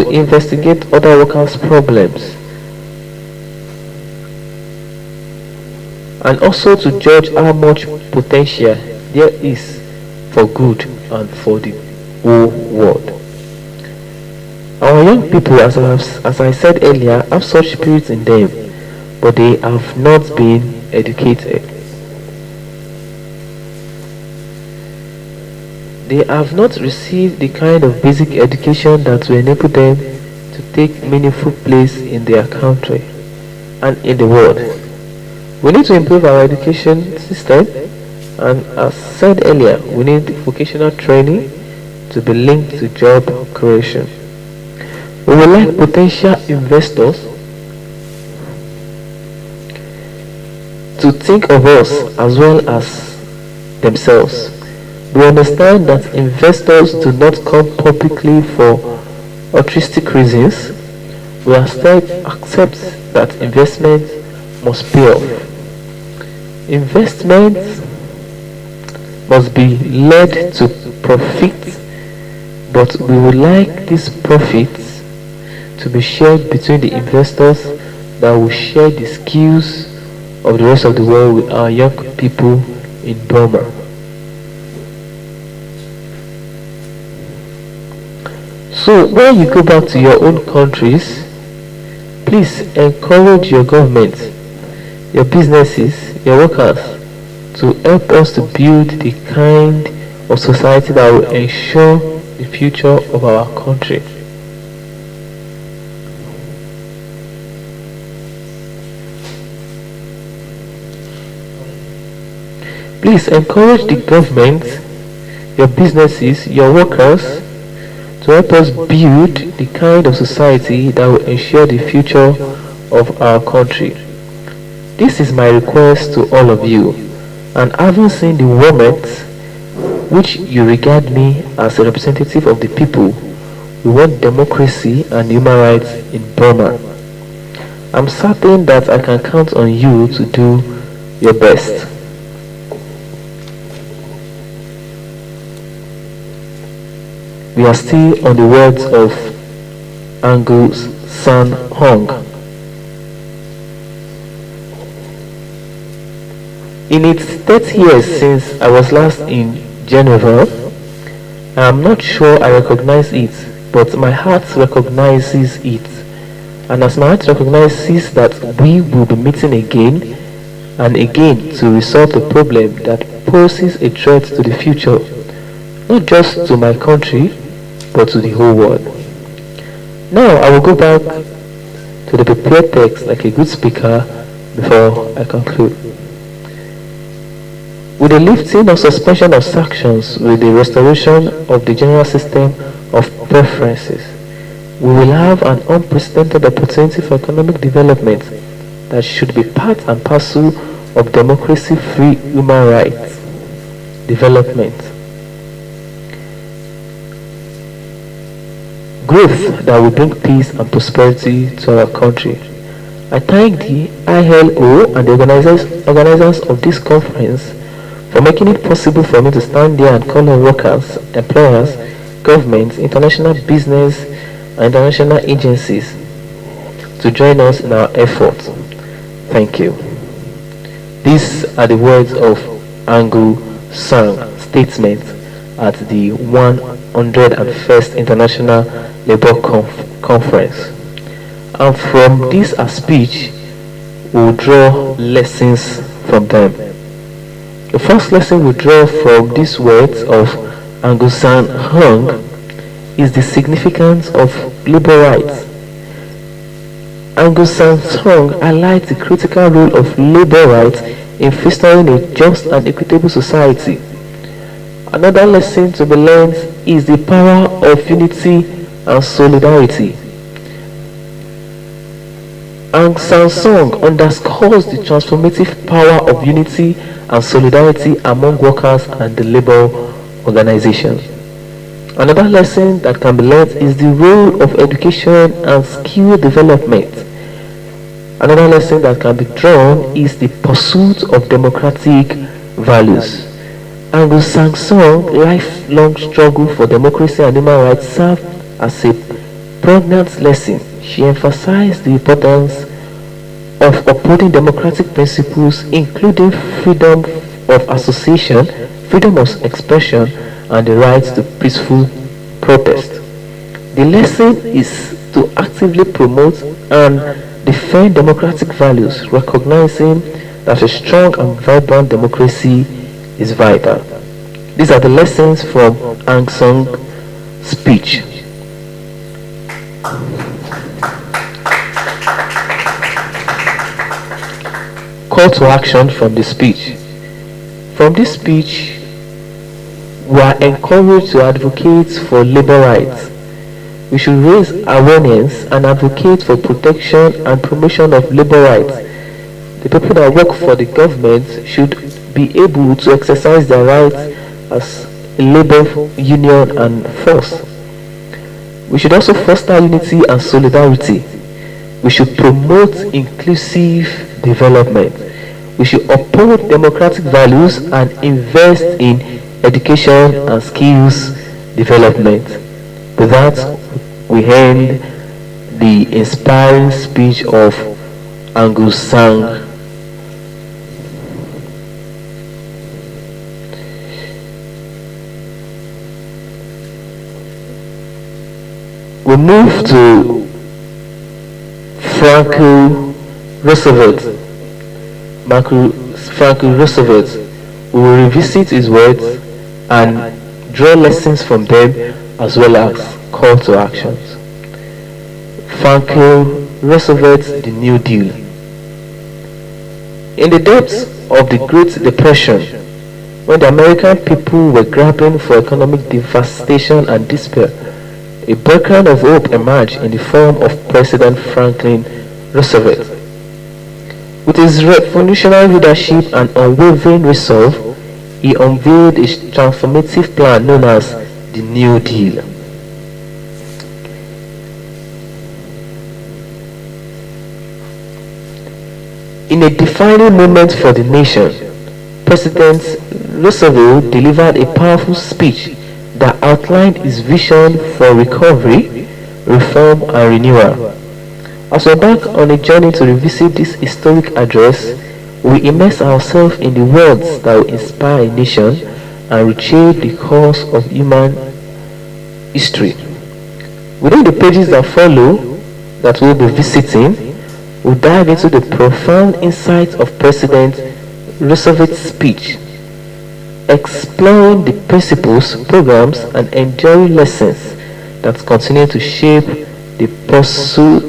investigate other workers' problems, and also to judge how much potential there is for good and for the whole world. Our young people, as I said earlier, have such spirits in them, but they have not been educated. They have not received the kind of basic education that will enable them to take meaningful place in their country and in the world. We need to improve our education system, and as said earlier, we need vocational training to be linked to job creation. We would like potential investors to think of us as well as themselves. We understand that investors do not come publicly for altruistic reasons. We accept that investment must pay off. Investment must be led to profit, but we would like these profits to be shared between the investors that will share the skills of the rest of the world with our young people in Burma. So when you go back to your own countries, please encourage your government, your businesses, your workers to help us to build the kind of society that will ensure the future of our country. Please encourage the government, your businesses, your workers to help us build the kind of society that will ensure the future of our country. This is my request to all of you, and having seen the moment which you regard me as a representative of the people, we want democracy and human rights in Burma. I'm certain that I can count on you to do your best. We are still on the words of Aung San Hong. In its 30 years since I was last in Geneva, I am not sure I recognize it, but my heart recognizes it. And as my heart recognizes that we will be meeting again and again to resolve the problem that poses a threat to the future, not just to my country, but to the whole world. Now I will go back to the prepared text like a good speaker before I conclude. With the lifting or suspension of sanctions, with the restoration of the general system of preferences, we will have an unprecedented opportunity for economic development that should be part and parcel of democracy-free human rights development. Growth that will bring peace and prosperity to our country. I thank the ILO and the organizers of this conference for making it possible for me to stand there and call on workers, employers, governments, international business, and international agencies to join us in our efforts. Thank you. These are the words of Aung San statement at the 101st International Labour Conference. And from this speech, we will draw lessons from them. The first lesson we draw from these words of Aung San Hong is the significance of labour rights. Aung San Hong highlights the critical role of labour rights in fostering a just and equitable society. Another lesson to be learned is the power of unity and solidarity. Aung San Suu Kyi underscores the transformative power of unity and solidarity among workers and the labor organization. Another lesson that can be learned is the role of education and skill development. Another lesson that can be drawn is the pursuit of democratic values. Aung San Suu Kyi's lifelong struggle for democracy and human rights served as a poignant lesson. She emphasized the importance of upholding democratic principles including freedom of association, freedom of expression, and the right to peaceful protest. The lesson is to actively promote and defend democratic values, recognizing that a strong and vibrant democracy is vital. These are the lessons from Aung San's speech. Call to action from the speech. From this speech, we are encouraged to advocate for labor rights. We should raise awareness and advocate for protection and promotion of labor rights. The people that work for the government should be able to exercise their rights as a labor union and force. We should also foster unity and solidarity. We should promote inclusive development. We should uphold democratic values and invest in education and skills development. With that, we end the inspiring speech of Aung San. We move to Franklin Roosevelt. Franklin Roosevelt. We will revisit his words and draw lessons from them as well as call to actions. Franklin Roosevelt, the New Deal. In the depths of the Great Depression, when the American people were grappling for economic devastation and despair, a beacon of hope emerged in the form of President Franklin Roosevelt. With his revolutionary leadership and unwavering resolve, he unveiled a transformative plan known as the New Deal. In a defining moment for the nation, President Roosevelt delivered a powerful speech that outlined his vision for recovery, reform, and renewal. As we embark on a journey to revisit this historic address, we immerse ourselves in the words that will inspire a nation and reshape the course of human history. Within the pages that follow, that we'll be visiting, we'll dive into the profound insights of President Roosevelt's speech, exploring the principles, programs, and enduring lessons that continue to shape the pursuit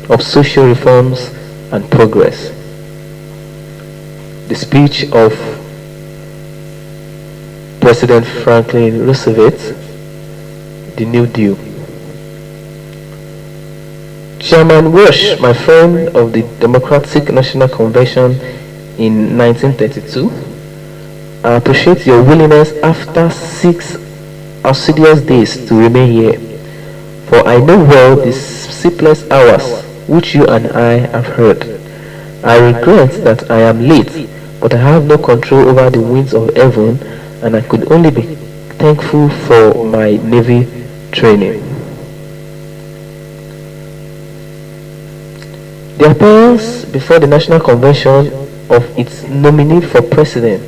of social reforms and progress. The speech of President Franklin Roosevelt, the New Deal. Chairman Rush, my friend of the Democratic National Convention in 1932, I appreciate your willingness after 6 assiduous days to remain here, for I know well the sleepless hours which you and I have heard. I regret that I am late, but I have no control over the winds of heaven, and I could only be thankful for my Navy training. The appearance before the National Convention of its nominee for president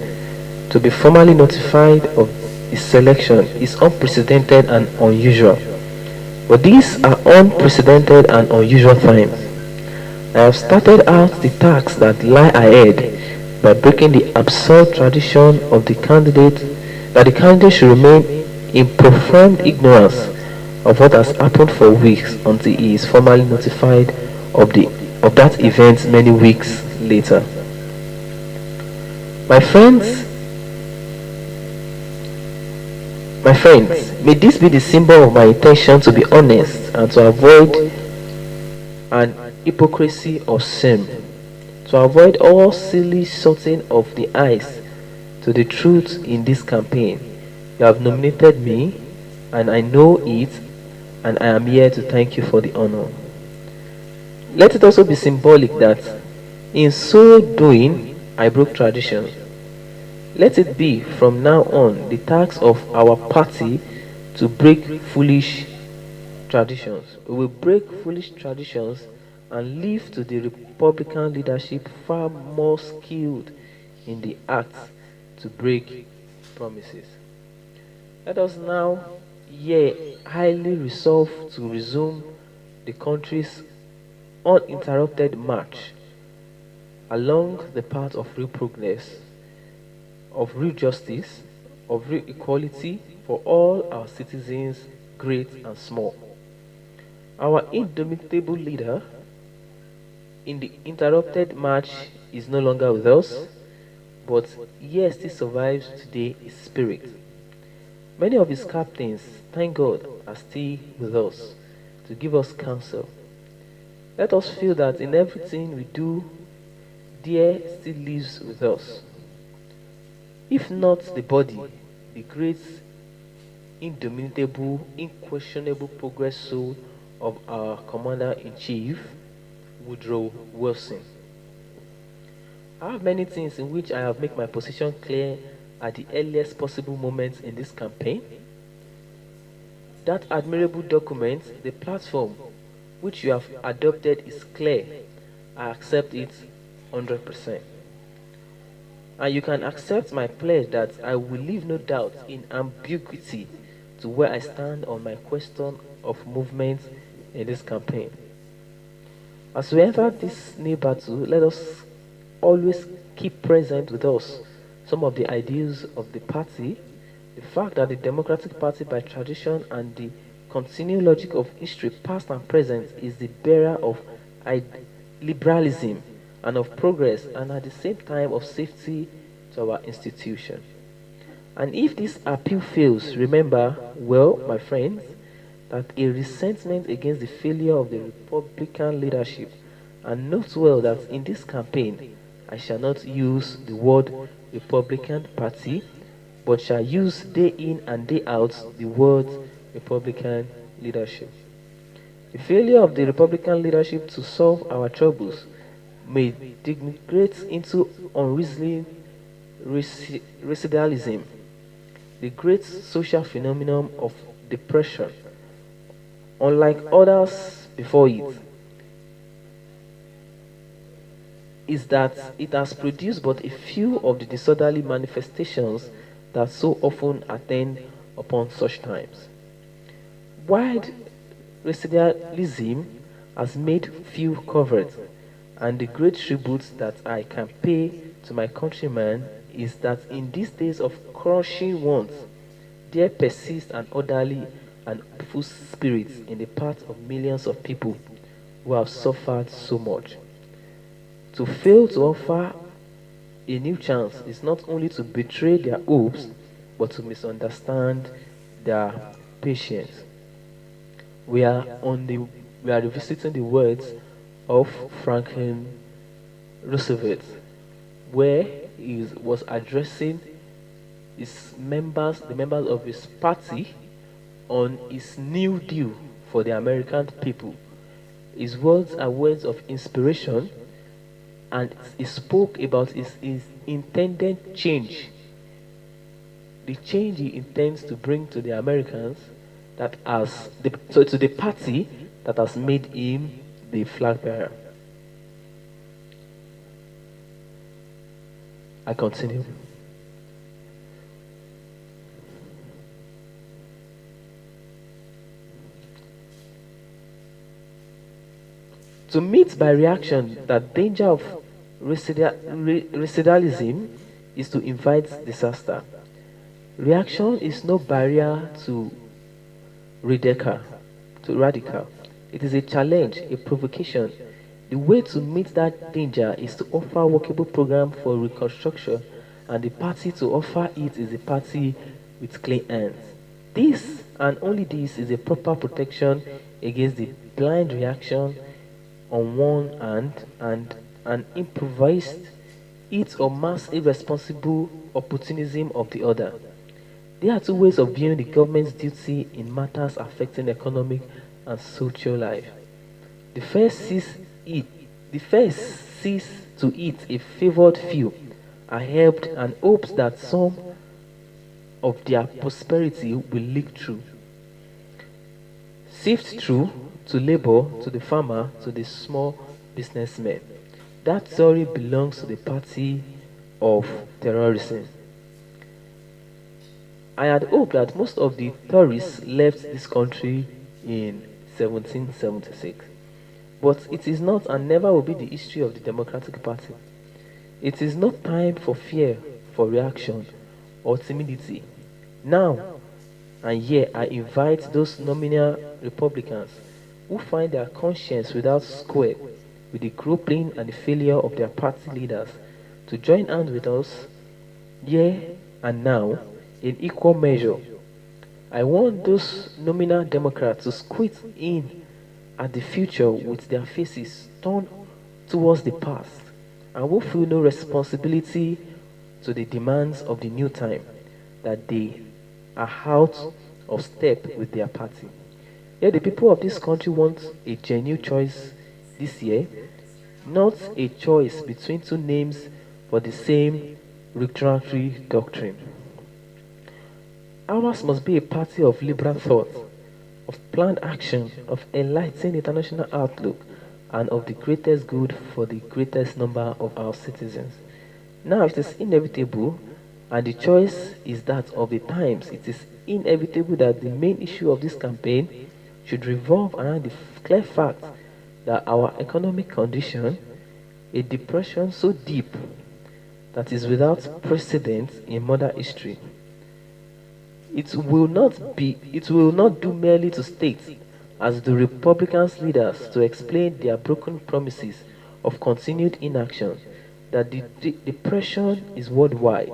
to be formally notified of his selection is unprecedented and unusual. But these are unprecedented and unusual times. I have started out the tasks that lie ahead by breaking the absurd tradition of the candidate that the candidate should remain in profound ignorance of what has happened for weeks until he is formally notified of that event many weeks later. My friends, may this be the symbol of my intention to be honest and to avoid an hypocrisy or sin, to avoid all silly shutting of the eyes to the truth in this campaign. You have nominated me, and I know it, and I am here to thank you for the honor. Let it also be symbolic that in so doing, I broke tradition. Let it be from now on the task of our party to break foolish traditions. We will break foolish traditions and leave to the Republican leadership far more skilled in the act to break promises. Let us now, highly resolved to resume the country's uninterrupted march along the path of real progress, of real justice, of real equality for all our citizens, great and small. Our indomitable leader in the interrupted march is no longer with us, but yet still survives today in spirit. Many of his captains, thank God, are still with us to give us counsel. Let us feel that in everything we do, there still lives with us. If not the body, the great, indomitable, unquestionable progress soul of our Commander in Chief, Woodrow Wilson. I have many things in which I have made my position clear at the earliest possible moment in this campaign. That admirable document, the platform which you have adopted, is clear. I accept it 100%. And you can accept my pledge that I will leave no doubt in ambiguity to where I stand on my question of movement in this campaign. As we enter this new battle, let us always keep present with us some of the ideals of the party, the fact that the Democratic Party by tradition and the continuing logic of history past and present is the bearer of liberalism and of progress, and at the same time of safety to our institution. And if this appeal fails, remember, well, my friends, that a resentment against the failure of the Republican leadership, and note well that in this campaign I shall not use the word Republican Party, but shall use day in and day out the word Republican leadership. The failure of the Republican leadership to solve our troubles may degenerate into unreasoning residualism, the great social phenomenon of depression. Unlike others before it, is that it has produced but a few of the disorderly manifestations that so often attend upon such times. Wide residualism has made few covered, and the great tribute that I can pay to my countrymen is that in these days of crushing want, there persists an orderly and hopeful spirit in the part of millions of people who have suffered so much. To fail to offer a new chance is not only to betray their hopes, but to misunderstand their patience. We are revisiting the words of Franklin Roosevelt, where he was addressing the members of his party, on his New Deal for the American people. His words are words of inspiration, and he spoke about his intended change, the change he intends to bring to the Americans, to the party that has made him the flag bearer. I continue. To meet by reaction that danger of residualism is to invite disaster. Reaction is no barrier to radical. It is a challenge, a provocation. The way to meet that danger is to offer a workable program for reconstruction, and the party to offer it is a party with clean hands. This and only this is a proper protection against the blind reaction on one hand and an improvised, it or mass irresponsible opportunism of the other. There are two ways of viewing the government's duty in matters affecting economic and social life. The first sees to it a favored few are helped and hopes that some of their prosperity will leak through. sift through to labor, to the farmer, to the small businessman. That theory belongs to the party of terrorism. I had hoped that most of the tourists left this country in 1776. But it is not and never will be the history of the Democratic Party. It is not time for fear, for reaction, or timidity. Now and here, I invite those nominal Republicans who find their conscience without square with the groping and the failure of their party leaders to join hands with us here and now in equal measure. I want those nominal Democrats to squint in at the future with their faces turned towards the past and who feel no responsibility to the demands of the new time, that they are out of step with their party. Yet the people of this country want a genuine choice this year, not a choice between two names for the same reactionary doctrine. Ours must be a party of liberal thought, of planned action, of enlightened international outlook, and of the greatest good for the greatest number of our citizens. Now it is inevitable, and the choice is that of the times. It is inevitable that the main issue of this campaign should revolve around the clear fact that our economic condition, a depression so deep that is without precedent in modern history, it will not do merely to state, as the Republicans' leaders to explain their broken promises of continued inaction, that the depression is worldwide.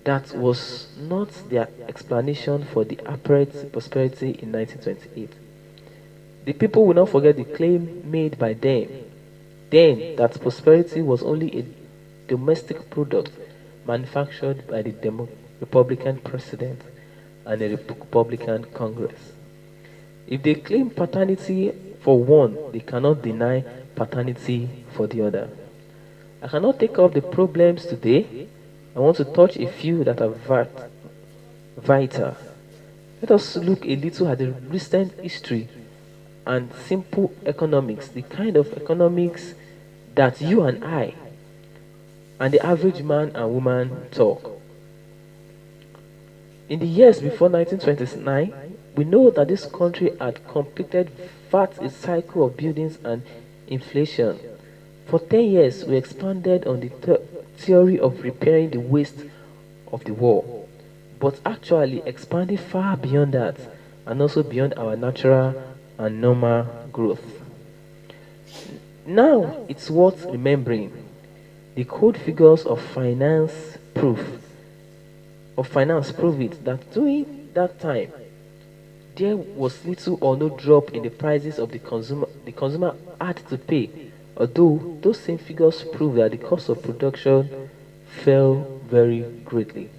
That was not their explanation for the apparent prosperity in 1928. The people will not forget the claim made by them then that prosperity was only a domestic product manufactured by the Republican president and a Republican Congress. If they claim paternity for one, they cannot deny paternity for the other. I cannot take up the problems today. I want to touch a few that are vital. Let us look a little at the recent history and simple economics, the kind of economics that you and I and the average man and woman talk. In the years before 1929, we know that this country had completed a cycle of buildings and inflation. For 10 years, we expanded on the theory of repairing the waste of the war, but actually expanded far beyond that and also beyond our natural and normal growth. Now, it's worth remembering the code figures of finance prove it that during that time there was little or no drop in the prices of the consumer had to pay, although those same figures prove that the cost of production fell very greatly.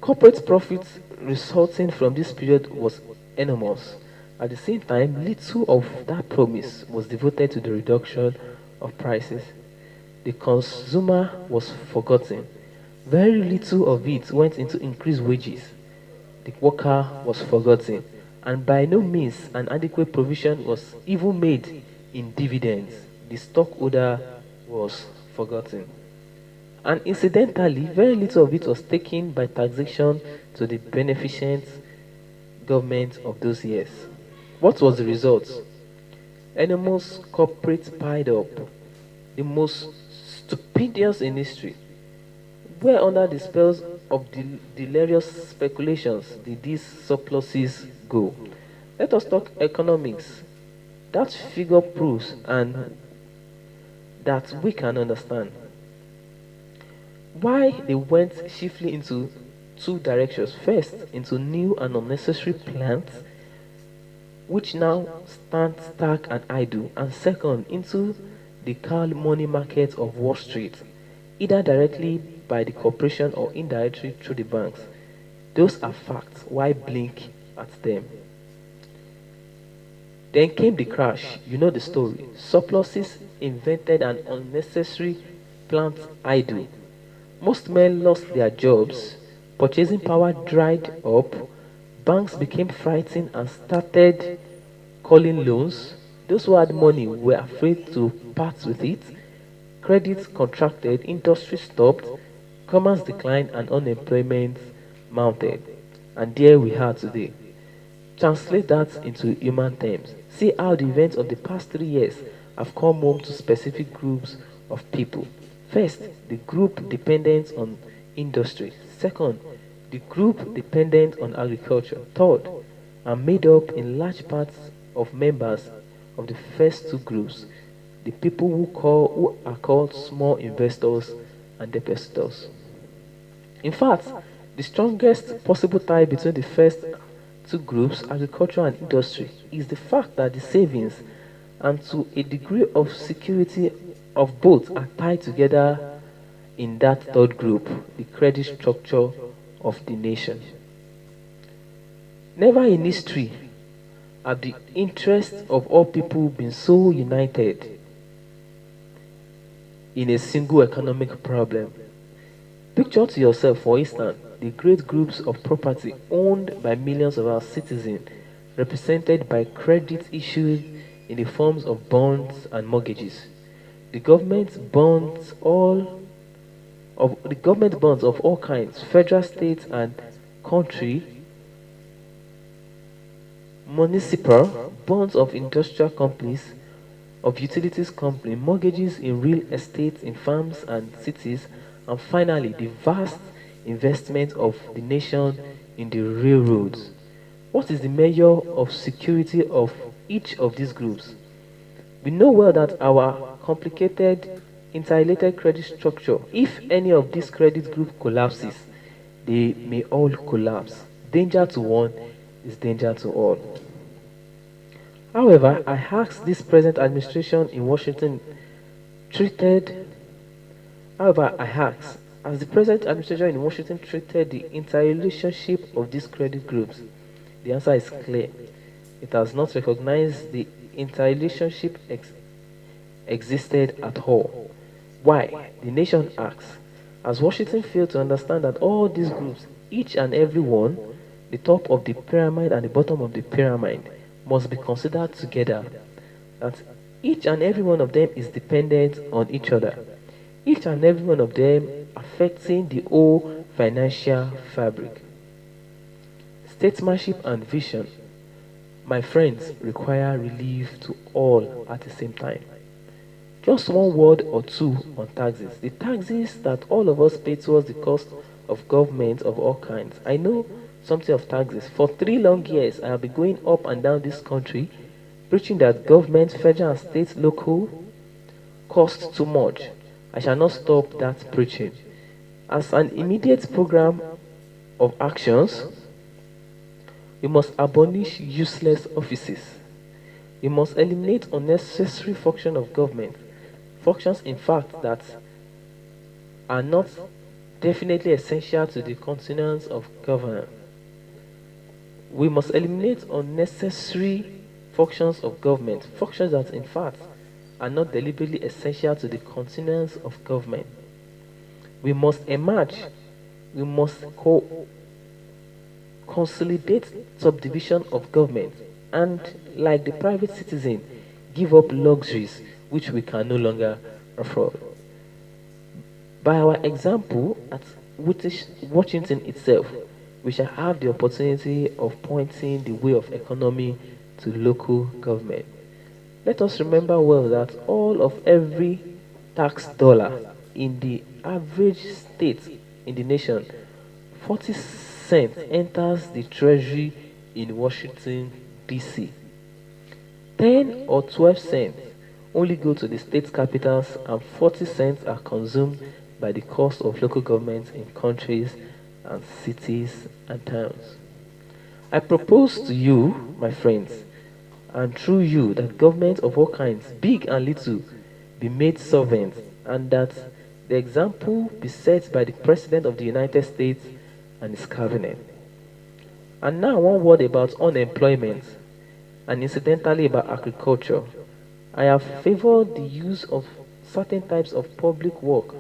Corporate profits resulting from this period was enormous. At the same time, little of that promise was devoted to the reduction of prices. The consumer was forgotten. Very little of it went into increased wages. The worker was forgotten, and by no means an adequate provision was even made in dividends. The stockholder was forgotten. And incidentally, very little of it was taken by taxation to the beneficent government of those years. What was the result? Enormous corporates piled up, the most stupendous in history. Where under the spells of delirious speculations did these surpluses go? Let us talk economics. That figure proves and that we can understand why they went chiefly into two directions. First, into new and unnecessary plants, which now stand stark and idle, and second, into the calm money market of Wall Street, either directly by the corporation or indirectly through the banks. Those are facts. Why blink at them? Then came the crash. You know the story. Surpluses invented an unnecessary plant idle. Most men lost their jobs. Purchasing power dried up. banks became frightened and started calling loans, those who had money were afraid to part with it. Credit contracted, industry stopped, commerce declined, and unemployment mounted. And there we are today. Translate that into human terms. See how the events of the past 3 years have come home to specific groups of people. First, the group dependent on industry. Second, the group dependent on agriculture. Third, are made up in large parts of members of the first two groups, the people who are called small investors and depositors. In fact, the strongest possible tie between the first two groups, agriculture and industry, is the fact that the savings and to a degree of security of both are tied together in that third group, the credit structure of the nation. Never in history have the interests of all people been so united in a single economic problem. Picture to yourself, for instance, the great groups of property owned by millions of our citizens, represented by credit issued in the forms of bonds and mortgages. The government bonds of all kinds, federal, state, and country, municipal bonds of industrial companies, of utilities company, mortgages in real estate in farms and cities, and finally the vast investment of the nation in the railroads. What is the measure of security of each of these groups? We know well that our complicated interrelated credit structure, if any of these credit group collapses, they may all collapse. Danger to one is danger to all. However, I ask this present administration in Washington treated, however, I ask, as the present administration in Washington treated the interrelationship of these credit groups? The answer is clear. It has not recognized the interrelationship existed at all. Why? The nation asks. As Washington failed to understand that all these groups, each and every one, the top of the pyramid and the bottom of the pyramid, must be considered together. That each and every one of them is dependent on each other. Each and every one of them affecting the whole financial fabric. Statesmanship and vision, my friends, require relief to all at the same time. Just one word or two on taxes. The taxes that all of us pay towards the cost of government of all kinds. I know something of taxes. For 3 long years, I have been going up and down this country preaching that government, federal and state, local cost too much. I shall not stop that preaching. As an immediate program of actions, we must abolish useless offices. We must eliminate unnecessary function of government. Functions, in fact, that are not definitely essential to the continuance of governance. We must eliminate unnecessary functions of government, functions that, in fact, are not deliberately essential to the continuance of government. We must emerge, we must consolidate subdivision of government and, like the private citizen, give up luxuries which we can no longer afford. By our example at Washington itself, we shall have the opportunity of pointing the way of economy to local government. Let us remember well that all of every tax dollar in the average state in the nation, 40 cents enters the treasury in Washington, D.C. 10 or 12 cents only go to the state capitals, and 40 cents are consumed by the cost of local governments in countries and cities and towns. I propose to you, my friends, and through you, that governments of all kinds, big and little, be made solvent, and that the example be set by the President of the United States and his cabinet. And now, one word about unemployment, and incidentally about agriculture. I have favored the use of certain types of public work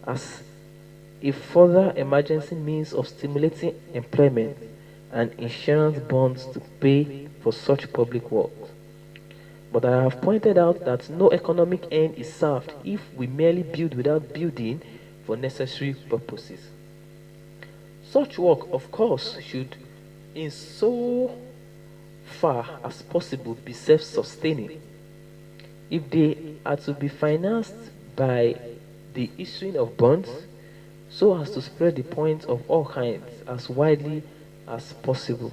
as a further emergency means of stimulating employment, and insurance bonds to pay for such public works. But I have pointed out that no economic end is served if we merely build without building for necessary purposes. Such work, of course, should, in so far as possible, be self sustaining. If they are to be financed by the issuing of bonds, so as to spread the points of all kinds as widely as possible,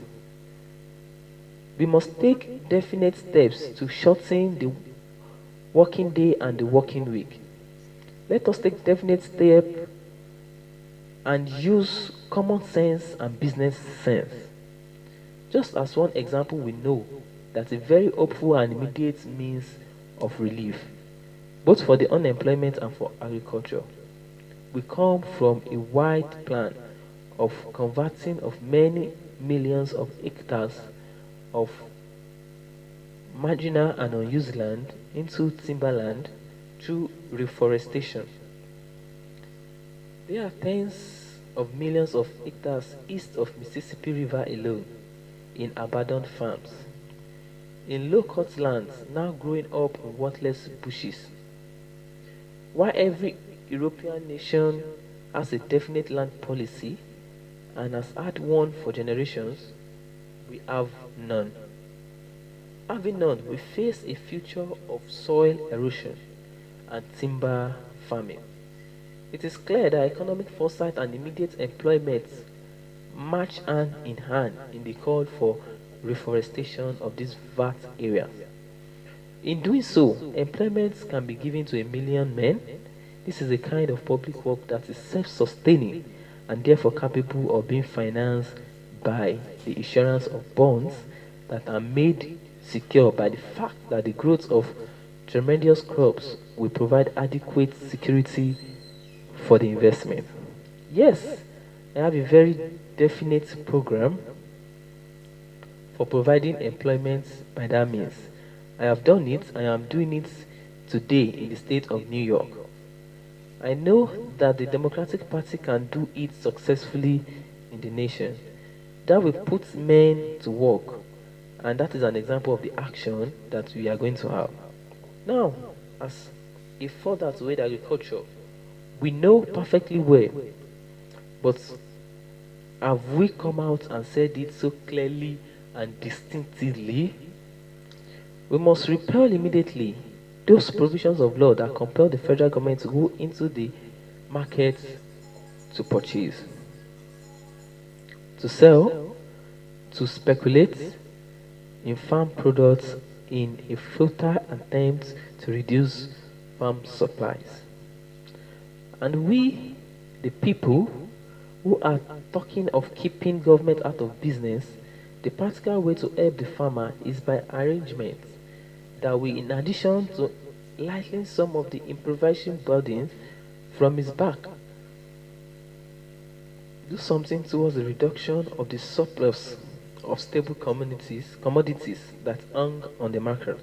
we must take definite steps to shorten the working day and the working week. Let us take definite steps and use common sense and business sense. Just as one example, we know that a very hopeful and immediate means of relief, both for the unemployment and for agriculture, we come from a wide plan of converting of many millions of hectares of marginal and unused land into timberland through reforestation. There are tens of millions of hectares east of Mississippi River alone in abandoned farms, in low-cut lands now growing up in worthless bushes. While every European nation has a definite land policy and has had one for generations, we have none. Having none, we face a future of soil erosion and timber farming. It is clear that economic foresight and immediate employment march hand in hand in the call for reforestation of these vast areas. In doing so, employment can be given to a million men. This is a kind of public work that is self-sustaining and therefore capable of being financed by the issuance of bonds that are made secure by the fact that the growth of tremendous crops will provide adequate security for the investment. Yes, I have a very definite program for providing employment by that means. I have done it. I am doing it today in the state of New York. I know that the Democratic Party can do it successfully in the nation. That will put men to work, and that is an example of the action that we are going to have. Now, as a further to aid agriculture, we know perfectly well, but have we come out and said it so clearly and distinctively? We must repel immediately those provisions of law that compel the federal government to go into the market to purchase, to sell, to speculate in farm products in a futile attempt to reduce farm supplies. And we, the people, who are talking of keeping government out of business, the practical way to help the farmer is by arrangement that we, in addition to lightening some of the improvisation burden from his back, do something towards the reduction of the surplus of stable commodities that hang on the market.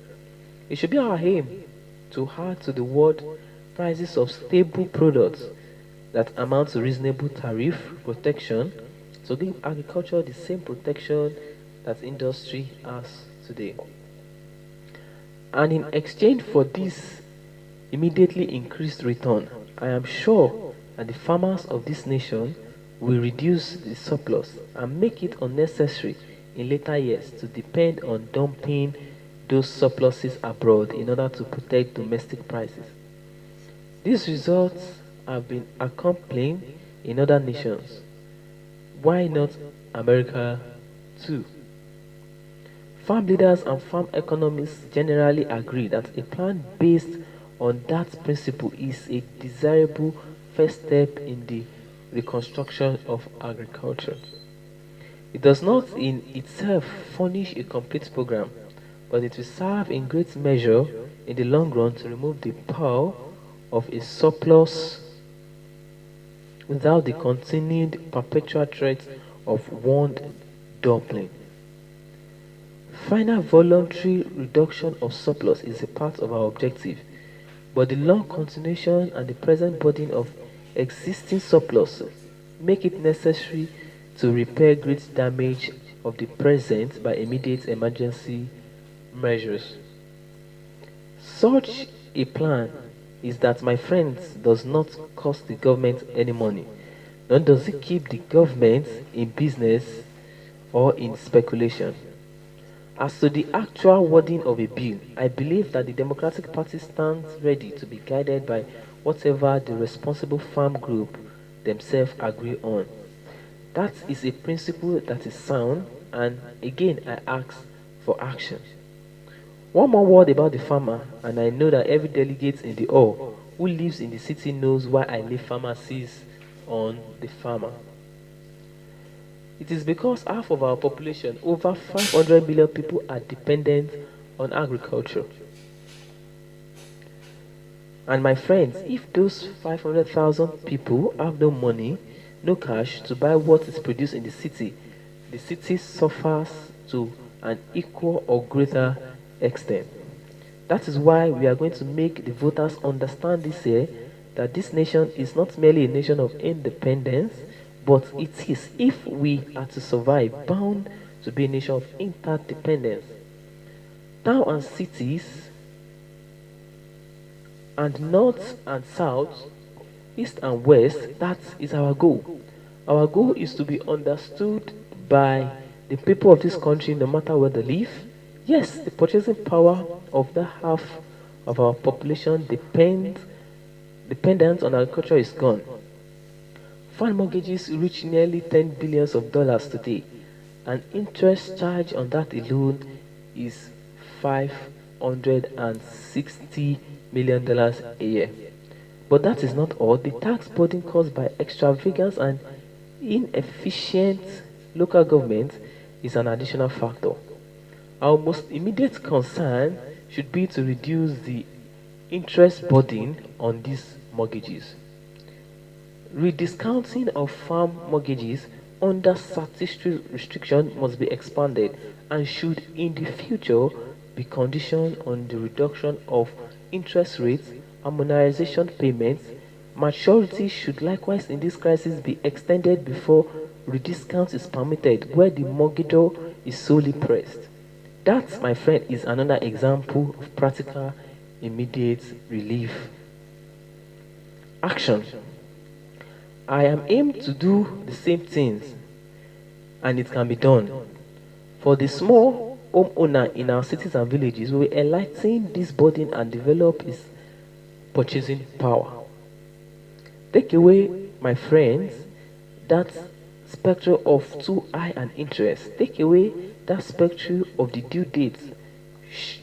It should be our aim to add to the world prices of stable products that amount to reasonable tariff protection to give agriculture the same protection that industry has today. And in exchange for this immediately increased return, I am sure that the farmers of this nation will reduce the surplus and make it unnecessary in later years to depend on dumping those surpluses abroad in order to protect domestic prices. These results have been accomplished in other nations. Why not America too? Farm leaders and farm economists generally agree that a plan based on that principle is a desirable first step in the reconstruction of agriculture. It does not in itself furnish a complete program, but it will serve in great measure in the long run to remove the power of a surplus without the continued perpetual threat of want dumping. Final voluntary reduction of surplus is a part of our objective, but the long continuation and the present burden of existing surplus make it necessary to repair great damage of the present by immediate emergency measures. Such a plan is that, my friends, does not cost the government any money, nor does it keep the government in business or in speculation. As to the actual wording of a bill, I believe that the Democratic Party stands ready to be guided by whatever the responsible farm group themselves agree on. That is a principle that is sound, and again I ask for action. One more word about the farmer, and I know that every delegate in the hall who lives in the city knows why I lay pharmacies on the farmer. It is because half of our population, over 500 million people, are dependent on agriculture. And my friends, if those 500,000 people have no money, no cash to buy what is produced in the city suffers to an equal or greater extent. That is why we are going to make the voters understand this year that this nation is not merely a nation of independence, but it is, if we are to survive, bound to be a nation of interdependence. Town and cities, and north and south, east and west, that is our goal. Our goal is to be understood by the people of this country no matter where they live. Yes, the purchasing power of the half of our population dependent on agriculture is gone. Farm mortgages reach nearly 10 billions of dollars today, and interest charge on that alone is 560 million dollars a year. But that is not all. The tax burden caused by extravagance and inefficient local government is an additional factor. Our most immediate concern should be to reduce the interest burden on these mortgages. Rediscounting of farm mortgages under statutory restriction must be expanded and should in the future be conditioned on the reduction of interest rates, harmonization payments. Maturity should likewise in this crisis be extended before rediscount is permitted where the mortgagor is solely pressed. That, my friend, is another example of practical immediate relief. Action. I am aimed to do the same things, and it can be done. For the small homeowner in our cities and villages, we will enlighten this burden and develop his purchasing power. Take away, my friends, that spectre of too high an interest. Take away that spectre of the due date,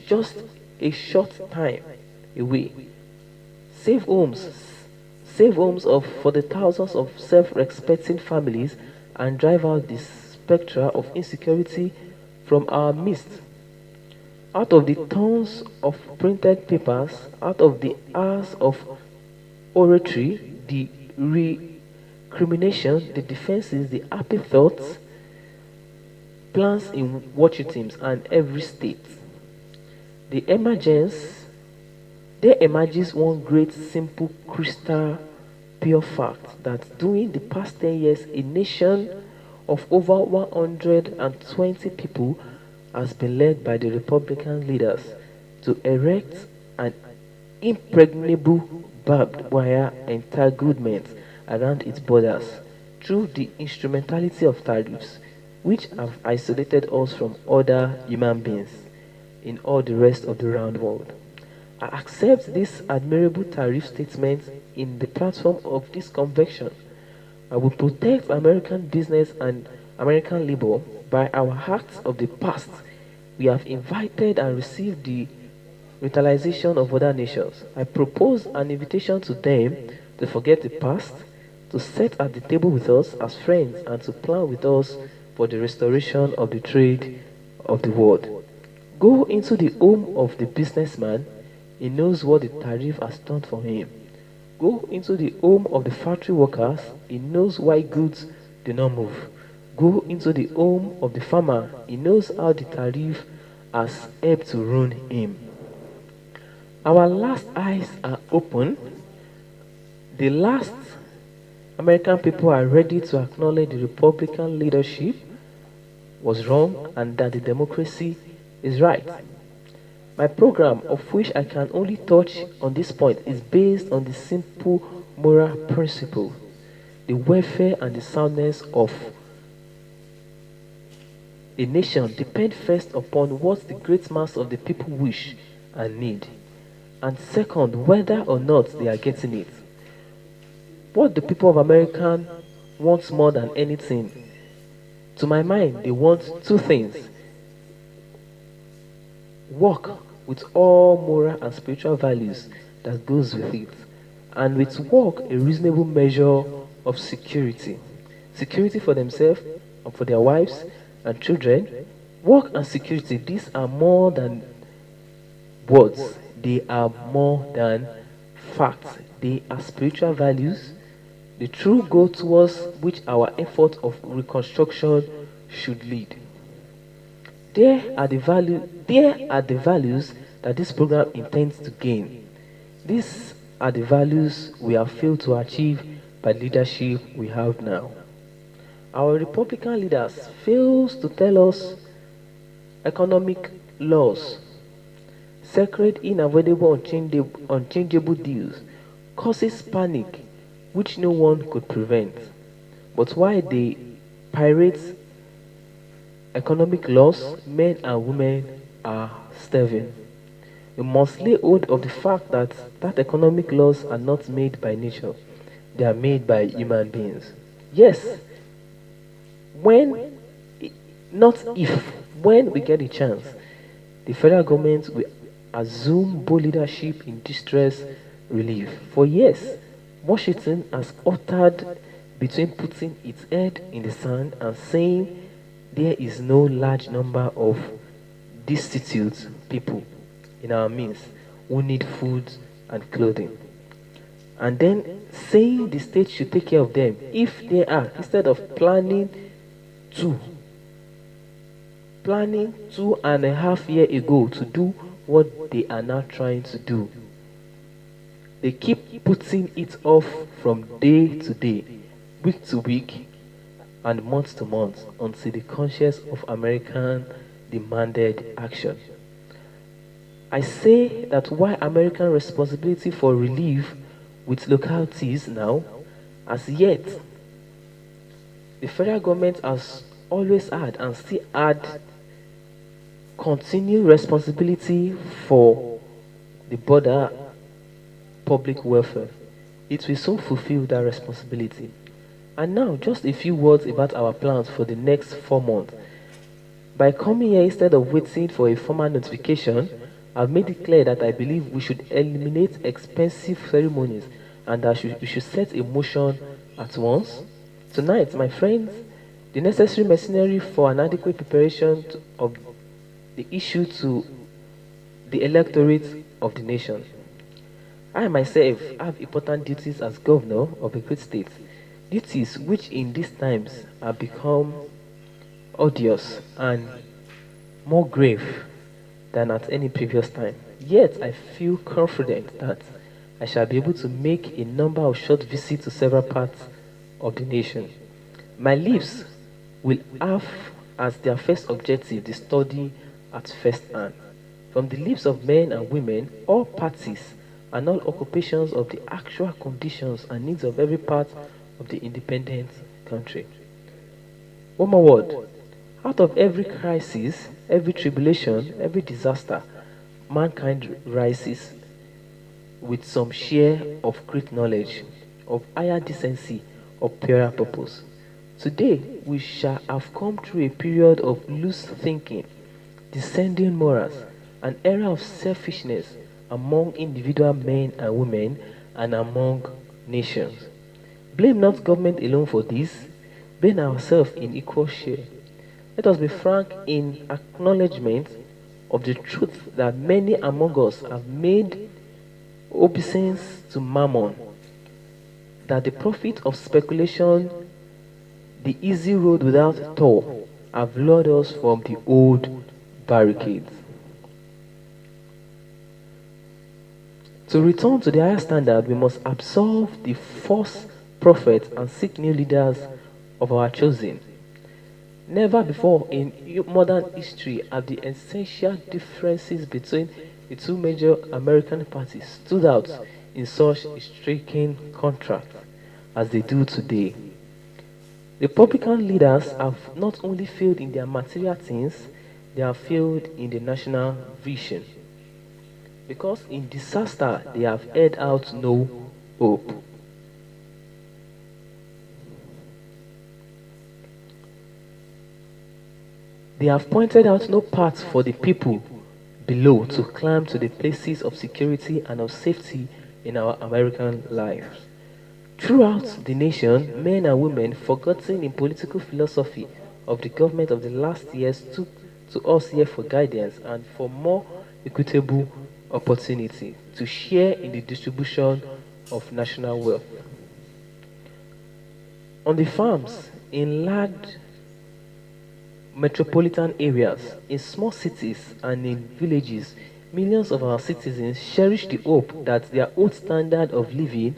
just a short time away. Save homes, save homes of for the thousands of self-respecting families, and drive out the spectre of insecurity from our midst. Out of the tons of printed papers, out of the hours of oratory, the recrimination, the defenses, the happy thoughts, plans in watching teams and every state. The emergence, there emerges one great, simple, crystal pure fact that during the past 10 years, a nation of over 120 people has been led by the Republican leaders to erect an impregnable barbed wire entanglement around its borders through the instrumentality of tariffs, which have isolated us from other human beings in all the rest of the round world. I accept this admirable tariff statement in the platform of this convention. I will protect American business and American labor by our acts of the past. We have invited and received the revitalization of other nations. I propose an invitation to them to forget the past, to sit at the table with us as friends, and to plan with us for the restoration of the trade of the world. Go into the home of the businessman, he knows what the tariff has done for him. Go into the home of the factory workers, he knows why goods do not move. Go into the home of the farmer, he knows how the tariff has helped to ruin him. Our last eyes are open. The last American people are ready to acknowledge the Republican leadership was wrong and that the democracy is right. My program, of which I can only touch on this point, is based on the simple moral principle. The welfare and the soundness of a nation depend first upon what the great mass of the people wish and need, and second, whether or not they are getting it. What the people of America want more than anything, to my mind, they want two things: work with all moral and spiritual values that goes with it, and with work a reasonable measure of security. Security for themselves and for their wives and children. Work and security, these are more than words, they are more than facts. They are spiritual values, the true goal towards which our effort of reconstruction should lead. There are the values that this program intends to gain. These are the values we have failed to achieve by leadership we have now. Our Republican leaders fails to tell us economic laws, sacred, inavoidable, unchangeable deals, causes panic which no one could prevent. But why they pirate economic laws, men and women are starving. We must lay hold of the fact that economic laws are not made by nature. They are made by human beings. Yes, when, not if, when we get a chance, the federal government will assume bold leadership in distress relief. For years, Washington has uttered between putting its head in the sand and saying there is no large number of destitute people in our midst who need food and clothing. And then saying the state should take care of them if they are, instead of to planning 2.5 years ago to do what they are now trying to do. They keep putting it off from day to day, week to week, and month to month until the conscience of American demanded action. I say that while American responsibility for relief with localities now, as yet, the federal government has always had and still had continued responsibility for the border public welfare. It will soon fulfill that responsibility. And now, just a few words about our plans for the next 4 months. By coming here instead of waiting for a formal notification, I've made it clear that I believe we should eliminate expensive ceremonies and that we should set a motion at once. Tonight, my friends, the necessary machinery for an adequate preparation of the issue to the electorate of the nation. I myself have important duties as governor of a great state, duties which in these times have become odious and more grave than at any previous time. Yet I feel confident that I shall be able to make a number of short visits to several parts of the nation. My lips will have as their first objective the study at first hand, from the lips of men and women, all parties and all occupations of the actual conditions and needs of every part of the independent country. One more word. Out of every crisis, every tribulation, every disaster, mankind rises with some share of great knowledge, of higher decency, of purer purpose. Today, we shall have come through a period of loose thinking, descending morals, an era of selfishness among individual men and women and among nations. Blame not government alone for this, blame ourselves in equal share. Let us be frank in acknowledgement of the truth that many among us have made obeisance to mammon, that the profit of speculation, the easy road without toll, have lured us from the old barricades. To return to the higher standard, we must absolve the false prophets, and seek new leaders of our choosing. Never before in modern history have the essential differences between the two major American parties stood out in such a striking contrast as they do today. Republican leaders have not only failed in their material things, they have failed in the national vision. Because in disaster they have held out no hope. They have pointed out no path for the people below to climb to the places of security and of safety in our American lives. Throughout the nation, men and women, forgotten in political philosophy of the government of the last years, took to us here for guidance and for more equitable opportunity to share in the distribution of national wealth. On the farms, in large metropolitan areas, in small cities, and in villages, millions of our citizens cherish the hope that their old standard of living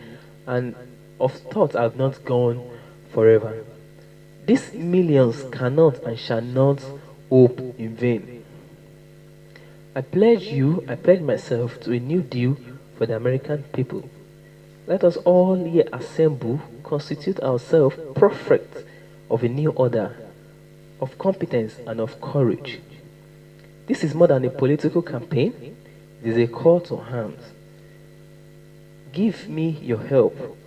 and of thought have not gone forever. These millions cannot and shall not hope in vain. I pledge myself to a new deal for the American people. Let us all here assemble, constitute ourselves perfect of a new order, of competence and of courage. This is more than a political campaign, it is a call to arms. Give me your help,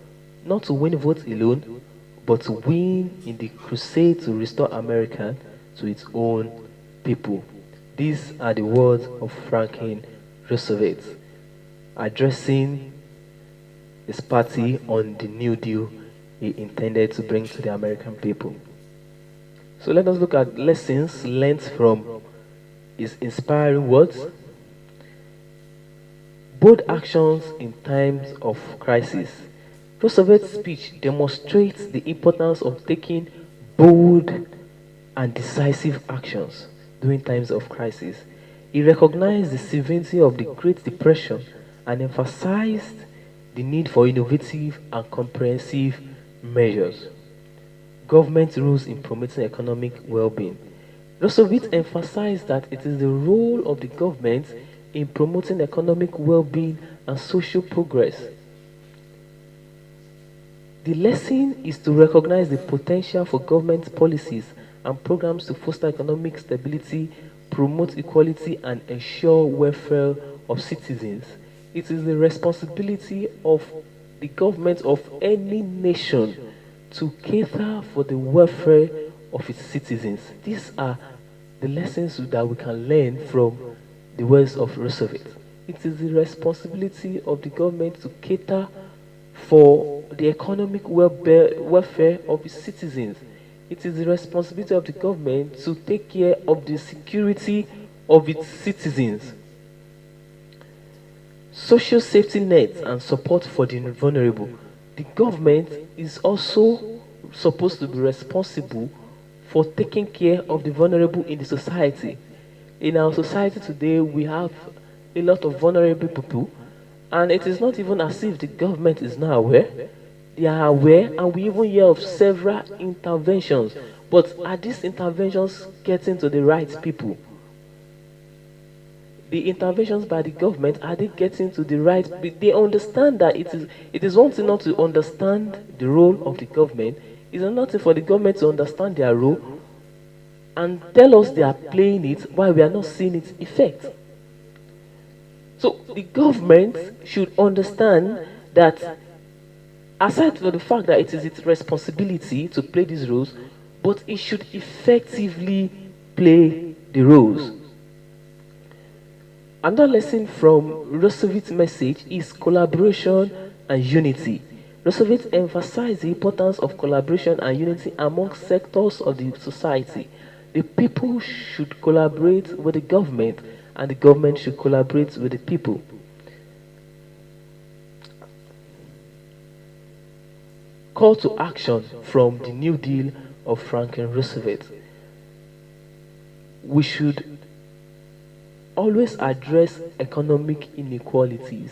not to win votes alone, but to win in the crusade to restore America to its own people. These are the words of Franklin Roosevelt addressing his party on the New Deal he intended to bring to the American people. So let us look at lessons learned from his inspiring words. Bold actions in times of crisis. Roosevelt's speech demonstrates the importance of taking bold and decisive actions during times of crisis. He recognized the severity of the Great Depression and emphasized the need for innovative and comprehensive measures. Government rules in promoting economic well-being. Roosevelt emphasized that it is the role of the government in promoting economic well-being and social progress. The lesson is to recognize the potential for government policies and programs to foster economic stability, promote equality, and ensure welfare of citizens. It is the responsibility of the government of any nation to cater for the welfare of its citizens. These are the lessons that we can learn from the words of Roosevelt. It is the responsibility of the government to cater for the economic welfare of its citizens. It is the responsibility of the government to take care of the security of its citizens. Social safety nets and support for the vulnerable. The government is also supposed to be responsible for taking care of the vulnerable in the society. In our society today, we have a lot of vulnerable people, and it is not even as if the government is not aware. They are aware, and we even hear of several interventions. But are these interventions getting to the right people? The interventions by the government, are they getting to the right? They understand that it is one thing not to understand the role of the government. It's another thing for the government to understand their role and tell us they are playing it while we are not seeing its effect. So the government should understand that aside from the fact that it is its responsibility to play these roles, but it should effectively play the roles. Another lesson from Roosevelt's message is collaboration and unity. Roosevelt emphasized the importance of collaboration and unity among sectors of the society. The people should collaborate with the government, and the government should collaborate with the people. Call to action from the New Deal of Franklin Roosevelt. We should always address economic inequalities.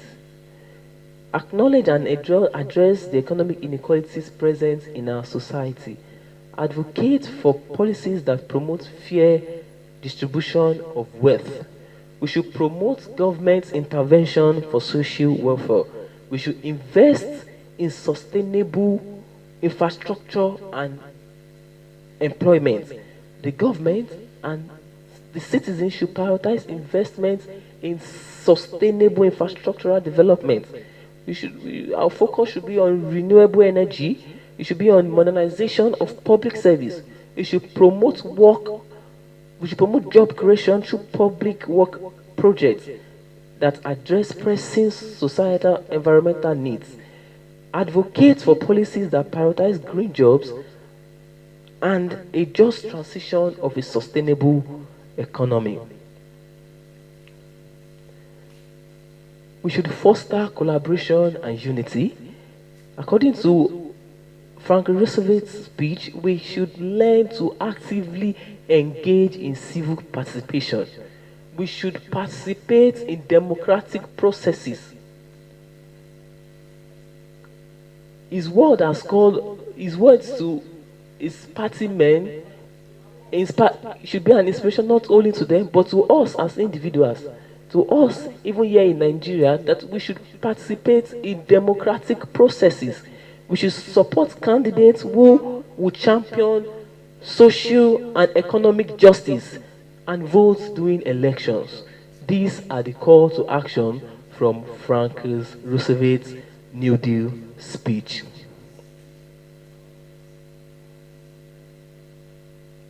Acknowledge and address the economic inequalities present in our society. Advocate for policies that promote fair distribution of wealth. We should promote government intervention for social welfare. We should invest in sustainable infrastructure and employment. The government and the citizens should prioritize investment in sustainable infrastructural development. Our focus should be on renewable energy. It should be on modernization of public service. It should promote work. We should promote job creation through public work projects that address pressing societal environmental needs. Advocate for policies that prioritize green jobs and a just transition of a sustainable economy. We should foster collaboration and unity. According to Franklin Roosevelt's speech, we should learn to actively engage in civil participation. We should participate in democratic processes. His words to his party men should be an inspiration not only to them but to us as individuals, to us even here in Nigeria, that we should participate in democratic processes. We should support candidates who will champion social and economic justice and vote during elections. These are the call to action from Franklin Roosevelt's New Deal speech.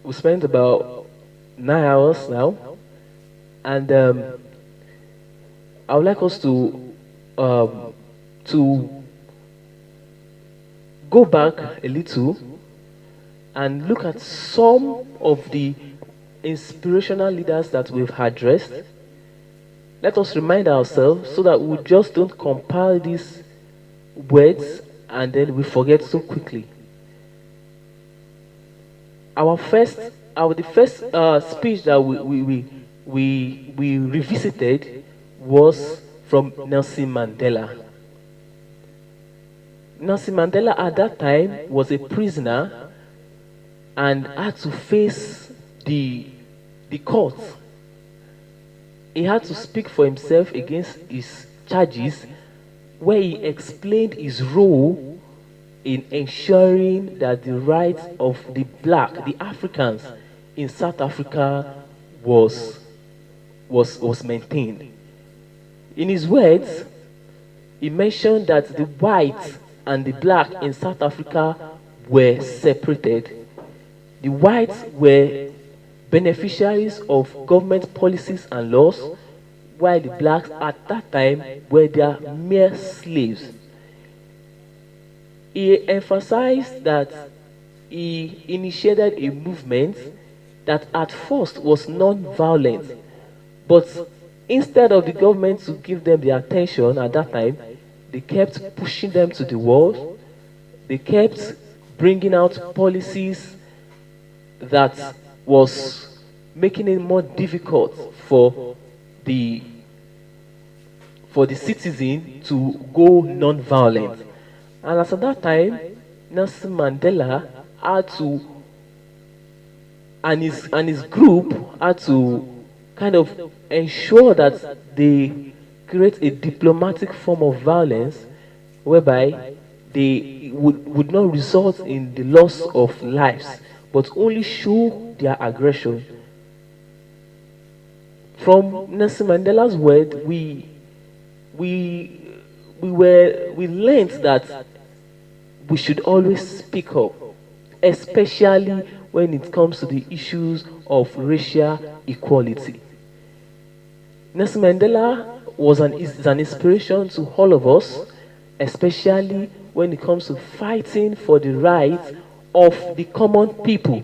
We spent about 9 hours now, and I would like us to go back a little and look at some of the inspirational leaders that we've addressed. Let us remind ourselves so that we just don't compile these words and then we forget so quickly. The first speech that we revisited was from Nelson Mandela. Nelson Mandela at that time was a prisoner and had to face the court. He had to speak for himself against his charges, where he explained his role in ensuring that the rights of the Africans in South Africa was maintained. In his words, he mentioned that the whites and the black in South Africa were separated. The whites were beneficiaries of government policies and laws, while the blacks at that time were their mere slaves. He emphasized that he initiated a movement that at first was non-violent, but instead of the government to give them the attention at that time, they kept pushing them to the wall. They kept bringing out policies that was making it more difficult for the citizen to go non-violent. And as at that time, Nelson Mandela had to, and his group had to kind of ensure that they create a diplomatic form of violence whereby they would not result in the loss of lives, but only show their aggression. From Nelson Mandela's word, we learned that we should always speak up, especially when it comes to the issues of racial equality. Nelson Mandela is an inspiration to all of us, especially when it comes to fighting for the rights of the common people.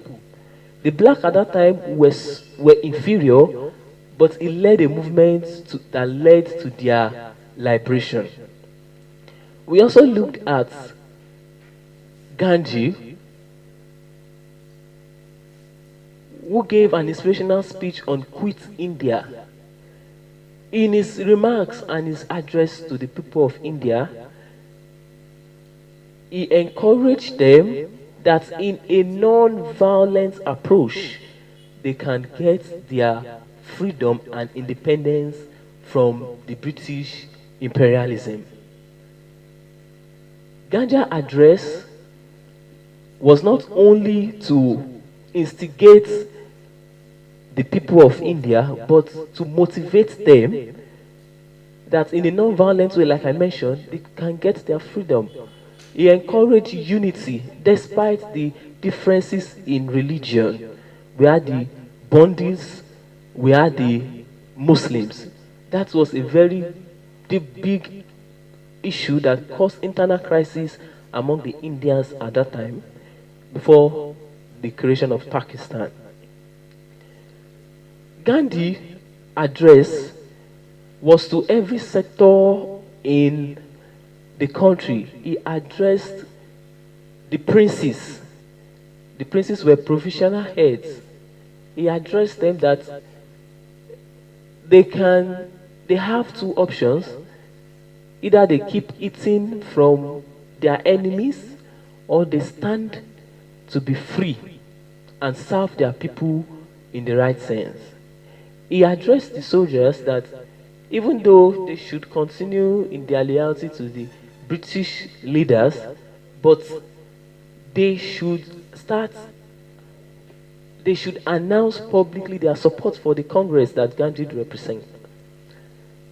The black at that time were inferior, but he led a movement that led to their liberation. We also looked at Gandhi, who gave an inspirational speech on Quit India. In his remarks and his address to the people of India, He encouraged them that in a non-violent approach, they can get their freedom and independence from the British imperialism. Gandhi's address was not only to instigate the people of India, but to motivate them that in a non-violent way, like I mentioned, they can get their freedom. He encouraged unity despite the differences in religion. We had the Bundis, we had the Muslims. That was a very big issue that caused internal crisis among the Indians at that time before the creation of Pakistan. Gandhi address was to every sector in the country. He addressed the princes. The princes were provisional heads. He addressed them that they have two options. Either they keep eating from their enemies or they stand to be free and serve their people in the right sense. He addressed the soldiers that even though they should continue in their loyalty to the British leaders, but they should start, they should announce publicly their support for the Congress that Gandhi represents.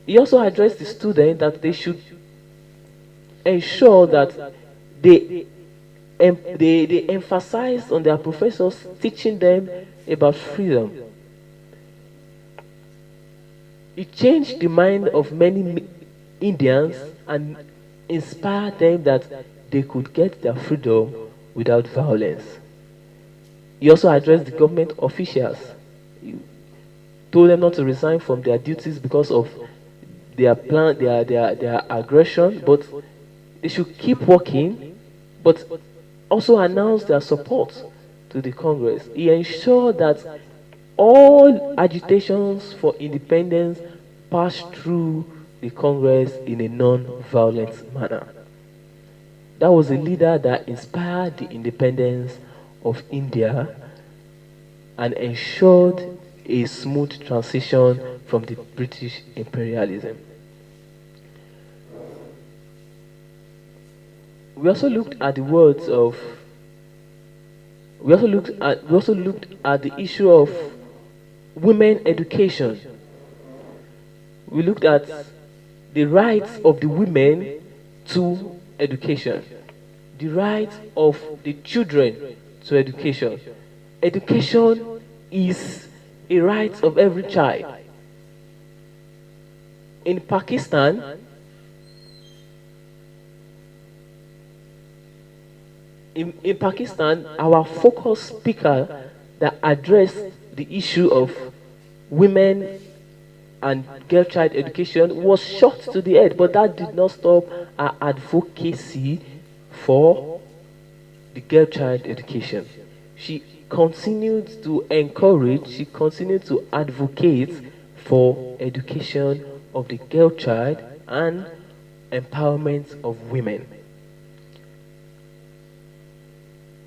He also addressed the students that they should ensure that they emphasize on their professors teaching them about freedom. It changed the mind of many Indians and inspired them that they could get their freedom without violence. He also addressed the government officials. He told them not to resign from their duties because of their aggression, but they should keep working, but also announce their support to the Congress. He ensured that all agitations for independence passed through the Congress in a non-violent manner. That was a leader that inspired the independence of India and ensured a smooth transition from the British imperialism. We also looked at the words of we also looked at the issue of women education. We looked at the rights of the women to education, the rights of the children to education. Education is a right of every child. In Pakistan, our focus speaker that addressed the issue of women and girl child education was shot to the head, but that did not stop our advocacy for the girl child education. She continued to encourage, she continued to advocate for education of the girl child and empowerment of women.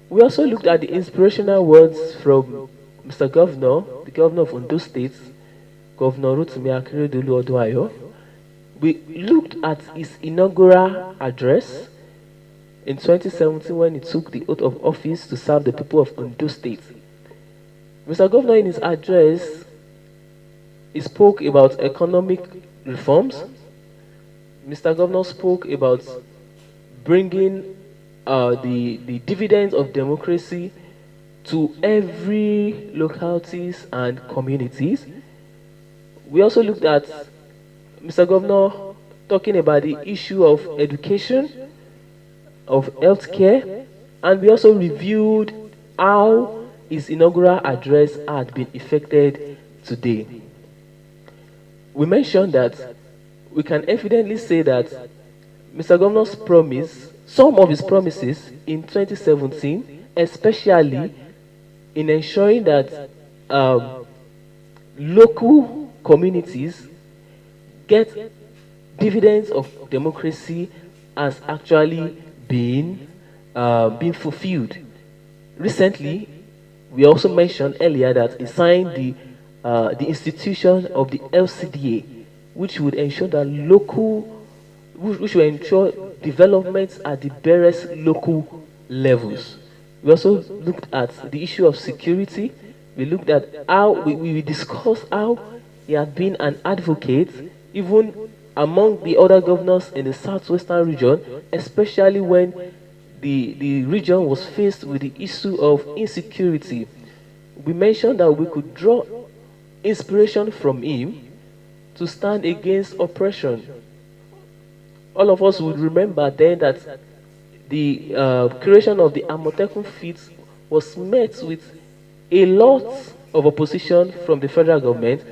We also looked at the inspirational words from Mr. Governor, the governor of Ondo State, Governor Rotimi Akeredolu Oduayo. We looked at his inaugural address in 2017 when he took the oath of office to serve the people of Ondo State. Mr. Governor, in his address, he spoke about economic reforms. Mr. Governor spoke about bringing the dividends of democracy to every localities and communities. We also looked at Mr. Governor talking about the issue of education, of healthcare, and we also reviewed how his inaugural address had been effected today. We mentioned that we can evidently say that Mr. Governor's promise, some of his promises in 2017, especially in ensuring that local communities get dividends of democracy, has actually been being fulfilled. Recently, we also mentioned earlier that he signed the institution of the LCDA, which would ensure that which will ensure developments at the various local levels. We also looked at the issue of security. We looked at how we discussed how he had been an advocate even among the other governors in the southwestern region, especially when the region was faced with the issue of insecurity. We mentioned that we could draw inspiration from him to stand against oppression. All of us would remember then that the creation of the Amotekun feat was met with a lot of opposition from the federal government,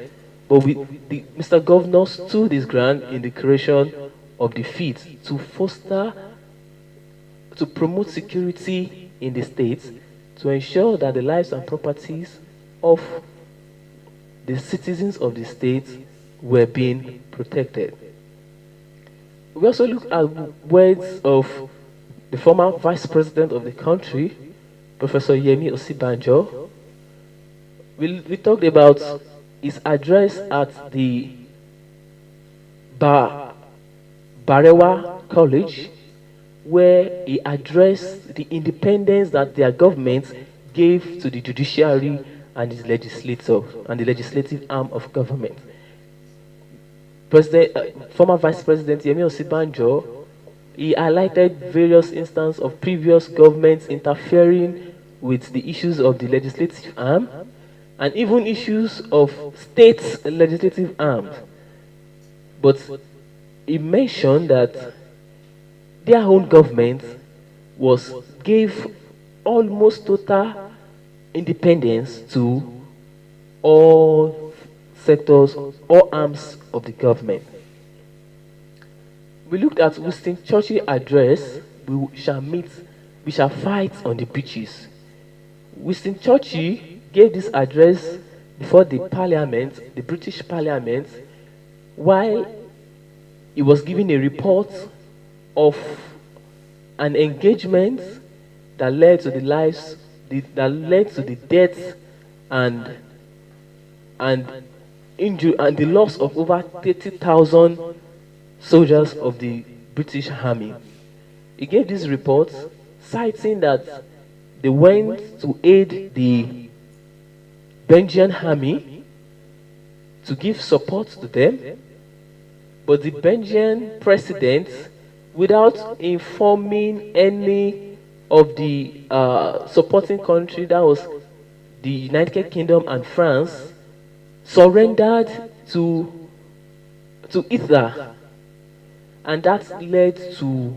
but Mr. Governor stood his ground in the creation of the feat to foster, to promote security in the state, to ensure that the lives and properties of the citizens of the state were being protected. We also look at words of the former vice president of the country, Professor Yemi Osibanjo. We talked about his address at the Barewa College, where he addressed the independence that their government gave to the judiciary and the legislative arm of government. Former Vice President Yemi Osibanjo, he highlighted various instances of previous governments interfering with the issues of the legislative arm and even issues of state legislative arms. But he mentioned that their own government gave almost total independence to all sectors, all arms of the government. We looked at Winston Churchill's address, we shall fight on the beaches. Winston Churchill gave this address before the parliament, the British parliament, while he was giving a report of an engagement that led to the death and injury and the loss of over 30,000 soldiers of the British Army. He gave this report citing that they went to aid the Belgian army to give support to them, but the Belgian president, without informing any of the supporting country, that was the United Kingdom and France, surrendered to Hitler, and that led to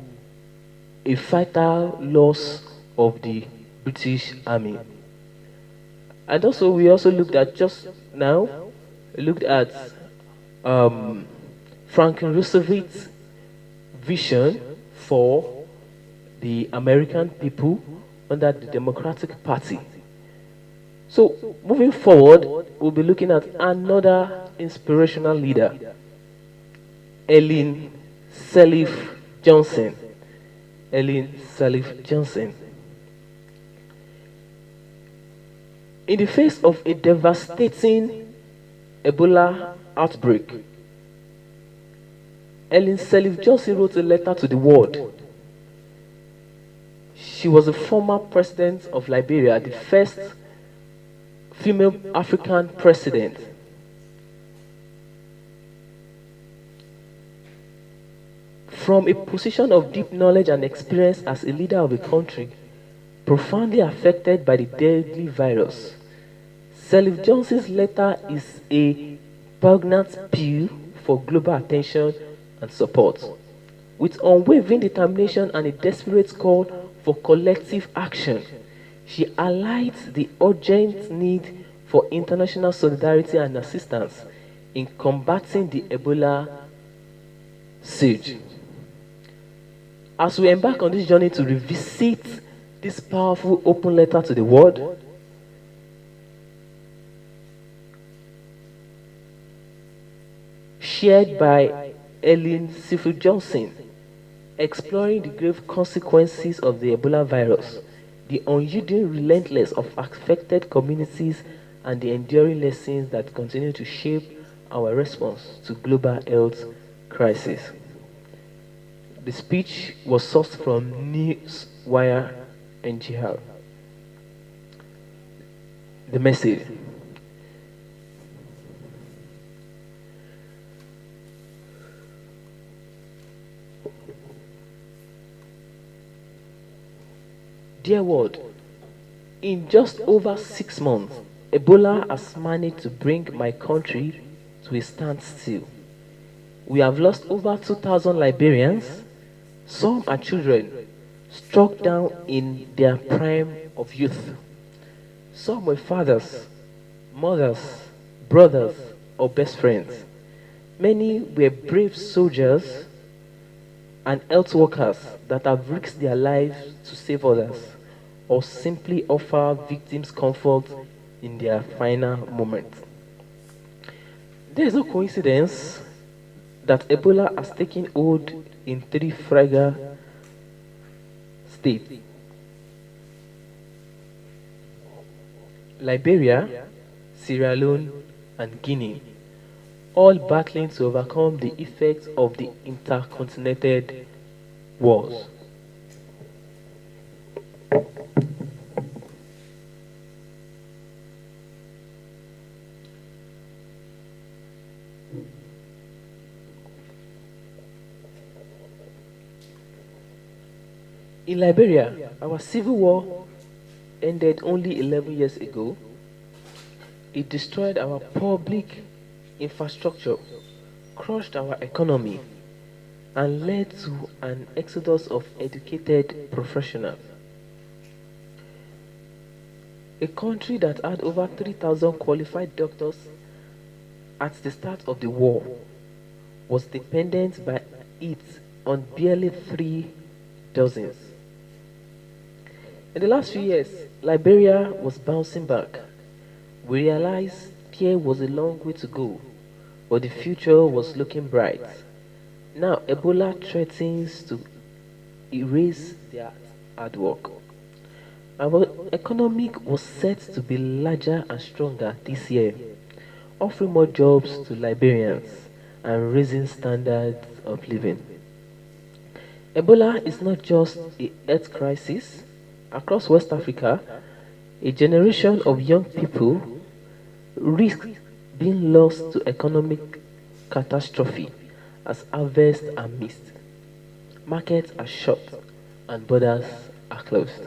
a fatal loss of the British Army. And also, we also looked at Franklin Roosevelt's vision for the American people under the Democratic Party. So, moving forward, we'll be looking at another inspirational leader, Ellen Sirleaf Johnson. Ellen Sirleaf Johnson. In the face of a devastating Ebola outbreak, Ellen Sirleaf Johnson wrote a letter to the world. She was the former president of Liberia, the first female African president. From a position of deep knowledge and experience as a leader of a country profoundly affected by the deadly virus, Sirleaf Johnson's letter is a poignant appeal for global attention and support. With unwavering determination and a desperate call for collective action, she highlights the urgent need for international solidarity and assistance in combating the Ebola siege. As we embark on this journey to revisit this powerful open letter to the world, shared by Ellen Sirleaf Johnson, exploring the grave consequences of the Ebola virus, the unyielding relentless of affected communities, and the enduring lessons that continue to shape our response to global health crisis. The speech was sourced from Newswire NGR. The message. Dear world, in just over 6 months, Ebola has managed to bring my country to a standstill. We have lost over 2,000 Liberians. Some are children, struck down in their prime of youth. Some were fathers, mothers, brothers, or best friends. Many were brave soldiers and health workers that have risked their lives to save others, or simply offer victims comfort in their final moments. There is no coincidence that Ebola has taken hold in three fragile states: Liberia, Sierra Leone, and Guinea, all battling to overcome the effects of the intercontinental wars. In Liberia, our civil war ended only 11 years ago. It destroyed our public infrastructure, crushed our economy, and led to an exodus of educated professionals. A country that had over 3,000 qualified doctors at the start of the war was dependent by it on barely 3 dozens. In the last few years, Liberia was bouncing back. We realized there was a long way to go, but the future was looking bright. Now, Ebola threatens to erase their hard work. Our economy was set to be larger and stronger this year, offering more jobs to Liberians and raising standards of living. Ebola is not just a health crisis. Across West Africa, a generation of young people risk being lost to economic catastrophe as harvests are missed, markets are shut, and borders are closed.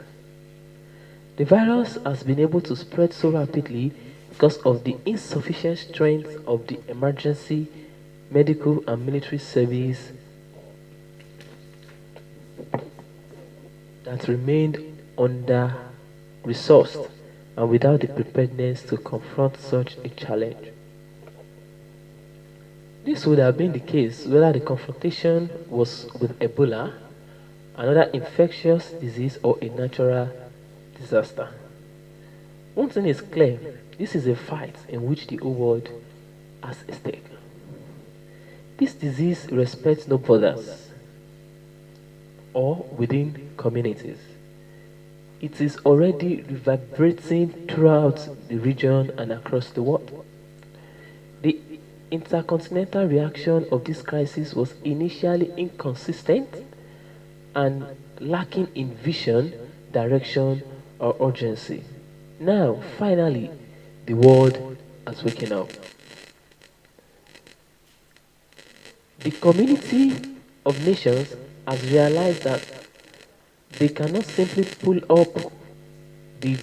The virus has been able to spread so rapidly because of the insufficient strength of the emergency medical and military service that remained under resourced and without the preparedness to confront such a challenge. This would have been the case whether the confrontation was with Ebola, another infectious disease, or a natural disaster. One thing is clear: this is a fight in which the whole world has a stake. This disease respects no borders or within communities. It is already reverberating throughout the region and across the world. The intercontinental reaction of this crisis was initially inconsistent and lacking in vision, direction, or urgency. Now, finally, the world has waken up. The community of nations has realized that they cannot simply pull up the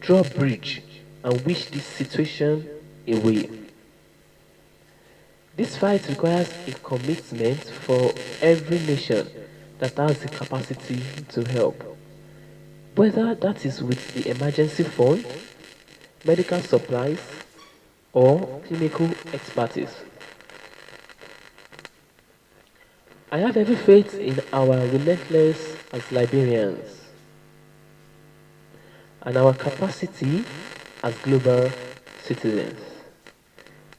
drawbridge and wish this situation away. This fight requires a commitment for every nation that has the capacity to help, whether that is with the emergency fund, medical supplies, or clinical expertise. I have every faith in our relentless as Liberians and our capacity as global citizens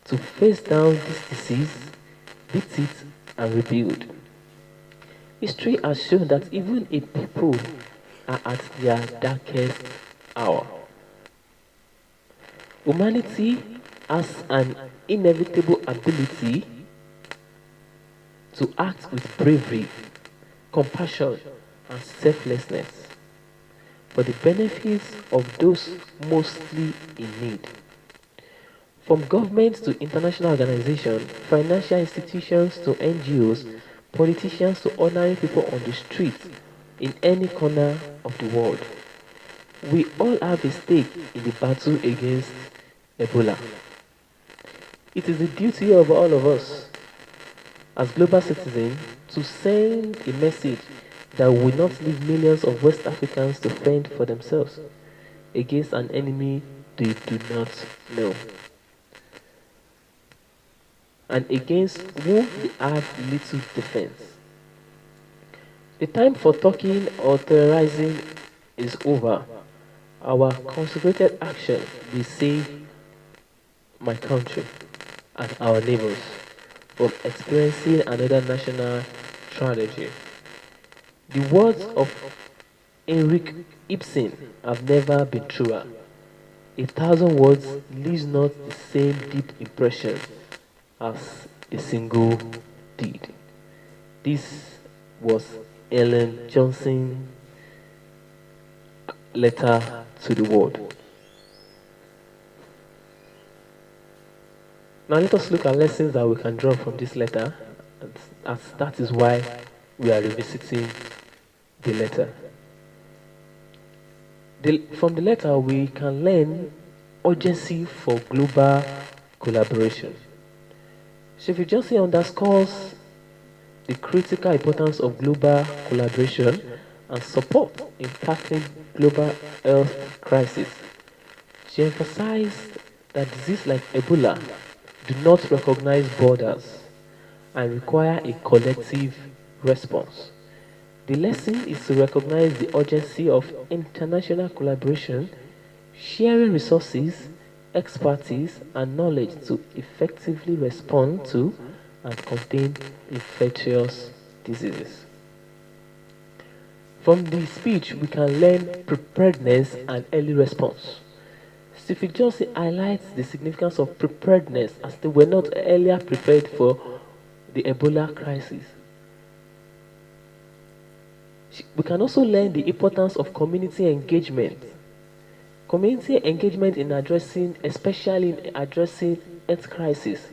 to face down this disease, beat it, and rebuild. History has shown that even a people are at their darkest hour. Humanity has an inevitable ability to act with bravery, compassion, and selflessness for the benefits of those mostly in need. From governments to international organizations, financial institutions to NGOs, politicians to ordinary people on the street in any corner of the world, we all have a stake in the battle against Ebola. It is the duty of all of us as global citizens to send a message that will not leave millions of West Africans to fend for themselves against an enemy they do not know, and against whom they have little defense. The time for talking or terrorizing is over. Our consecrated action will save my country and our neighbors from experiencing another national tragedy. The words of Henrik Ibsen have never been truer. A thousand words leaves not the same deep impression as a single deed. This was Ellen Johnson's letter to the world. Now let us look at lessons that we can draw from this letter, as that is why we are revisiting the letter. From the letter, we can learn urgency for global collaboration. Sheffield Johnson underscores the critical importance of global collaboration and support in tackling global health crisis. She emphasized that diseases like Ebola do not recognize borders and require a collective response. The lesson is to recognize the urgency of international collaboration, sharing resources, expertise, and knowledge to effectively respond to and contain infectious diseases. From the speech, we can learn preparedness and early response. Stephen Johnson highlights the significance of preparedness as they were not earlier prepared for the Ebola crisis. We can also learn the importance of community engagement. Community engagement in addressing, especially in addressing health crisis.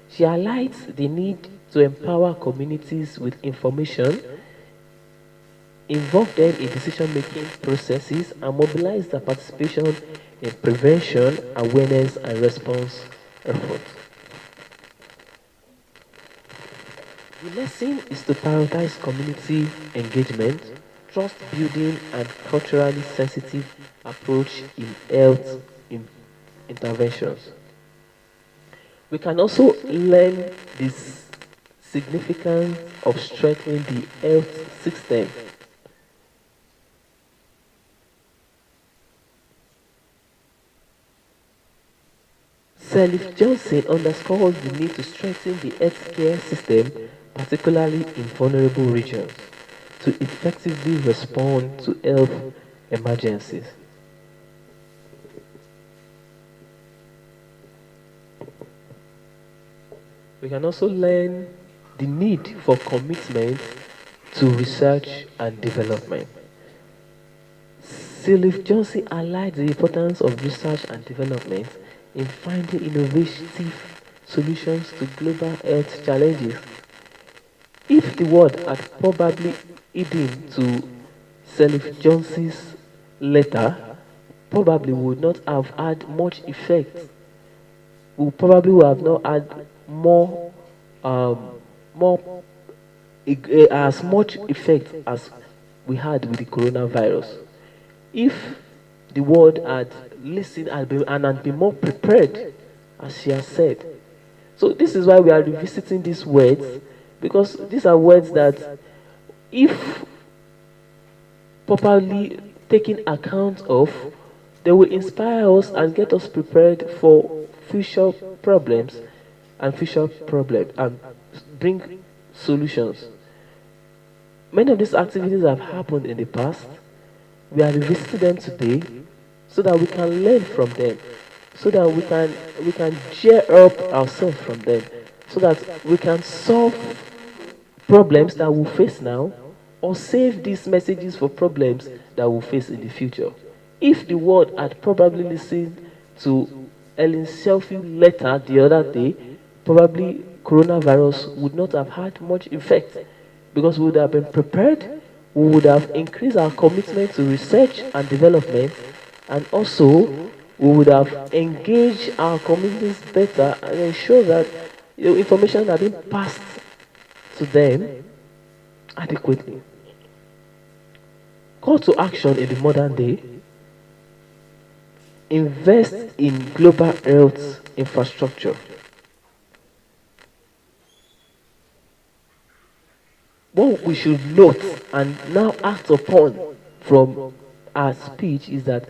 She highlights the need to empower communities with information, involve them in decision-making processes, and mobilize their participation in prevention, awareness, and response efforts. The lesson is to prioritize community engagement, trust building, and culturally sensitive approach in health interventions. We can also learn the significance of strengthening the health system. Sirleaf Johnson underscores the need to strengthen the healthcare system, particularly in vulnerable regions, to effectively respond to health emergencies. We can also learn the need for commitment to research and development. Sirleaf Johnson highlights the importance of research and development in finding innovative solutions to global health challenges. If the world had probably hidden to Sirleaf Johnson's letter, probably would not have had much effect. We probably would have not had more as much effect as we had with the coronavirus. If the world had listened and had been more prepared, as she has said. So this is why we are revisiting these words, because these are words that, if properly taken account of, they will inspire us and get us prepared for future problems and bring solutions. Many of these activities have happened in the past. We are revisiting them today so that we can learn from them, so that we can cheer up ourselves from them, so that we can solve problems that we face now or save these messages for problems that we'll face in the future. If the world had probably listened to Ellen Selfie letter the other day, probably coronavirus would not have had much effect because we would have been prepared, we would have increased our commitment to research and development, and also we would have engaged our communities better and ensure that information had been passed to them adequately. Call to action in the modern day: invest in global health infrastructure. What we should note and now act upon from our speech is that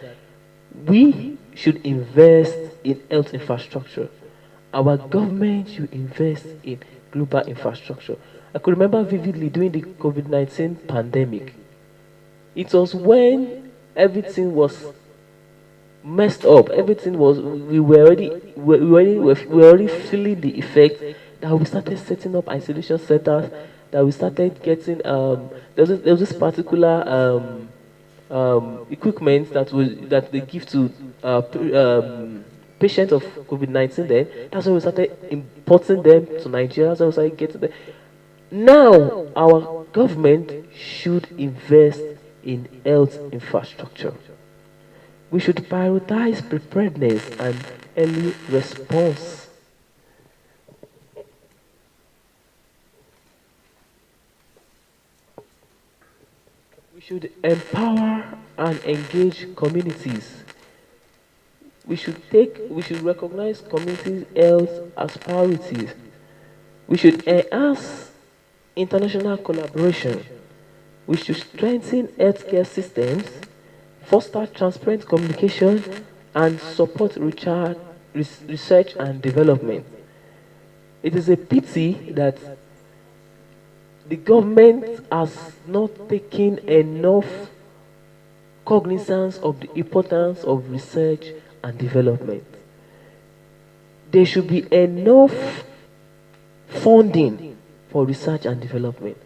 we should invest in health infrastructure. Our government should invest in global infrastructure. I could remember vividly during the COVID 19 pandemic. It was when everything was messed up. Everything was we were already feeling the effect that we started setting up isolation centers. That we started getting there was this particular equipment that they give to patients of COVID-19. Then that's when we started importing them to Nigeria. That's when we started getting them. Now our government should invest in health infrastructure. We should prioritize preparedness and early response. We should empower and engage communities. We should recognize community health as priorities. We should enhance international collaboration. We should strengthen healthcare systems, foster transparent communication, and support research and development. It is a pity that the government has not taken enough cognizance of the importance of research and development. There should be enough funding for research and development.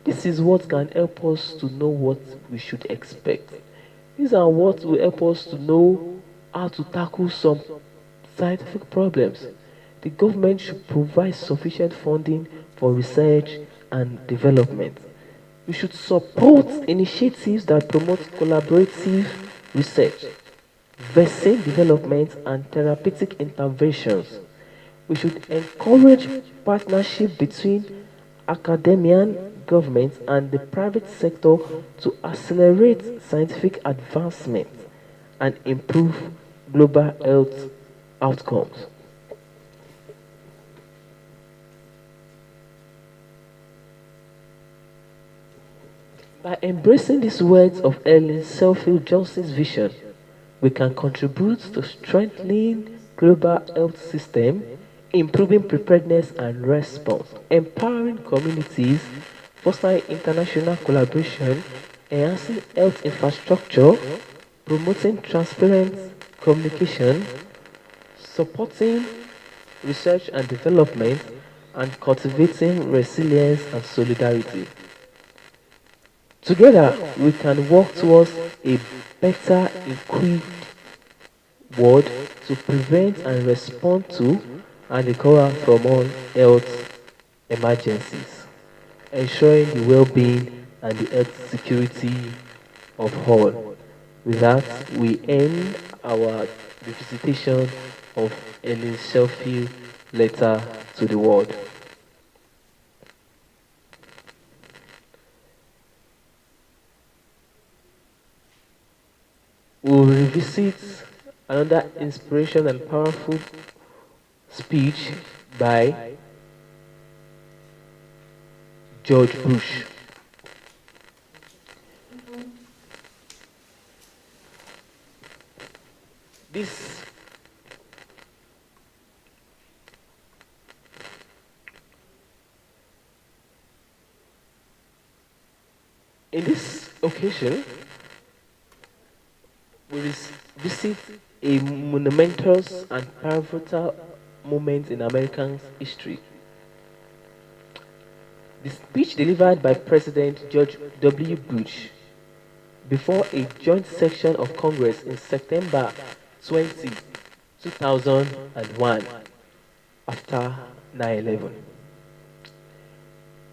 This is what can help us to know what we should expect. These are what will help us to know how to tackle some scientific problems. The government should provide sufficient funding for research and development. We should support initiatives that promote collaborative research, vaccine development, and therapeutic interventions. We should encourage partnership between academia, government, and the private sector to accelerate scientific advancement and improve global health outcomes. By embracing these words of Ellen Selfield Johnson's vision, we can contribute to strengthening global health system, improving preparedness and response, empowering communities, fostering international collaboration, enhancing health infrastructure, promoting transparent communication, supporting research and development, and cultivating resilience and solidarity. Together, we can work towards a better equipped world to prevent and respond to and recover from all health emergencies, ensuring the well-being and the health security of all. With that, we end our revisitation of Ellen Sheffield letter to the world. We'll revisit another inspirational and powerful speech by George Bush. This In this occasion, we visit a monumentous and pivotal moment in American history. The speech delivered by President George W. Bush before a joint session of Congress in September 20, 2001 after 9/11.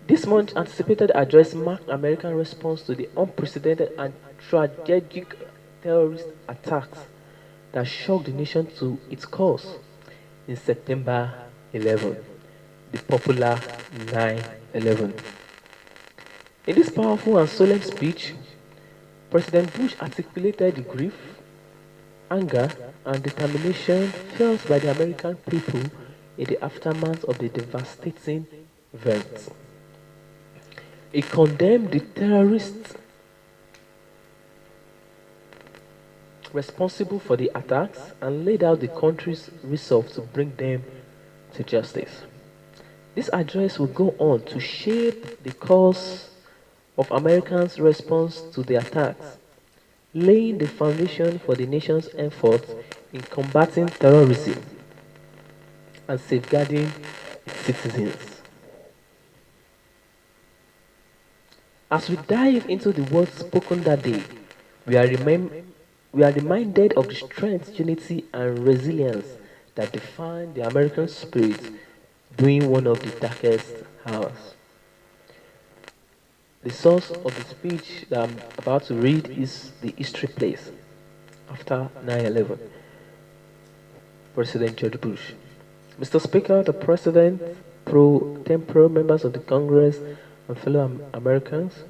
This much anticipated address marked American response to the unprecedented and tragic terrorist attacks that shocked the nation to its core in September 11, the popular 9/11. In this powerful and solemn speech, President Bush articulated the grief, anger, and determination felt by the American people in the aftermath of the devastating events. He condemned the terrorists responsible for the attacks and laid out the country's resolve to bring them to justice. This address will go on to shape the course of Americans' response to the attacks, laying the foundation for the nation's efforts in combating terrorism and safeguarding its citizens. As we dive into the words spoken that day, we are, we are reminded of the strength, unity, and resilience that define the American spirit during one of the darkest hours. The source of the speech that I'm about to read is the history place after 9/11. President George Bush. Mr. Speaker, the President, pro tempore members of the Congress, and fellow Americans,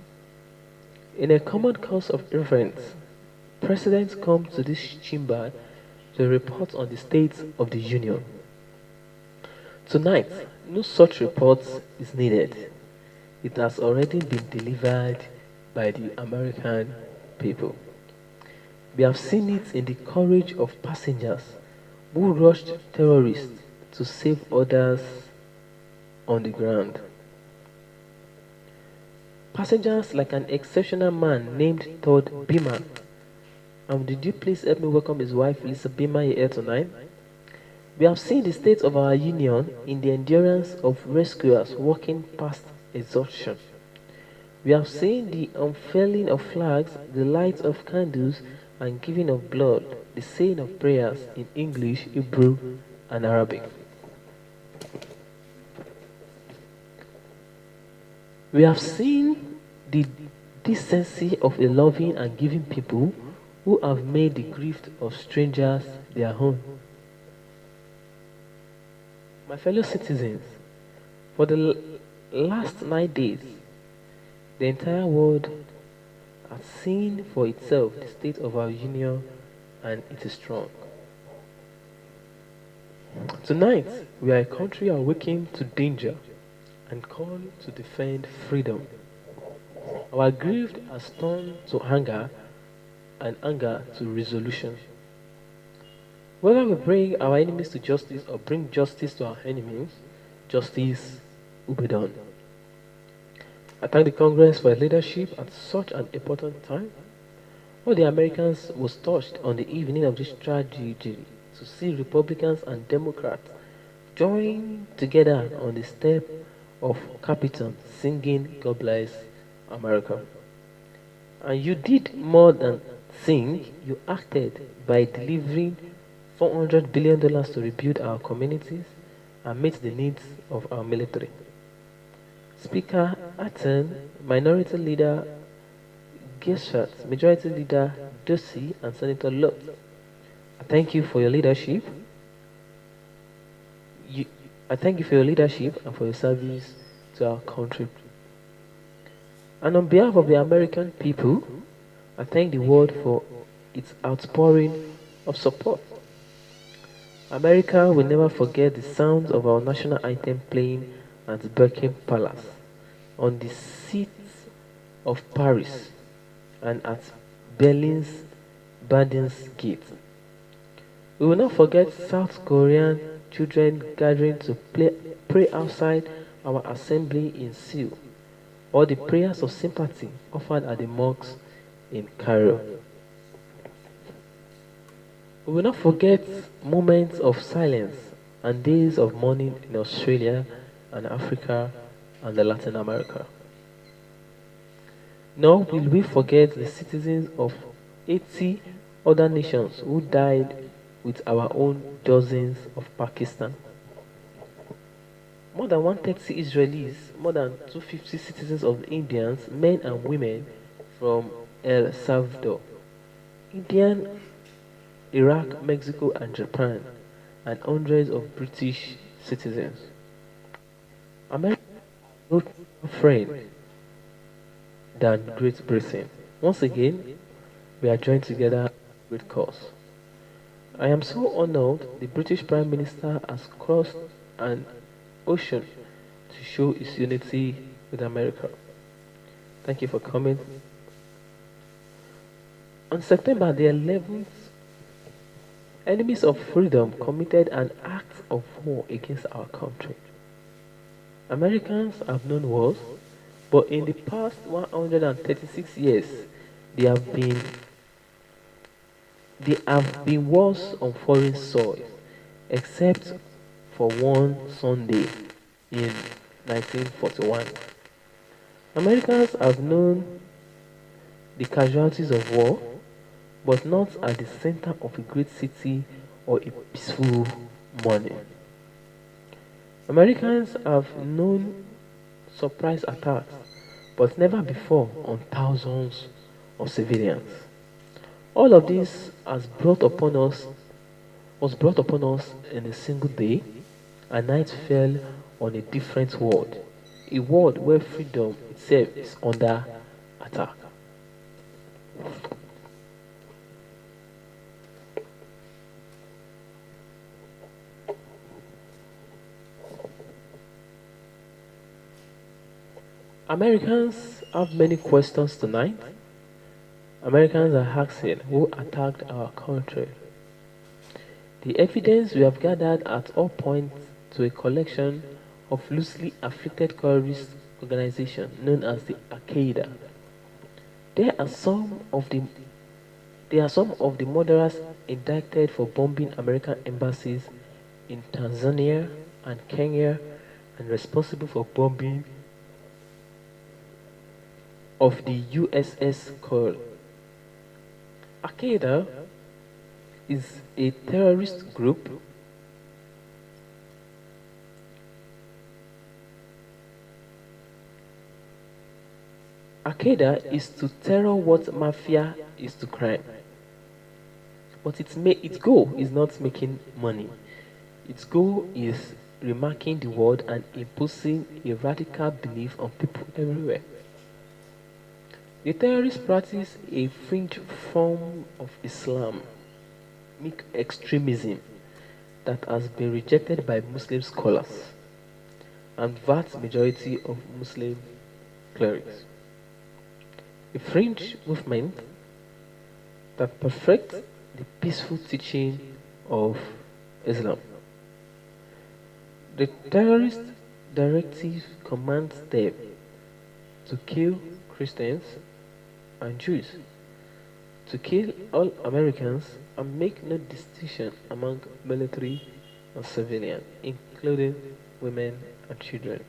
in a common course of events, presidents come to this chamber to report on the state of the Union. Tonight, no such report is needed. It has already been delivered by the American people. We have seen it in the courage of passengers who rushed terrorists to save others on the ground. Passengers like an exceptional man named Todd Beamer. Did you please help me welcome his wife, Lisa Beamer, here tonight? We have seen the state of our union in the endurance of rescuers walking past exhaustion. We have seen the unfurling of flags, the light of candles, and giving of blood, the saying of prayers in English, Hebrew, and Arabic. We have seen the decency of a loving and giving people who have made the gift of strangers their own. My fellow citizens, for the last 9 days, the entire world has seen for itself the state of our union, and it is strong. Tonight, we are a country awakened to danger and called to defend freedom. Our grief has turned to anger and anger to resolution. Whether we bring our enemies to justice or bring justice to our enemies, justice will be done. I thank the Congress for its leadership at such an important time. All the Americans was touched on the evening of this tragedy to see Republicans and Democrats join together on the step of Capitol singing God Bless America. And you did more than sing, you acted by delivering $400 billion to rebuild our communities and meet the needs of our military. Speaker Atten, Minority Leader Geshert, Majority Leader Ducey, and Senator Lott, I thank you for your leadership. I thank you for your leadership and for your service to our country. And on behalf of the American people, I thank the world for its outpouring of support. America will never forget the sounds of our national anthem playing at Buckingham Palace, on the seats of Paris, and at Berlin's Brandenburg Gate. We will not forget South Korean children gathering to pray outside our assembly in Seoul, or the prayers of sympathy offered at the mosques in Cairo. We will not forget moments of silence and days of mourning in Australia and Africa and the Latin America. Nor will we forget the citizens of 80 other nations who died with our own dozens of Pakistan. More than 130 Israelis, more than 250 citizens of Indians, men and women from El Salvador, Indian, Iraq, Mexico, and Japan, and hundreds of British citizens. America no friend than Great Britain. Once again, we are joined together with cause. I am so honored the British Prime Minister has crossed an ocean to show his unity with America. Thank you for coming. On September the 11th, enemies of freedom committed an act of war against our country. Americans have known wars, but in the past 136 years, there have been wars on foreign soil, except for one Sunday in 1941. Americans have known the casualties of war, but not at the center of a great city or a peaceful morning. Americans have known surprise attacks, but never before on thousands of civilians. All of this was brought upon us in a single day, and night fell on a different world, a world where freedom itself is under attack. Americans have many questions tonight. Americans are asking who attacked our country. The evidence we have gathered at all points to a collection of loosely affiliated terrorist organizations known as the Al-Qaeda. There are some of the murderers indicted for bombing American embassies in Tanzania and Kenya and responsible for bombing of the USS Cole. Al-Qaeda is a terrorist group Al-Qaeda is to terror what mafia is to crime. But its goal is not making money. Its goal is remarking the world and imposing a radical belief on people everywhere. The terrorists practice a fringe form of Islamic extremism that has been rejected by Muslim scholars and vast majority of Muslim clerics. A fringe movement that perfects the peaceful teaching of Islam. The terrorist directive commands them to kill Christians and Jews, to kill all Americans and make no distinction among military and civilian, including women and children.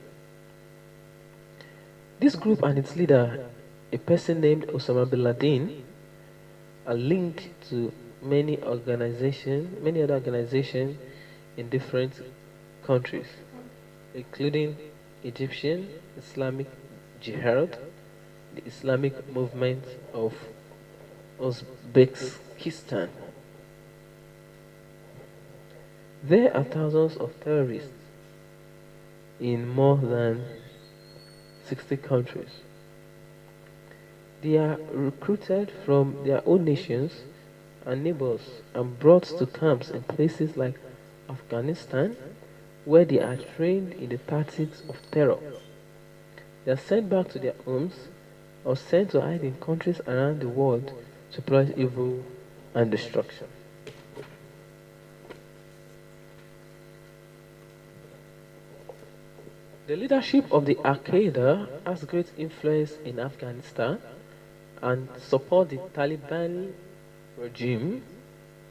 This group and its leader, a person named Osama bin Laden, are linked to many other organizations in different countries, including Egyptian Islamic Jihad, the Islamic movement of Uzbekistan. There are thousands of terrorists in more than 60 countries. They are recruited from their own nations and neighbors and brought to camps in places like Afghanistan, where they are trained in the tactics of terror. They are sent back to their homes or sent to hide in countries around the world to plot evil and destruction. The leadership of the Al-Qaeda has great influence in Afghanistan and support the Taliban regime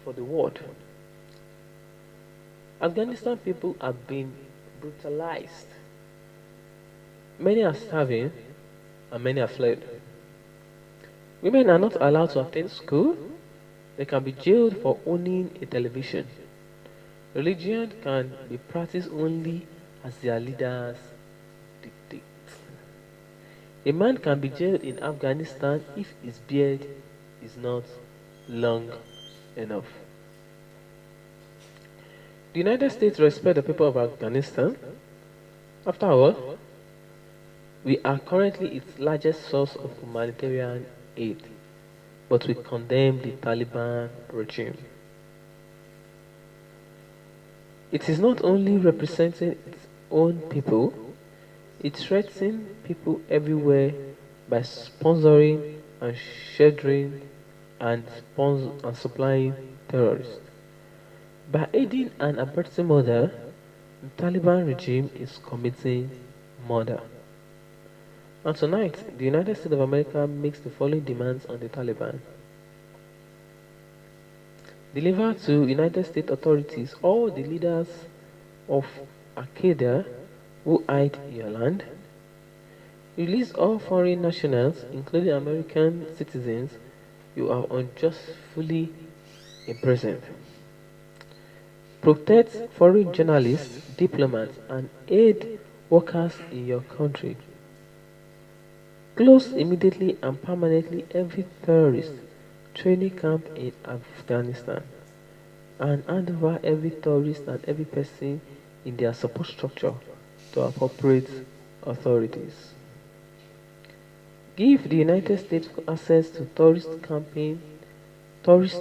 for the world. Afghanistan people have been brutalized. Many are starving and many are fled. Women are not allowed to attend school. They can be jailed for owning a television. Religion can be practiced only as their leaders dictate. A man can be jailed in Afghanistan if his beard is not long enough. The United States respect the people of Afghanistan. After all, we are currently its largest source of humanitarian aid, but we condemn the Taliban regime. It is not only representing its own people, it threatens people everywhere by sponsoring and sheltering and supplying terrorists. By aiding and abetting murder, the Taliban regime is committing murder. And tonight, the United States of America makes the following demands on the Taliban. Deliver to United States authorities all the leaders of Al-Qaeda who hide in your land. Release all foreign nationals, including American citizens, you have unjustly imprisoned. Protect foreign journalists, diplomats, and aid workers in your country. Close immediately and permanently every terrorist training camp in Afghanistan and hand over every terrorist and every person in their support structure to appropriate authorities. Give the United States access to tourist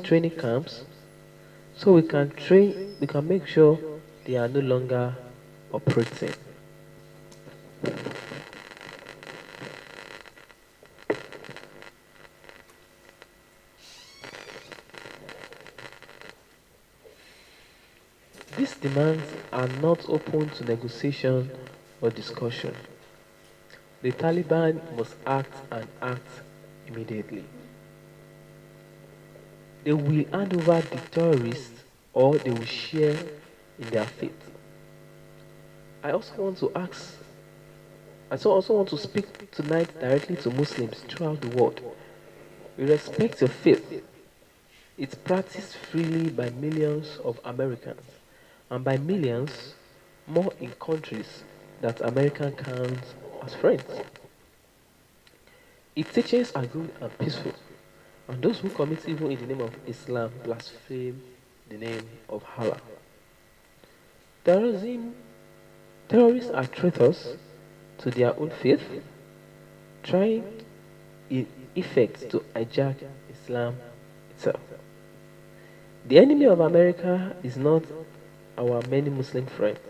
training camps so we can make sure they are no longer operating. These demands are not open to negotiation or discussion. The Taliban must act and act immediately. They will hand over the terrorists or they will share in their fate. I also want to speak tonight directly to Muslims throughout the world. We respect your faith. It's practiced freely by millions of Americans and by millions more in countries that America counts as friends. Its teachings are good and peaceful, and those who commit evil in the name of Islam blaspheme the name of Allah. Terrorism, terrorists are traitors to their own faith, trying in effect to hijack Islam itself. The enemy of America is not our many Muslim friends.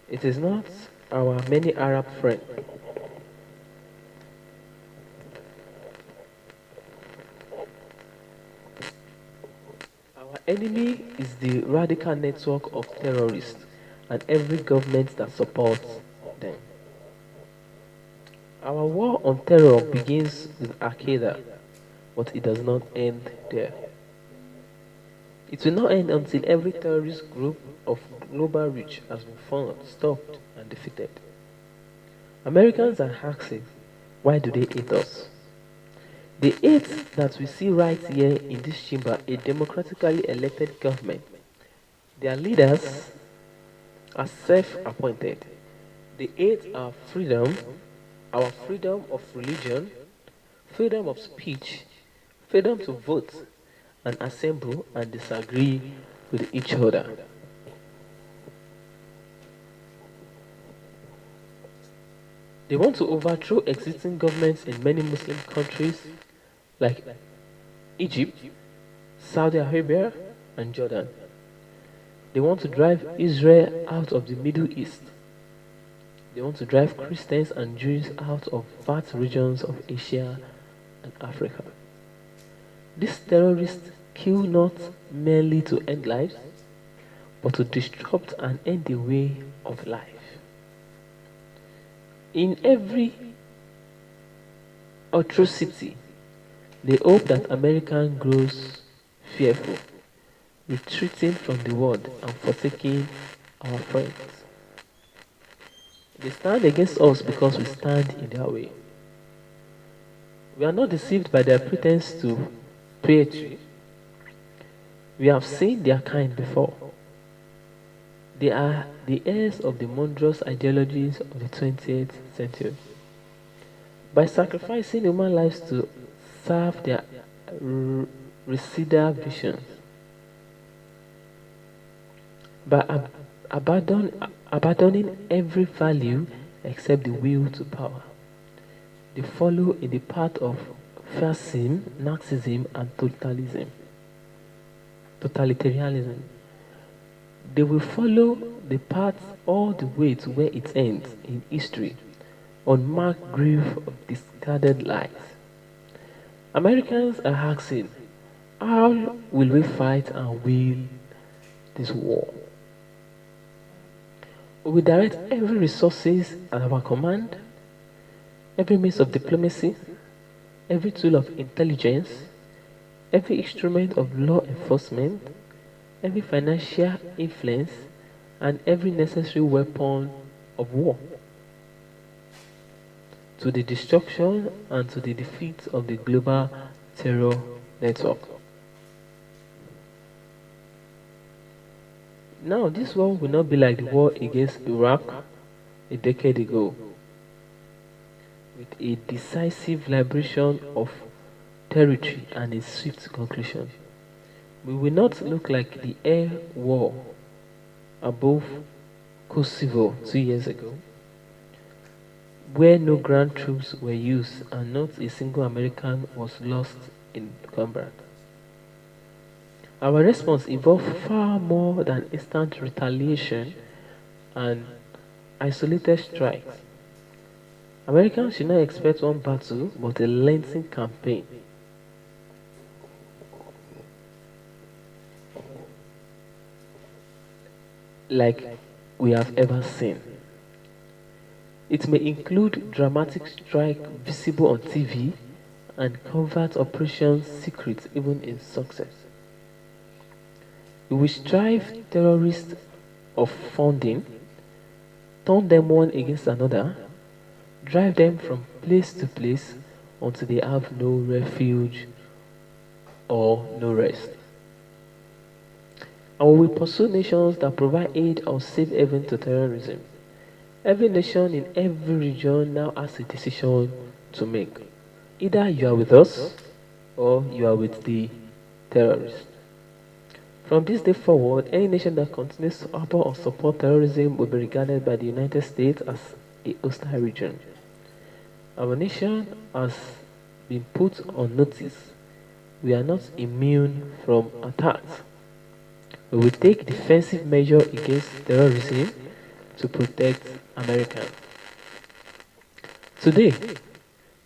It is not our many Arab friends. Our enemy is the radical network of terrorists and every government that supports them. Our war on terror begins with Al-Qaeda, but it does not end there. It will not end until every terrorist group of global reach has been found, stopped, and defeated. Americans are asking, why do they hate us? They hate that we see right here in this chamber a democratically elected government. Their leaders are self-appointed. They hate our freedom of religion, freedom of speech, freedom to vote and assemble and disagree with each other. They want to overthrow existing governments in many Muslim countries like Egypt, Saudi Arabia, and Jordan. They want to drive Israel out of the Middle East. They want to drive Christians and Jews out of vast regions of Asia and Africa. These terrorists kill not merely to end lives, but to disrupt and end the way of life. In every atrocity, they hope that America grows fearful, retreating from the world and forsaking our friends. They stand against us because we stand in their way. We are not deceived by their pretense to piety. We have seen their kind before. They are the heirs of the monstrous ideologies of the 20th century. By sacrificing human lives to serve their residual visions, by abandoning every value except the will to power, they follow in the path of fascism, Nazism, and totalitarianism. They will follow the path all the way to where it ends in history, unmarked grave of discarded lives. Americans are asking, how will we fight and win this war? We will direct every resources at our command, every means of diplomacy, every tool of intelligence, every instrument of law enforcement, every financial influence, and every necessary weapon of war to the destruction and to the defeat of the global terror network. Now, this war will not be like the war against Iraq a decade ago, with a decisive liberation of territory and a swift conclusion. We will not look like the air war above Kosovo 2 years ago, where no ground troops were used and not a single American was lost in combat. Our response involved far more than instant retaliation and isolated strikes. Americans should not expect one battle but a lengthy campaign. Like we have ever seen. It may include dramatic strike visible on TV and covert operations secret even in success. We will strive terrorists of funding, turn them one against another, drive them from place to place until they have no refuge or no rest. And we will pursue nations that provide aid or safe haven to terrorism. Every nation in every region now has a decision to make. Either you are with us or you are with the terrorists. From this day forward, any nation that continues to harbor or support terrorism will be regarded by the United States as a hostile region. Our nation has been put on notice. We are not immune from attacks. We will take defensive measures against terrorism to protect Americans. Today,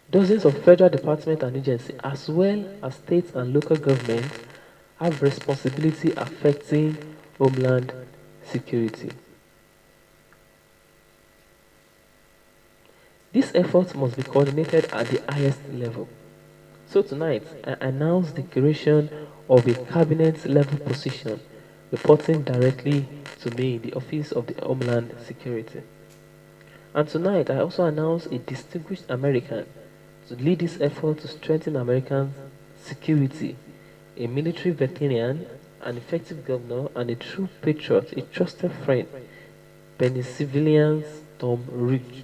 dozens of federal departments and agencies, as well as states and local governments, have responsibility affecting homeland security. This effort must be coordinated at the highest level. So tonight, I announce the creation of a cabinet-level position reporting directly to me in the Office of the Homeland Security. And tonight, I also announce a distinguished American to lead this effort to strengthen American security, a military veteran, an effective governor, and a true patriot, a trusted friend, Pennsylvania's Tom Ridge.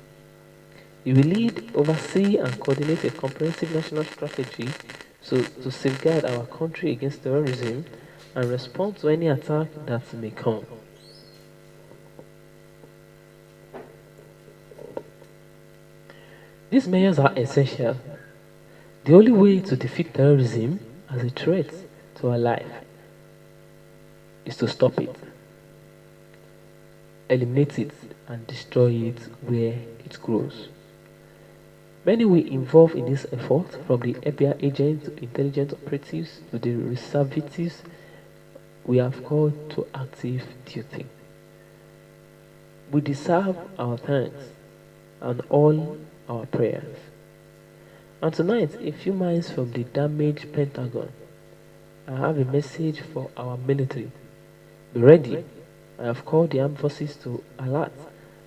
He will lead, oversee, and coordinate a comprehensive national strategy to safeguard our country against terrorism and respond to any attack that may come. These measures are essential. The only way to defeat terrorism as a threat to our life is to stop it, eliminate it, and destroy it where it grows. Many will involve in this effort, from the FBI agents to intelligence operatives to the reservists we have called to active duty. We deserve our thanks and all our prayers. And tonight, a few miles from the damaged Pentagon, I have a message for our military. Be ready. I have called the armed forces to alert,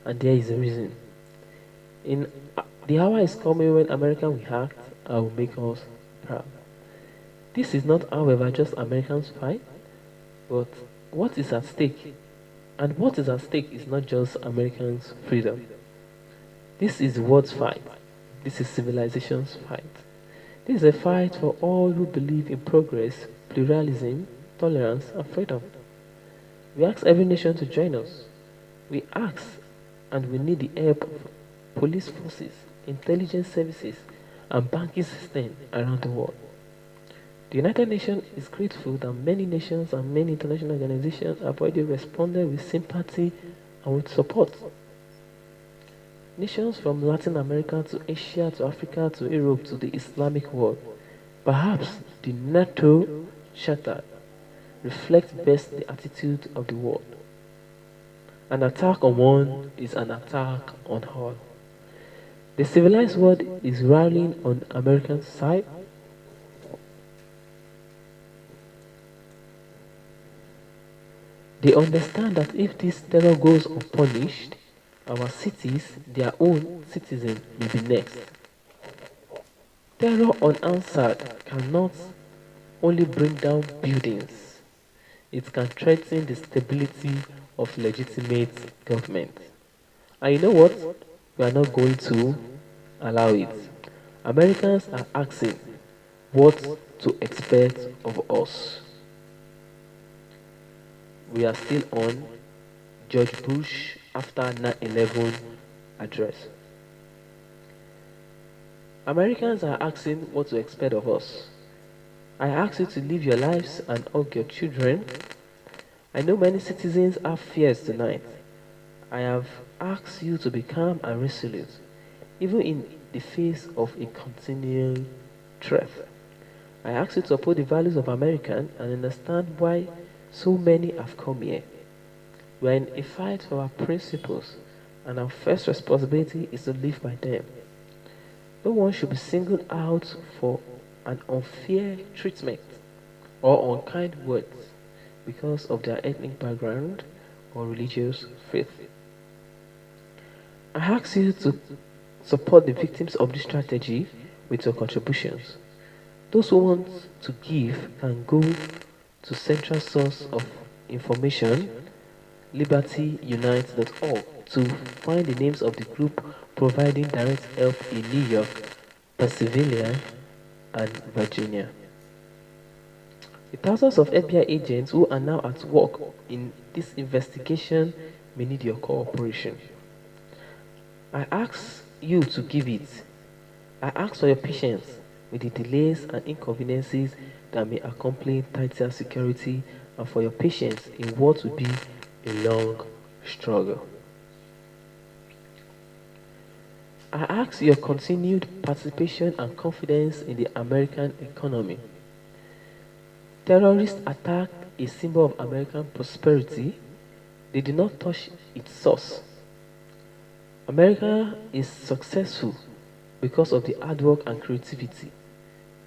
and there is a reason. In the hour is coming when America will act and will make us proud. This is not, however, just Americans' fight, but what is at stake. And what is at stake is not just Americans' freedom. This is the world's fight. This is civilization's fight. This is a fight for all who believe in progress, pluralism, tolerance, and freedom. We ask every nation to join us. We ask and we need the help of police forces, intelligence services, and banking systems around the world. The United Nations is grateful that many nations and many international organizations have already responded with sympathy and with support. Nations from Latin America to Asia to Africa to Europe to the Islamic world, perhaps the NATO Charter, reflects best the attitude of the world. An attack on one is an attack on all. The civilized world is rallying on American side. They understand that if this terror goes unpunished, our cities, their own citizens, will be next. Terror unanswered cannot only bring down buildings, it can threaten the stability of legitimate government. And you know what? We are not going to allow it. Americans are asking what to expect of us. We are still on George Bush after 9/11 address. Americans are asking what to expect of us. I ask you to live your lives and hug your children. I know many citizens have fears tonight. I have asked you to be calm and resolute, even in the face of a continual threat. I ask you to uphold the values of American and understand why so many have come here. We are in a fight for our principles, and our first responsibility is to live by them. No one should be singled out for an unfair treatment or unkind words because of their ethnic background or religious faith. I ask you to support the victims of this strategy with your contributions. Those who want to give can go to central source of information libertyunite.org to find the names of the group providing direct help in New York, Pennsylvania, and Virginia. The thousands of FBI agents who are now at work in this investigation may need your cooperation. I ask you to give it. I ask for your patience with the delays and inconveniences that may accompany tighter security and for your patience in what will be a long struggle. I ask your continued participation and confidence in the American economy. Terrorists attack a symbol of American prosperity. They did not touch its source. America is successful because of the hard work and creativity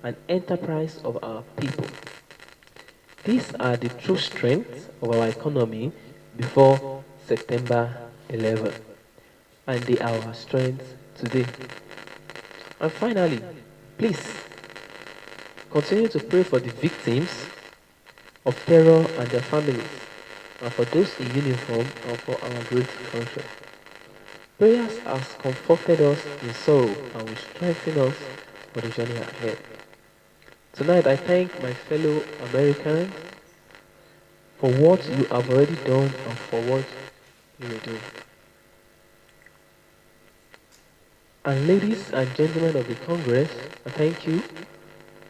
and enterprise of our people. These are the true strengths of our economy before September 11, and they are our strengths today. And finally, please continue to pray for the victims of terror and their families, and for those in uniform and for our great country. Prayers has comforted us in sorrow and will strengthen us for the journey ahead. Tonight, I thank my fellow Americans for what you have already done and for what you will do. And ladies and gentlemen of the Congress, I thank you,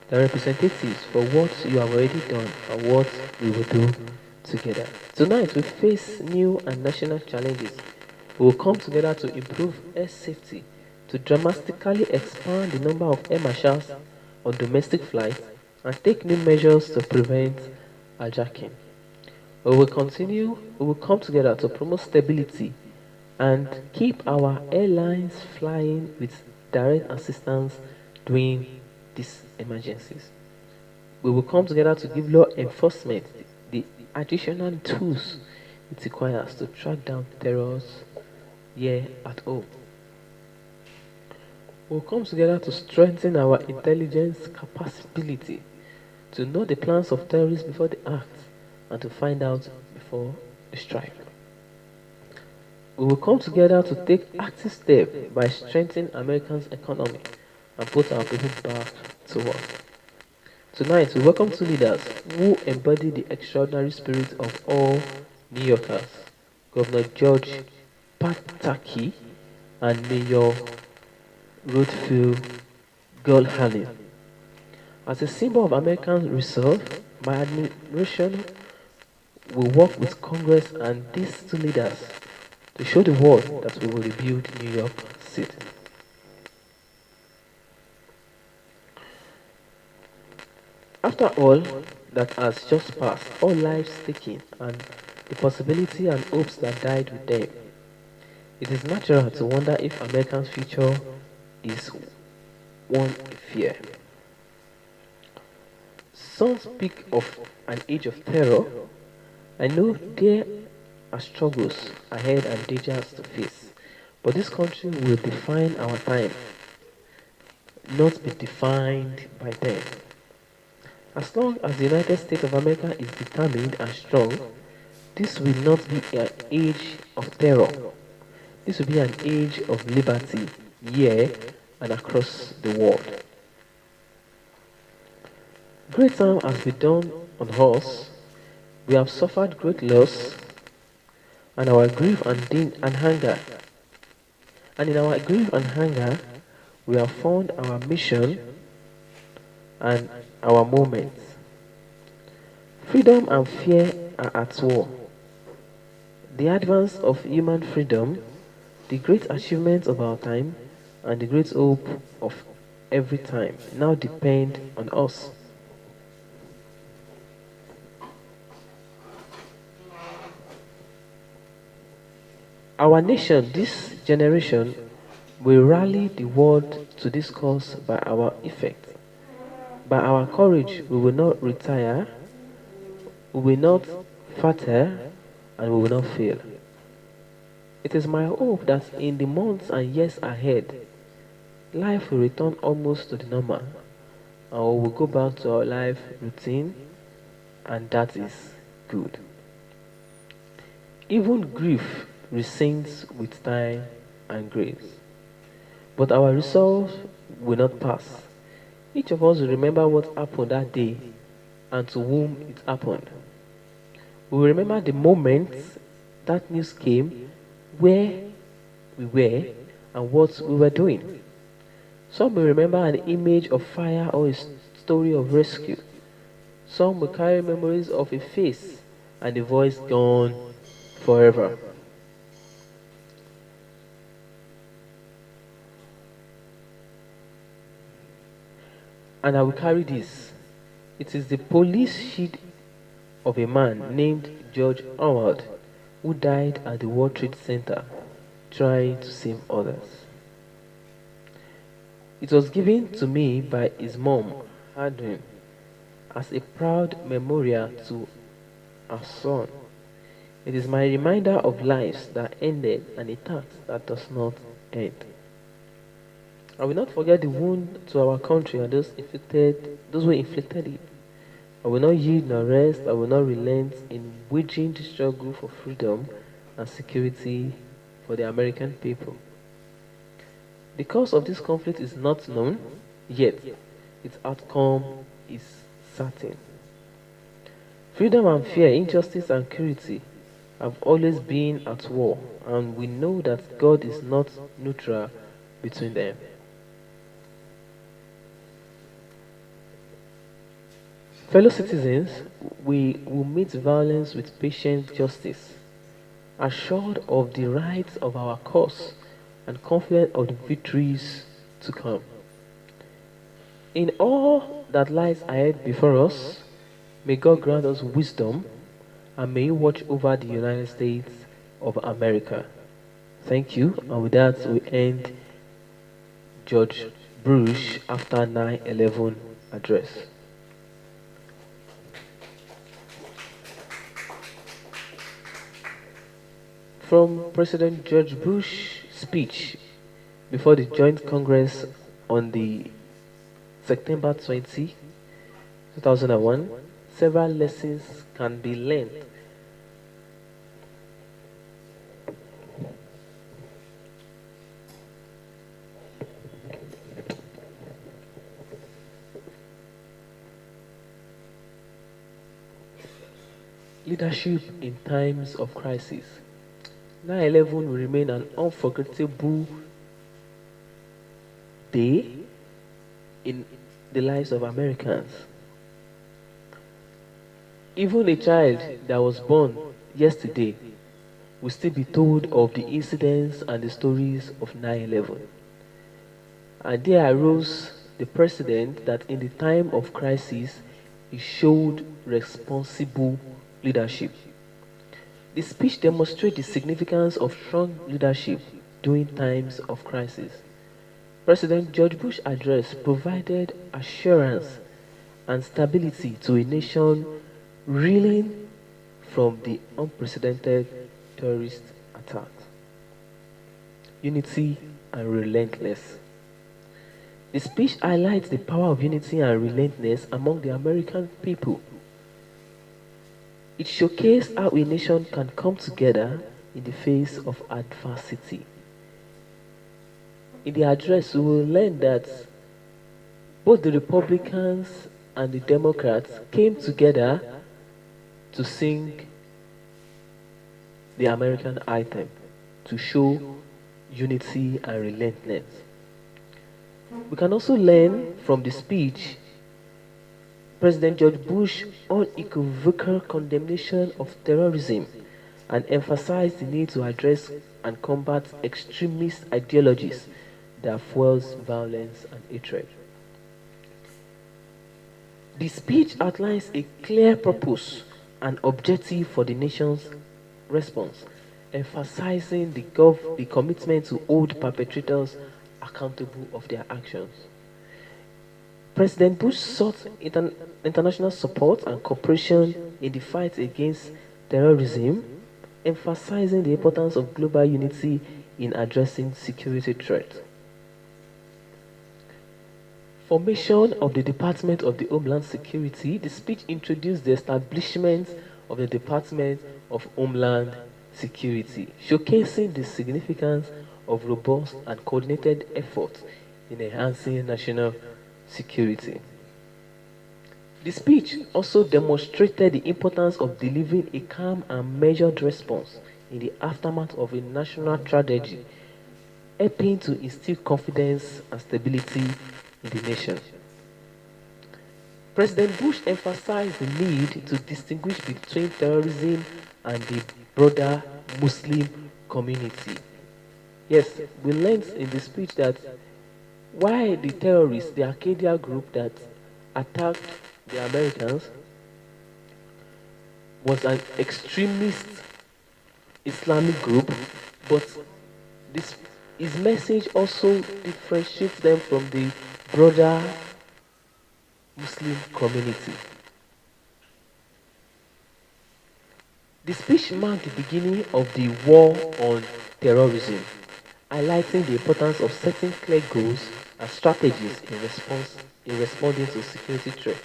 the representatives, for what you have already done and what we will do together. Tonight, we face new and national challenges. We will come together to improve air safety, to dramatically expand the number of air marshals on domestic flights, and take new measures to prevent hijacking. We will come together to promote stability and keep our airlines flying with direct assistance during these emergencies. We will come together to give law enforcement the additional tools it requires to track down terrorists here at home. We'll come together to strengthen our intelligence capability to know the plans of terrorists before they act and to find out before they strike. We will come together to take active steps by strengthening America's economy and put our people back to work. Tonight, we welcome two leaders who embody the extraordinary spirit of all New Yorkers, Governor George Pataki and Mayor Ruthfield Goldhane. As a symbol of American resolve, my administration will work with Congress and these two leaders to show the world that we will rebuild New York City. After all that has just passed, all lives taken, and the possibility and hopes that died with them, it is natural to wonder if America's future is one in fear. Some speak of an age of terror. I know there are struggles ahead and dangers to face, but this country will define our time, not be defined by them. As long as the United States of America is determined and strong, this will not be an age of terror. This will be an age of liberty here and across the world. Great harm has been done on us. We have suffered great loss and our grief and hunger. And in our grief and hunger, we have found our mission and our moments. Freedom and fear are at war. The advance of human freedom, the great achievement of our time, and the great hope of every time now depend on us. Our nation, this generation, will rally the world to this cause by our effect. By our courage, we will not retire, we will not falter, and we will not fail. It is my hope that in the months and years ahead, life will return almost to the normal, and we will go back to our life routine, and that is good. Even grief rescinds with time and grace. But our resolve will not pass. Each of us will remember what happened that day and to whom it happened. We will remember the moment that news came, where we were, and what we were doing. Some will remember an image of fire or a story of rescue. Some will carry memories of a face and a voice gone forever. And I will carry this. It is the police sheet of a man named George Howard who died at the World Trade Center trying to save others. It was given to me by his mom, Adrian, as a proud memorial to her son. It is my reminder of lives that ended and a task that does not end. I will not forget the wound to our country and those who inflicted it. I will not yield nor rest. I will not relent in waging the struggle for freedom and security for the American people. The cause of this conflict is not known, yet its outcome is certain. Freedom and fear, injustice and cruelty have always been at war, and we know that God is not neutral between them. Fellow citizens, we will meet violence with patient justice, assured of the rights of our cause and confident of the victories to come. In all that lies ahead before us, may God grant us wisdom and may He watch over the United States of America. Thank you. And with that, we end George Bush after 9/11 address. From President George Bush's speech before the Joint Congress on the September 20, 2001, several lessons can be learned. Leadership in times of crisis. 9/11 will remain an unforgettable day in the lives of Americans. Even a child that was born yesterday will still be told of the incidents and the stories of 9/11. And there arose the precedent that in the time of crisis, he showed responsible leadership. The speech demonstrates the significance of strong leadership during times of crisis. President George Bush's address provided assurance and stability to a nation reeling from the unprecedented terrorist attack. Unity and relentless. The speech highlights the power of unity and relentlessness among the American people. It showcased how a nation can come together in the face of adversity. In the address, we will learn that both the Republicans and the Democrats came together to sing the American anthem to show unity and relentlessness. We can also learn from the speech President George Bush's unequivocal condemnation of terrorism and emphasized the need to address and combat extremist ideologies that fuels violence and hatred. The speech outlines a clear purpose and objective for the nation's response, emphasizing the commitment to hold perpetrators accountable of their actions. President Bush sought international support and cooperation in the fight against terrorism, emphasizing the importance of global unity in addressing security threats. Formation of the Department of the Homeland Security, the speech introduced the establishment of the Department of Homeland Security, showcasing the significance of robust and coordinated efforts in enhancing national security. The speech also demonstrated the importance of delivering a calm and measured response in the aftermath of a national tragedy, helping to instill confidence and stability in the nation. President Bush emphasized the need to distinguish between terrorism and the broader Muslim community. Yes, we learned in the speech that why the terrorists, the Al-Qaeda group that attacked the Americans, was an extremist Islamic group, but this his message also differentiates them from the broader Muslim community. The speech marked the beginning of the war on terrorism, highlighting the importance of setting clear goals and strategies in responding to security threats.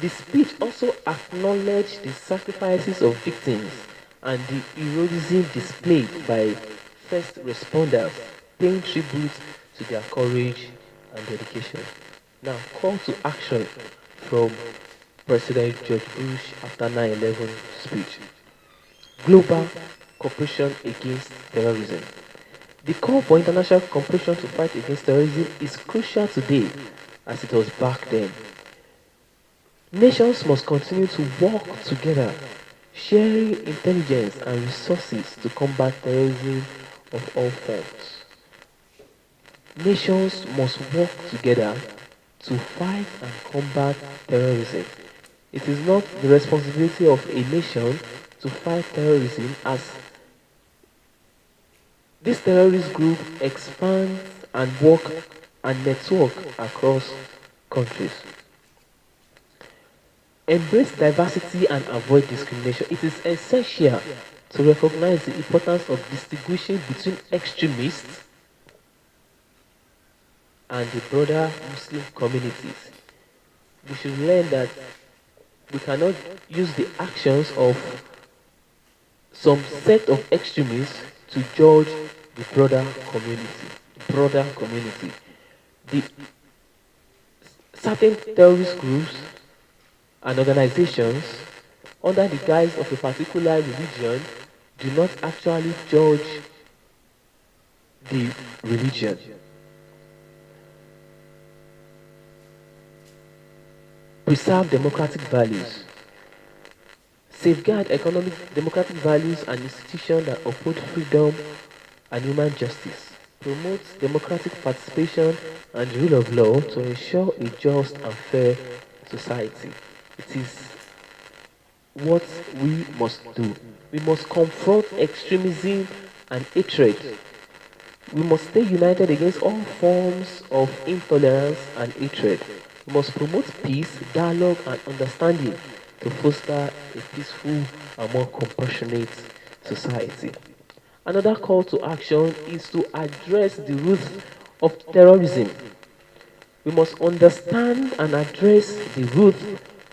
The speech also acknowledged the sacrifices of victims and the heroism displayed by first responders, paying tribute to their courage and dedication. Now, call to action from President George Bush after 9/11 speech. Global cooperation against terrorism. The call for international cooperation to fight against terrorism is crucial today as it was back then. Nations must continue to work together, sharing intelligence and resources to combat terrorism of all forms. Nations must work together to fight and combat terrorism. It is not the responsibility of a nation to fight terrorism as This terrorist group expands and work and network across countries. Embrace diversity and avoid discrimination. It is essential to recognize the importance of distinguishing between extremists and the broader Muslim communities. We should learn that we cannot use the actions of some set of extremists to judge the broader community. Broader community. The certain terrorist groups and organizations under the guise of a particular religion do not actually judge the religion. Preserve democratic values. Safeguard economic democratic values and institutions that uphold freedom and human justice. Promote democratic participation and the rule of law to ensure a just and fair society. It is what we must do. We must confront extremism and hatred. We must stay united against all forms of intolerance and hatred. We must promote peace, dialogue, and understanding to foster a peaceful and more compassionate society. Another call to action is to address the roots of terrorism. We must understand and address the root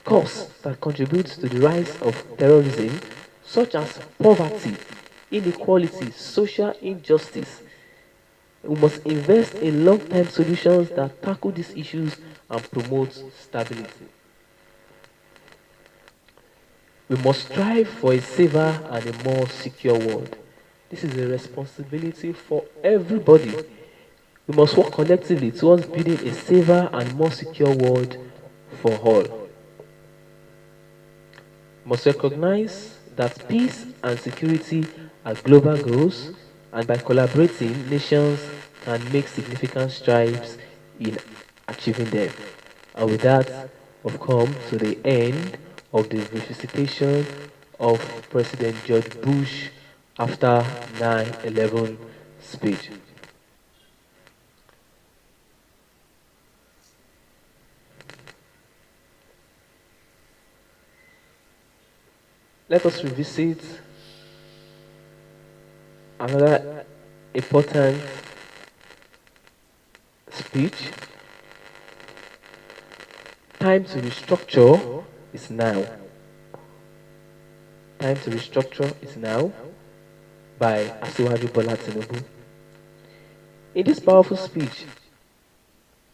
cause that contributes to the rise of terrorism, such as poverty, inequality, social injustice. We must invest in long-term solutions that tackle these issues and promote stability. We must strive for a safer and a more secure world. This is a responsibility for everybody. We must work collectively towards building a safer and more secure world for all. We must recognize that peace and security are global goals, and by collaborating, nations can make significant strides in achieving them. And with that, we've come to the end of the revisitation of President George Bush after 9/11 speech. Let us revisit another important speech. Time to restructure is now. Time to restructure is now by Asiwaju Bola Tinubu. In this powerful speech,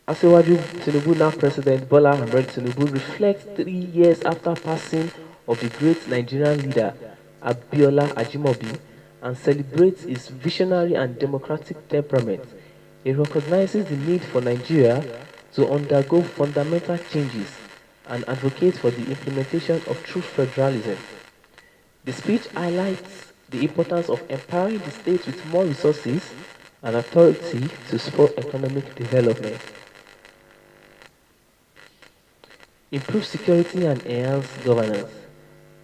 Asiwaju Tinubu, now President Bola Ahmed Tinubu, reflects 3 years after passing of the great Nigerian leader Abiola Ajimobi and celebrates his visionary and democratic temperament. He recognizes the need for Nigeria to undergo fundamental changes and advocates for the implementation of true federalism. The speech highlights the importance of empowering the state with more resources and authority to support economic development, improve security and enhance governance.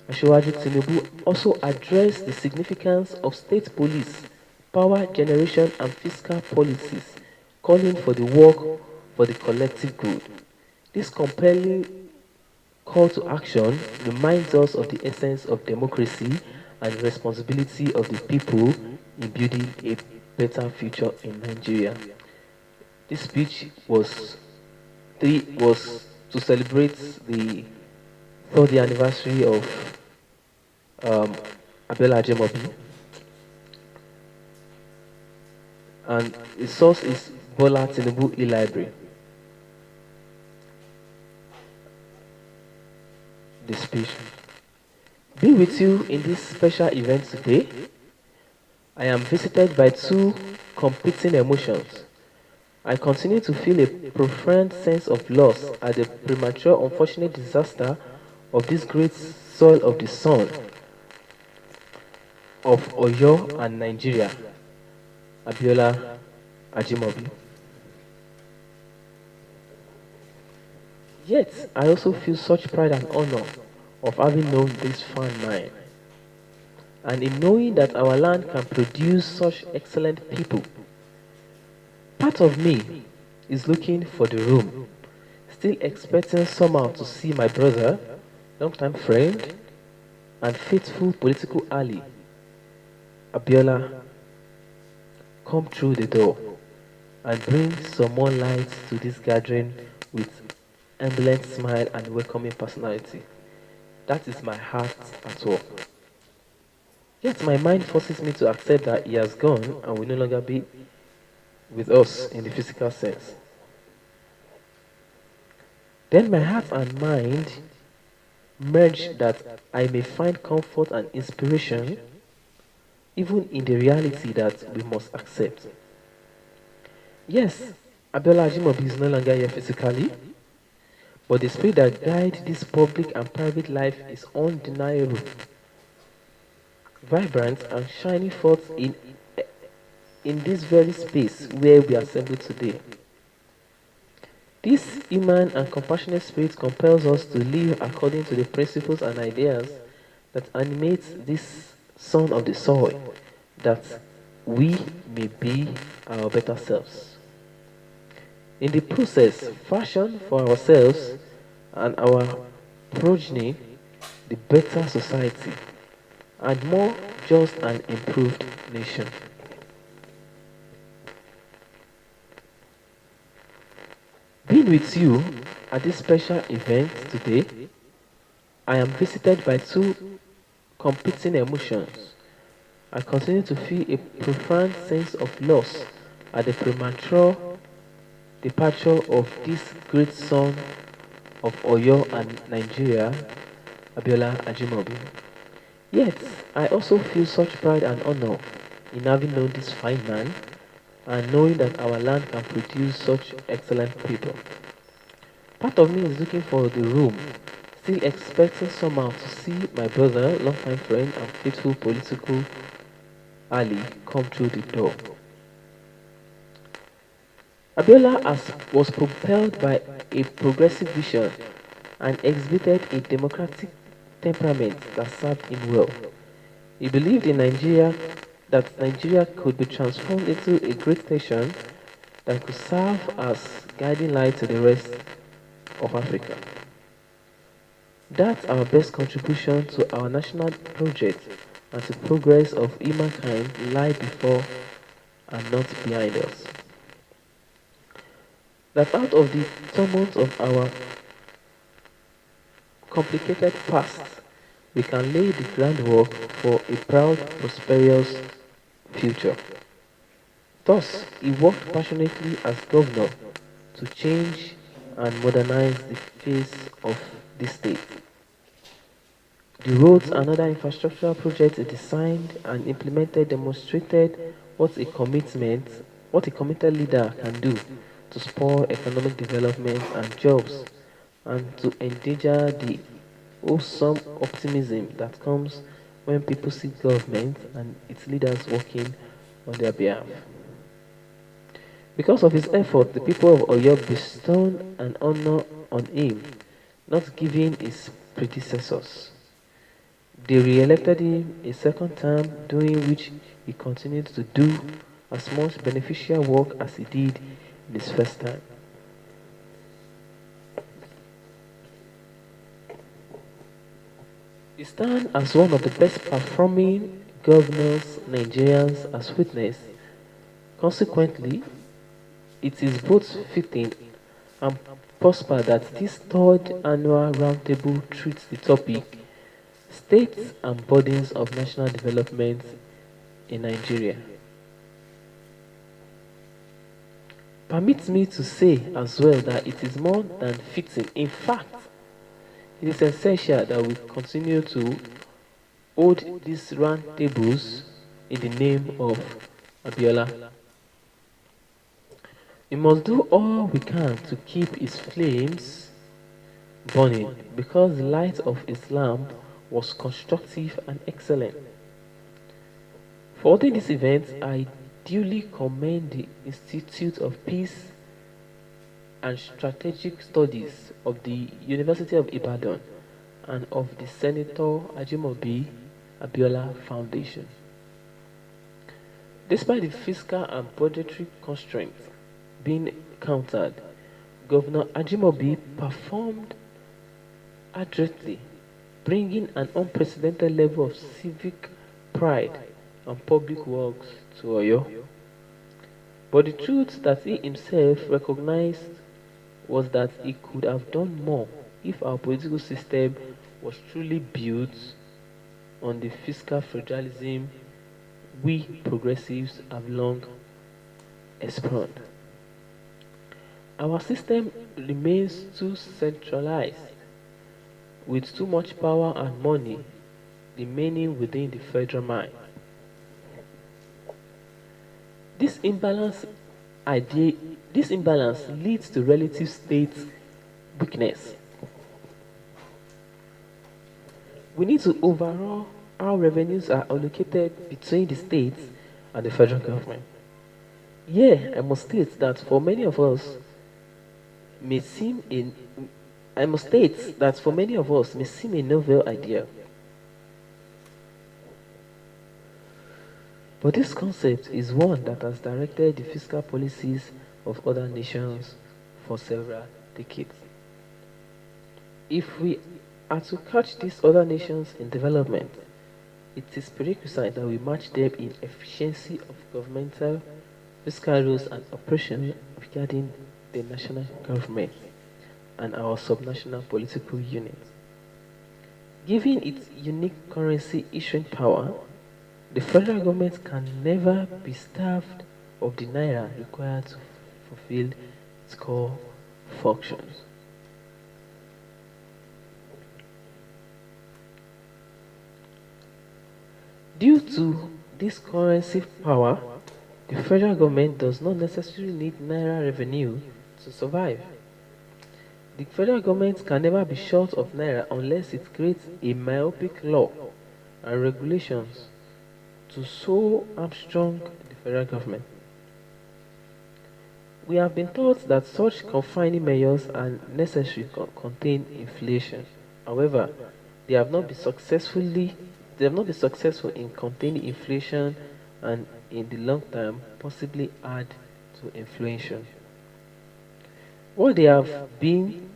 Asiwaju Tinubu also addressed the significance of state police, power generation and fiscal policies, calling for the work for the collective good. This compelling call to action reminds us of the essence of democracy and the responsibility of the people in building a better future in Nigeria. This speech was to celebrate the 30th anniversary of Abiola Ajimobi, and the source is Bola Tinubu e-library. The speech. Be with you in this special event today. I am visited by two competing emotions. I continue to feel a profound sense of loss at the premature unfortunate disaster of this great soil of the sun of Oyo and Nigeria, Abiola Ajimobi. Yet, I also feel such pride and honor of having known this fine man. and in knowing that our land can produce such excellent people. Part of me is looking for the room, still expecting somehow to see my brother, longtime friend, and faithful political ally, Abiola, come through the door and bring some more light to this gathering with ebullient smile and welcoming personality. That is my heart at work. Yet my mind forces me to accept that he has gone and will no longer be with us in the physical sense. Then my heart and mind merge that I may find comfort and inspiration even in the reality that we must accept. Yes, Abiola Ajimobi is no longer here physically, but the spirit that guides this public and private life is undeniable, vibrant and shining forth in this very space where we are assembled today. This human and compassionate spirit compels us to live according to the principles and ideas that animate this son of the soil, that we may be our better selves. In the process, fashion for ourselves and our progeny the better society and more just and improved nation. Being with you at this special event today, I am visited by two competing emotions. I continue to feel a profound sense of loss at the premature departure of this great son of Oyo and Nigeria, Abiola Ajimobi. Yet, I also feel such pride and honor in having known this fine man and knowing that our land can produce such excellent people. Part of me is looking for the room, still expecting somehow to see my brother, longtime friend, and faithful political ally come through the door. Abiola was propelled by a progressive vision and exhibited a democratic temperament that served him well. He believed in Nigeria that Nigeria could be transformed into a great nation that could serve as guiding light to the rest of Africa. That's our best contribution to our national project and to progress of humankind lie before and not behind us. That out of the tumult of our complicated past, we can lay the groundwork for a proud, prosperous future. Thus, he worked passionately as governor to change and modernize the face of this state. The roads and other infrastructural projects designed and implemented demonstrated what a committed leader can do to spur economic development and jobs and to endanger the wholesome optimism that comes when people see government and its leaders working on their behalf. Because of his effort, the people of Oyo bestowed an honor on him, not giving his predecessors. They re-elected him a second term, during which he continued to do as much beneficial work as he did in his first term. He stands as one of the best performing governors Nigerians has witnessed. Consequently, it is both fitting and prosper that this third annual roundtable treats the topic States and Bodies of National Development in Nigeria. Permit me to say as well that it is more than fitting. In fact, it is essential that we continue to hold these roundtables in the name of Abiola. We must do all we can to keep his flames burning because the light of Islam was constructive and excellent. For holding this event, I duly commend the Institute of Peace and Strategic Studies of the University of Ibadan and of the Senator Ajimobi Abiola Foundation. Despite the fiscal and budgetary constraints being countered, Governor Ajimobi performed adroitly, bringing an unprecedented level of civic pride and public works to Oyo. But the truth that he himself recognized was that he could have done more if our political system was truly built on the fiscal federalism we progressives have long explored. Our system remains too centralized, with too much power and money remaining within the federal mind. This imbalance idea this imbalance leads to relative state weakness. We need to overhaul how revenues are allocated between the states and the federal government. Yeah, I must state that for many of us may seem in I must state that for many of us may seem a novel idea. But this concept is one that has directed the fiscal policies of other nations for several decades. If we are to catch these other nations in development, it is prerequisite that we match them in efficiency of governmental, fiscal rules and operation regarding the national government and our subnational political units. Given its unique currency issuing power, the federal government can never be starved of the naira required to fulfill its core functions. Due to this currency power, the federal government does not necessarily need naira revenue to survive. The federal government can never be short of naira unless it creates a myopic law and regulations to so hamstrung the federal government. We have been taught that such confining measures are necessary to contain inflation. However, they have not been successfully they have not been successful in containing inflation and in the long term possibly add to inflation. What they have been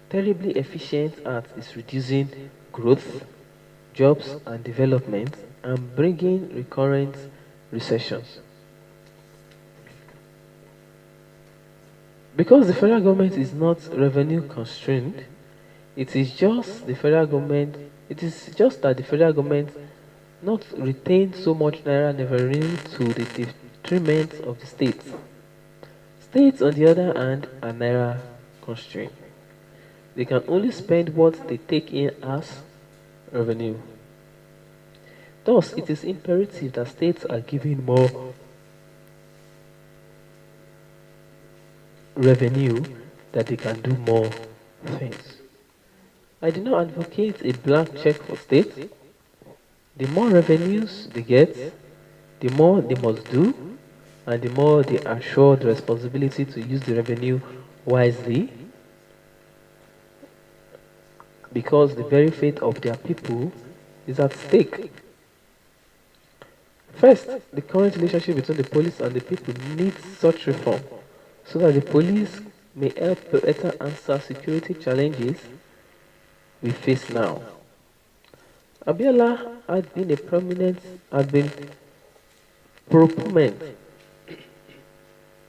terribly efficient at is reducing growth, jobs and development and bringing recurrent recessions. Because the federal government is not revenue constrained, it is just that the federal government not retain so much naira revenue to the detriment of the states. States, on the other hand, are naira constrained. They can only spend what they take in as revenue. Thus, it is imperative that states are given more revenue that they can do more things. I do not advocate a blank check for states. The more revenues they get, the more they must do, and the more they are assured the responsibility to use the revenue wisely, because the very fate of their people is at stake. First, the current relationship between the police and the people needs such reform so that the police may help better answer security challenges we face now. Abiola had been proponent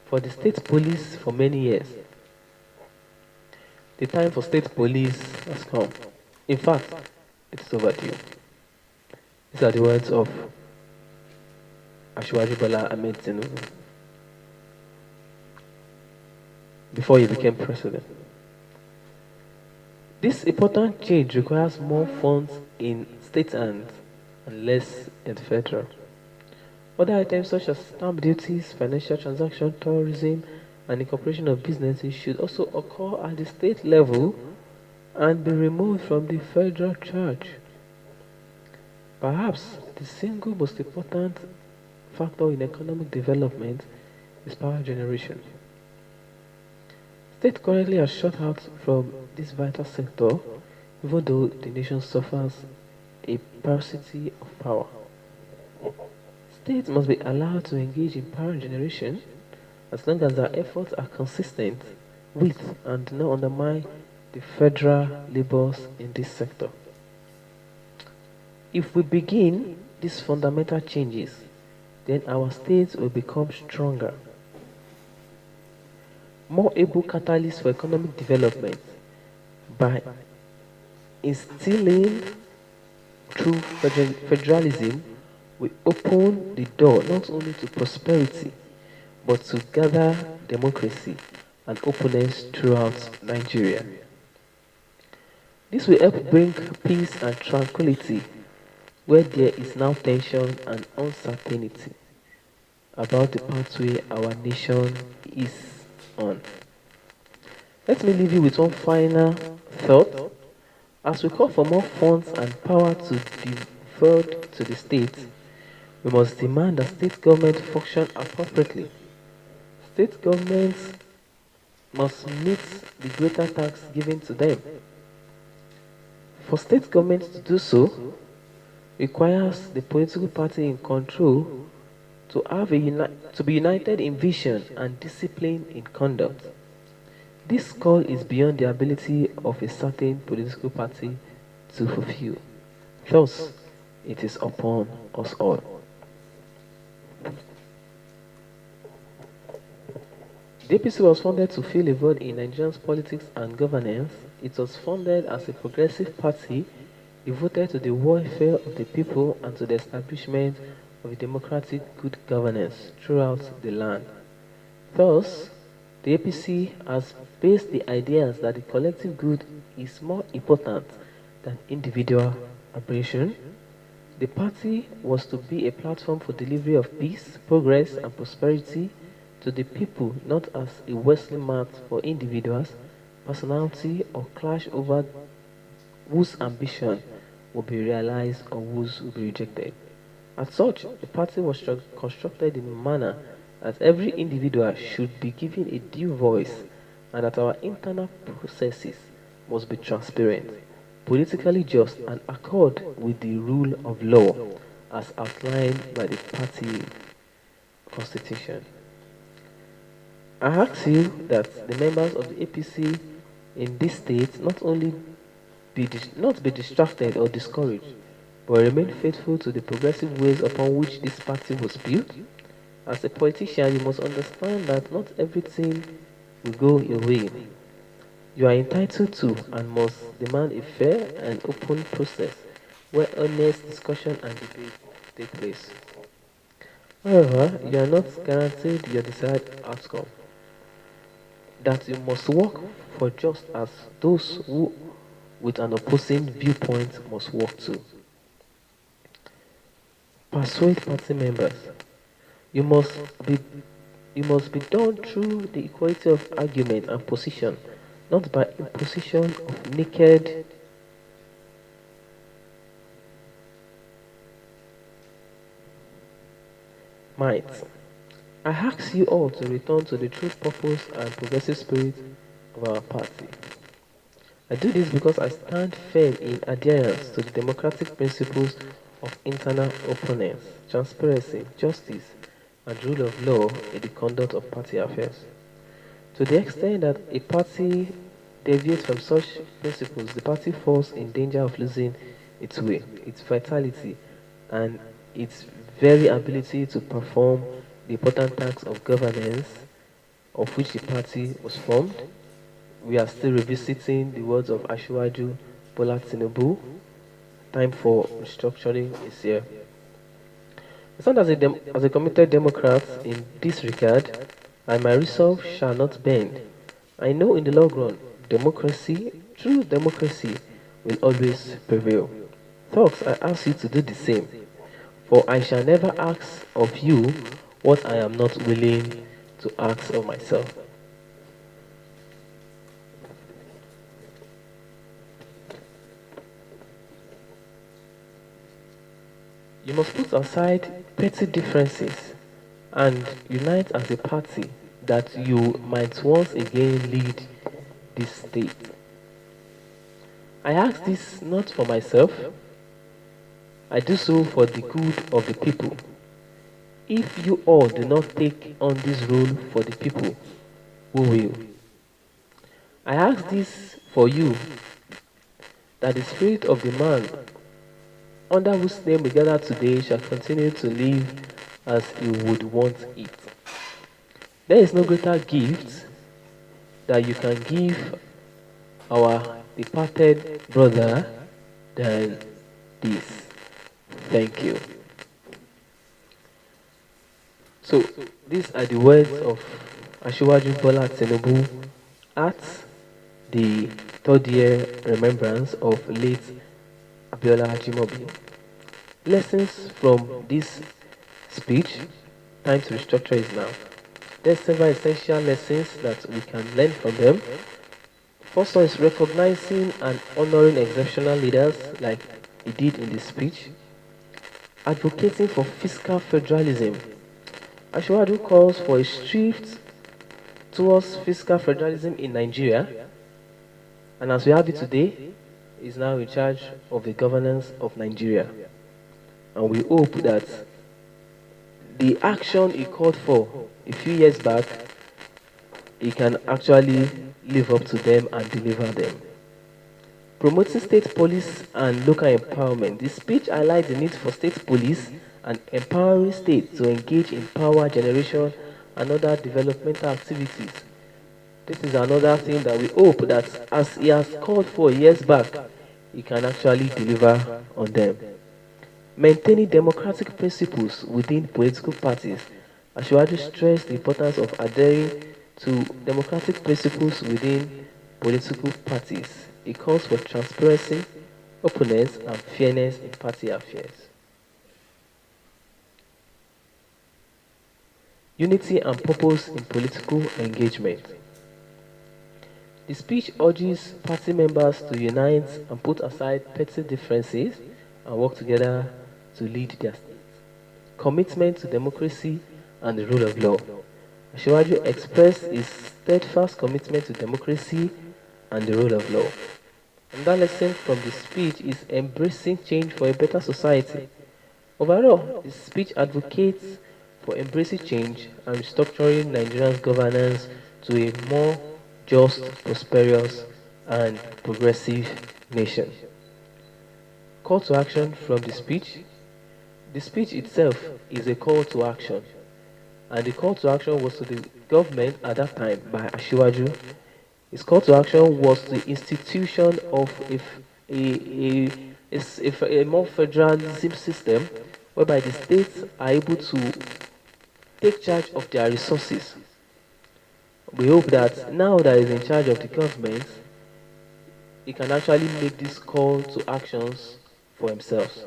for the state police for many years. The time for state police has come. In fact, it is overdue. These are the words of Ashwaju Bola Ahmed Tinubu before he became president. This important change requires more funds in state hands and less in federal. Other items such as stamp duties, financial transaction, tourism, and incorporation of businesses should also occur at the state level and be removed from the federal charge. Perhaps the single most important factor in economic development is power generation. State currently are shut out from this vital sector, even though the nation suffers a paucity of power. States must be allowed to engage in power generation as long as their efforts are consistent with and do not undermine the federal labors in this sector. If we begin these fundamental changes, then our states will become stronger, more able catalysts for economic development by instilling through federalism. We open the door not only to prosperity but to gather democracy and openness throughout Nigeria. This will help bring peace and tranquility where there is now tension and uncertainty about the pathway our nation is on. Let me leave you with one final thought. As we call for more funds and power to be deferred to the states, we must demand that state government function appropriately. State governments must meet the greater tax given to them. For state governments to do so requires the political party in control to to be united in vision and discipline in conduct. This call is beyond the ability of a certain political party to fulfill. Thus, it is upon us all. The APC was founded to fill a void in Nigeria's politics and governance. It was founded as a progressive party devoted to the welfare of the people and to the establishment of a democratic good governance throughout the land. Thus, the APC has based the ideas that the collective good is more important than individual ambition. The party was to be a platform for delivery of peace, progress, and prosperity to the people, not as a wrestling mat for individuals, personality, or clash over whose ambition will be realized or whose will be rejected. As such, the party was constructed in a manner that every individual should be given a due voice and that our internal processes must be transparent, politically just, and accord with the rule of law as outlined by the party constitution. I ask you that the members of the APC in this state not only not be distracted or discouraged, but remain faithful to the progressive ways upon which this party was built. As a politician, you must understand that not everything will go your way. You are entitled to and must demand a fair and open process where honest discussion and debate take place. However, you are not guaranteed your desired outcome. That you must work for just as those who with an opposing viewpoint must work too. Persuade party members. You must be you must be done through the equality of argument and position, not by imposition of naked might. I ask you all to return to the true purpose and progressive spirit of our party. I do this because I stand firm in adherence to the democratic principles of internal openness, transparency, justice, and rule of law in the conduct of party affairs. To the extent that a party deviates from such principles, the party falls in danger of losing its way, its vitality, and its very ability to perform the important tasks of governance of which the party was formed. We are still revisiting the words of Ashwaju Bola Tinubu. Time for restructuring is here. I stand as a committed Democrat in this regard, and my resolve shall not bend. I know in the long run, democracy, true democracy, will always prevail. Thus, I ask you to do the same, for I shall never ask of you what I am not willing to ask of myself. You must put aside petty differences and unite as a party that you might once again lead this state. I ask this not for myself, I do so for the good of the people. If you all do not take on this role for the people, who will? I ask this for you, that the spirit of the man under whose name we gather today shall continue to live as he would want it. There is no greater gift that you can give our departed brother than this. Thank you. So, these are the words of Asiwaju Bola Tinubu at the third year remembrance of late Abiola Ajimobi. Lessons from this speech, time to restructure is now. There's several essential lessons that we can learn from them. First one is recognizing and honoring exceptional leaders like he did in the speech. Advocating for fiscal federalism. Ashwadu calls for a shift towards fiscal federalism in Nigeria, and as we have it today, is now in charge of the governance of Nigeria. And we hope that the action he called for a few years back, he can actually live up to them and deliver them. Promoting state police and local empowerment. The speech highlights the need for state police and empowering states to engage in power generation and other developmental activities. This is another thing that we hope that, as he has called for years back, he can actually deliver on them. Maintaining democratic principles within political parties. Ashwaju stressed the importance of adhering to democratic principles within political parties. He calls for transparency, openness, and fairness in party affairs. Unity and purpose in political engagement. The speech urges party members to unite and put aside petty differences and work together to lead their states. Commitment to democracy and the rule of law. Ashwaju expressed his steadfast commitment to democracy and the rule of law. Another lesson from the speech is embracing change for a better society. Overall, the speech advocates for embracing change and restructuring Nigeria's governance to a more just, prosperous, and progressive nation. Call to action from the speech. The speech itself is a call to action, and the call to action was to the government at that time by Ashiwaju. His call to action was the institution of a more federalism system whereby the states are able to take charge of their resources. We hope that now that he's in charge of the government, he can actually make this call to actions for himself.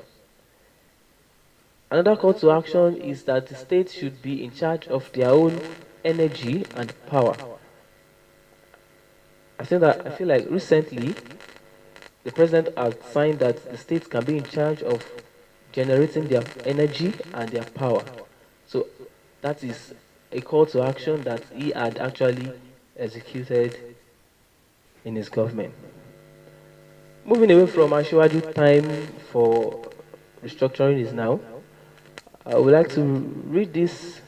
Another call to action is that the states should be in charge of their own energy and power. I feel like recently the president has signed that the states can be in charge of generating their energy and their power. So that is a call to action that he had actually executed in his government. Moving away from Ashwaju, time for restructuring is now. I would like to read this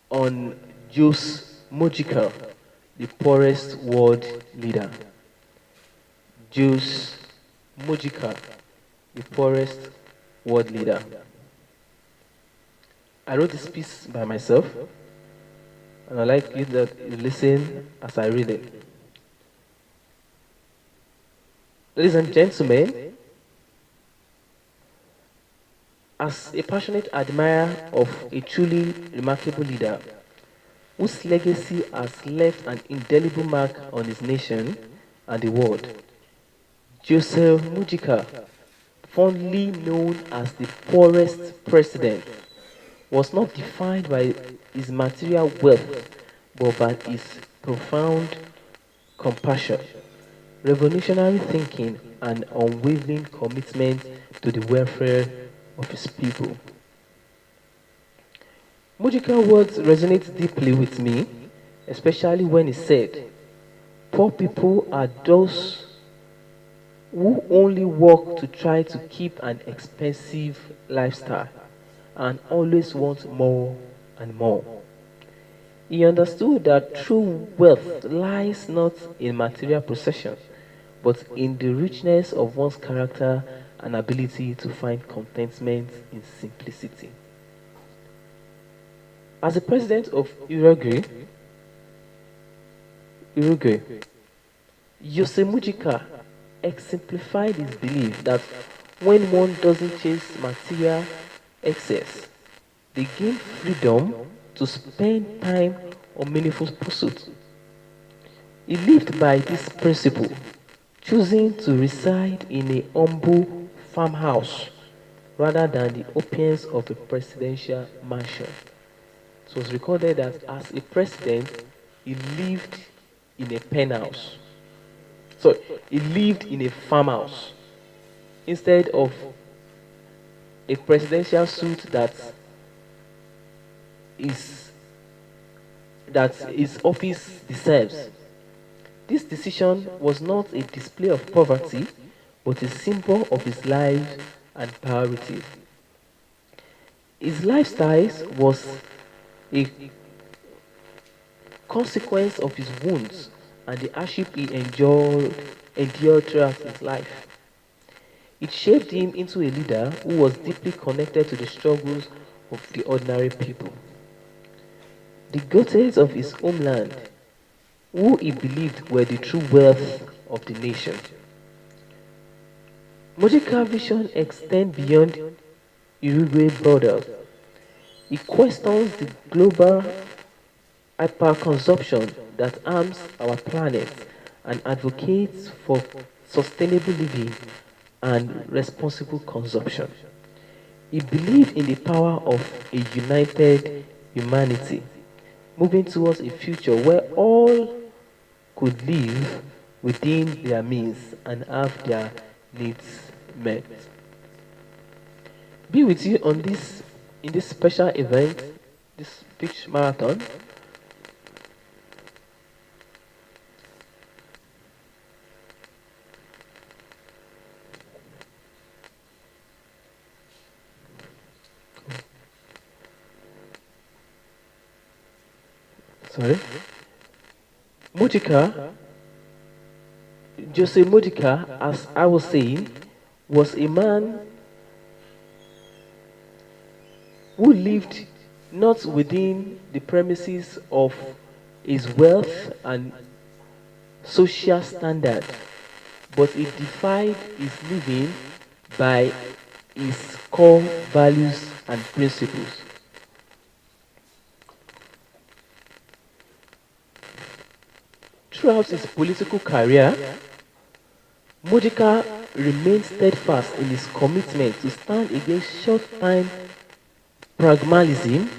on Jose Mujica, the poorest world leader. Jose Mujica, the poorest world leader. I wrote this piece by myself, and I'd like you to listen as I read it. Ladies and gentlemen, as a passionate admirer of a truly remarkable leader, whose legacy has left an indelible mark on his nation and the world, Joseph Mujica, fondly known as the poorest president, was not defined by his material wealth, but by his profound compassion, revolutionary thinking, and unwavering commitment to the welfare of his people. Mujica's words resonate deeply with me, especially when he said, "Poor people are those who only work to try to keep an expensive lifestyle and always want more and more. He understood that true wealth lies not in material possession, but in the richness of one's character and ability to find contentment in simplicity. As the president of Uruguay, Jose Mujica exemplified his belief that when one doesn't chase material excess, they gain freedom to spend time on meaningful pursuits. He lived by this principle, choosing to reside in a humble farmhouse rather than the opulence of a presidential mansion. It was recorded that as a president, he lived in a penthouse. So he lived in a farmhouse instead of a presidential suite is that his office deserves. This decision was not a display of poverty, but a symbol of his life and priorities. His lifestyle was a consequence of his wounds and the hardship he endured throughout his life. It shaped him into a leader who was deeply connected to the struggles of the ordinary people. The goatees of his homeland, who he believed were the true wealth of the nation. Mojica's vision extends beyond Uruguay borders. He questions the global hyperconsumption that harms our planet and advocates for sustainable living and responsible consumption. He believed in the power of a united humanity, moving towards a future where all could live within their means and have their needs met. Be with you on this in this special event, this pitch marathon. Sorry. Mujica, Jose Mujica, as I was saying, was a man who lived not within the premises of his wealth and social standard, but he defined his living by his core values and principles. Throughout his political career, Mujica remained steadfast in his commitment to stand against short-term pragmatism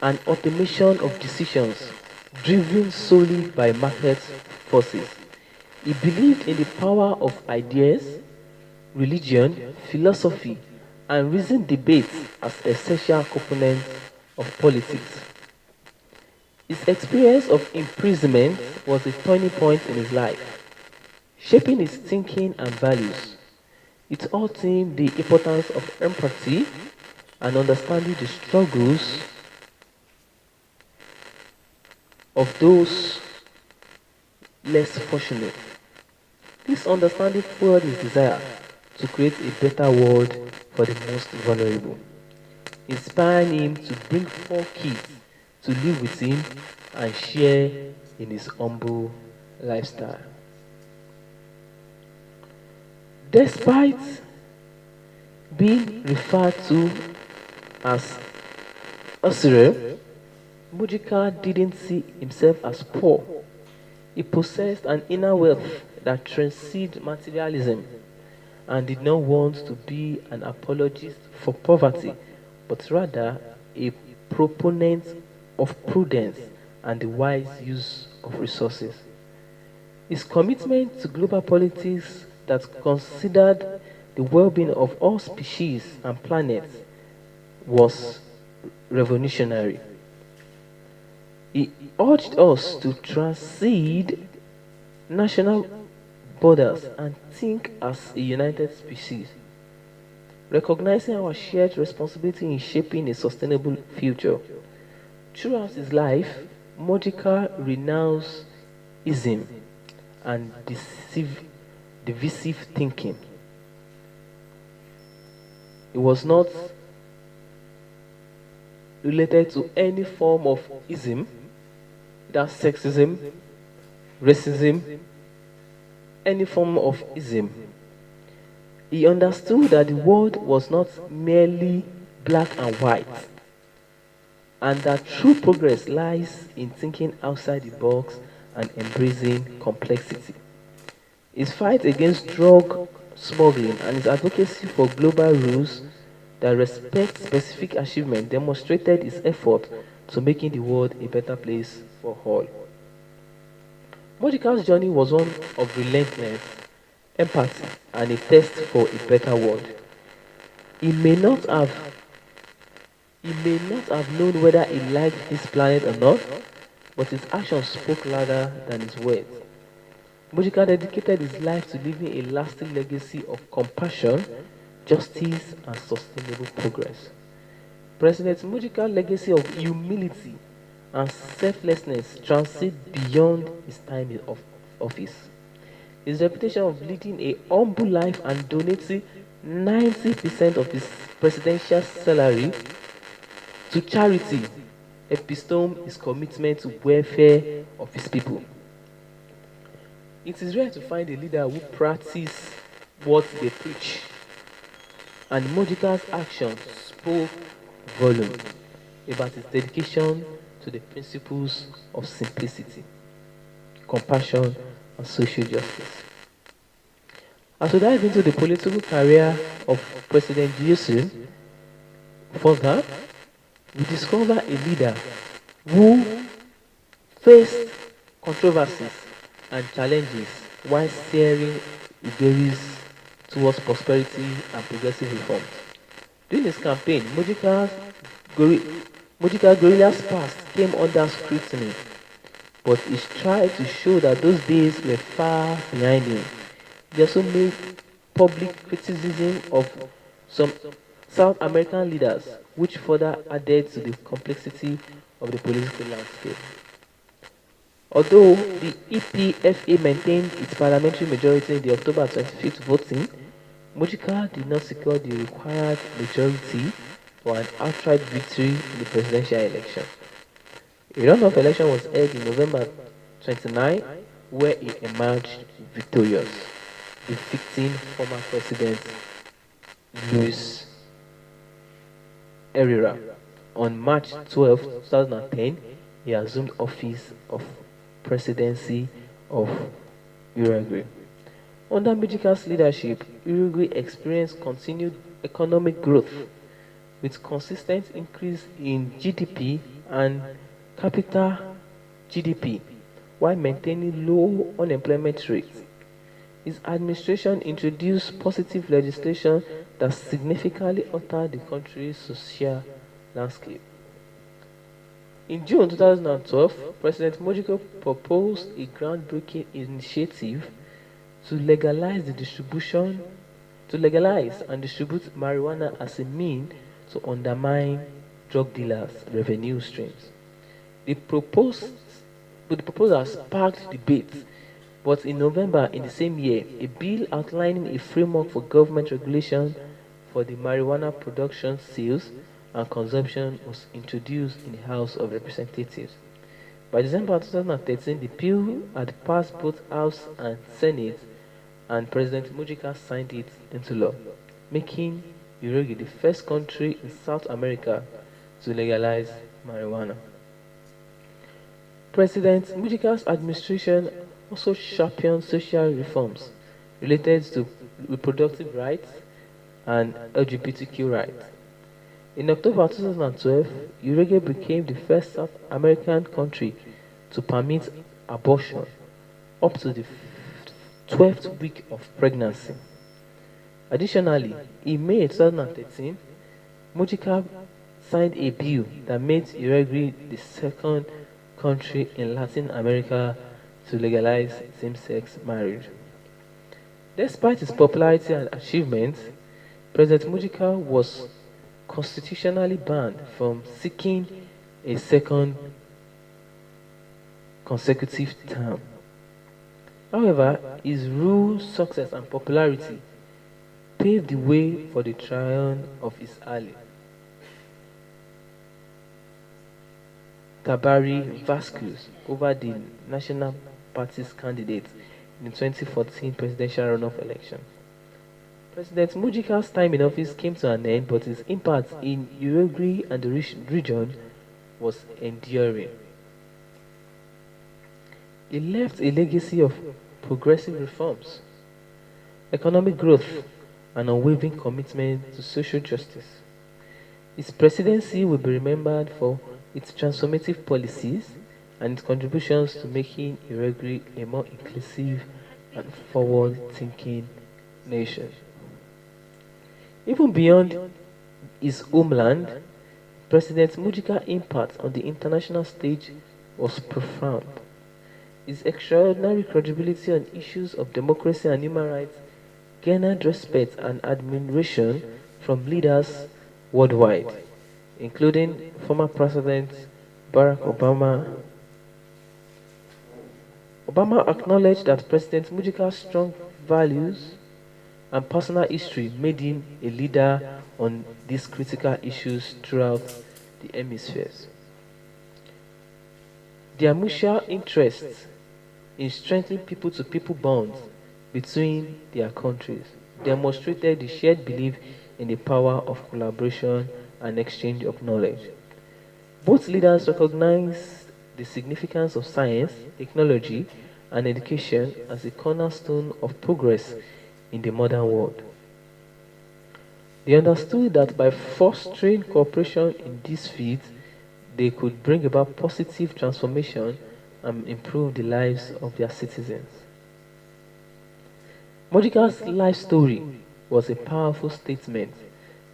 and automation of decisions driven solely by market forces. He believed in the power of ideas, religion, philosophy, and reasoned debate as essential components of politics. His experience of imprisonment was a turning point in his life, shaping his thinking and values. It taught him the importance of empathy and understanding the struggles of those less fortunate. This understanding fueled his desire to create a better world for the most vulnerable, inspiring him to bring four kids to live with him and share in his humble lifestyle. Despite being referred to as Osire, Mujica didn't see himself as poor. He possessed an inner wealth that transcended materialism and did not want to be an apologist for poverty, but rather a proponent of prudence and the wise use of resources. His commitment to global politics that considered the well-being of all species and planets was revolutionary. He urged us to transcend national borders and think as a united species, recognizing our shared responsibility in shaping a sustainable future. Throughout his life, Modica renounced ism and divisive thinking. It was not related to any form of ism, that sexism, racism, any form of ism. He understood that the world was not merely black and white, and that true progress lies in thinking outside the box and embracing complexity. His fight against drug smuggling and his advocacy for global rules that respect specific achievement demonstrated his effort to making the world a better place for all. Modica's journey was one of relentless empathy and a test for a better world. He may not have he may not have known whether he liked this planet or not, but his actions spoke louder than his words. Modica dedicated his life to leaving a lasting legacy of compassion, justice, and sustainable progress. President Modica's legacy of humility and selflessness transcends beyond his time in office. His reputation of leading a humble life and donating 90% of his presidential salary to charity epitome his commitment to welfare of his people. It is rare to find a leader who practices what they preach, and Modica's actions spoke volumes about his dedication to the principles of simplicity, compassion, and social justice. As we dive into the political career of President Yusuf, further, we discover a leader who faced controversies and challenges while steering Iberis towards prosperity and progressive reforms. During his campaign, Mojica Guerrilla's past came under scrutiny, but he tried to show that those days were far behind him. He also made public criticism of some South American leaders, which further added to the complexity of the political landscape. Although the EPFA maintained its parliamentary majority in the October 25th voting, Mujica did not secure the required majority for an outright victory in the presidential election. A runoff election was held in November 29, where he emerged victorious, defeating former President Luis Herrera. On March 12, 2010, he assumed office of presidency of Uruguay. Under Mujica's leadership, Uruguay experienced continued economic growth with consistent increase in GDP and capita GDP while maintaining low unemployment rates. His administration introduced positive legislation that significantly altered the country's social landscape. In June 2012, President Mujica proposed a groundbreaking initiative to legalize and distribute marijuana as a means to undermine drug dealers' revenue streams. The proposal sparked debate, but in November in the same year, a bill outlining a framework for government regulation for the marijuana production, sales, and consumption was introduced in the House of Representatives. By December 2013, the bill had passed both House and Senate, and President Mujica signed it into law, making Uruguay the first country in South America to legalize marijuana. President Mujica's administration also championed social reforms related to reproductive rights and LGBTQ rights. In October 2012, Uruguay became the first South American country to permit abortion up to the 12th week of pregnancy. Additionally, in May 2013, Mujica signed a bill that made Uruguay the second country in Latin America to legalize same-sex marriage. Despite his popularity and achievements, President Mujica was constitutionally banned from seeking a second consecutive term. However, his rule, success, and popularity paved the way for the triumph of his ally, Tabari Vasquez, over the National Party's candidate in the 2014 presidential runoff election. President Mujica's time in office came to an end, but his impact in Uruguay and the region was enduring. He left a legacy of progressive reforms, economic growth, and unwavering commitment to social justice. His presidency will be remembered for its transformative policies and its contributions to making Uruguay a more inclusive and forward-thinking nation. Even beyond his homeland, President Mujica's impact on the international stage was profound. His extraordinary credibility on issues of democracy and human rights garnered respect and admiration from leaders worldwide, including former President Barack Obama. Obama acknowledged that President Mujica's strong values and personal history made him a leader on these critical issues throughout the hemispheres. Their mutual interests in strengthening people-to-people bonds between their countries demonstrated the shared belief in the power of collaboration and exchange of knowledge. Both leaders recognized the significance of science, technology, and education as a cornerstone of progress in the modern world. They understood that by fostering cooperation in these fields, they could bring about positive transformation and improve the lives of their citizens. Modica's life story was a powerful statement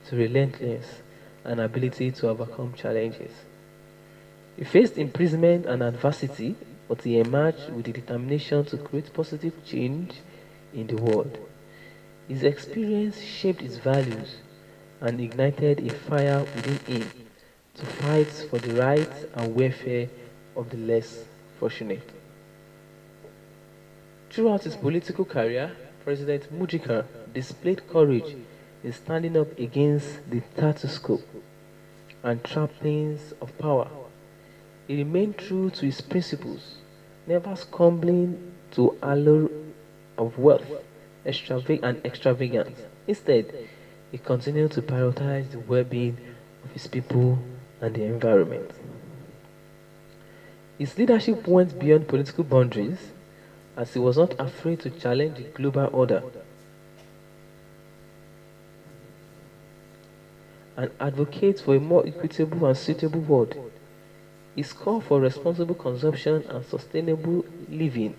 to relentlessness and ability to overcome challenges. He faced imprisonment and adversity, but he emerged with the determination to create positive change in the world. His experience shaped his values and ignited a fire within him to fight for the rights and welfare of the less fortunate. Throughout his political career, President Mujica displayed courage in standing up against the status quo and trappings of power. He remained true to his principles, never succumbing to allure of wealth and extravagance. Instead, he continued to prioritize the well-being of his people and the environment. His leadership went beyond political boundaries as he was not afraid to challenge the global order and advocate for a more equitable and suitable world. His call for responsible consumption and sustainable living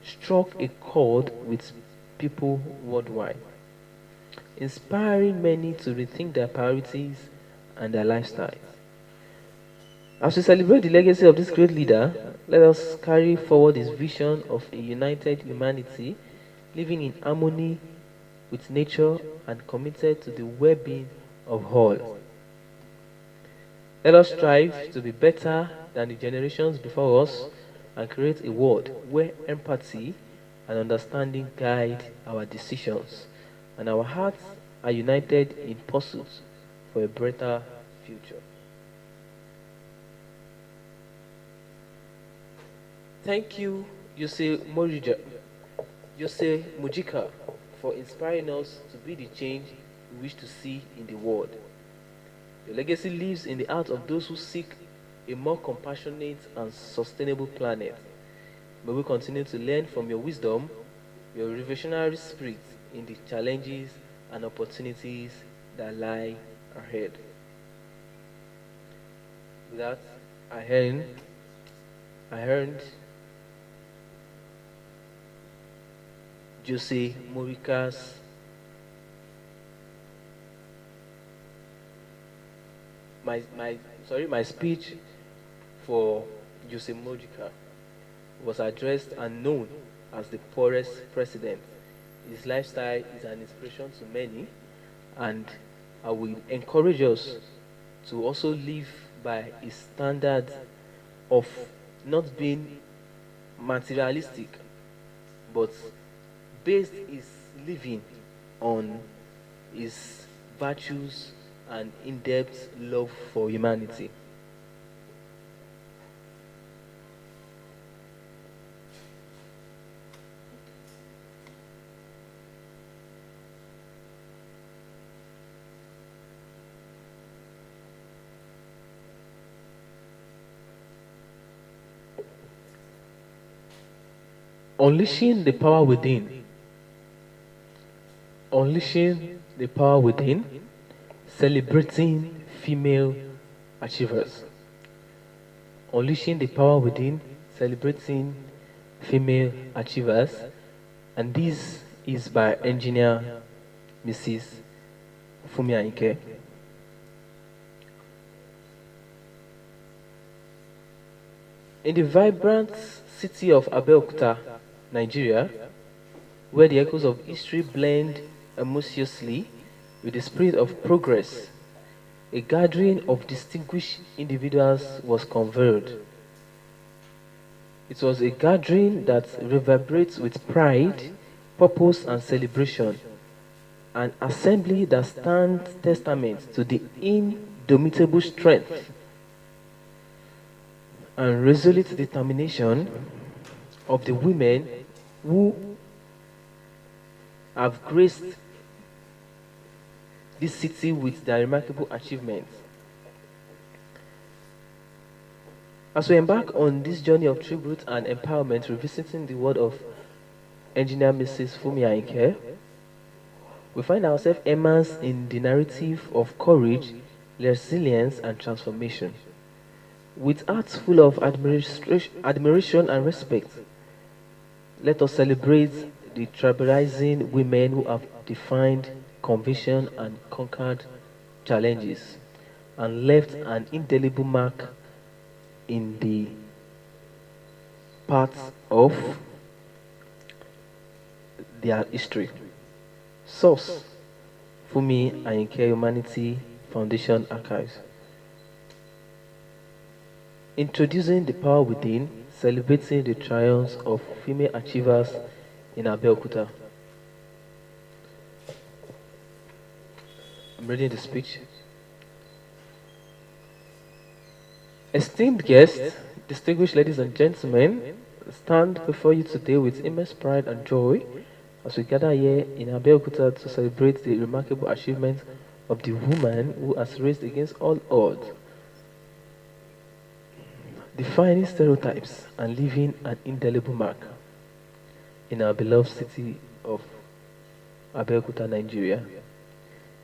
struck a chord with people worldwide, inspiring many to rethink their priorities and their lifestyles. As we celebrate the legacy of this great leader, let us carry forward his vision of a united humanity living in harmony with nature and committed to the well-being of all. Let us strive to be better than the generations before us and create a world where empathy and understanding guide our decisions and our hearts are united in pursuit for a better future. Thank you, Yose Mujika, for inspiring us to be the change we wish to see in the world. Your legacy lives in the heart of those who seek a more compassionate and sustainable planet. May we continue to learn from your wisdom, your revolutionary spirit in the challenges and opportunities that lie ahead. With that, I earned Jose Morica's my speech for Jose Mojica was addressed and known as the poorest president his lifestyle is an inspiration to many, and I will encourage us to also live by his standard of not being materialistic, but based his living on his virtues and in-depth love for humanity. Unleashing the power within. Unleashing the power within. Celebrating female achievers. Unleashing the power within. Celebrating female achievers. And this is by engineer Mrs. Fumi Ainke. In the vibrant city of Abeokuta, Nigeria, where the echoes of history blend harmoniously with the spirit of progress, a gathering of distinguished individuals was convened. It was a gathering that reverberates with pride, purpose, and celebration, an assembly that stands testament to the indomitable strength and resolute determination of the women who have graced this city with their remarkable achievements. As we embark on this journey of tribute and empowerment, revisiting the word of engineer Mrs. Fumi Ainke, we find ourselves immersed in the narrative of courage, resilience, and transformation. With hearts full of admiration and respect, let us celebrate the trailblazing women who have defined conviction and conquered challenges and left an indelible mark in the parts of their history. Source: Fumi Ainke Humanity Foundation Archives. Introducing the power within, celebrating the triumphs of female achievers in Abeokuta. I'm reading the speech. Esteemed guests, distinguished ladies and gentlemen, stand before you today with immense pride and joy as we gather here in Abeokuta to celebrate the remarkable achievement of the woman who has raced against all odds, defining stereotypes and leaving an indelible mark in our beloved city of Abeokuta, Nigeria.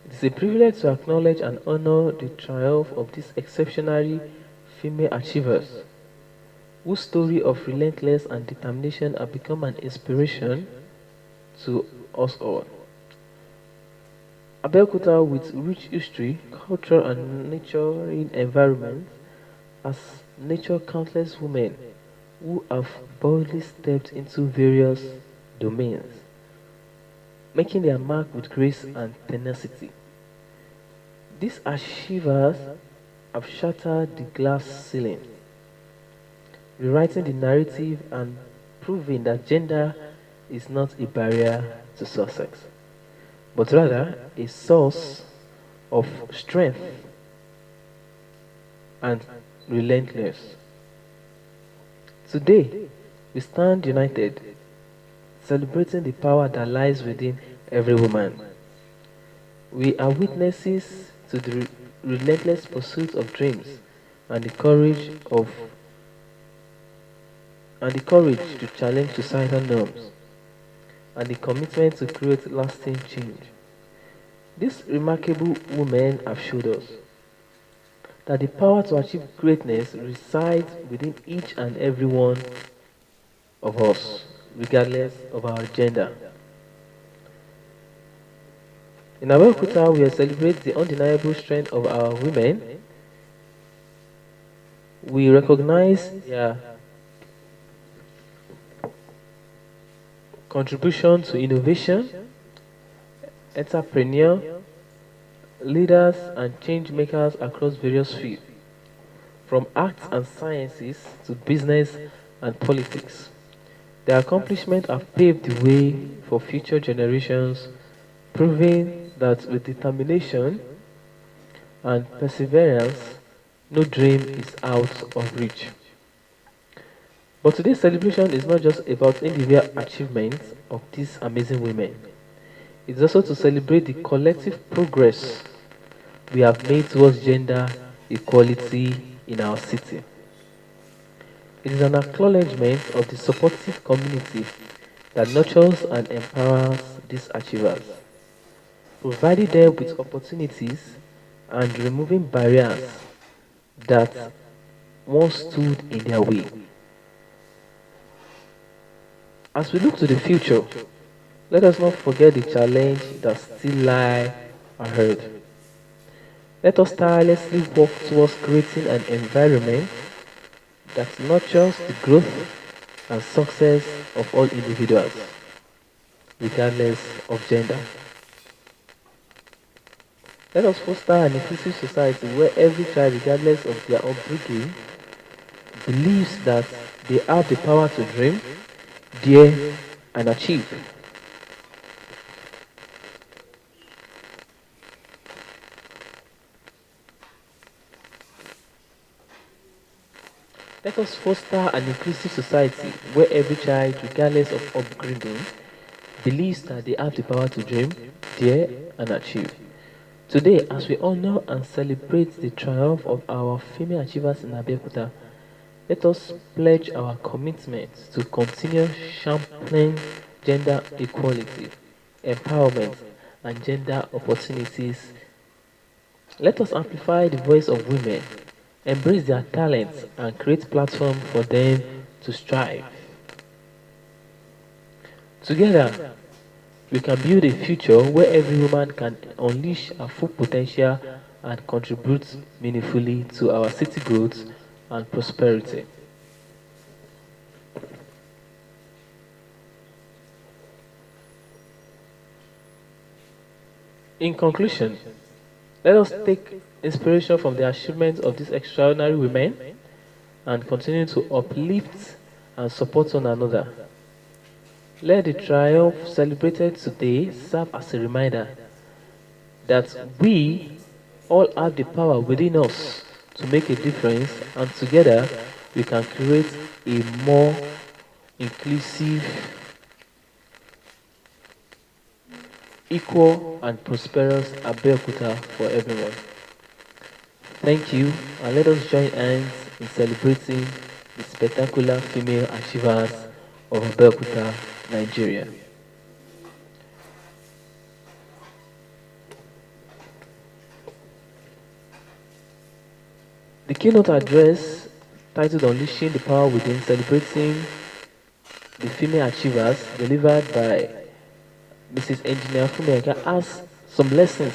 It is a privilege to acknowledge and honor the triumph of these exceptionally female achievers, whose story of relentless and determination have become an inspiration to us all. Abeokuta, with rich history, culture, and nurturing environment, has nurtured countless women who have boldly stepped into various domains, making their mark with grace and tenacity. These achievers have shattered the glass ceiling, rewriting the narrative and proving that gender is not a barrier to success, but rather a source of strength and relentless. Today, we stand united, celebrating the power that lies within every woman. We are witnesses to the relentless pursuit of dreams and the courage to challenge societal norms and the commitment to create lasting change. These remarkable women have showed us that the power to achieve greatness resides within each and every one of us, regardless of our gender. In Abeokuta, we celebrate the undeniable strength of our women. We recognize their contribution to innovation, entrepreneur, leaders, and change makers across various fields, from arts and sciences to business and politics. Their accomplishments have paved the way for future generations, proving that with determination and perseverance, no dream is out of reach. But today's celebration is not just about individual achievements of these amazing women. It's also to celebrate the collective progress we have made towards gender equality in our city. It is an acknowledgement of the supportive community that nurtures and empowers these achievers, providing them with opportunities and removing barriers that once stood in their way. As we look to the future, let us not forget the challenge that still lie ahead. Let us tirelessly work towards creating an environment that nurtures the growth and success of all individuals, regardless of gender. Let us foster an inclusive society where every child, regardless of their upbringing, believes that they have the power to dream, dare, and achieve. Let us foster an inclusive society where every child, regardless of upbringing, believes that they have the power to dream, dare, and achieve. Today, as we honor and celebrate the triumph of our female achievers in Abeokuta, let us pledge our commitment to continue championing gender equality, empowerment, and gender opportunities. Let us amplify the voice of women, embrace their talents, and create platforms for them to strive. Together, we can build a future where every woman can unleash her full potential and contribute meaningfully to our city growth and prosperity. In conclusion, let us take inspiration from the achievements of these extraordinary women and continue to uplift and support one another. Let the triumph celebrated today serve as a reminder that we all have the power within us to make a difference, and together we can create a more inclusive, equal, and prosperous Abeokuta for everyone. Thank you, and let us join hands in celebrating the spectacular female achievers of Abeokuta, Nigeria. The keynote address, titled Unleashing the Power Within, celebrating the female achievers, delivered by Mrs. Engineer Fumega, has some lessons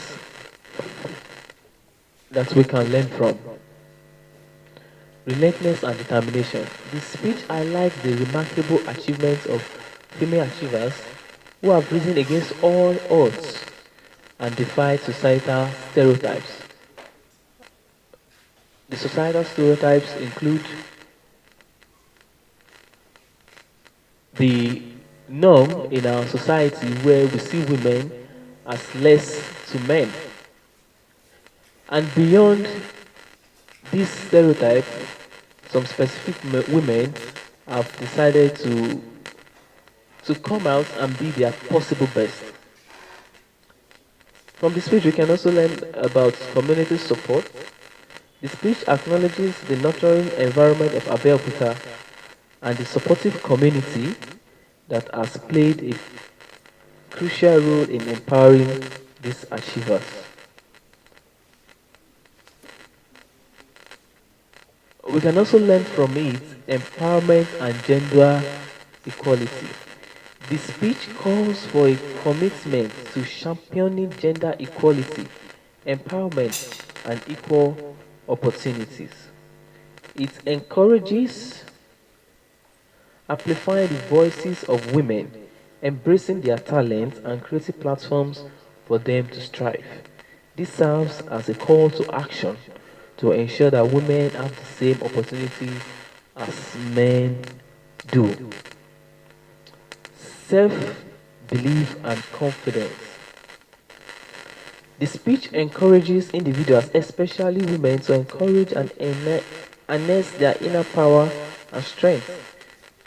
that we can learn from. Relentless and determination. The speech highlights the remarkable achievements of female achievers who have risen against all odds and defied societal stereotypes. The societal stereotypes include the norm in our society where we see women as less to men. And beyond this stereotype, some specific women have decided to come out and be their possible best. From the speech, we can also learn about community support. The speech acknowledges the nurturing environment of Abeokuta and the supportive community that has played a crucial role in empowering these achievers. We can also learn from it empowerment and gender equality. The speech calls for a commitment to championing gender equality, empowerment, and equal opportunities. It encourages amplifying the voices of women embracing their talents and creating platforms for them to strive. This serves as a call to action to ensure that women have the same opportunities as men do. Self belief and confidence. The speech encourages individuals, especially women, to encourage and harness their inner power and strength.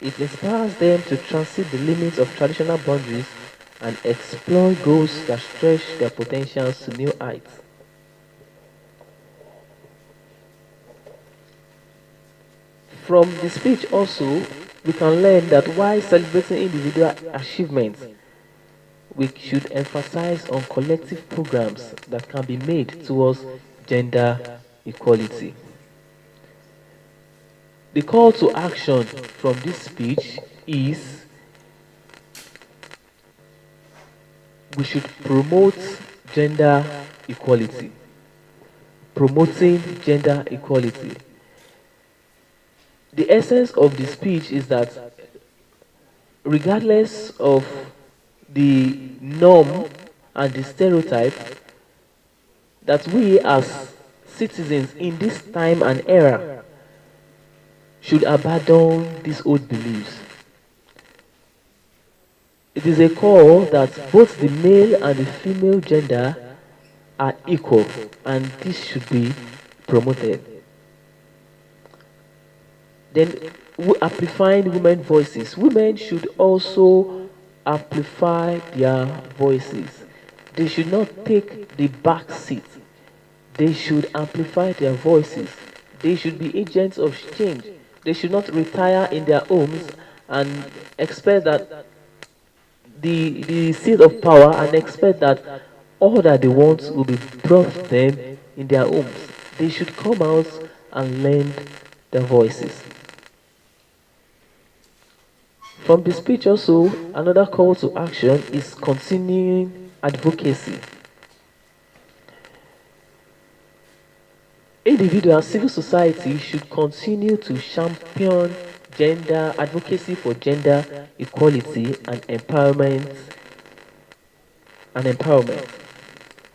It inspires them to transcend the limits of traditional boundaries and explore goals that stretch their potentials to new heights. From the speech also, we can learn that while celebrating individual achievements, we should emphasize on collective programs that can be made towards gender equality. The call to action from this speech is we should promote gender equality. Promoting gender equality. The essence of the speech is that regardless of the norm and the stereotype, that we as citizens in this time and era should abandon these old beliefs. It is a call that both the male and the female gender are equal and this should be promoted. Then amplifying women voices. Women should also amplify their voices. They should not take the back seat. They should amplify their voices. They should be agents of change. They should not retire in their homes and expect that the seat of power and expect that all that they want will be brought to them in their homes. They should come out and lend their voices. From the speech also, another call to action is continuing advocacy. Individual civil society should continue to champion gender advocacy for gender equality and empowerment.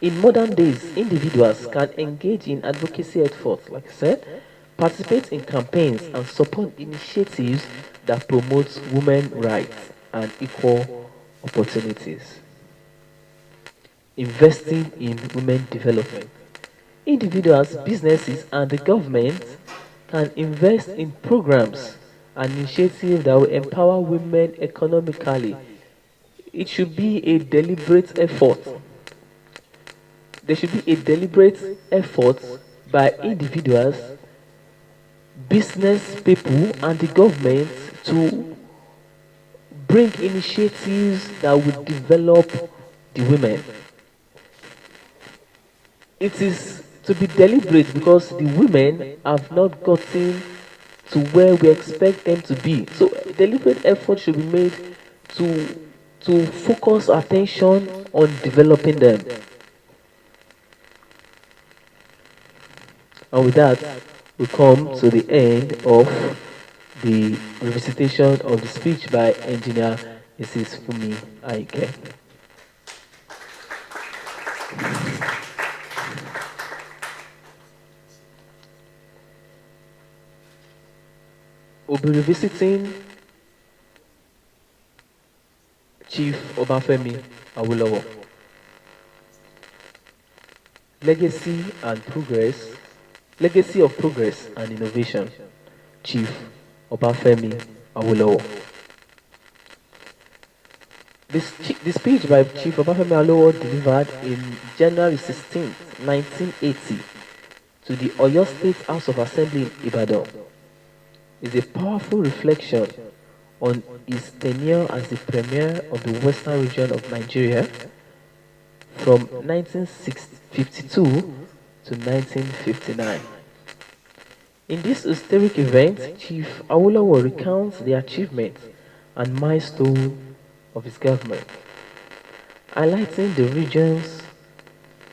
In modern days, individuals can engage in advocacy efforts, like I said, participate in campaigns and support initiatives that promote women's rights and equal opportunities. Investing in women development. Individuals, businesses, and the government can invest in programs and initiatives that will empower women economically. It should be a deliberate effort. There should be a deliberate effort by individuals, business people, and the government to bring initiatives that will develop the women. It is to be deliberate because the women have not gotten to where we expect them to be. So deliberate effort should be made to focus attention on developing them. And with that, we come to the end of the recitation of the speech by Engineer Mrs. Fumi Aike. We'll be revisiting Chief Obafemi Awolowo. Legacy of Progress and Innovation, Chief Obafemi Awolowo. The speech by Chief Obafemi Awolowo delivered in January 16, 1980 to the Oyo State House of Assembly in Ibadan is a powerful reflection on his tenure as the Premier of the Western region of Nigeria from 1952 to 1959. In this historic event, Chief Awolowo recounts the achievements and milestones of his government, highlighting the region's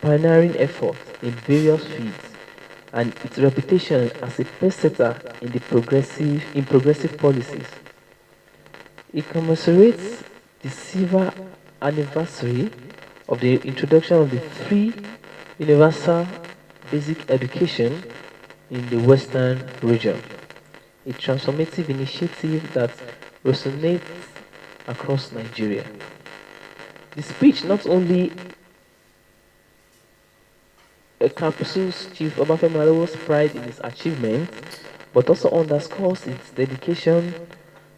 pioneering efforts in various fields and its reputation as a pacesetter in progressive policies. It commiserates the silver anniversary of the introduction of the free universal basic education in the Western region, a transformative initiative that resonates across Nigeria. The speech not only encompasses Chief Obafemi Awólọ́wọ̀'s pride in his achievements, but also underscores its dedication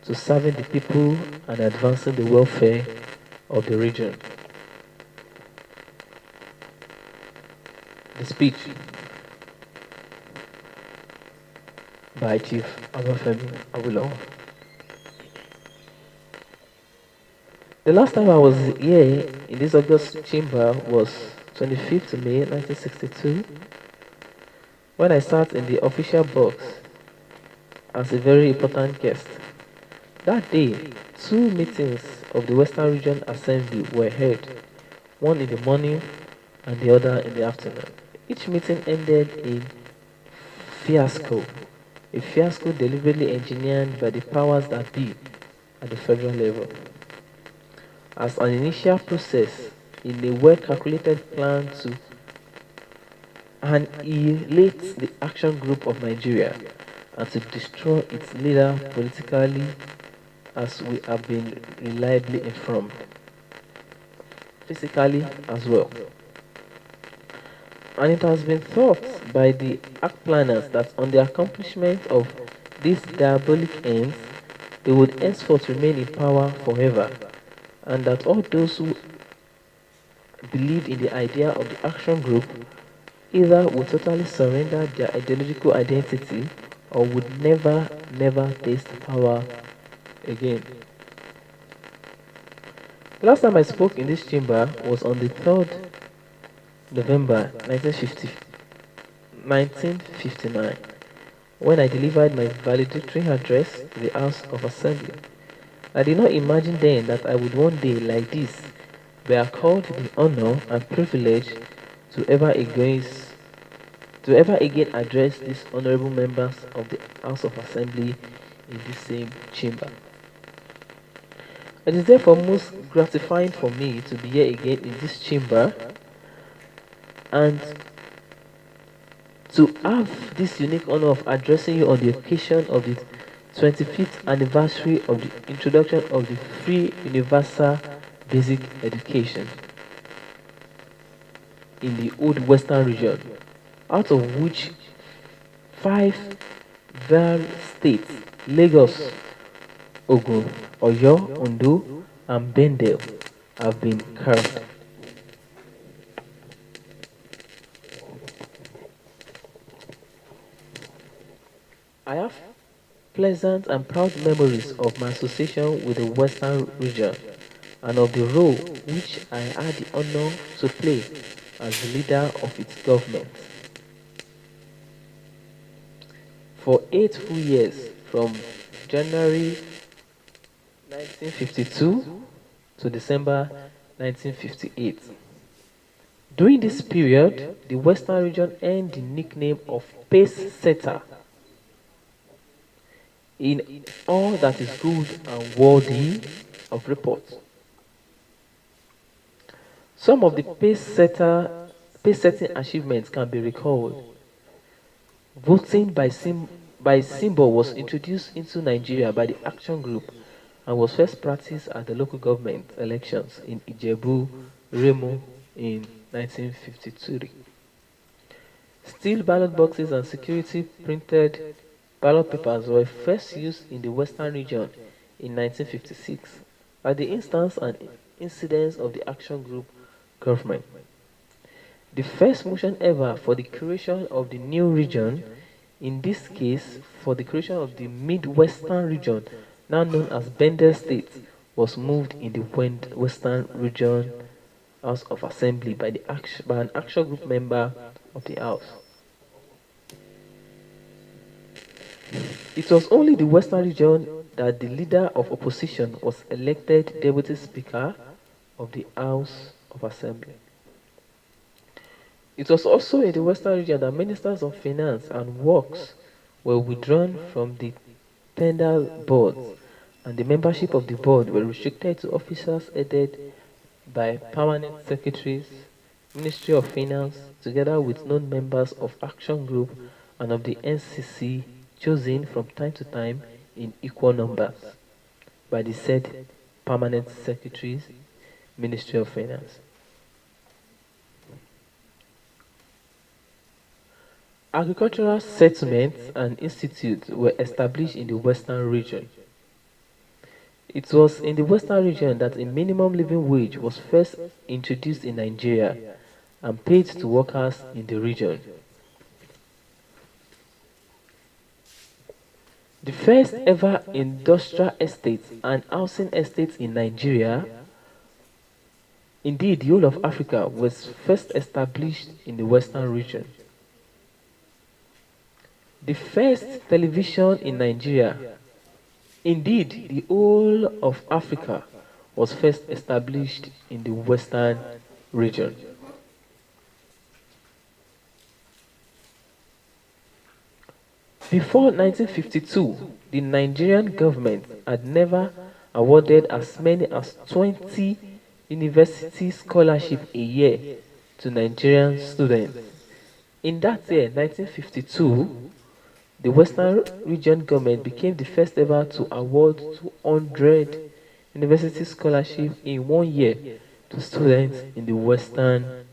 to serving the people and advancing the welfare of the region. The speech by Chief Obafemi Awólọ́wọ̀. The last time I was here in this August chamber was 25th May 1962, when I sat in the official box as a very important guest. That day, two meetings of the Western Region Assembly were held, one in the morning and the other in the afternoon. Each meeting ended in fiasco, a fiasco deliberately engineered by the powers that be at the federal level. As an initial process in a well-calculated plan to annihilate the Action Group of Nigeria and to destroy its leader politically, as we have been reliably informed, physically as well. And it has been thought by the act planners that on the accomplishment of these diabolic ends, they would henceforth remain in power forever, and that all those who believed in the idea of the Action Group either would totally surrender their ideological identity or would never taste power again. The last time I spoke in this chamber was on the 3rd November 1959, when I delivered my valedictory address to the House of Assembly. I did not imagine then that I would one day like this be accorded the honor and privilege to ever again address these honorable members of the House of Assembly in this same chamber. It is therefore most gratifying for me to be here again in this chamber and to have this unique honor of addressing you on the occasion of the 25th anniversary of the introduction of the free universal basic education in the old Western region, out of which 5 varied states, Lagos, Ogun, Oyo, Ondo, and Bendel, have been carved. I have pleasant and proud memories of my association with the Western region and of the role which I had the honor to play as the leader of its government. For 8 full years, from January 1952 to December 1958. During this period, the Western region earned the nickname of pace setter in all that is good and worthy of report. Some of the pace-setting achievements can be recalled. Voting by symbol was introduced into Nigeria by the Action Group and was first practiced at the local government elections in Ijebu, Remo in 1953. Steel ballot boxes and security printed ballot papers were first used in the Western region in 1956 at the instance and incidence of the Action Group government. The first motion ever for the creation of the new region, in this case for the creation of the Midwestern region, now known as Bendel State, was moved in the Western region House of Assembly by an Action Group member of the House. It was only the Western region that the leader of opposition was elected Deputy Speaker of the House of Assembly. It was also in the Western region that Ministers of Finance and Works were withdrawn from the tender boards and the membership of the board were restricted to officers headed by permanent secretaries, Ministry of Finance, together with non-members of Action Group and of the NCC chosen from time to time in equal numbers by the said permanent secretaries, Ministry of Finance. Agricultural settlements and institutes were established in the Western region. It was in the Western region that a minimum living wage was first introduced in Nigeria and paid to workers in the region. The first ever industrial estates and housing estates in Nigeria, indeed the whole of Africa, was first established in the Western region. The first television in Nigeria, indeed the whole of Africa, was first established in the Western region. Before 1952, the Nigerian government had never awarded as many as 20 university scholarships a year to Nigerian students. In that year, 1952, the Western region government became the first ever to award 200 university scholarships in 1 year to students in the Western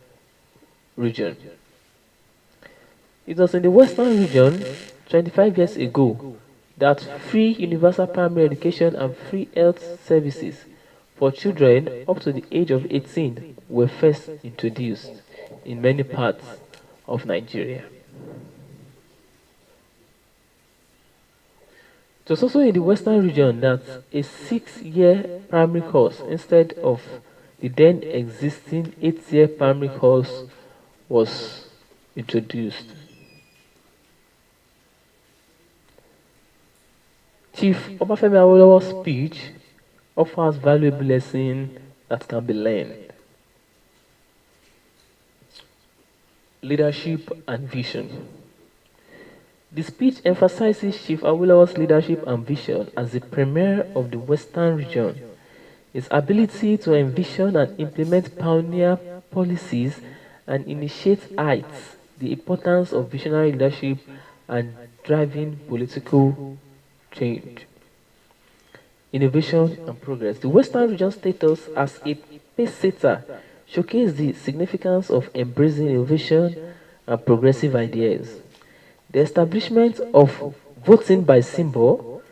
region. It was in the Western region 25 years ago that free universal primary education and free health services for children up to the age of 18 were first introduced in many parts of Nigeria. It was also in the Western region that a 6-year primary course instead of the then existing 8-year primary course was introduced. Chief Obafemi Awolowo's speech offers valuable lessons that can be learned. Leadership and vision. The speech emphasizes Chief Awolowo's leadership and vision as the premier of the Western region, his ability to envision and implement pioneer policies and initiate heights, the importance of visionary leadership and driving political change. Innovation and progress. The Western region's status as a pace-setter showcased the significance of embracing innovation and progressive ideas. The establishment of voting by symbol,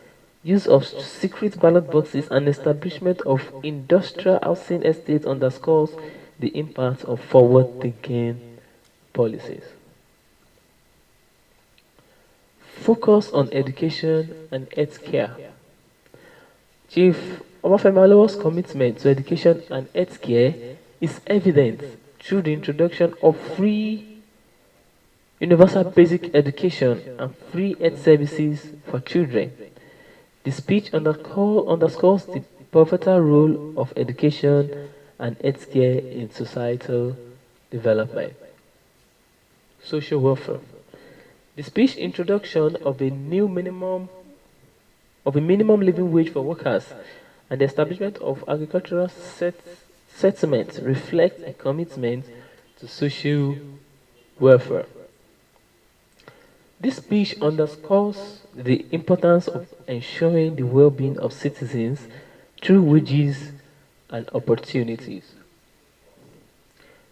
use of secret ballot boxes, and establishment of industrial housing estates underscores the impact of forward-thinking policies. Focus on education and healthcare. Chief Obafemi Awolowo's commitment to education and healthcare is evident through the introduction of free universal basic education and free health services for children. The speech underscores the pivotal role of education and healthcare in societal development. Social welfare. The speech introduction of a minimum living wage for workers and the establishment of agricultural settlements reflect a commitment to social welfare. This speech underscores the importance of ensuring the well-being of citizens through wages and opportunities.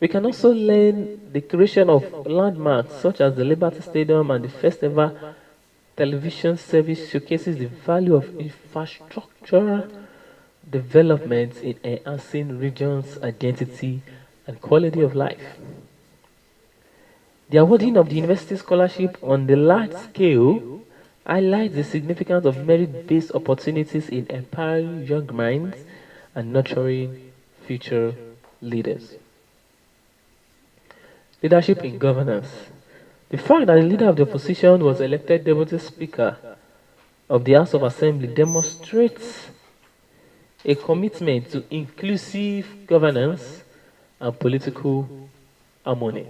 We can also learn the creation of landmarks such as the Liberty Stadium and the first ever television service showcases the value of infrastructural development in enhancing regions' identity and quality of life. The awarding of the university scholarship on the large scale highlights the significance of merit-based opportunities in empowering young minds and nurturing future leaders. Leadership in governance. The fact that the leader of the opposition was elected deputy speaker of the House of Assembly demonstrates a commitment to inclusive governance and political harmony.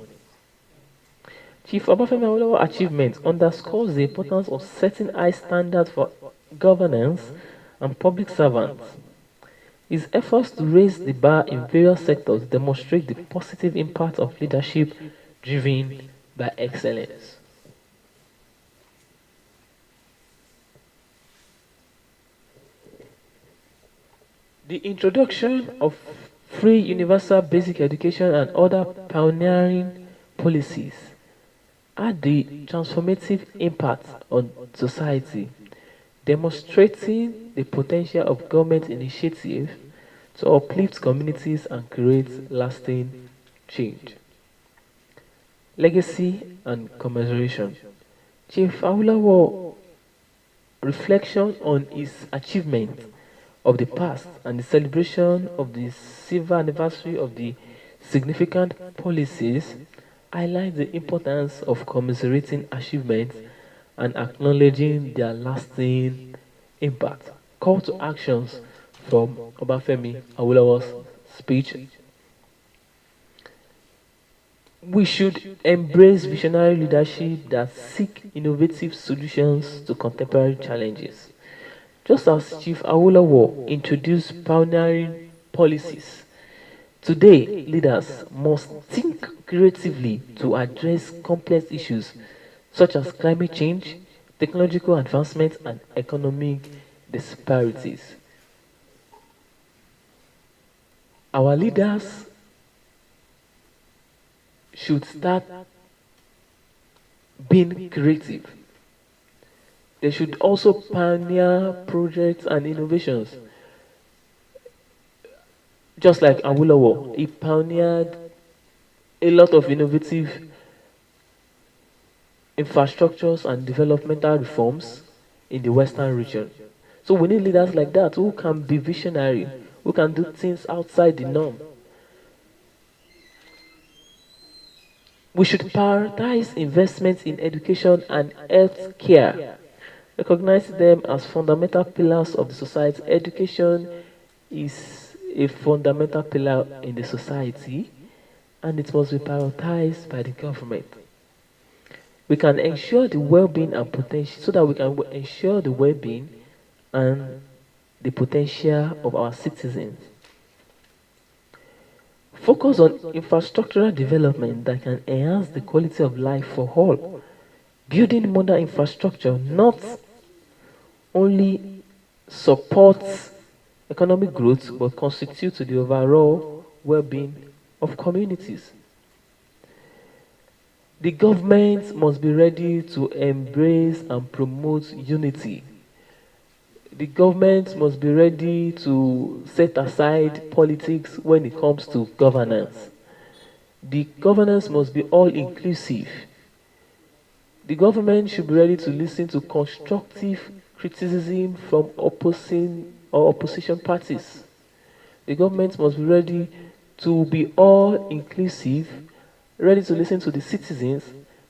Chief Obafemi Awolowo's achievement underscores the importance of setting high standards for governance and public servants. His efforts to raise the bar in various sectors demonstrate the positive impact of leadership driven by excellence. The introduction of free universal basic education and other pioneering policies had the transformative impact on society, demonstrating the potential of government initiative to uplift communities and create lasting change. Legacy and commemoration. Chief Awolowo reflection on his achievement of the past and the celebration of the silver anniversary of the significant policies highlight the importance of commiserating achievements and acknowledging their lasting impact. Call to actions from Obafemi Awolowo's speech. We should embrace visionary leadership that seek innovative solutions to contemporary challenges. Just as Chief Awolowo introduced pioneering policies, today leaders must think creatively to address complex issues such as climate change, technological advancement, and economic disparities. Our leaders should start being creative. They should also pioneer projects and innovations. Just like Awolowo, he pioneered a lot of innovative infrastructures and developmental reforms in the Western region. So we need leaders like that who can be visionary, who can do things outside the norm. We should prioritize investments in education and health care, recognize them as fundamental pillars of the society. Education is a fundamental pillar in the society and it must be prioritized by the government. We can ensure the well-being and potential so that we can ensure the well-being and the potential of our citizens. Focus on infrastructural development that can enhance the quality of life for all. Building modern infrastructure not only supports economic growth but contributes to the overall well-being of communities. The government must be ready to embrace and promote unity. The government must be ready to set aside politics when it comes to governance. The governance must be all-inclusive. The government should be ready to listen to constructive criticism from opposing or opposition parties. The government must be ready to be all-inclusive, ready to listen to the citizens,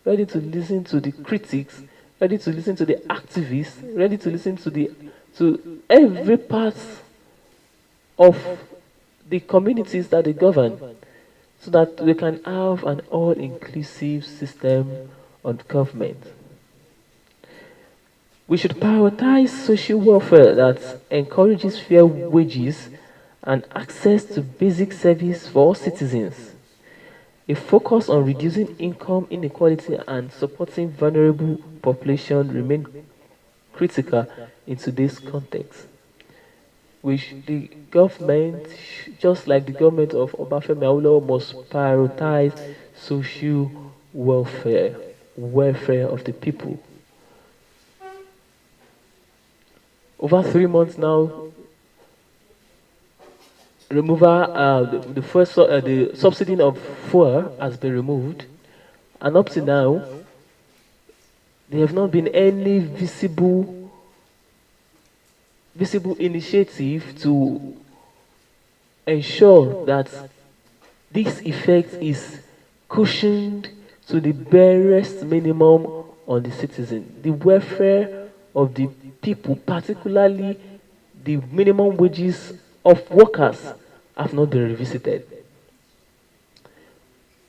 ready to listen to the critics, ready to listen to the activists, ready to listen to every part of the communities that they govern, so that we can have an all-inclusive system of government. We should prioritize social welfare that encourages fair wages and access to basic service for all citizens. A focus on reducing income inequality and supporting vulnerable population remain critical in today's context. Which the government, just like the government of Obafemi Awolowo, must prioritize social welfare of the people. Over 3 months now, the first the subsidy of fuel has been removed, and up to now, there have not been any visible initiative to ensure that this effect is cushioned to the barest minimum on the citizen. The welfare of the people, particularly the minimum wages of workers, have not been revisited.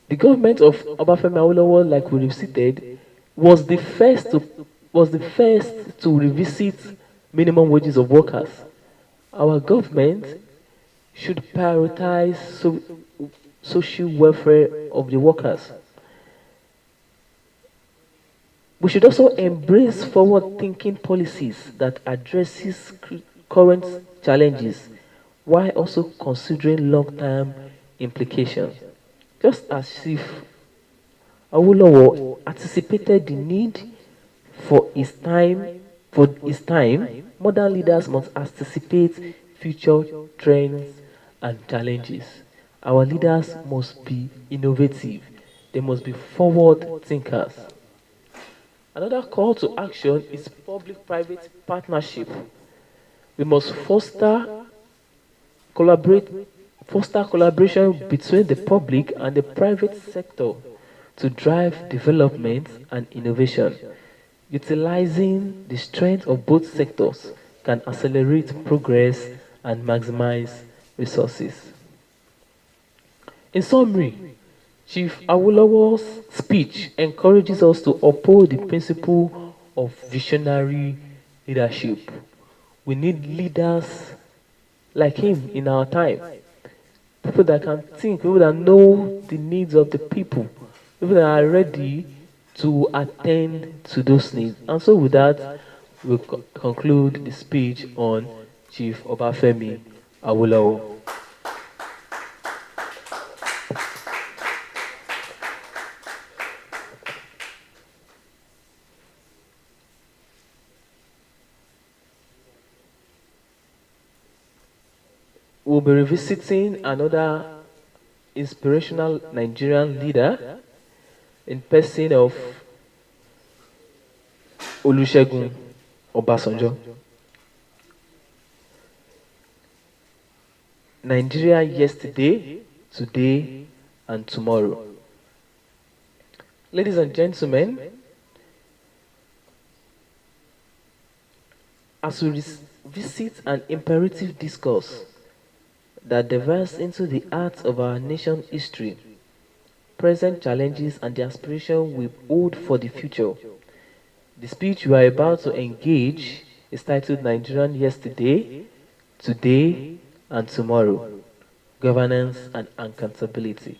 The government of Obafemi Awolowo, like we revisited, was the first to revisit minimum wages of workers. Our government should prioritize social welfare of the workers. We should also embrace forward-thinking policies that addresses current challenges while also considering long-term implications. Just as if Awolowo anticipated the need for his time, modern leaders must anticipate future trends and challenges. Our leaders must be innovative. They must be forward thinkers. Another call to action is public-private partnership. We must collaborate, foster collaboration between the public and the private sector to drive development and innovation. Utilizing the strength of both sectors can accelerate progress and maximize resources. In summary, Chief Awolowo's speech encourages us to uphold the principle of visionary leadership. We need leaders like him in our time. People that can think, people that know the needs of the people, people that are ready to attend to those needs. And so with that, we'll conclude the speech on Chief Obafemi Awolowo. We'll be revisiting another inspirational Nigerian leader in person of Olusegun Obasanjo. Nigeria yesterday, today, and tomorrow. Ladies and gentlemen, as we visit an imperative discourse that diverges into the heart of our nation's history, present challenges, and the aspiration we hold for the future, the speech we are about to engage is titled Nigerian Yesterday, Today, and Tomorrow, Governance and Accountability.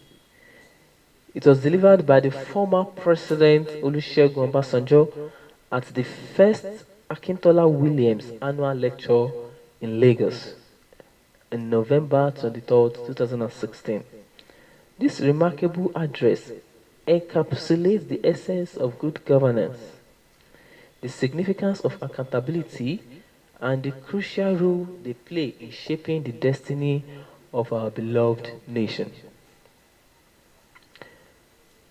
It was delivered by the former President Olusegun Obasanjo at the first Akintola Williams Annual Lecture in Lagos in November 23, 2016. This remarkable address encapsulates the essence of good governance, the significance of accountability, and the crucial role they play in shaping the destiny of our beloved nation.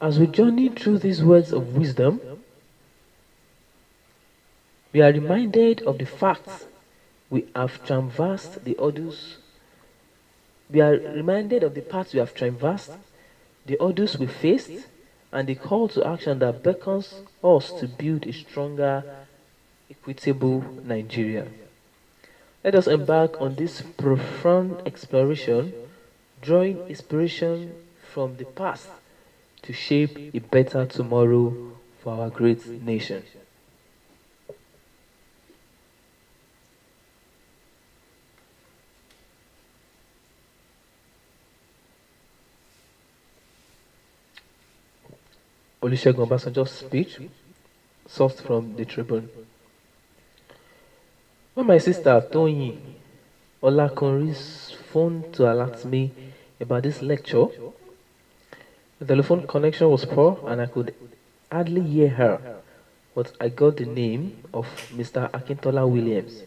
As we journey through these words of wisdom, we are reminded of the facts we have traversed the hurdles. We are reminded of the paths we have traversed, the hurdles we faced, and the call to action that beckons us to build a stronger, equitable Nigeria. Let us embark on this profound exploration, drawing inspiration from the past to shape a better tomorrow for our great nation. Olusegun Obasanjo's speech, sourced from the Tribune. When my sister Tony Olakunri's phoned to alert me about this lecture, the telephone connection was poor and I could hardly hear her, but I got the name of Mr. Akintola Williams,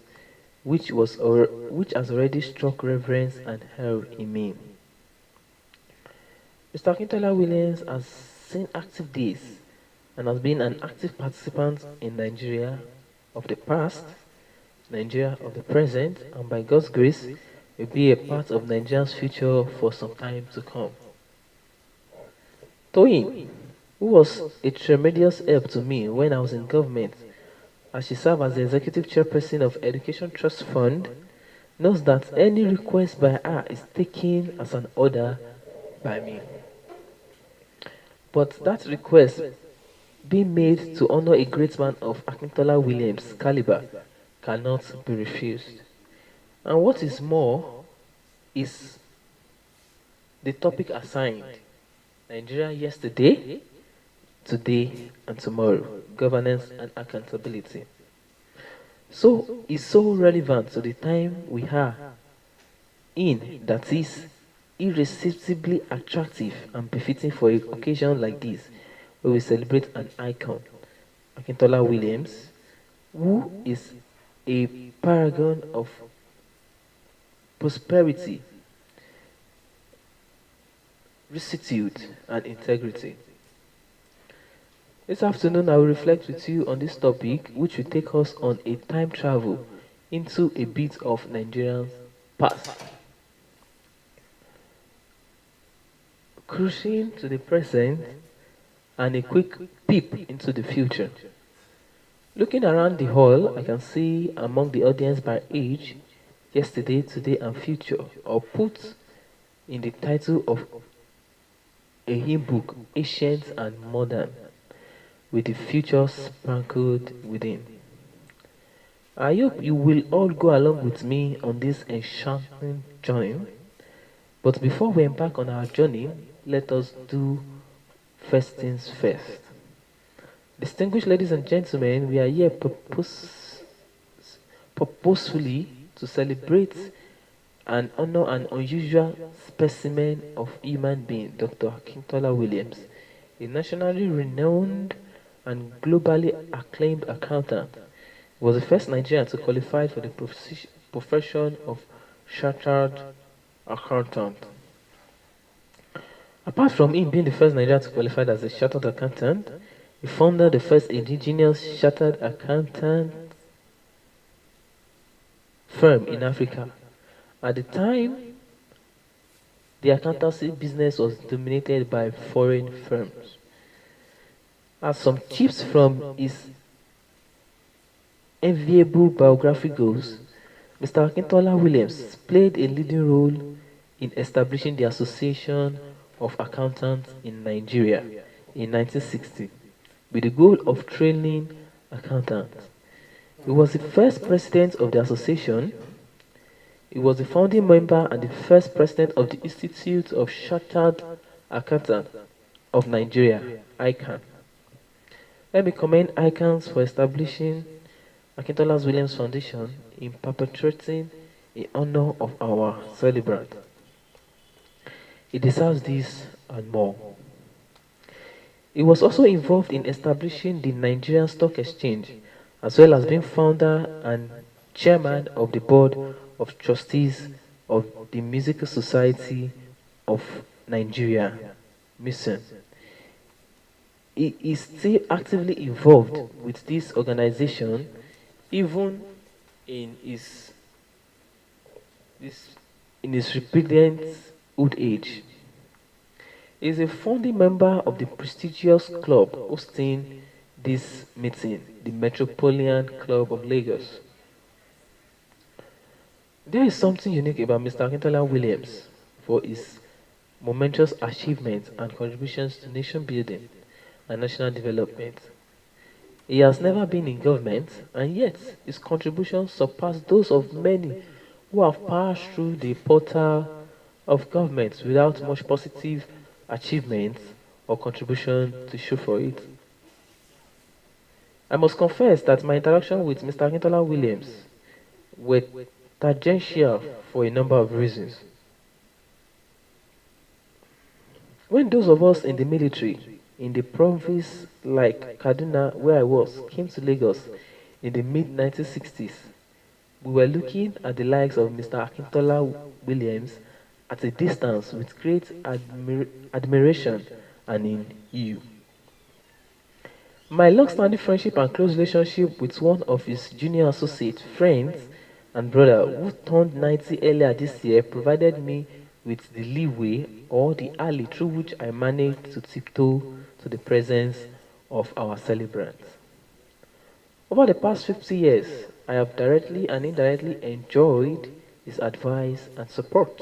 which has already struck reverence and held in me. Mr. Akintola Williams has seen active days and has been an active participant in Nigeria of the past, Nigeria of the present, and by God's grace, will be a part of Nigeria's future for some time to come. Toyin, who was a tremendous help to me when I was in government, as she served as the executive chairperson of Education Trust Fund, knows that any request by her is taken as an order by me. But that request being made to honor a great man of Akintola Williams' caliber cannot be refused. And what is more is the topic assigned Nigeria yesterday, today, and tomorrow governance and accountability. So it's so relevant to the time we are in, that is irresistibly attractive and befitting for an occasion like this, where we celebrate an icon, Akintola Williams, who is a paragon of prosperity, rectitude, and integrity. This afternoon, I will reflect with you on this topic, which will take us on a time travel into a bit of Nigeria's past, cruising to the present, and a quick peep into the future. Looking around the hall, I can see among the audience by age, yesterday, today, and future, or put in the title of a hymn book, ancient and modern, with the future sprinkled within. I hope you will all go along with me on this enchanting journey. But before we embark on our journey, let us do first things first. Distinguished ladies and gentlemen, we are here purposefully to celebrate and honor an unusual specimen of human being, Dr. Akintola Williams, a nationally renowned and globally acclaimed accountant. He was the first Nigerian to qualify for the profession of chartered accountant. Apart from him being the first Nigerian to qualify as a chartered accountant, he founded the first indigenous chartered accountant firm in Africa. At the time, the accountancy business was dominated by foreign firms. As some tips from his enviable biography goes, Mr. Akintola Williams played a leading role in establishing the Association of Accountants in Nigeria in 1960 with the goal of training accountants. He was the first president of the association. He was the founding member and the first president of the Institute of Chartered Accountants of Nigeria, ICANN. Let me commend ICANN for establishing Akintola Williams Foundation in perpetuating in honor of our celebrant. He deserves this and more. He was also involved in establishing the Nigerian Stock Exchange, as well as being founder and chairman of the board of trustees of the Musical Society of Nigeria, MUSIN. He is still actively involved with this organization, even in his repugnant old age. He is a founding member of the prestigious club hosting this meeting, the Metropolitan Club of Lagos. There is something unique about Mr. Akintola Williams for his momentous achievements and contributions to nation building and national development. He has never been in government, and yet his contributions surpass those of many who have passed through the portal of government without much positive achievements or contribution to show for it. I must confess that my interaction with Mr. Akintola Williams were tangential for a number of reasons. When those of us in the military, in the province like Kaduna, where I was, came to Lagos in the mid-1960s, we were looking at the likes of Mr. Akintola Williams at a distance with great admiration and in awe. My long-standing friendship and close relationship with one of his junior associate friends and brother, who turned 90 earlier this year, provided me with the leeway or the alley through which I managed to tiptoe to the presence of our celebrant. Over the past 50 years, I have directly and indirectly enjoyed his advice and support.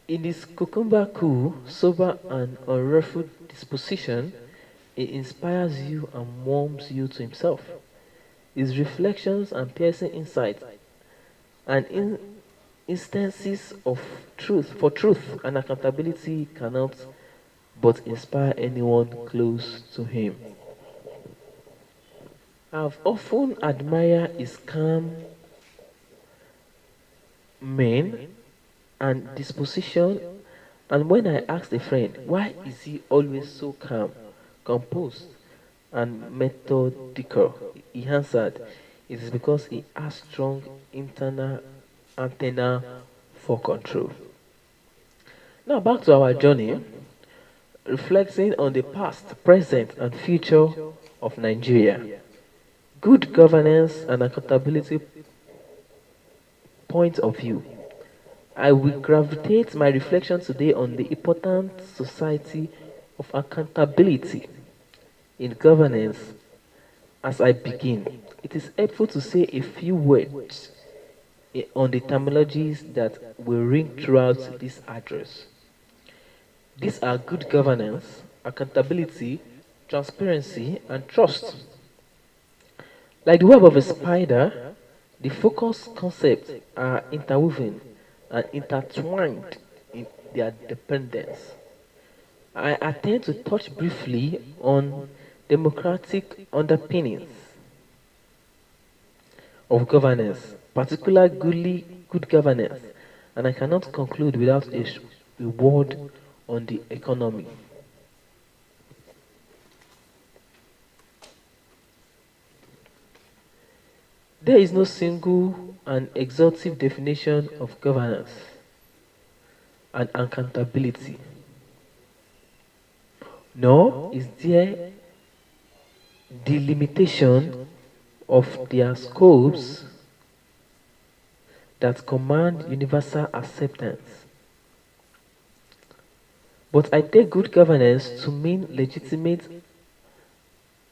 In his cucumber cool, sober, and unruffled disposition, he inspires you and warms you to himself. His reflections and piercing insights and instances of truth and accountability cannot but inspire anyone close to him. I've often admired his calm mien and disposition, and when I asked a friend why is he always so calm, composed, and methodical, he answered, it is because he has strong internal antenna for control. Now back to our journey, reflecting on the past, present, and future of Nigeria. Good governance and accountability point of view. I will gravitate my reflection today on the important society of accountability in governance. As I begin, it is helpful to say a few words on the terminologies that will ring throughout this address. These are good governance, accountability, transparency, and trust. Like the web of a spider, the focus concepts are interwoven and intertwined in their dependence. I intend to touch briefly on democratic underpinnings of governance, particularly good governance, and I cannot conclude without a word on the economy. There is no single and exhaustive definition of governance and accountability, nor is there delimitation of their scopes that command universal acceptance. But I take good governance to mean legitimate,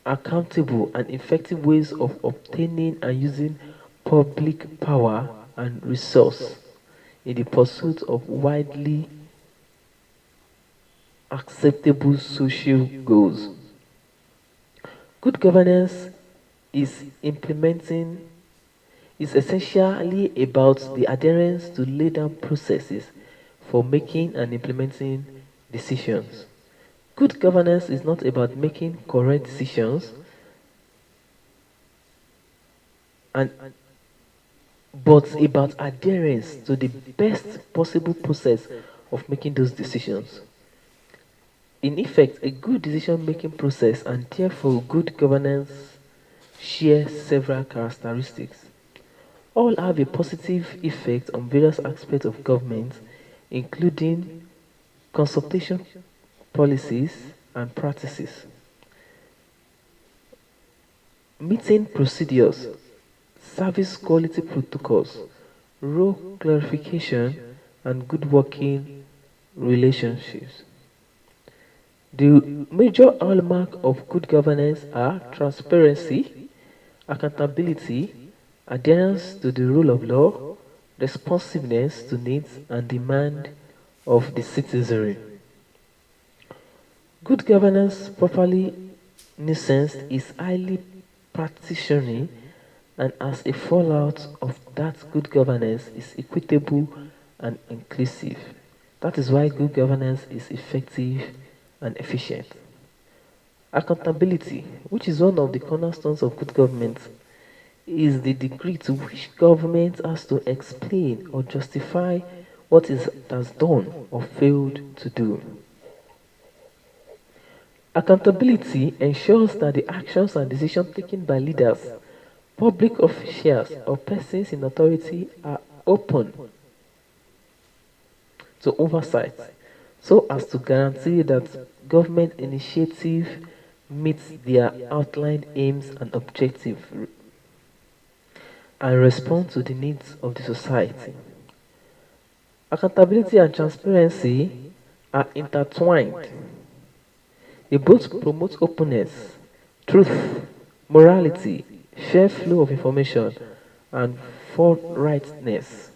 accountable, and effective ways of obtaining and using public power and resource in the pursuit of widely acceptable social goals. Good governance is implementing is essentially about the adherence to laid down processes for making and implementing decisions. Good governance is not about making correct decisions and but about adherence to the best possible process of making those decisions. In effect, a good decision making process and therefore good governance share several characteristics. All have a positive effect on various aspects of government, including consultation policies and practices, meeting procedures, service quality protocols, role clarification, and good working relationships. The major hallmark of good governance are transparency, accountability, adherence to the rule of law, responsiveness to needs and demand of the citizenry. Good governance, properly nuanced, is highly practitioning, and as a fallout of that, good governance is equitable and inclusive. That is why good governance is effective and efficient. Accountability, which is one of the cornerstones of good government, is the degree to which government has to explain or justify what it has done or failed to do. Accountability ensures that the actions and decisions taken by leaders, public officials, or persons in authority are open to oversight so as to guarantee that government initiative meets their outlined aims and objectives and respond to the needs of the society. Accountability and transparency are intertwined. They both promote openness, truth, morality, fair flow of information, and forthrightness.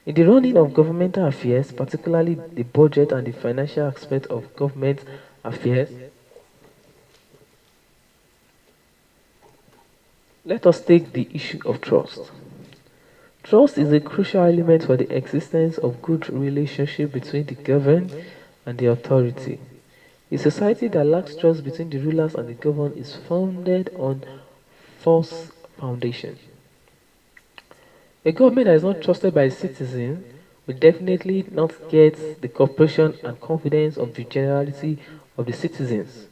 In the running of governmental affairs, particularly the budget and the financial aspect of government affairs, let us take the issue of trust. Trust is a crucial element for the existence of good relationship between the governed and the authority. A society that lacks trust between the rulers and the governed is founded on false foundation. A government that is not trusted by citizens will definitely not get the cooperation and confidence of the generality of the citizens.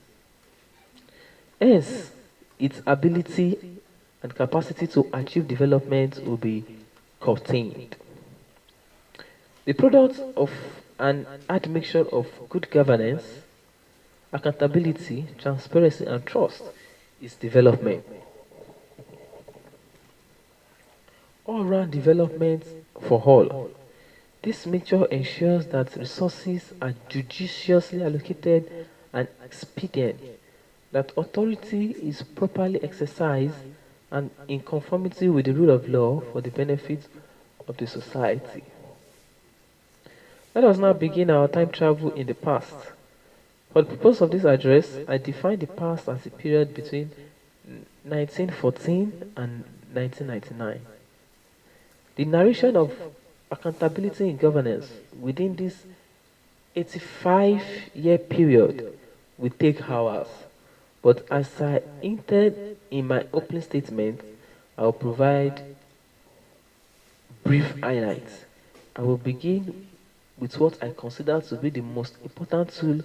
Hence, its ability and capacity to achieve development will be curtailed. The product of an admixture of good governance, accountability, transparency, and trust is development. All-round development for all. This mixture ensures that resources are judiciously allocated and expedient, that authority is properly exercised and in conformity with the rule of law for the benefit of the society. Let us now begin our time travel in the past. For the purpose of this address, I define the past as a period between 1914 and 1999. The narration of accountability in governance within this 85-year period will take hours, but as I hinted in my opening statement, I will provide brief highlights. I will begin with what I consider to be the most important tool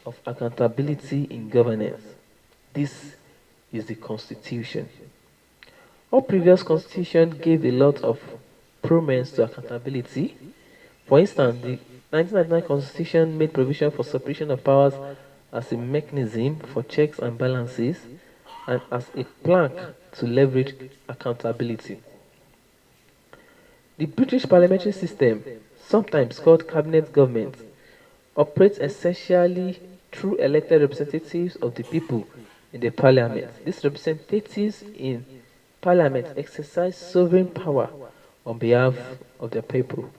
of accountability in governance. This is the Constitution. All previous constitutions gave a lot of prominence to accountability. For instance, the 1999 Constitution made provision for separation of powers as a mechanism for checks and balances and as a plank to leverage accountability. The British parliamentary system, sometimes called cabinet government, operates essentially through elected representatives of the people in the parliament. These representatives in parliament exercise sovereign power on behalf of the people,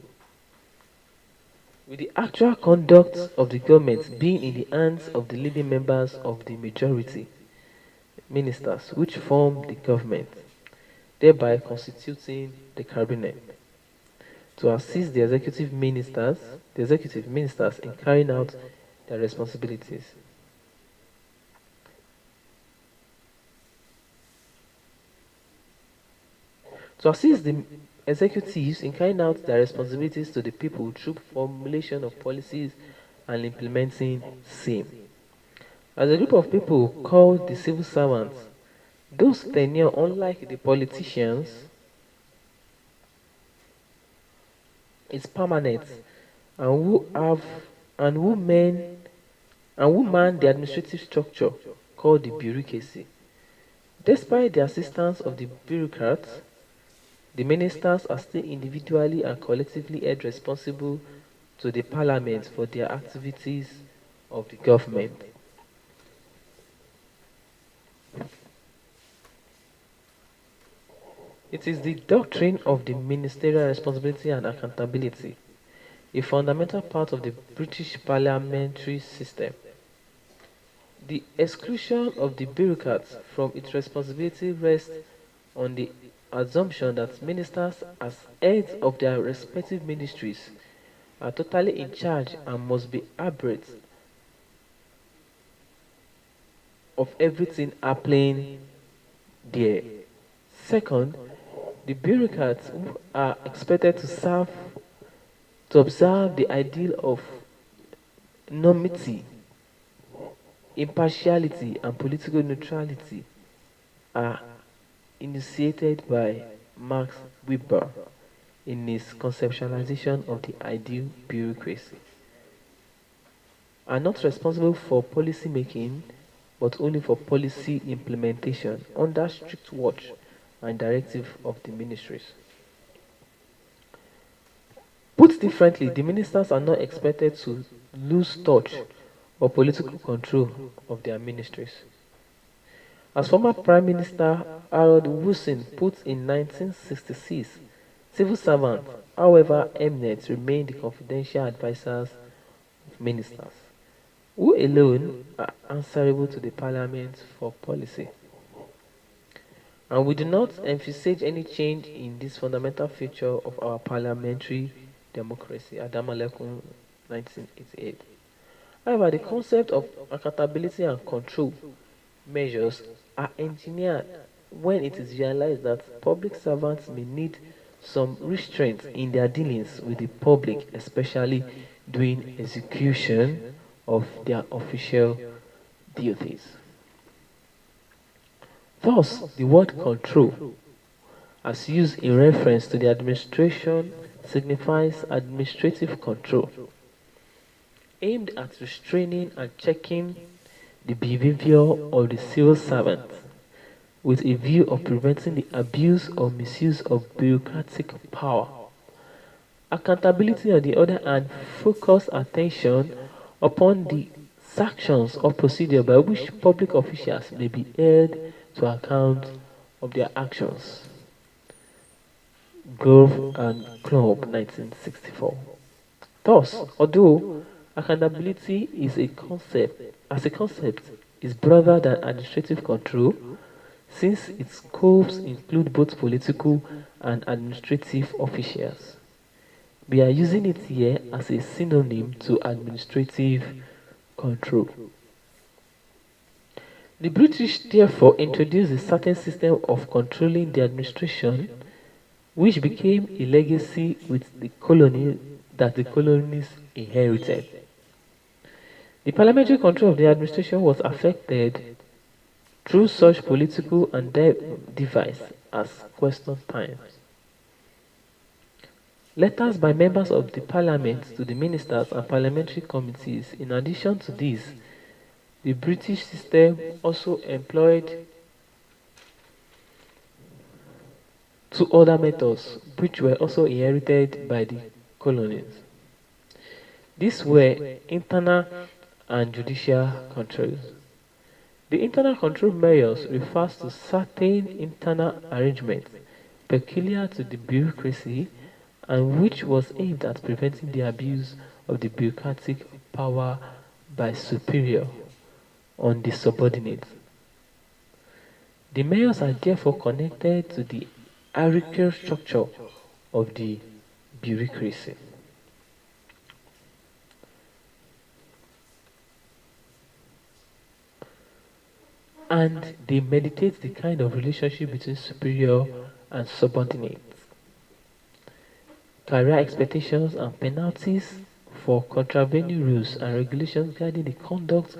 with the actual conduct of the government being in the hands of the leading members of the majority, ministers, which form the government, thereby constituting the cabinet, to assist the executive ministers in carrying out their responsibilities. To assist the executives in carrying out their responsibilities to the people through formulation of policies and implementing same. As a group of people called the civil servants, those tenure, unlike the politicians, is permanent and who have and who men and who man the administrative structure called the bureaucracy. Despite the assistance of the bureaucrats, the ministers are still individually and collectively held responsible to the parliament for their activities of the government. It is the doctrine of the ministerial responsibility and accountability, a fundamental part of the British parliamentary system. The exclusion of the bureaucrats from its responsibility rests on the assumption that ministers, as heads of their respective ministries, are totally in charge and must be abreast of everything happening there. Second, the bureaucrats who are expected to observe the ideal of normativity, impartiality, and political neutrality are initiated by Max Weber in his conceptualization of the ideal bureaucracy, are not responsible for policy making but only for policy implementation under strict watch and directive of the ministries. Put differently, the ministers are not expected to lose touch or political control of their ministries. As former Prime Minister Harold Wilson put in 1966, civil servants, however eminent, remain the confidential advisers of ministers, who alone are answerable to the parliament for policy. And we do not envisage any change in this fundamental feature of our parliamentary democracy. Adamalekun, 1988. However, the concept of accountability and control measures are engineered when it is realized that public servants may need some restraint in their dealings with the public, especially during execution of their official duties. Thus, the word control, as used in reference to the administration, signifies administrative control, aimed at restraining and checking the behavior of the civil servant with a view of preventing the abuse or misuse of bureaucratic power. Accountability, on the other hand, focuses attention upon the sanctions or procedure by which public officials may be held to account of their actions. Grove and Club, 1964. Thus, although accountability as a concept, is broader than administrative control, since its scopes include both political and administrative officials. We are using it here as a synonym to administrative control. The British therefore introduced a certain system of controlling the administration, which became a legacy with the colony that the colonies inherited. The parliamentary control of the administration was affected through such political and device as question times. Letters by members of the parliament to the ministers and parliamentary committees. In addition to this, the British system also employed two other methods which were also inherited by the colonies. These were internal and judicial controls. The internal control measures refers to certain internal arrangements peculiar to the bureaucracy and which was aimed at preventing the abuse of the bureaucratic power by superior on the subordinates. The measures are therefore connected to the hierarchical structure of the bureaucracy. And they meditate the kind of relationship between superior and subordinate. Career expectations and penalties for contravening rules and regulations guiding the conduct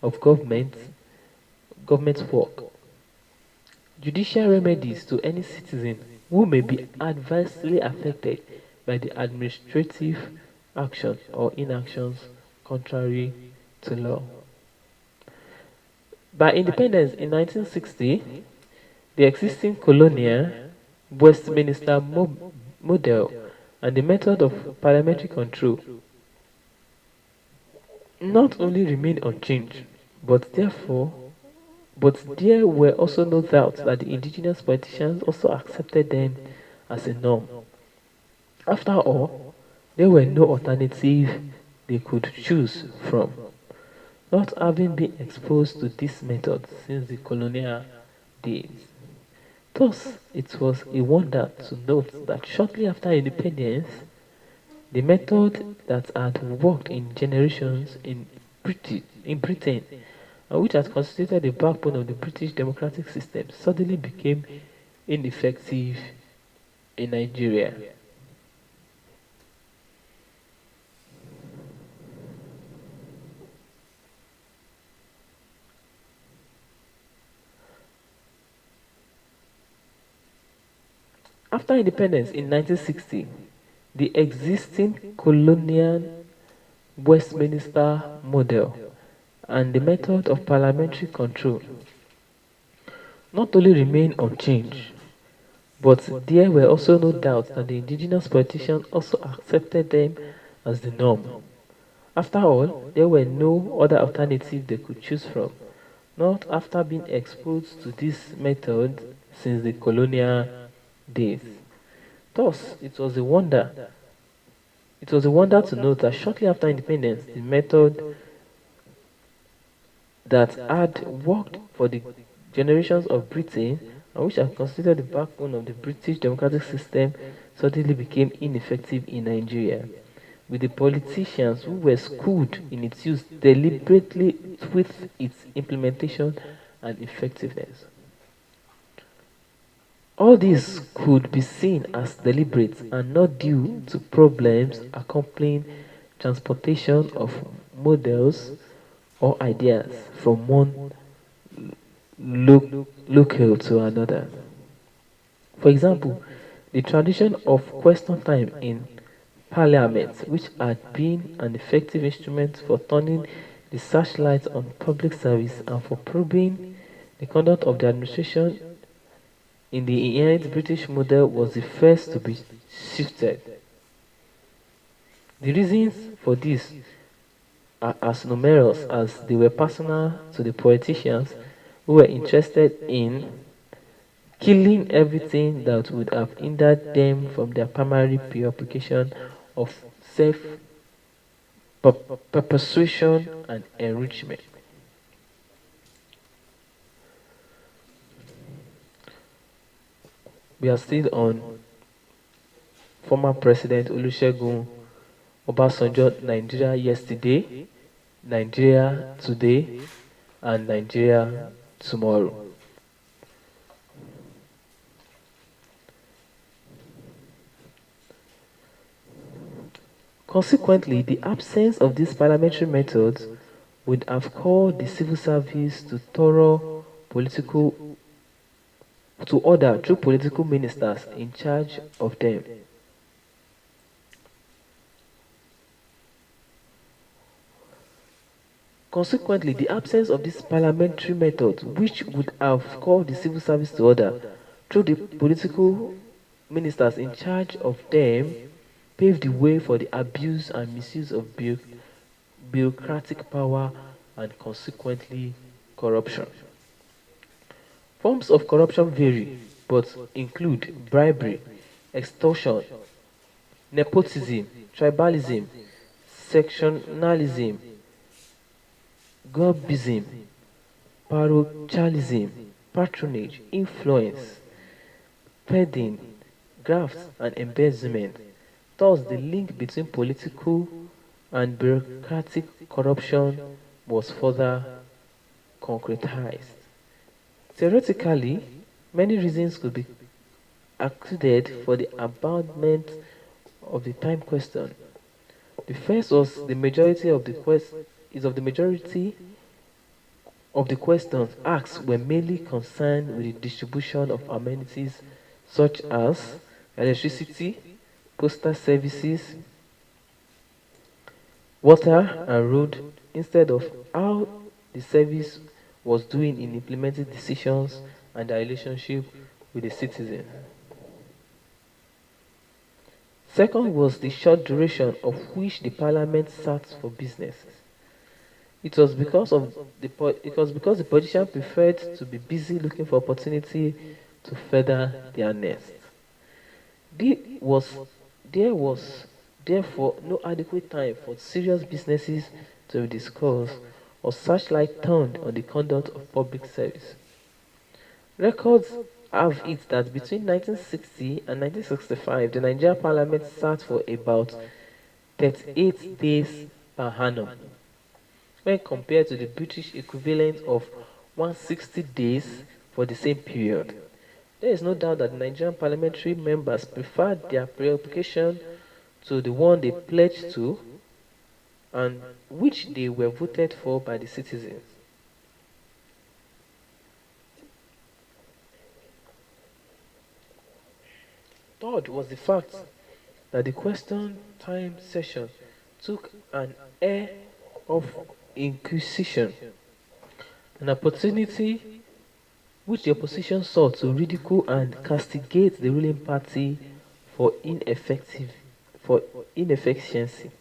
of government work. Judicial remedies to any citizen who may be adversely affected by the administrative action or inactions contrary to law. By independence in 1960, the existing colonial Westminster model and the method of parliamentary control not only remained unchanged, but there were also no doubts that the indigenous politicians also accepted them as a norm. After all, there were no alternative they could choose from, not having been exposed to this method since the colonial days. Thus, it was a wonder to note that shortly after independence, the method that had worked in generations in Britain and which had constituted the backbone of the British democratic system suddenly became ineffective in Nigeria. After independence in 1960, the existing colonial Westminster model and the method of parliamentary control not only remained unchanged, but there were also no doubts that the indigenous politicians also accepted them as the norm. After all, there were no other alternative they could choose from, not after being exposed to this method since the colonial days. Thus, it was a wonder to note that shortly after independence, the method that had worked for the generations of Britain and which are considered the backbone of the British democratic system, suddenly became ineffective in Nigeria, with the politicians who were schooled in its use deliberately with its implementation and effectiveness. All this could be seen as deliberate and not due to problems accompanying transportation of models or ideas from one locale to another. For example, the tradition of question time in Parliament, which had been an effective instrument for turning the searchlight on public service and for probing the conduct of the administration in the inherent British model, was the first to be shifted. The reasons for this are as numerous as they were personal to the politicians who were interested in killing everything that would have hindered them from their primary preoccupation of self perpetuation and enrichment. We are still on former President Olusegun Obasanjo, Nigeria yesterday, Nigeria today, and Nigeria tomorrow. Consequently, the absence of these parliamentary methods would have called the civil service to thorough political to order through political ministers in charge of them. Consequently, the absence of these parliamentary methods, which would have called the civil service to order through the political ministers in charge of them, paved the way for the abuse and misuse of bureaucratic power and consequently corruption. Forms of corruption vary, but include bribery, extortion, nepotism, tribalism, sectionalism, gobism, parochialism, patronage, influence, peddling, graft, and embezzlement. Thus, the link between political and bureaucratic corruption was further concretized. Theoretically, many reasons could be accused for the abandonment of the time question. The first was the majority of the majority of the questions asked were mainly concerned with the distribution of amenities such as electricity, postal services, water, and road, instead of how the service was doing in implementing decisions and their relationship with the citizen. Second was the short duration of which the parliament sat for business. It was because the politicians preferred to be busy looking for opportunity to further their nest. There was there was therefore no adequate time for serious businesses to be discussed or searchlight turned on the conduct of public service. Records have it that between 1960 and 1965, the Nigerian parliament sat for about 38 days per annum, when compared to the British equivalent of 160 days for the same period. There is no doubt that the Nigerian parliamentary members preferred their preoccupation to the one they pledged to and which they were voted for by the citizens. Third was the fact that the question time session took an air of inquisition, an opportunity which the opposition sought to ridicule and castigate the ruling party for for inefficiency.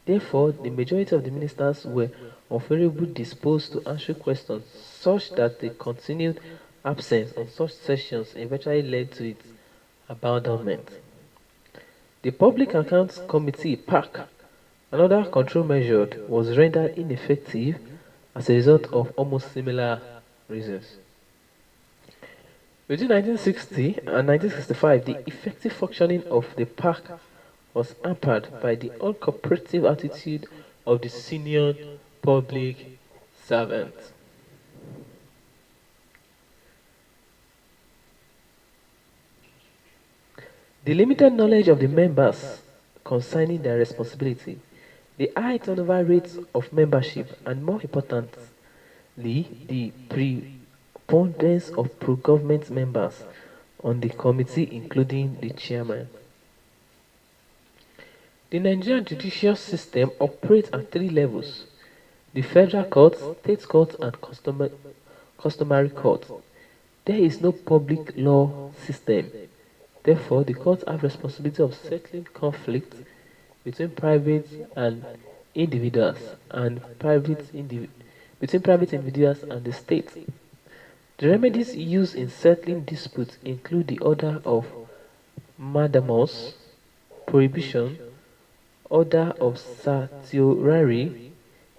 Therefore, the majority of the ministers were unfavorably disposed to answer questions, such that the continued absence of such sessions eventually led to its abandonment. The Public Accounts Committee (PAC), another control measure, was rendered ineffective as a result of almost similar reasons. Between 1960 and 1965, the effective functioning of the park was hampered by the uncooperative attitude of the senior public servants. The limited knowledge of the members concerning their responsibility, the high turnover rates of membership, and more importantly, the preponderance of pro-government members on the committee, including the chairman. The Nigerian judicial system operates at three levels: the federal courts, state courts, and customary courts. There is no public law system. Therefore, the courts have responsibility of settling conflicts between private and individuals and between private individuals and the state. The remedies used in settling disputes include the order of mandamus, prohibition, order of certiorari,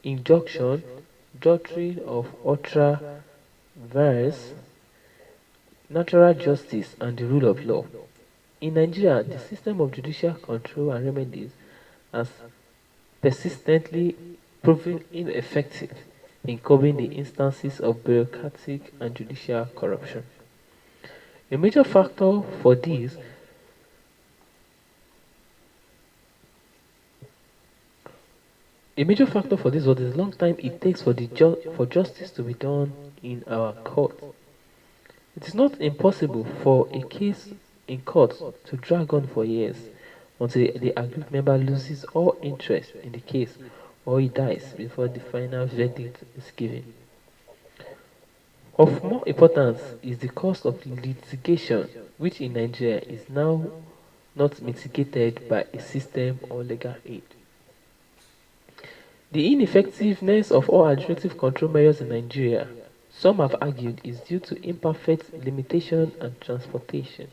injunction, doctrine of ultra vires, natural justice, and the rule of law. In Nigeria, the system of judicial control and remedies has persistently proven ineffective in curbing the instances of bureaucratic and judicial corruption. A major factor for this was the long time it takes for justice to be done in our court. It is not impossible for a case in court to drag on for years until the aggrieved member loses all interest in the case or he dies before the final verdict is given. Of more importance is the cost of litigation, which in Nigeria is now not mitigated by a system or legal aid. The ineffectiveness of all administrative control measures in Nigeria, some have argued, is due to imperfect limitation and transportation.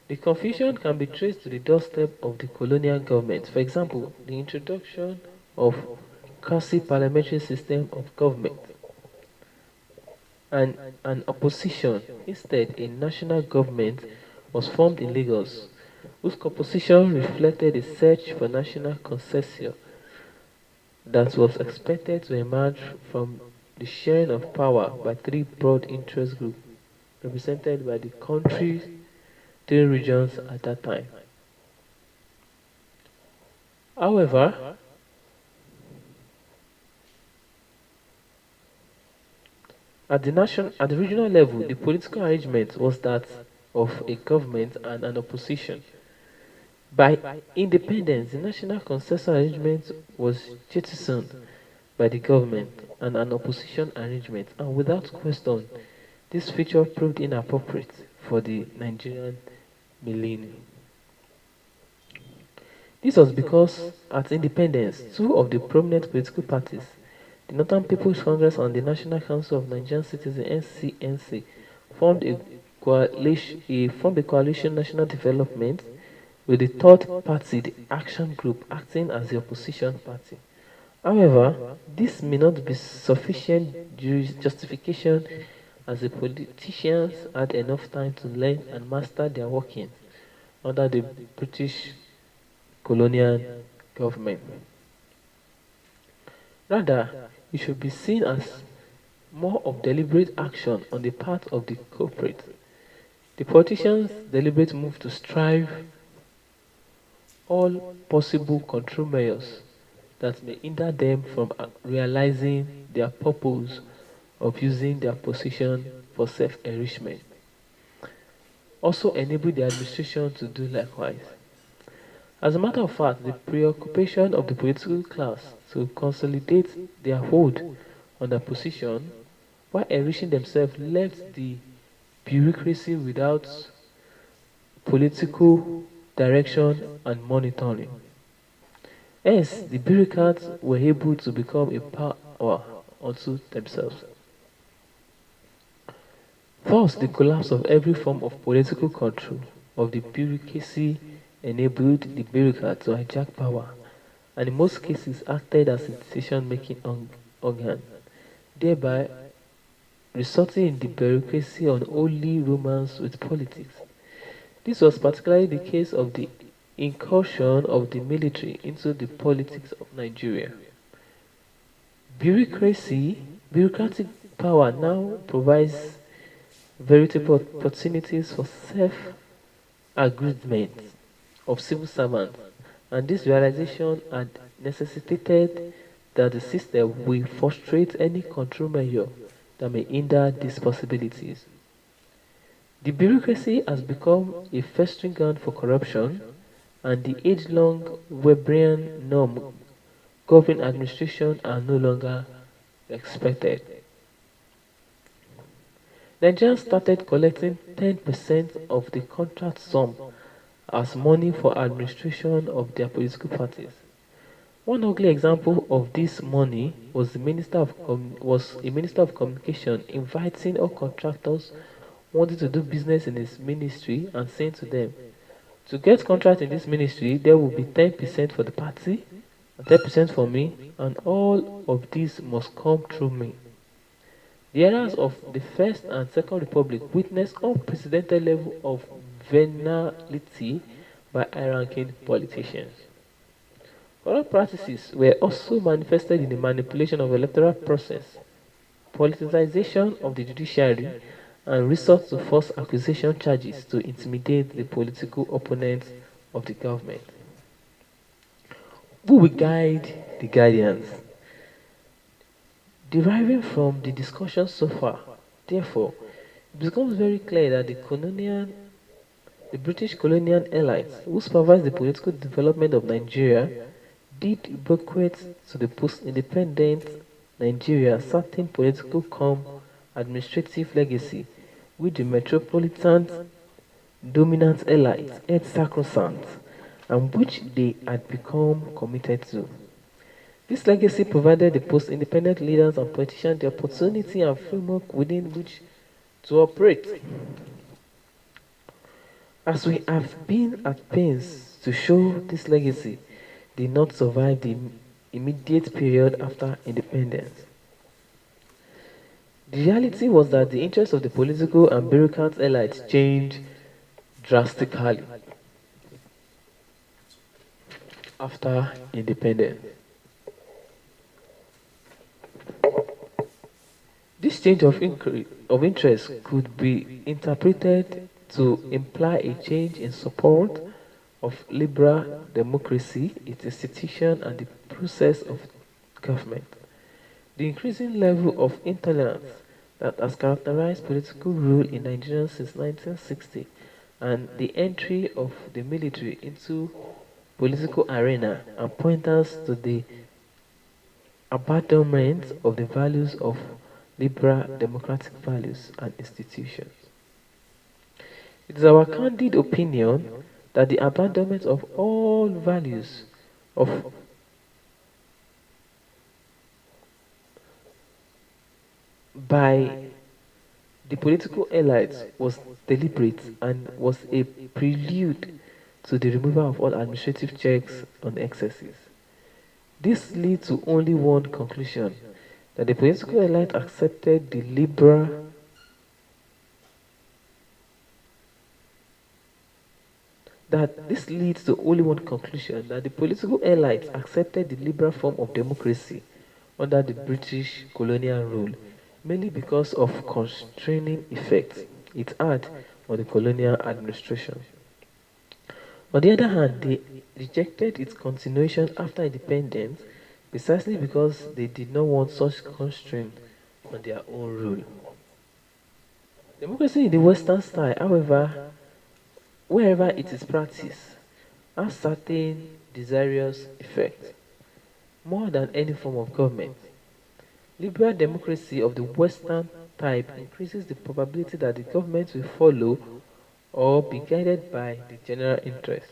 The confusion can be traced to the doorstep of the colonial government. For example, the introduction of quasi-parliamentary system of government and an opposition. Instead, a national government was formed in Lagos, whose composition reflected a search for national consensus that was expected to emerge from the sharing of power by three broad interest groups represented by the country's three regions at that time. However, at the regional level, the political arrangement was that of a government and an opposition. By independence, the national consensus arrangement was jettisoned by the government and an opposition arrangement, and without question, this feature proved inappropriate for the Nigerian millennium. This was because, at independence, two of the prominent political parties, the Northern People's Congress and the National Council of Nigerian Citizens (NCNC), formed a coalition national development with the third party, the Action Group, acting as the opposition party. However, this may not be sufficient justification as the politicians had enough time to learn and master their workings under the British colonial government. Rather, it should be seen as more of deliberate action on the part of the culprit. The politicians' deliberate move to strive all possible control measures that may hinder them from realizing their purpose of using their position for self-enrichment. Also enable the administration to do likewise. As a matter of fact, the preoccupation of the political class to consolidate their hold on their position while enriching themselves left the bureaucracy without political direction and monitoring. Hence, the bureaucrats were able to become a power unto themselves. Thus, the collapse of every form of political control of the bureaucracy enabled the bureaucrat to hijack power, and in most cases acted as a decision-making organ, thereby resulting in the bureaucracy unholy romance with politics. This was particularly the case of the incursion of the military into the politics of Nigeria. Bureaucratic power now provides veritable opportunities for self-agreement of civil servants, and this realization had necessitated that the system will frustrate any control measure that may hinder these possibilities. The bureaucracy has become a festering ground for corruption, and the age-long Weberian norm governing administration are no longer expected. Nigerians started collecting 10% of the contract sum as money for administration of their political parties. One ugly example of this money was a minister of communication inviting all contractors wanting to do business in his ministry and saying to them, to get contract in this ministry, there will be 10% for the party and 10% for me, and all of this must come through me. The eras of the First and Second Republic witnessed unprecedented level of venality by high-ranking politicians. Corrupt practices were also manifested in the manipulation of electoral process, politicization of the judiciary, and resort to false accusation charges to intimidate the political opponents of the government. Who will guide the guardians? Deriving from the discussion so far, therefore, it becomes very clear that the British colonial elites who supervised the political development of Nigeria did bequeath to the post-independent Nigeria certain political administrative legacy which the metropolitan dominant elites held sacrosanct and which they had become committed to. This legacy provided the post-independent leaders and politicians the opportunity and framework within which to operate. As we have been at pains to show, this legacy did not survive the immediate period after independence. The reality was that the interests of the political and bureaucrat elites changed drastically after independence. This change of interest could be interpreted to imply a change in support of liberal democracy, its institution, and the process of government. The increasing level of intolerance that has characterized political rule in Nigeria since 1960 and the entry of the military into political arena are pointers to the abandonment of the values of liberal democratic values and institutions. It is our candid opinion that the abandonment of all values of by the political elites was deliberate and was a prelude to the removal of all administrative checks on excesses. This leads to only one conclusion, that the political elite accepted the liberal that this leads to only one conclusion, that the political elites accepted the liberal form of democracy under the British colonial rule, mainly because of constraining effects it had on the colonial administration. On the other hand, they rejected its continuation after independence precisely because they did not want such constraint on their own rule. Democracy in the Western style, however, wherever it is practiced, has certain deleterious effects, more than any form of government. Liberal democracy of the Western type increases the probability that the government will follow or be guided by the general interest.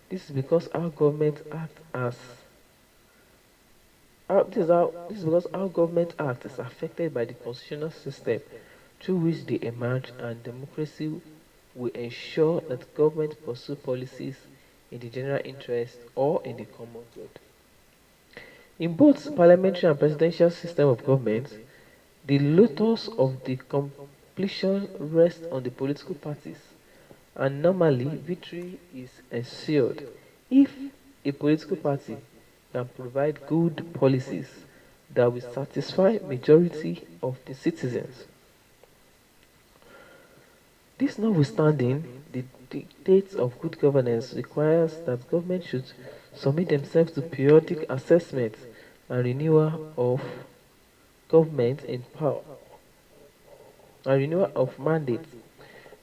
This is because our government act as this is because our government act is affected by the constitutional system through which they emerge, and democracy will ensure that government pursue policies in the general interest or in the common good. In both parliamentary and presidential system of government, The lotus of the completion rests on the political parties, and normally victory is ensured if a political party can provide good policies that will satisfy majority of the citizens. This notwithstanding, the dictates of good governance requires that government should submit themselves to periodic assessment and renewal of government in power and renewal of mandates.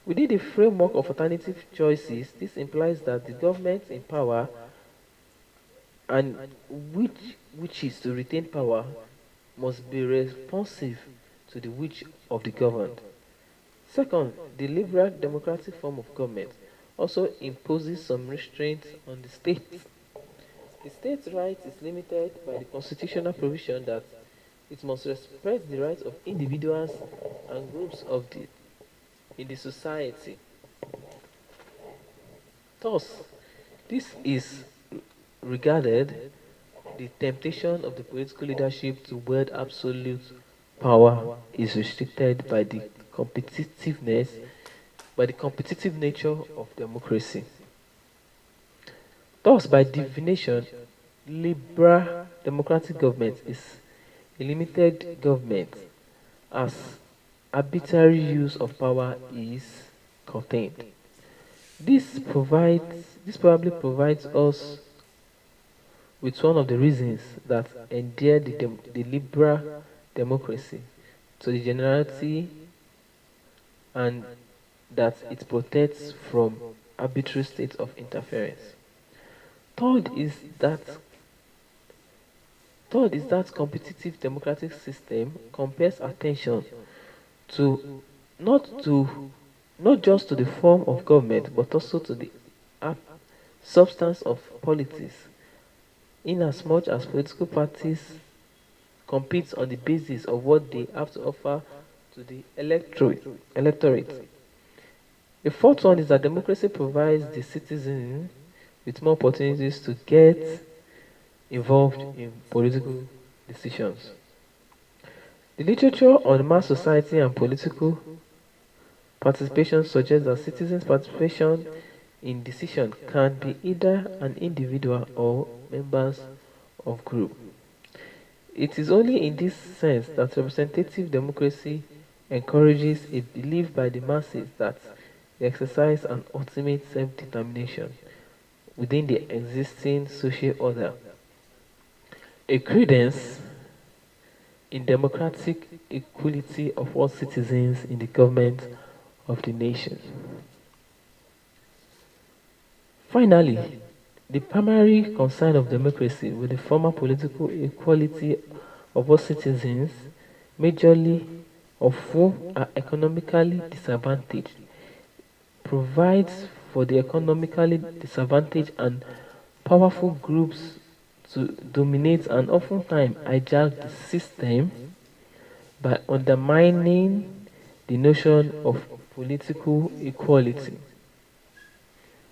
Within the framework of alternative choices, this implies that the government in power and which is to retain power must be responsive to the wish of the governed. Second, the liberal democratic form of government also imposes some restraints on the state. The state's right is limited by the constitutional provision that it must respect the rights of individuals and groups in the society. Thus, this is regarded the temptation of the political leadership to wield absolute power is restricted by the competitive nature of democracy. Thus, by definition, liberal democratic government is a limited government as arbitrary use of power is contained. This probably provides us with one of the reasons that endear the liberal democracy to the generality, and that it protects from arbitrary states of interference. Third is that Third is that competitive democratic system compares attention to not to not just to the form of government but also to the ap- substance of politics, inasmuch as political parties compete on the basis of what they have to offer to the electorate. The fourth one is that democracy provides the citizen with more opportunities to get involved in political decisions. The literature on mass society and political participation suggests that citizens' participation in decision can be either an individual or members of group. It is only in this sense that representative democracy encourages a belief by the masses that they exercise an ultimate self-determination within the existing social order, a credence in democratic equality of all citizens in the government of the nation. Finally, the primary concern of democracy with the former political equality of all citizens, majorly of whom are economically disadvantaged, provides for the economically disadvantaged and powerful groups to dominate and oftentimes hijack the system by undermining the notion of political equality.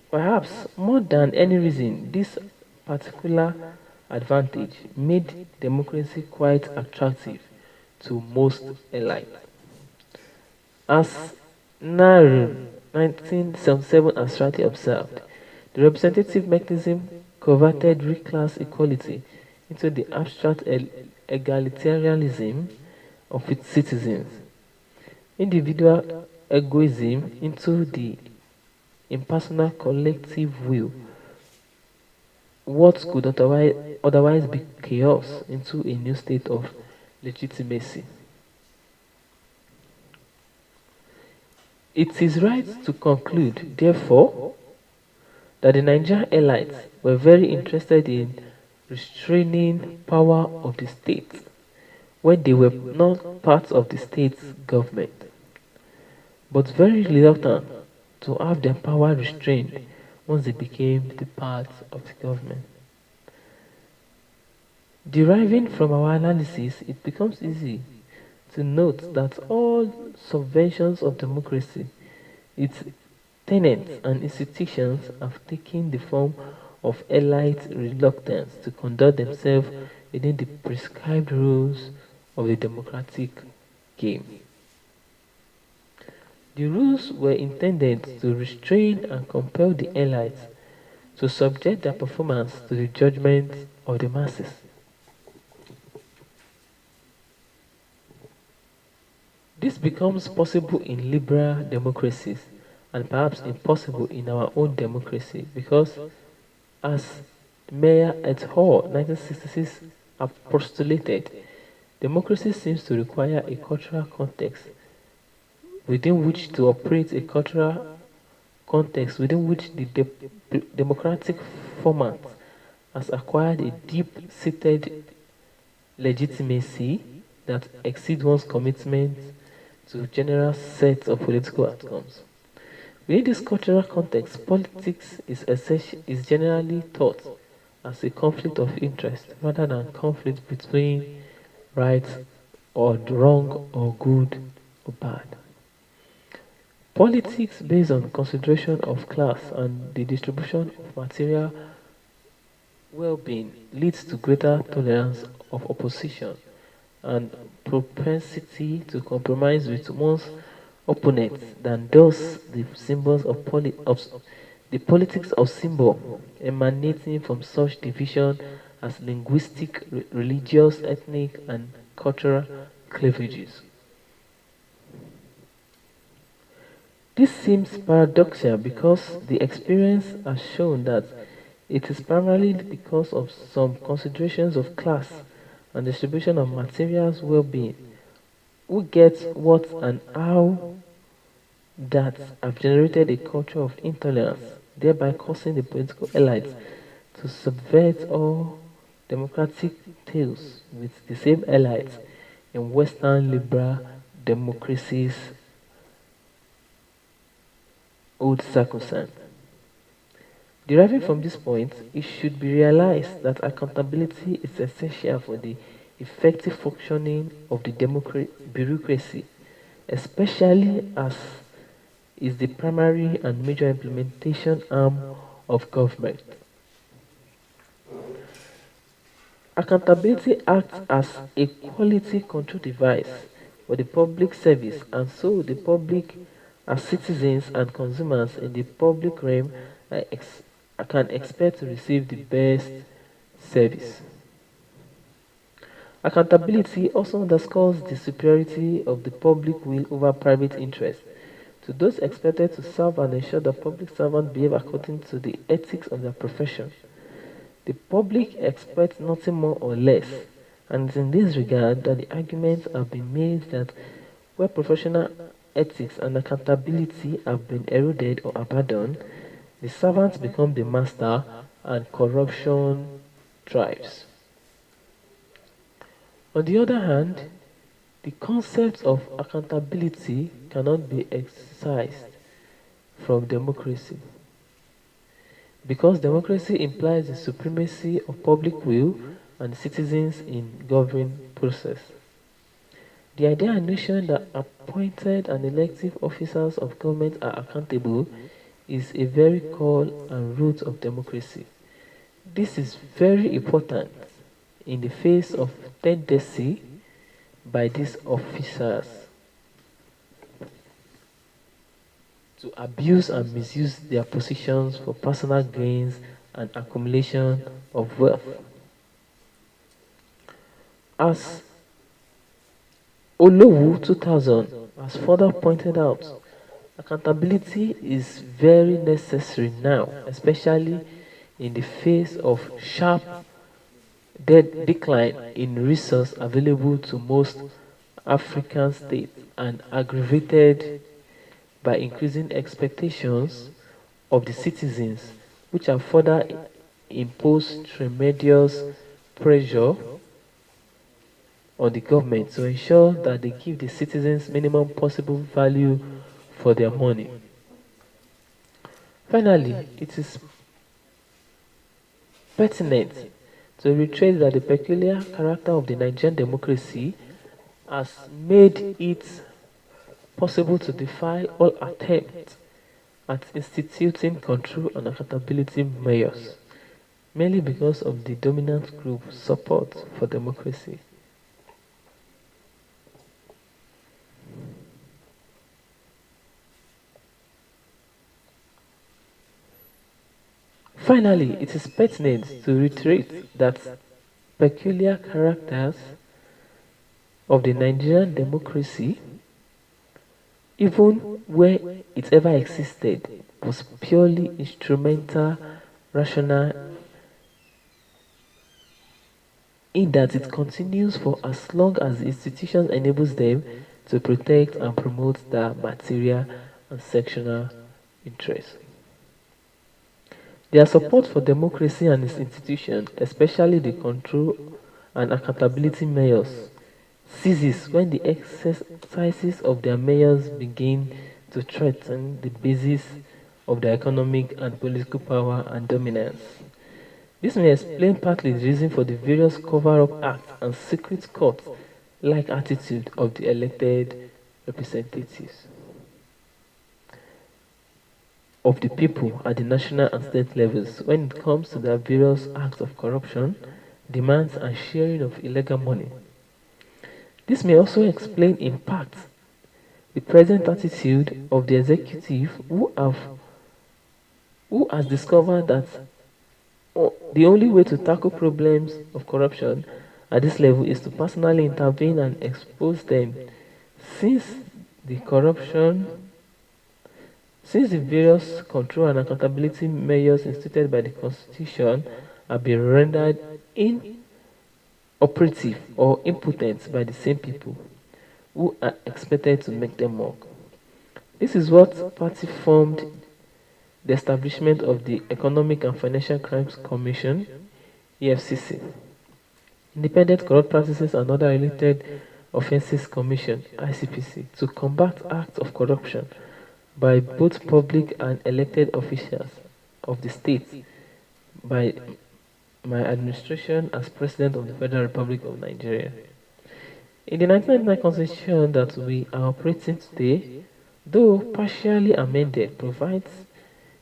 Perhaps more than any reason, this particular advantage made democracy quite attractive to most elites. As Nair 1977 abstractly observed, the representative mechanism converted real class equality into the abstract egalitarianism of its citizens, individual egoism into the impersonal collective will, what could otherwise be chaos into a new state of legitimacy. It is right to conclude, therefore, that the Nigerian elites were very interested in restraining power of the state when they were not part of the state's government, but very reluctant to have their power restrained once they became the part of the government. Deriving from our analysis, it becomes easy to note that all subventions of democracy, its tenets and institutions have taken the form of elite reluctance to conduct themselves within the prescribed rules of the democratic game. The rules were intended to restrain and compel the elites to subject their performance to the judgment of the masses. This becomes possible in liberal democracies and perhaps impossible in our own democracy because, as Meyer et al. 1966 have postulated, democracy seems to require a cultural context within which to operate, a cultural context within which the democratic format has acquired a deep-seated legitimacy that exceeds one's commitment to general sets of political outcomes. Within this cultural context, politics is generally thought as a conflict of interest rather than conflict between right or wrong or good or bad. Politics based on consideration of class and the distribution of material well-being leads to greater tolerance of opposition and propensity to compromise with one's opponents than does the symbols of the politics of symbol emanating from such division as linguistic, religious, ethnic, and cultural cleavages. This seems paradoxical because the experience has shown that it is primarily because of some considerations of class and distribution of materials well-being who get what and how that have generated a culture of intolerance, thereby causing the political elites to subvert all democratic tales with the same elites in Western liberal democracies old sacrosanct. Deriving from this point, it should be realized that accountability is essential for the effective functioning of the bureaucracy, especially as is the primary and major implementation arm of government. Accountability acts as a quality control device for the public service, and so the public as citizens and consumers in the public realm can expect to receive the best service. Accountability also underscores the superiority of the public will over private interest. To those expected to serve and ensure that public servants behave according to the ethics of their profession, the public expects nothing more or less, and it's in this regard that the arguments have been made that where professional ethics and accountability have been eroded or abandoned, the servants become the master and corruption thrives. On the other hand, the concept of accountability cannot be excised from democracy because democracy implies the supremacy of public will and citizens in governing process. The idea and notion that appointed and elective officers of government are accountable is a very core and root of democracy. This is very important in the face of tendency by these officers to abuse and misuse their positions for personal gains and accumulation of wealth. As Olowu 2000 has further pointed out, accountability is very necessary now, especially in the face of sharp decline in resources available to most African states and aggravated by increasing expectations of the citizens, which have further imposed tremendous pressure on the government to ensure that they give the citizens minimum possible value for their money. Finally, it is pertinent to reiterate that the peculiar character of the Nigerian democracy has made it possible to defy all attempts at instituting control and accountability measures, mainly because of the dominant group support for democracy. Finally, it is pertinent to reiterate that peculiar characters of the Nigerian democracy, even where it ever existed, was purely instrumental, rational, in that it continues for as long as the institution enables them to protect and promote their material and sectional interests. Their support for democracy and its institutions, especially the control and accountability measures, ceases when the exercises of their mayors begin to threaten the basis of their economic and political power and dominance. This may explain partly the reason for the various cover-up acts and secret court-like attitude of the elected representatives of the people at the national and state levels when it comes to their various acts of corruption, demands and sharing of illegal money. This may also explain in part the present attitude of the executive who has discovered that the only way to tackle problems of corruption at this level is to personally intervene and expose them since the corruption since the various control and accountability measures instituted by the Constitution have been rendered inoperative or impotent by the same people who are expected to make them work. This is what party formed the establishment of the Economic and Financial Crimes Commission (EFCC), Independent Corrupt Practices and Other Related Offences Commission (ICPC) to combat acts of corruption by both public and elected officials of the state by my administration as President of the Federal Republic of Nigeria. In the 1999 Constitution that we are operating today, though partially amended, provides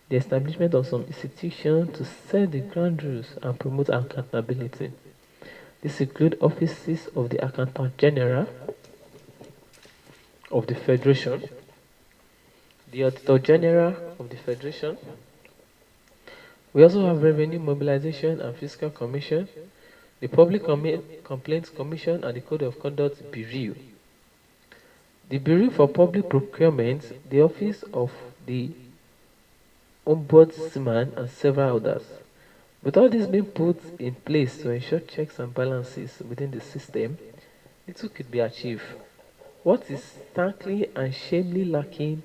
the establishment of some institutions to set the ground rules and promote accountability. This include offices of the Accountant General of the Federation, the Auditor General of the Federation. We also have Revenue Mobilization and Fiscal Commission, the Public Complaints Commission and the Code of Conduct Bureau. The Bureau for Public Procurement, the Office of the Ombudsman and several others. With all this being put in place to ensure checks and balances within the system, little could be achieved. What is starkly and shamefully lacking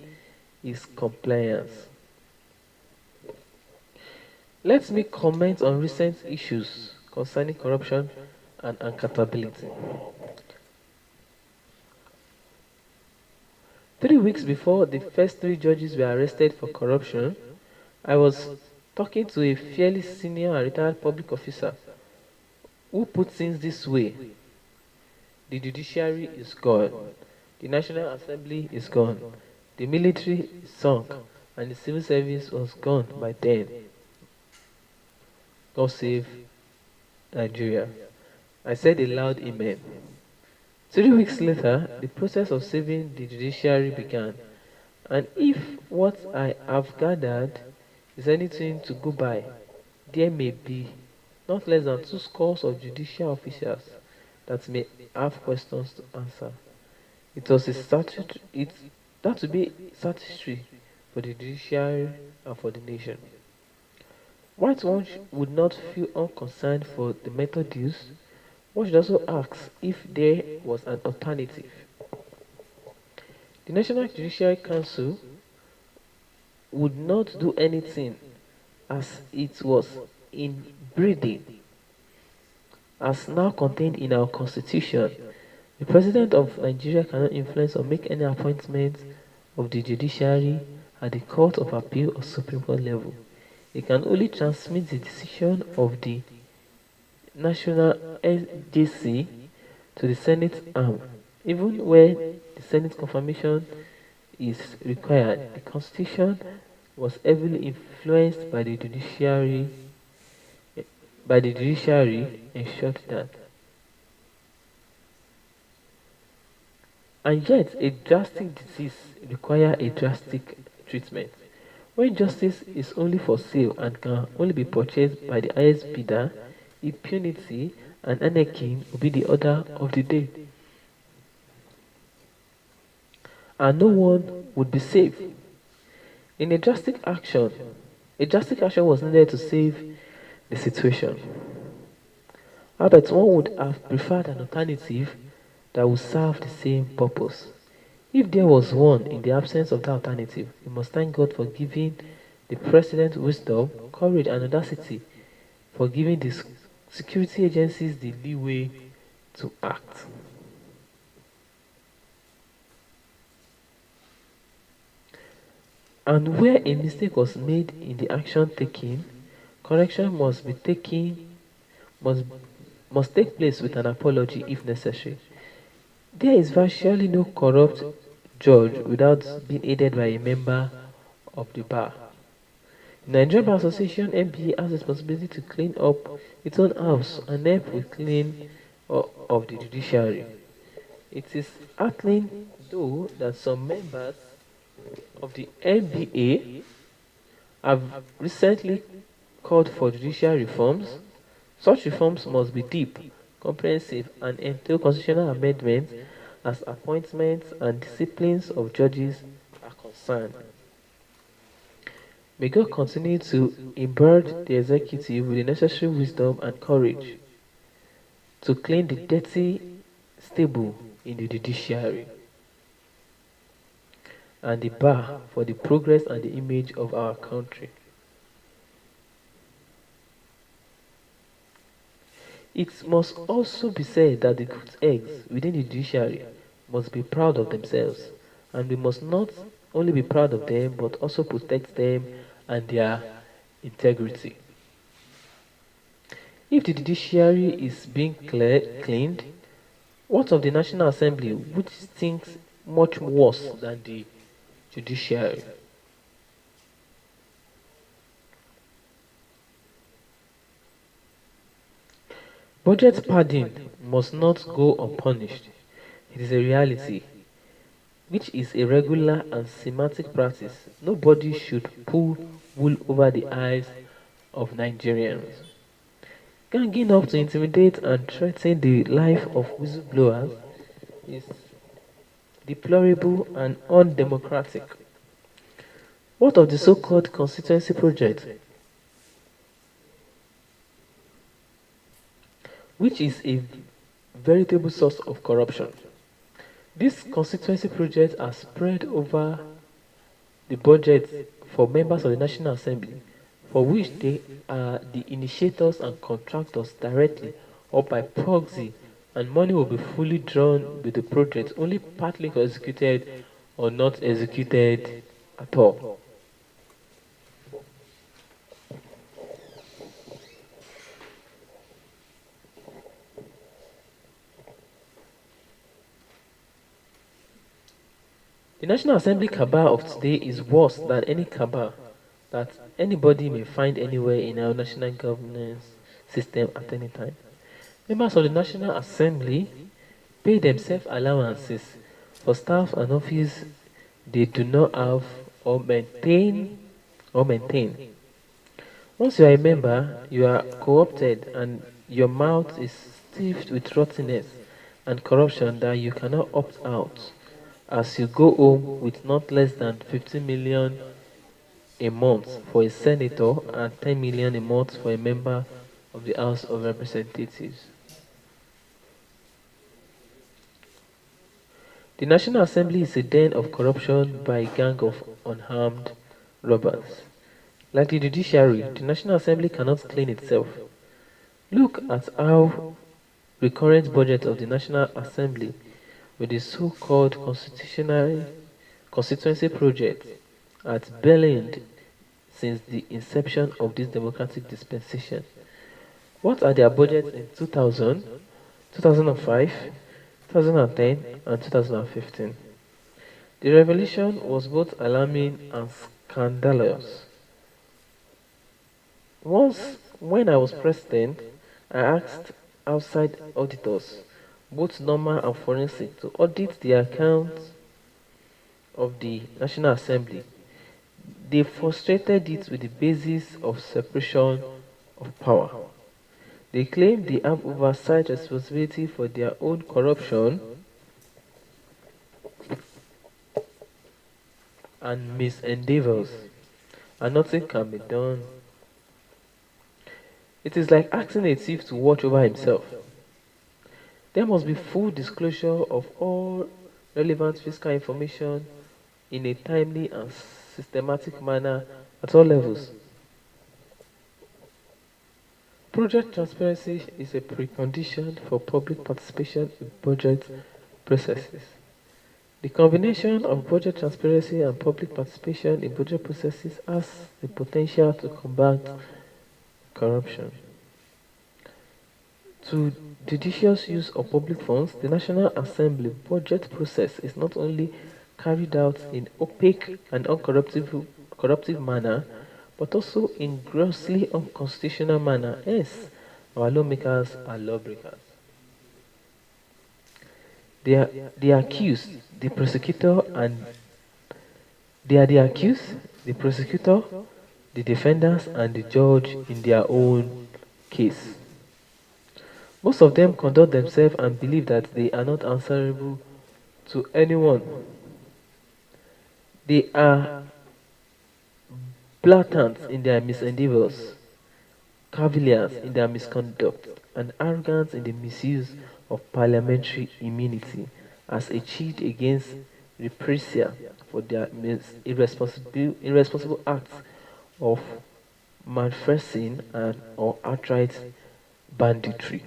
is compliance. Let me comment on recent issues concerning corruption and accountability. 3 weeks before the first three judges were arrested for corruption, I was talking to a fairly senior and retired public officer who put things this way: the judiciary is gone, the National Assembly is gone, the military is sunk, and the civil service was gone by then. God save Nigeria. I said a loud amen. 3 weeks later, the process of saving the judiciary began, and if what I have gathered is anything to go by, there may be not less than two scores of judicial officials that may have questions to answer. It was a statutory, that would be statutory for the judiciary and for the nation. Whilst one would not feel unconcerned for the method used, one should also ask if there was an alternative. The National Judiciary Council would not do anything as it was inbreeding, as now contained in our constitution. The President of Nigeria cannot influence or make any appointment of the judiciary at the Court of Appeal or Supreme Court level. He can only transmit the decision of the National SJC to the Senate arm. Even where the Senate confirmation is required, the Constitution was heavily influenced by the judiciary ensured that. And yet, a drastic disease requires a drastic treatment. When justice is only for sale and can only be purchased by the highest bidder, impunity and anarchy will be the order of the day, and no one would be safe. In a drastic action was needed to save the situation. Albert, one would have preferred an alternative that would serve the same purpose. If there was one in the absence of that alternative, we must thank God for giving the president wisdom, courage, and audacity, for giving the security agencies the leeway to act. And where a mistake was made in the action taken, correction must be taken must must take place with an apology if necessary. There is virtually no corrupt judge without being aided by a member of the bar. The Nigerian Bar Association (NBA) has responsibility to clean up its own house and help with cleaning of the judiciary. It is heartening, though, that some members of the NBA have recently called for judicial reforms. Such reforms must be deep, comprehensive, and entail constitutional amendments as appointments and disciplines of judges are concerned. May God continue to imburden the executive with the necessary wisdom and courage to clean the dirty stable in the judiciary and the bar for the progress and the image of our country. It must also be said that the good eggs within the judiciary must be proud of themselves, and we must not only be proud of them but also protect them and their integrity. If the judiciary is being cleaned, what of the National Assembly, which stinks much worse than the judiciary? Budget padding must not go unpunished. It is a reality, which is a regular and systematic practice. Nobody should pull wool over the eyes of Nigerians. Ganging up to intimidate and threaten the life of whistleblowers is deplorable and undemocratic. What of the so-called constituency project, which is a veritable source of corruption? These constituency projects are spread over the budget for members of the National Assembly, for which they are the initiators and contractors directly or by proxy, and money will be fully drawn with the project, only partly executed or not executed at all. The National Assembly cabal of today is worse than any cabal that anybody may find anywhere in our national governance system at any time. Members of the National Assembly pay themselves allowances for staff and office they do not have or maintain. Once you are a member, you are co-opted and your mouth is stuffed with rottenness and corruption that you cannot opt out as you go home with not less than 50 million a month for a senator and 10 million a month for a member of the House of Representatives. The National Assembly is a den of corruption by a gang of unarmed robbers. Like the judiciary, the National Assembly cannot clean itself. Look at how recurrent budget of the National Assembly with the so-called constituency project at Berlin since the inception of this democratic dispensation. What are their budgets in 2000, 2005, 2010, and 2015? The revelation was both alarming and scandalous. Once, when I was president, I asked outside auditors, both normal and forensic, to audit the accounts of the National Assembly. They frustrated it with the basis of separation of power. They claim they have oversight responsibility for their own corruption and misendeavors, and nothing can be done. It is like asking a thief to watch over himself. There must be full disclosure of all relevant fiscal information in a timely and systematic manner at all levels. Project transparency is a precondition for public participation in budget processes. The combination of budget transparency and public participation in budget processes has the potential to combat corruption. To judicious use of public funds, the National Assembly budget process is not only carried out in opaque and corruptive manner, but also in grossly unconstitutional manner. Yes, our lawmakers are lawbreakers. They are the accused, the prosecutor, and they are the accused, the prosecutor, the defendants, and the judge in their own case. Most of them conduct themselves and believe that they are not answerable to anyone. They are blatant in their misendeavors, cavaliers in their misconduct, and arrogant in the misuse of parliamentary immunity as a shield against reprisal for their irresponsible acts of malfeasing and or outright banditry.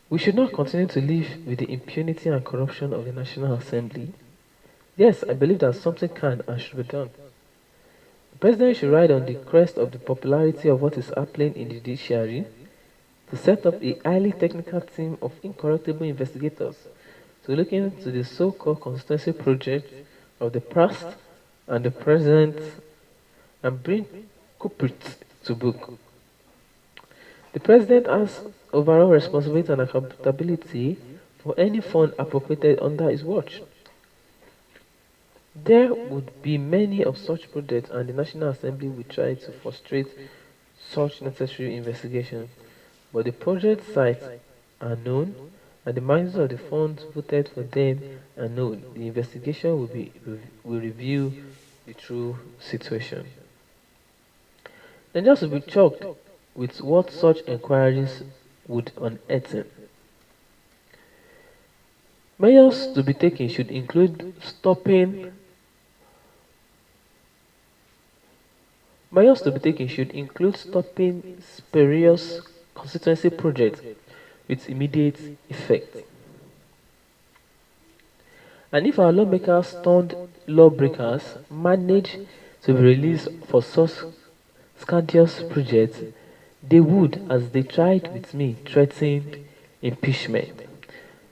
We should not continue to live with the impunity and corruption of the National Assembly. Yes, I believe that something can and should be done. The President should ride on the crest of the popularity of what is happening in the judiciary to set up a highly technical team of incorruptible investigators to look into the so-called consistency project of the past and the present and bring culprits to book. The President has overall responsibility and accountability for any fund appropriated under his watch. There would be many of such projects and the National Assembly will try to frustrate such necessary investigations, but the project sites are known and the magnitude of the funds voted for them are known. The investigation will reveal the true situation. Nigerians will be shocked with what such inquiries would unearth. Measures to be taken should include stopping spurious constituency projects with immediate effect. And if our lawmakers turned lawbreakers manage to be released for such scandalous projects, they would, as they tried with me, threaten impeachment.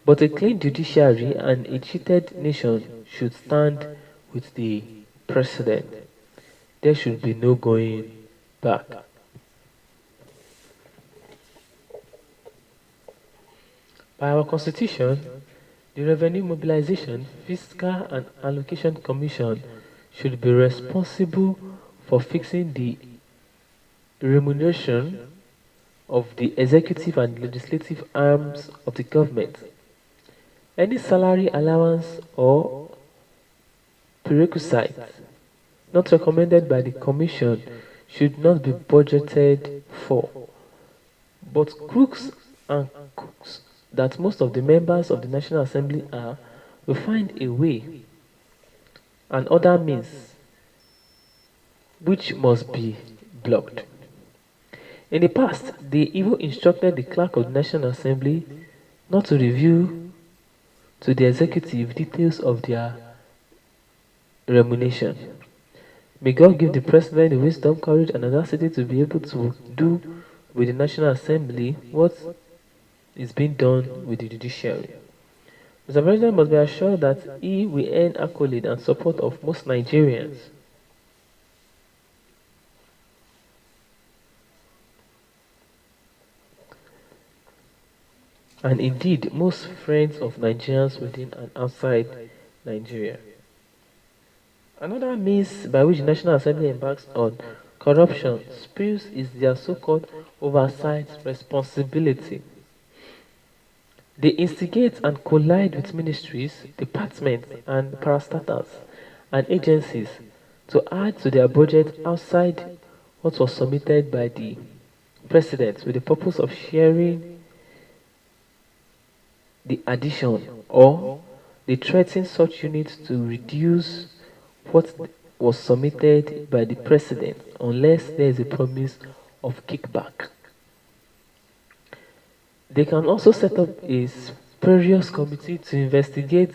But a clean judiciary and a cheated nation should stand with the president. There should be no going back. By our constitution, the Revenue Mobilization, Fiscal and Allocation Commission should be responsible for fixing the remuneration of the executive and legislative arms of the government. Any salary allowance or prerequisite not recommended by the Commission should not be budgeted for. But crooks and cooks that most of the members of the National Assembly are will find a way and other means which must be blocked. In the past, they even instructed the clerk of the National Assembly not to reveal to the executive details of their remuneration. May God give the President the wisdom, courage, and audacity to be able to do with the National Assembly what is being done with the judiciary. Mr. President must be assured that he will earn accolade and support of most Nigerians. And indeed, most friends of Nigerians within and outside Nigeria. Another means by which the National Assembly embarks on corruption spills is their so-called oversight responsibility. They instigate and collide with ministries, departments, and parastatals and agencies to add to their budget outside what was submitted by the president with the purpose of sharing the addition, or they threaten such units to reduce what was submitted by the president unless there is a promise of kickback. They can also set up a spurious committee to investigate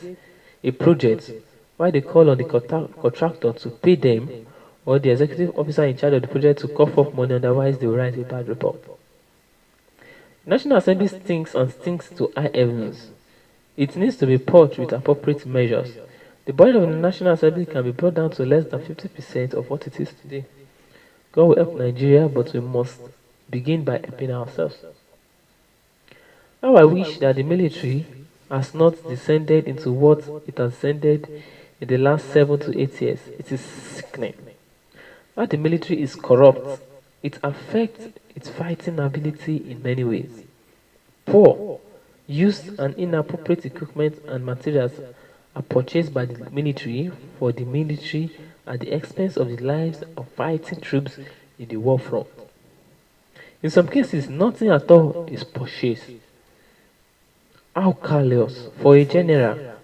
a project while they call on the contractor to pay them, or the executive officer in charge of the project to cough up money, otherwise they will write a bad report. National Assembly stinks and stinks to high heavens. It needs to be purged with appropriate measures. The budget of the National Assembly can be brought down to less than 50% of what it is today. God will help Nigeria, but we must begin by helping ourselves. How I wish that the military has not descended into what it has descended in the last 7 to 8 years. It is sickening. How the military is corrupt, it affects its fighting ability in many ways. Poor, used and inappropriate equipment and materials are purchased by the military for the military at the expense of the lives of fighting troops in the war front. In some cases, nothing at all is purchased. How callous for a general,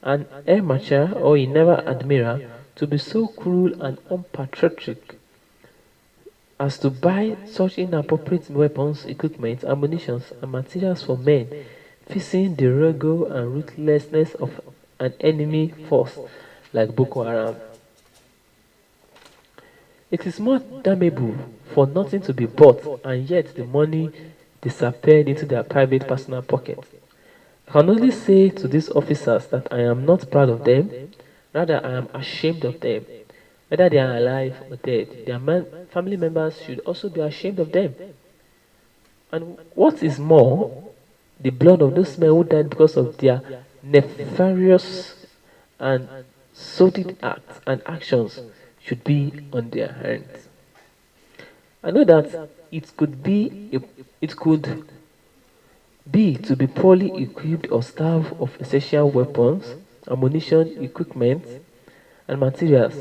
an air marshal, or a naval admiral to be so cruel and unpatriotic as to buy such inappropriate weapons, equipment, ammunition, and materials for men facing the rigor and ruthlessness of an enemy force like Boko Haram. It is more damnable for nothing to be bought and yet the money disappeared into their private personal pocket. I can only say to these officers that I am not proud of them, rather I am ashamed of them. Whether they are alive or dead, their family members should also be ashamed of them. And what is more, the blood of those men who died because of their nefarious and sordid acts and actions should be on their hands. I know that it could be to be poorly equipped or starved of essential weapons, ammunition, equipment, and materials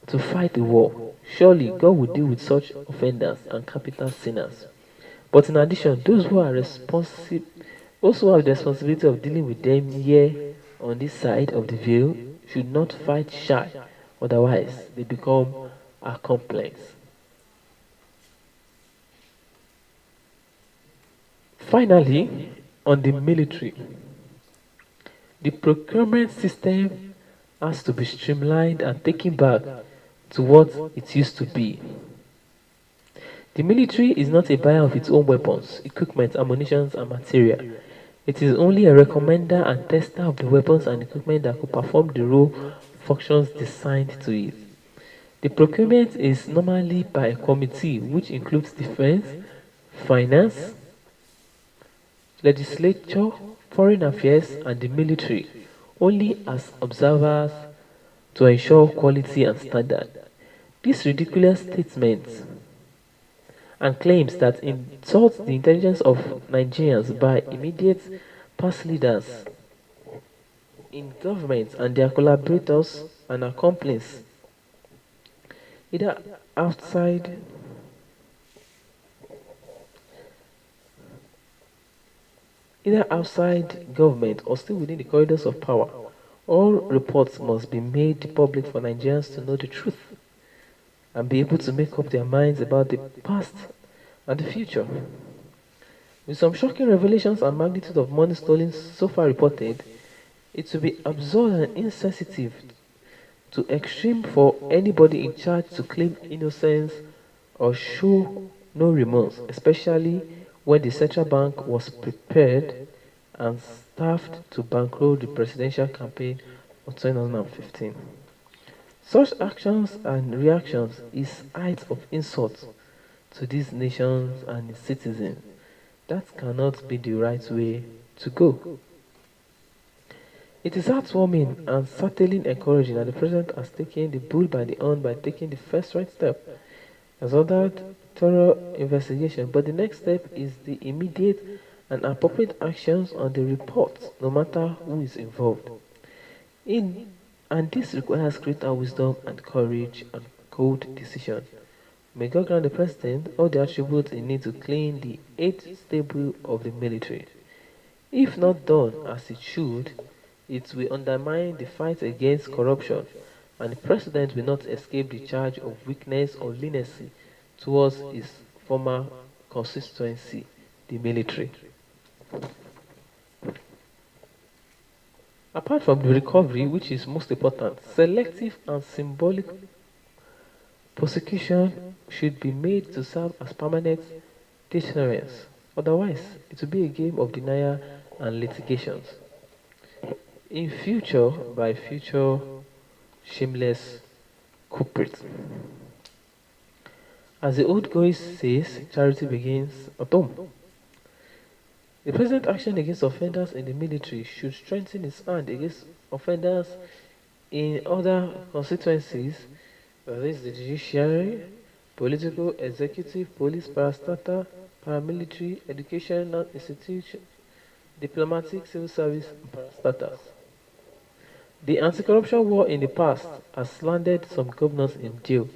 to fight the war. Surely God will deal with such offenders and capital sinners. But in addition, those who have the responsibility of dealing with them here on this side of the veil should not fight shy, otherwise they become accomplices. Finally, on the military, the procurement system has to be streamlined and taken back to what it used to be. The military is not a buyer of its own weapons, equipment, ammunition, and material. It is only a recommender and tester of the weapons and equipment that could perform the role functions designed to it. The procurement is normally by a committee which includes defense, finance, legislature, foreign affairs, and the military, only as observers to ensure quality and standard. These ridiculous statements and claims that insult the intelligence of Nigerians by immediate past leaders in government and their collaborators and accomplices, either outside government or still within the corridors of power. All reports must be made public for Nigerians to know the truth and be able to make up their minds about the past and the future. With some shocking revelations and magnitude of money stolen so far reported, it will be absurd and insensitive to extreme for anybody in charge to claim innocence or show no remorse, especially when the central bank was prepared and staffed to bankroll the presidential campaign of 2015. Such actions and reactions is height of insult to these nations and its citizens. That cannot be the right way to go. It is heartwarming and certainly encouraging that the President has taken the bull by the horn by taking the first right step, has ordered thorough investigation, but the next step is the immediate and appropriate actions on the reports, no matter who is involved. In and this requires greater wisdom and courage and cold decision. May God grant the President all the attributes he needs to clean the eighth stable of the military. If not done as it should, it will undermine the fight against corruption, and the President will not escape the charge of weakness or leniency towards his former constituency, the military. Apart from the recovery, which is most important, selective and symbolic prosecution should be made to serve as permanent deterrence. Otherwise, it will be a game of denial and litigations. In future, by future shameless culprits. As the old going says, charity begins at home. The present action against offenders in the military should strengthen its hand against offenders in other constituencies, that is the judiciary, political, executive, police, parastatal, paramilitary, educational institution, diplomatic, civil service, and parastatals. The anti-corruption war in the past has landed some governors in jail,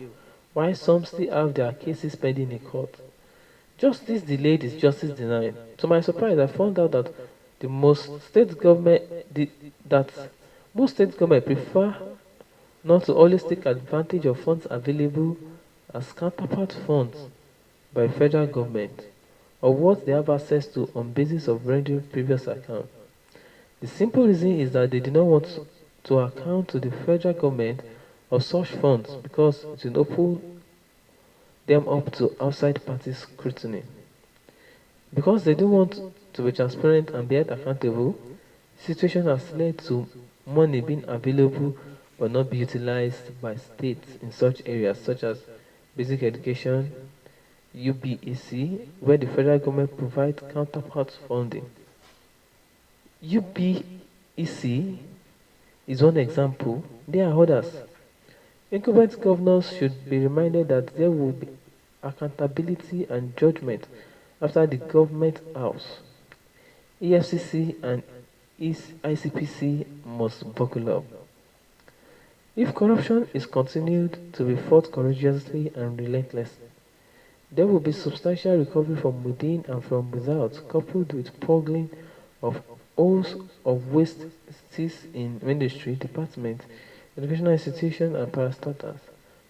while some still have their cases pending in court. Justice delayed is justice denied. To my surprise, I found out that the most state government that most state government prefer not to always take advantage of funds available as counterpart funds by federal government or what they have access to on basis of rendering previous account. The simple reason is that they do not want to account to the federal government of such funds because it will open them up to outside party scrutiny. Because they don't want to be transparent and be held accountable, the situation has led to money being available but not be utilized by states in such areas such as basic education, UBEC, where the federal government provides counterpart funding. UBEC is one example. There are others. Incumbent governors should be reminded that there will be accountability and judgment after the government house. EFCC and ICPC must buckle up. If corruption is continued to be fought courageously and relentlessly, there will be substantial recovery from within and from without, coupled with purging of holes of wastes in ministry, department, educational institution and parastatals.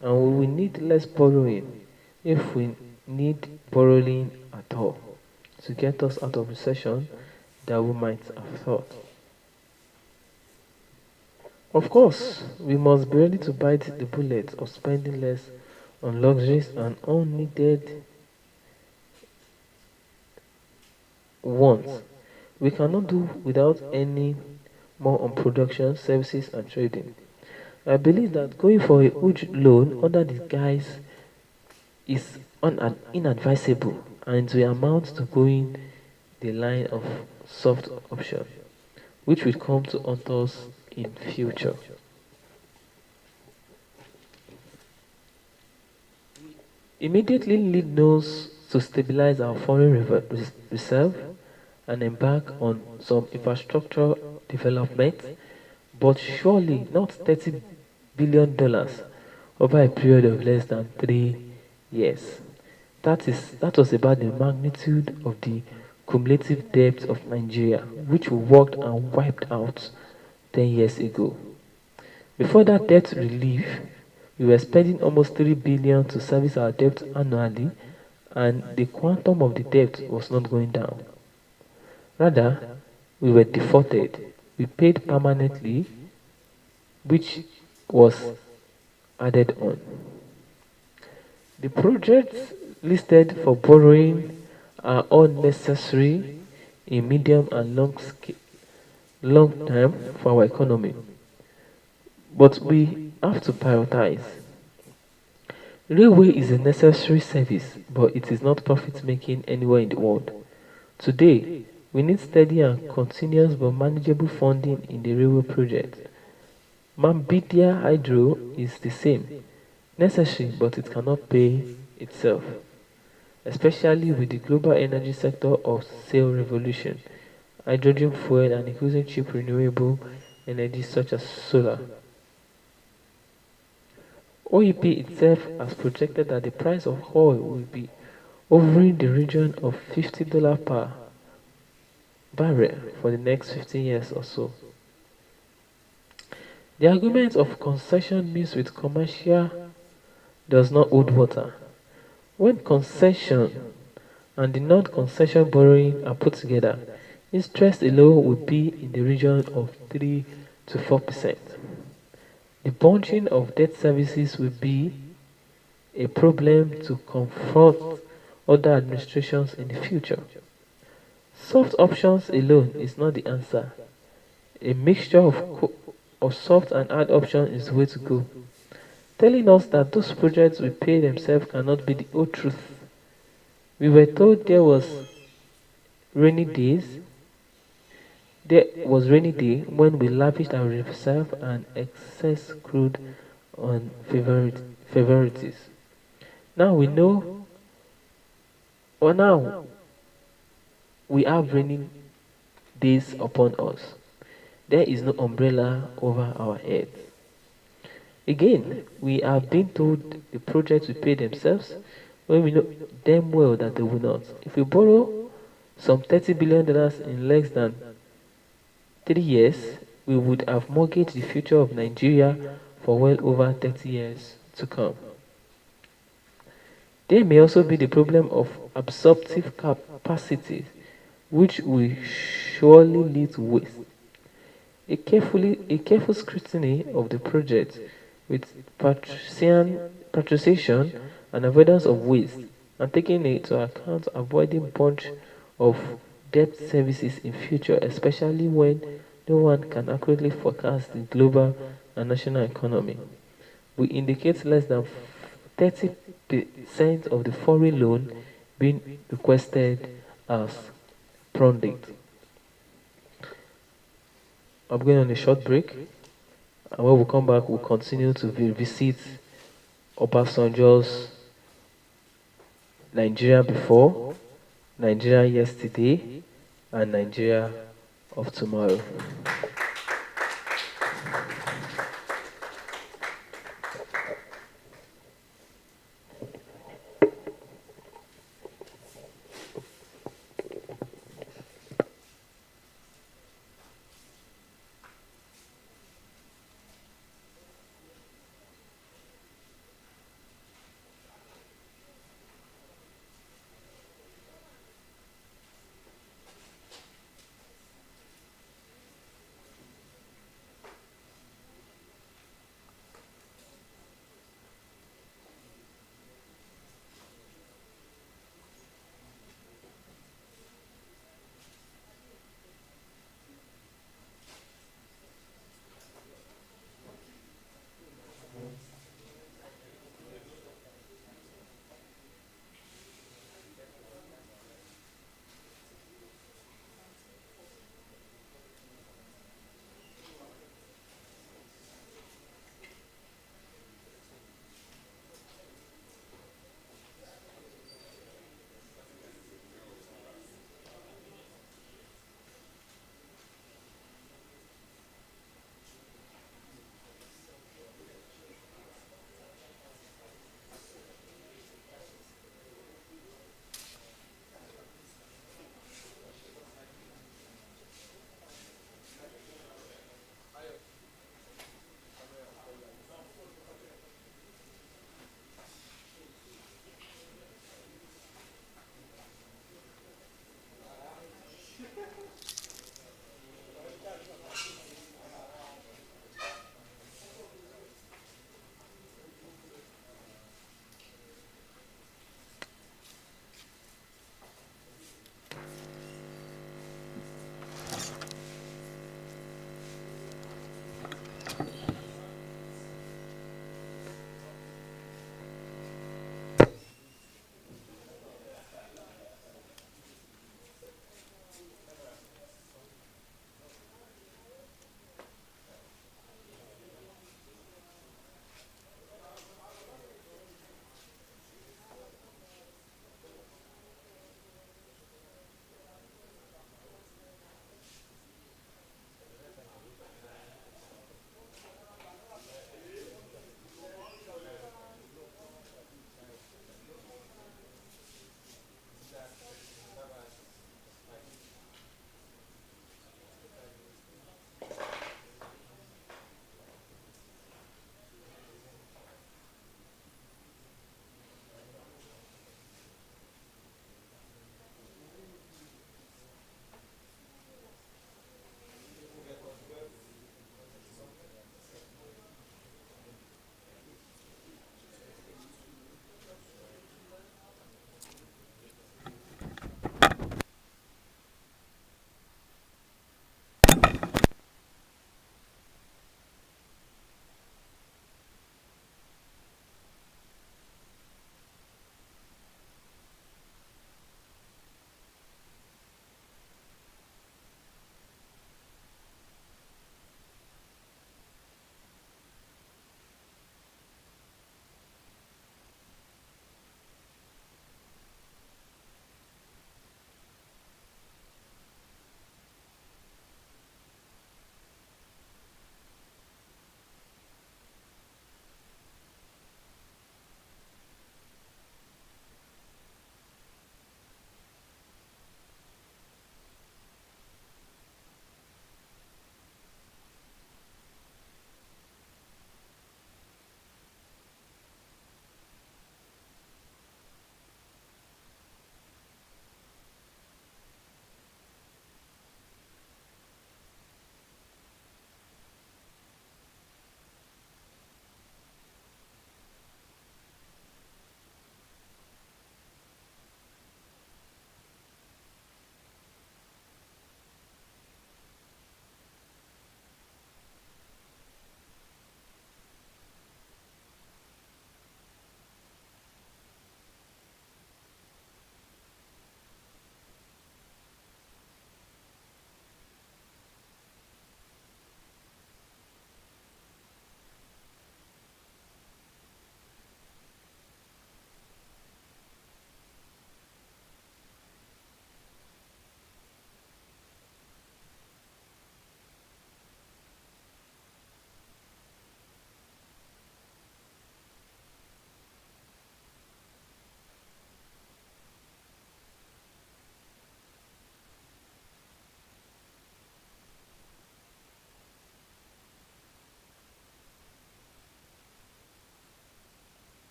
And we will need less borrowing, if we need borrowing at all, to get us out of recession that we might have thought. Of course, we must be ready to bite the bullet of spending less on luxuries and unneeded wants. We cannot do without any more on production, services and trading. I believe that going for a huge loan under the guise is inadvisable and will amount to going the line of soft option, which will come to haunt us in future. Immediately need knows to stabilize our foreign reserve and embark on some infrastructure development, but surely not $30 billion over a period of less than 3 years. That was about the magnitude of the cumulative debt of Nigeria, which we worked and wiped out 10 years ago. Before that debt relief, we were spending almost 3 billion to service our debt annually, and the quantum of the debt was not going down. Rather, we were defaulted. We paid permanently, which was added on. The projects listed for borrowing are all necessary in medium and long term for our economy. But we have to prioritize. Railway is a necessary service, but it is not profit making anywhere in the world. Today, We need steady and continuous but manageable funding in the railway project. Mambidya Hydro is the same, necessary but it cannot pay itself, especially with the global energy sector of sail revolution, hydrogen fuel and increasing cheap renewable energy such as solar. OEP itself has projected that the price of oil will be hovering the region of $50 per barrel for the next 15 years or so. The argument of concession means with commercial does not hold water. When concession and the non-concession borrowing are put together, interest alone would be in the region of 3 to 4%. The bunching of debt services will be a problem to confront other administrations in the future. Soft options alone is not the answer. A mixture of soft and hard options is the way to go. Telling us that those projects will pay themselves cannot be the whole truth. We were told rainy days, there was rainy day when we lavished our reserve and excess crude on favorites. Now we know, or now we have rainy days upon us. There is no umbrella over our heads. Again, we are being told the projects will pay themselves when we know damn well that they will not. If we borrow some $30 billion in less than 3 years, we would have mortgaged the future of Nigeria for well over 30 years to come. There may also be the problem of absorptive capacity, which will surely lead to waste. A careful scrutiny of the project with patrician and avoidance of waste, and taking into account avoiding bunch of debt services in future, especially when no one can accurately forecast the global and national economy. We indicate less than 30% of the foreign loan being requested as project. I'm going on a short break, and when we come back, we'll continue to visit Obasanjo's Nigeria before, Nigeria yesterday, and Nigeria of tomorrow.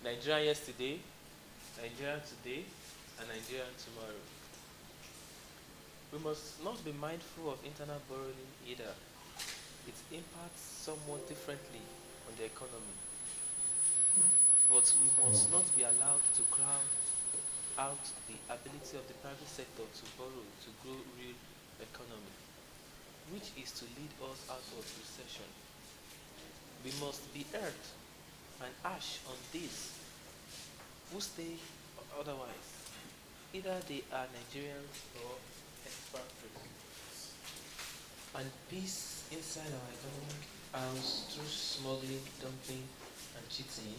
Nigeria yesterday, Nigeria today, and Nigeria tomorrow. We must not be mindful of internal borrowing either. It impacts somewhat differently on the economy, but we must not be allowed to crowd out the ability of the private sector to borrow to grow real economy, which is to lead us out of recession. We must be earth and ash on these who stay otherwise. Either they are Nigerians or expatriates. And peace inside our economic house through smuggling, dumping, and cheating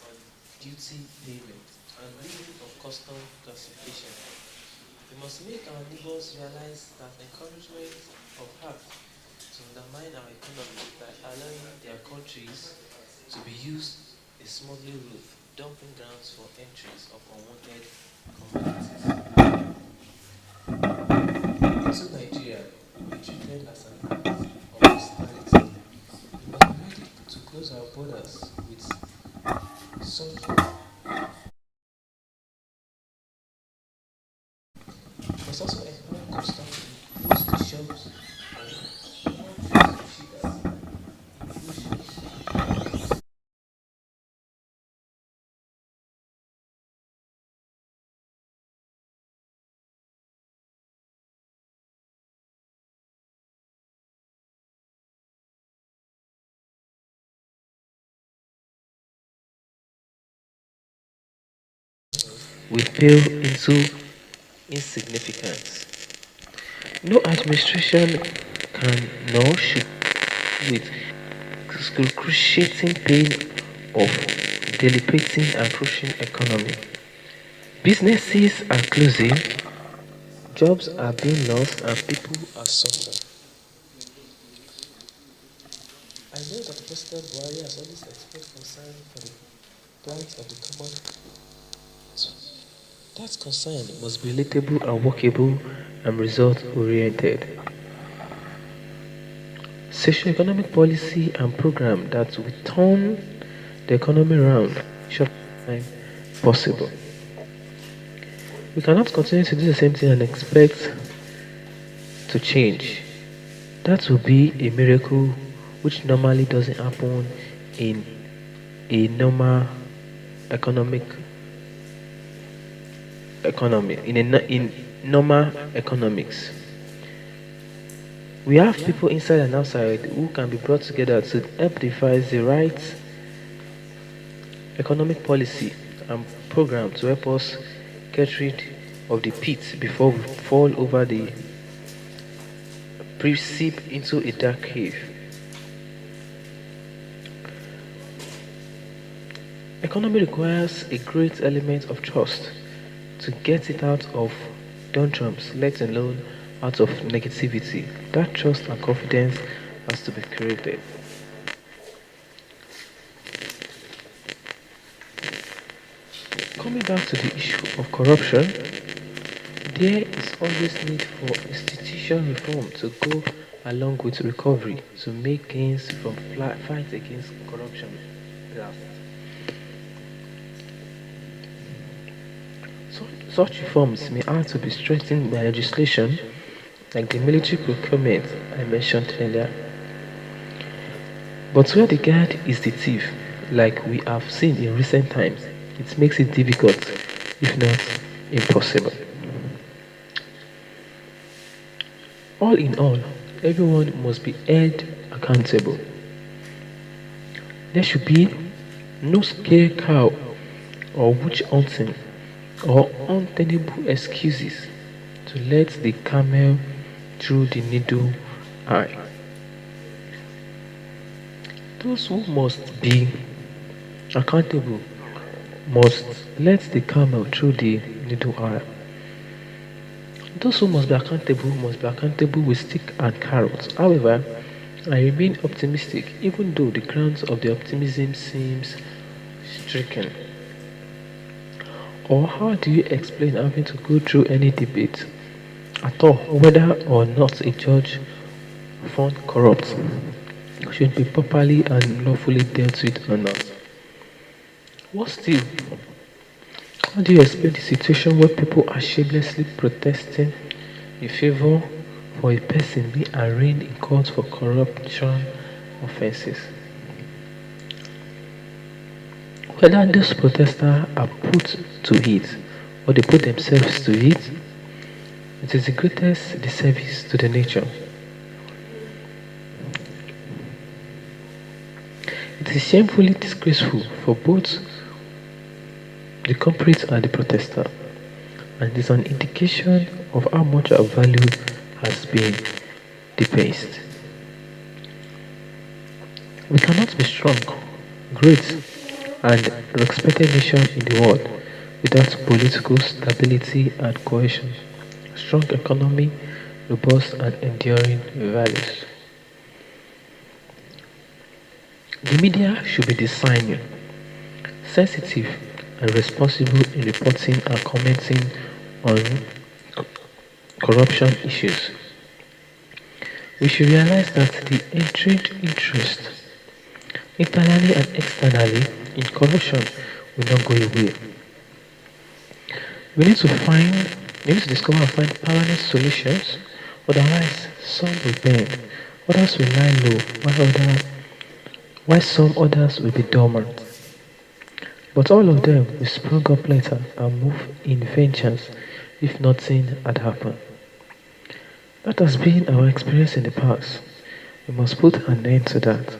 on duty payment and living of custom classification. We must make our neighbors realize that encouragement of heart to undermine our economy by allowing their countries to be used a smuggling route, dumping grounds for entries of unwanted commodities into Nigeria will be treated as an act of hostility. We must be ready to close our borders with such. We must also employ constantly close the shops and more shippers in bushels. We pale into insignificance. No administration can nor should with excruciating pain of dilapidating and crushing economy. Businesses are closing, jobs are being lost, and people are suffering. I know that President Buhari has always expressed concern for the plight of the common. That concern must be relatable and workable and result oriented. Socio-economic policy and program that will turn the economy around short time possible. We cannot continue to do the same thing and expect to change. That will be a miracle which normally doesn't happen in a normal economic economy in normal economics. We have people inside and outside who can be brought together to help devise the right economic policy and program to help us get rid of the pit before we fall over the precipice into a dark cave. Economy requires a great element of trust to get it out of doldrums, let alone out of negativity. That trust and confidence has to be created. Coming back to the issue of corruption, there is always need for institution reform to go along with recovery to make gains from fight against corruption. Such reforms may have to be strengthened by legislation like the military procurement I mentioned earlier. But where the guard is the thief, like we have seen in recent times, it makes it difficult, if not impossible. All in all, everyone must be held accountable. There should be no scare cow or witch hunting or untenable excuses to let the camel through the needle eye. Those who must be accountable must let the camel through the needle eye. Those who must be accountable with stick and carrot. However, I remain optimistic even though the grounds of the optimism seems stricken. Or how do you explain having to go through any debate at all whether or not a judge found corrupt should be properly and lawfully dealt with or not? What still? How do you explain the situation where people are shamelessly protesting in favor for a person being arraigned in court for corruption offences? Whether those protesters are put to it or they put themselves to it, it is the greatest disservice to the nature. It is shamefully disgraceful for both the culprit and the protester, and is an indication of how much our value has been debased. We cannot be strong, great, and respected nation in the world without political stability and cohesion, strong economy, robust and enduring values. The media should be discerning, sensitive, and responsible in reporting and commenting on corruption issues. We should realize that the entrenched interest, internally and externally, in corruption will not go away. We need to find, we need to discover and find permanent solutions, otherwise some will bend, others will lie low, while some others will be dormant. But all of them will spring up later and move in vengeance if nothing had happened. That has been our experience in the past. We must put an end to that.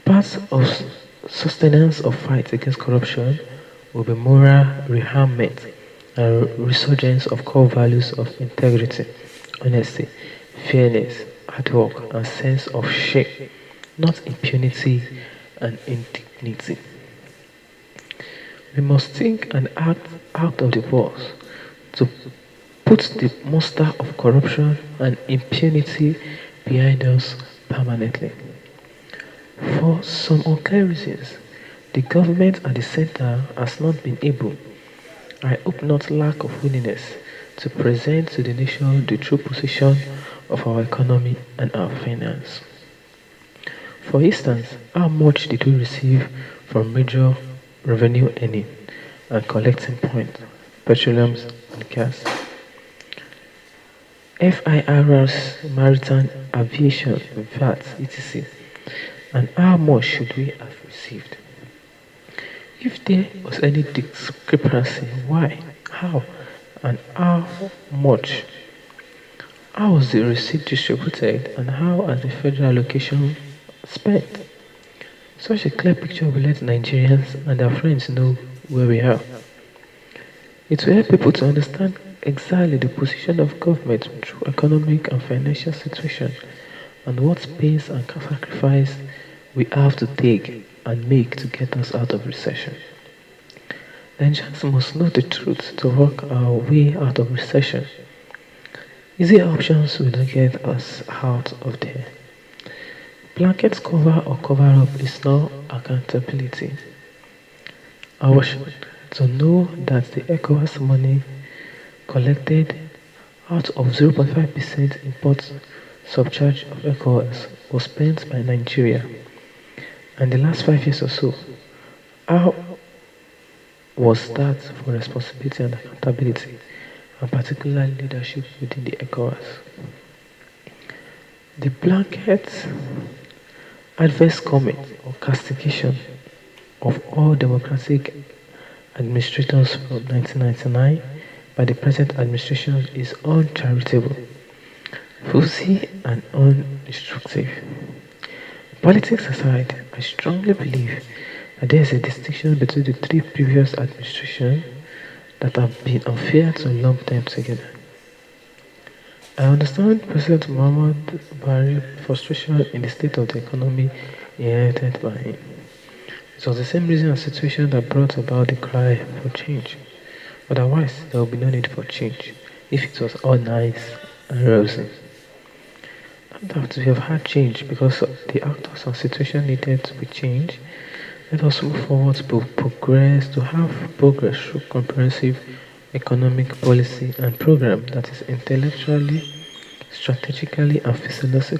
Part of sustenance of fight against corruption will be moral rearmament and resurgence of core values of integrity, honesty, fairness, hard work, and sense of shame, not impunity and indignity. We must think and act out of the box to put the monster of corruption and impunity behind us permanently. For some unclear reasons, the government at the center has not been able, I hope not lack of willingness, to present to the nation the true position of our economy and our finance. For instance, how much did we receive from major revenue earning and collecting points, petroleum and gas, FIR's maritime aviation, VAT, etc. And how much should we have received? If there was any discrepancy, why, how, and how much? How was the receipt distributed and how has the federal allocation spent? Such a clear picture will let Nigerians and their friends know where we are. It will help people to understand exactly the position of government through economic and financial situation and what pains and sacrifice we have to take and make to get us out of recession. Nigerians must know the truth to work our way out of recession. Easy options will not get us out of there. Blanket cover or cover up is not accountability. Our should to know that the ECOWAS money collected out of 0.5% import subcharge of ECOWAS was spent by Nigeria. And the last 5 years or so, how was that for responsibility and accountability, and particularly leadership within the ECOWAS? The blanket adverse comment or castigation of all democratic administrators from 1999 by the present administration is uncharitable, fussy, and undestructive. Politics aside, I strongly believe that there is a distinction between the three previous administrations that have been unfair to lump them together. I understand President Muhammad Buhari's frustration in the state of the economy inherited by him. It was the same reason and situation that brought about the cry for change. Otherwise, there would be no need for change if it was all nice and rosy. That we have had change because the actors and situation needed to be changed. Let us move forward to progress, to have progress through comprehensive economic policy and program that is intellectually, strategically, and physically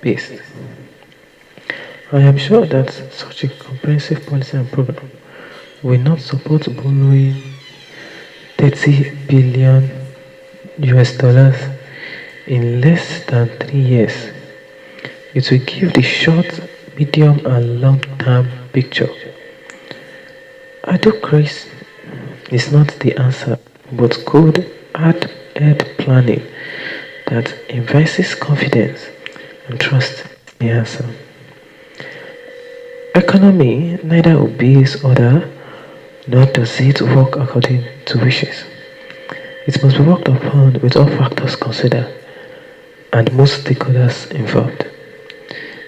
based. I am sure that such a comprehensive policy and program will not support borrowing 30 billion US dollars in less than 3 years. It will give the short, medium, and long term picture. Adocracy is not the answer, but could add planning that invests confidence and trust in the answer. Economy neither obeys order nor does it work according to wishes. It must be worked upon with all factors considered and most stakeholders involved.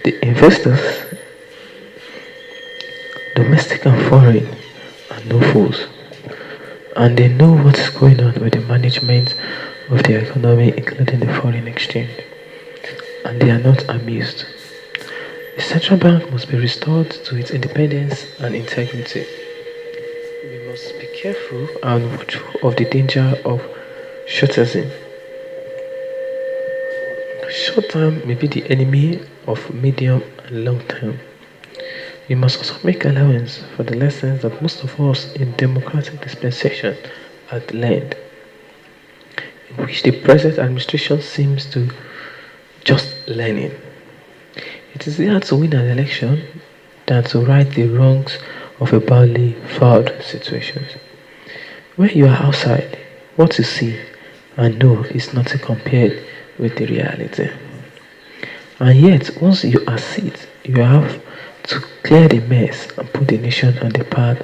The investors, domestic and foreign, are no fools, and they know what's going on with the management of the economy, including the foreign exchange, and they are not amused. The central bank must be restored to its independence and integrity. We must be careful and watchful of the danger of shortism. Short term may be the enemy of medium and long term. We must also make allowance for the lessons that most of us in democratic dispensation had learned, in which the present administration seems to just learning. It is easier to win an election than to right the wrongs of a badly fouled situation. When you are outside, what you see and know is nothing compared with the reality. And yet, once you are seated, you have to clear the mess and put the nation on the path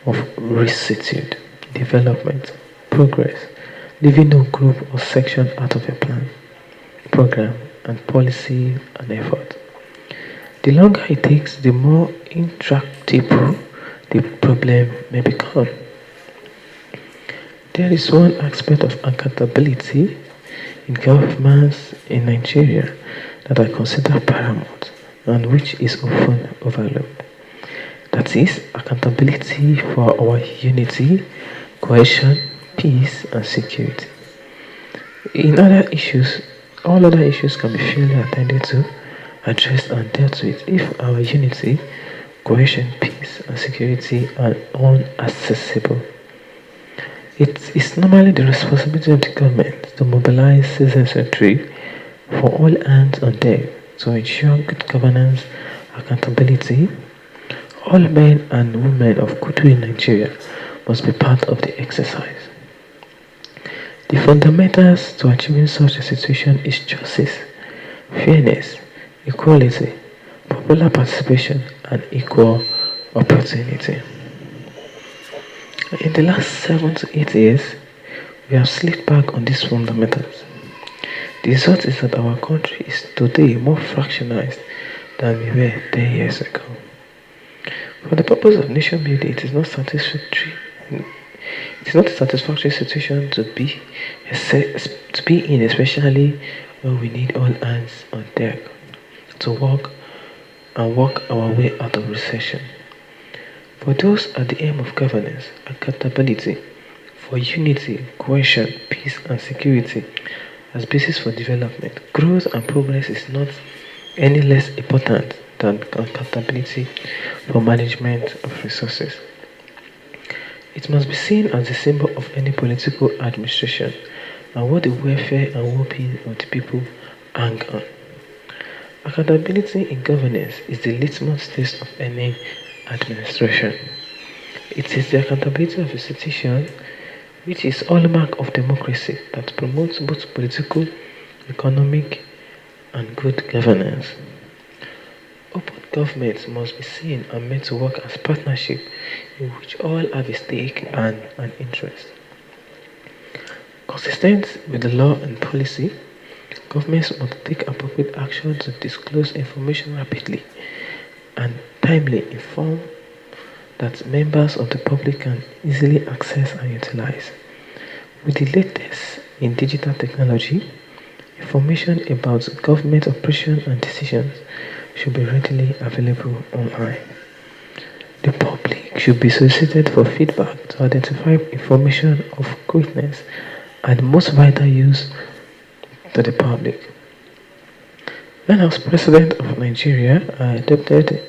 of restitute, development, progress, leaving no group or section out of a plan, program, and policy and effort. The longer it takes, the more intractable the problem may become. There is one aspect of accountability in governments in Nigeria that I consider paramount and which is often overlooked. That is accountability for our unity, cohesion, peace, and security. In other issues, all other issues can be fairly attended to, addressed, and dealt with if our unity, cohesion, peace, and security are unaccessible. It is normally the responsibility of the government to mobilize citizenry for all hands on deck to ensure good governance, accountability. All men and women of goodwill in Nigeria must be part of the exercise. The fundamentals to achieving such a situation is justice, fairness, equality, popular participation, and equal opportunity. In the last 7 to 8 years, we have slipped back on these fundamentals. The result is that our country is today more fractionized than we were 10 years ago. For the purpose of nation building, it is not satisfactory. It is not a satisfactory situation to be in, especially when we need all hands on deck to work our way out of recession. For those at the aim of governance, accountability, for unity, cohesion, peace, and security as basis for development, growth and progress is not any less important than accountability for management of resources. It must be seen as a symbol of any political administration and what the welfare and well-being of the people hang on. Accountability in governance is the litmus test of any administration. It is the accountability of institutions which is hallmark of democracy that promotes both political, economic, and good governance. Open government must be seen and made to work as partnership in which all have a stake and an interest. Consistent with the law and policy, governments must take appropriate action to disclose information rapidly and timely in form that members of the public can easily access and utilize. With the latest in digital technology, information about government operations and decisions should be readily available online. The public should be solicited for feedback to identify information of greatness and most vital use to the public. When I was president of Nigeria, I adopted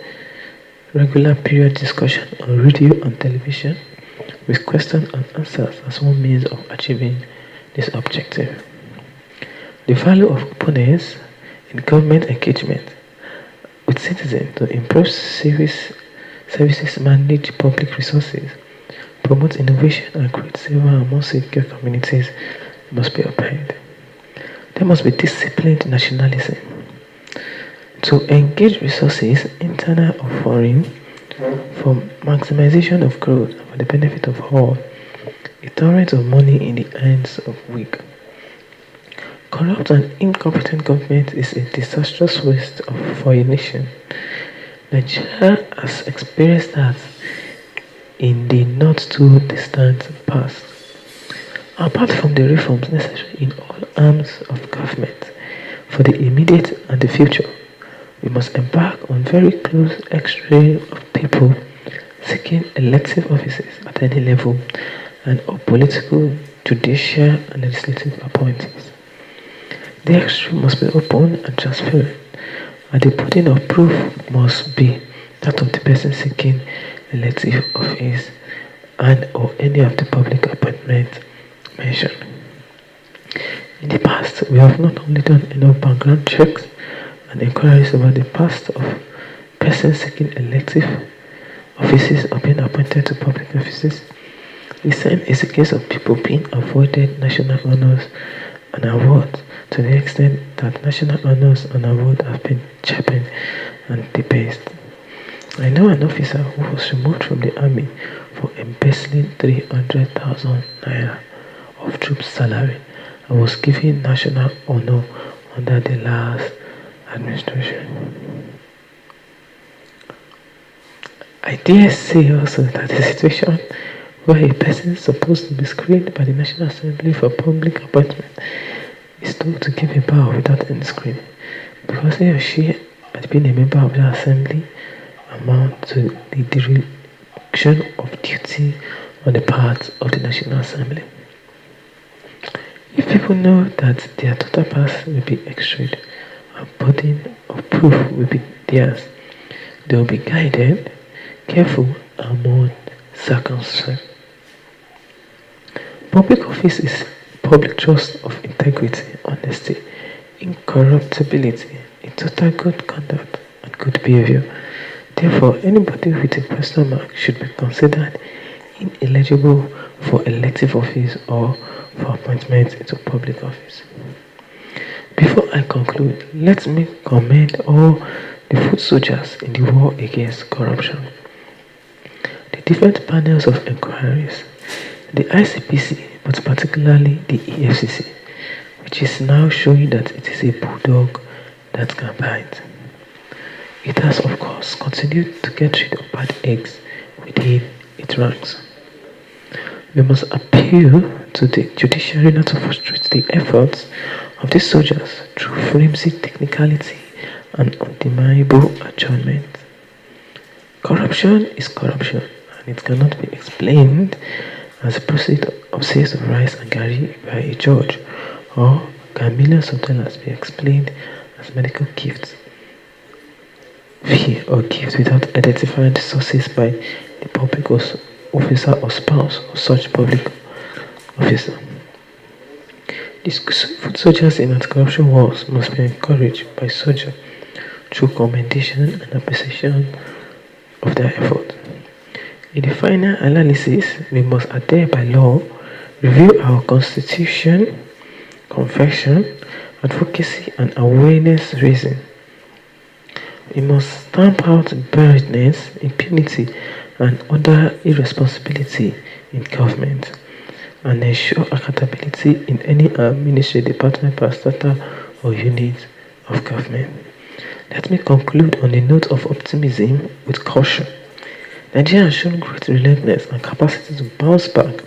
regular period discussion on radio and television with questions and answers as one means of achieving this objective. The value of openness in government engagement with citizens to improve services, manage public resources, promote innovation, and create safer and more secure communities must be upheld. There must be disciplined nationalism to engage resources, internal or foreign, for maximization of growth for the benefit of all. A torrent of money in the hands of weak. Corrupt and incompetent government is a disastrous waste for a nation. Nigeria has experienced that in the not too distant past. Apart from the reforms necessary in all arms of government for the immediate and the future, we must embark on very close x-ray of people seeking elective offices at any level and of political, judicial and legislative appointees. The x-ray must be open and transparent, and the burden of proof must be that of the person seeking elective office and or any of the public appointments mentioned. In the past, we have not only done enough background checks and inquiries about the past of persons seeking elective offices or being appointed to public offices. The same is the case of people being avoided national honors and awards to the extent that national honors and awards have been cheapened and debased. I know an officer who was removed from the army for embezzling 300,000 naira of troops' salary and was given national honor under the last administration. I dare say also that the situation where a person is supposed to be screened by the National Assembly for public appointment is told to give a bow without any screening, because he or she had been a member of the assembly amount to the dereliction of duty on the part of the National Assembly. If people know that their total pass will be x-rayed and burden of proof will be theirs, they will be guided, careful, and more circumspect. Public office is public trust of integrity, honesty, incorruptibility, in total good conduct and good behavior. Therefore, anybody with a question mark should be considered ineligible for elective office or for appointment into public office. Before I conclude, let me commend all the foot soldiers in the war against corruption. The different panels of inquiries, the ICPC, but particularly the EFCC, which is now showing that it is a bulldog that can bite. It has, of course, continued to get rid of bad eggs within its ranks. We must appeal to the judiciary not to frustrate the efforts of these soldiers through flimsy technicality and undeniable adjournment. Corruption is corruption, and it cannot be explained as a proceed of sales of rice and gari by a judge, or can millions of dollars be explained as medical gifts, fee or gifts without identifying the sources by the public officer or spouse of such public officer. The foot soldiers in anti-corruption wars must be encouraged by soldiers through commendation and appreciation of their effort. In the final analysis, we must adhere by law, review our constitution, confession, advocacy, and awareness raising. We must stamp out buriedness, impunity, and other irresponsibility in government, and ensure accountability in any ministry, department, parastatal, or unit of government. Let me conclude on a note of optimism with caution. Nigeria has shown great relentlessness and capacity to bounce back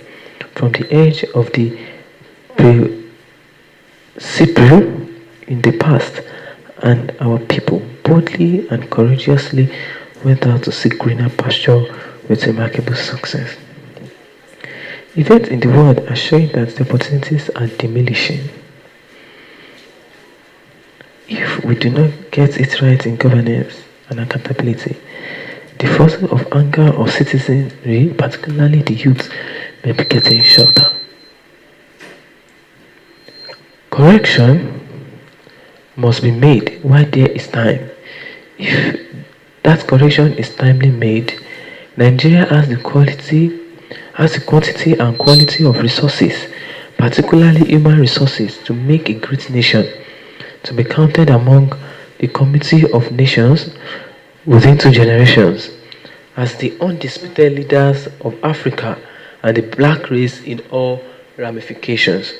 from the edge of the precipice in the past, and our people boldly and courageously went out to seek greener pasture with remarkable success. Events in the world are showing that the opportunities are diminishing. If If we do not get it right in governance and accountability, the forces of anger of citizenry, particularly the youth, may be getting shorter. Correction must be made while there is time. If that correction is timely made, Nigeria has the quantity and quality of resources, particularly human resources, to make a great nation, to be counted among the committee of nations within 2 generations, as the undisputed leaders of Africa and the black race in all ramifications.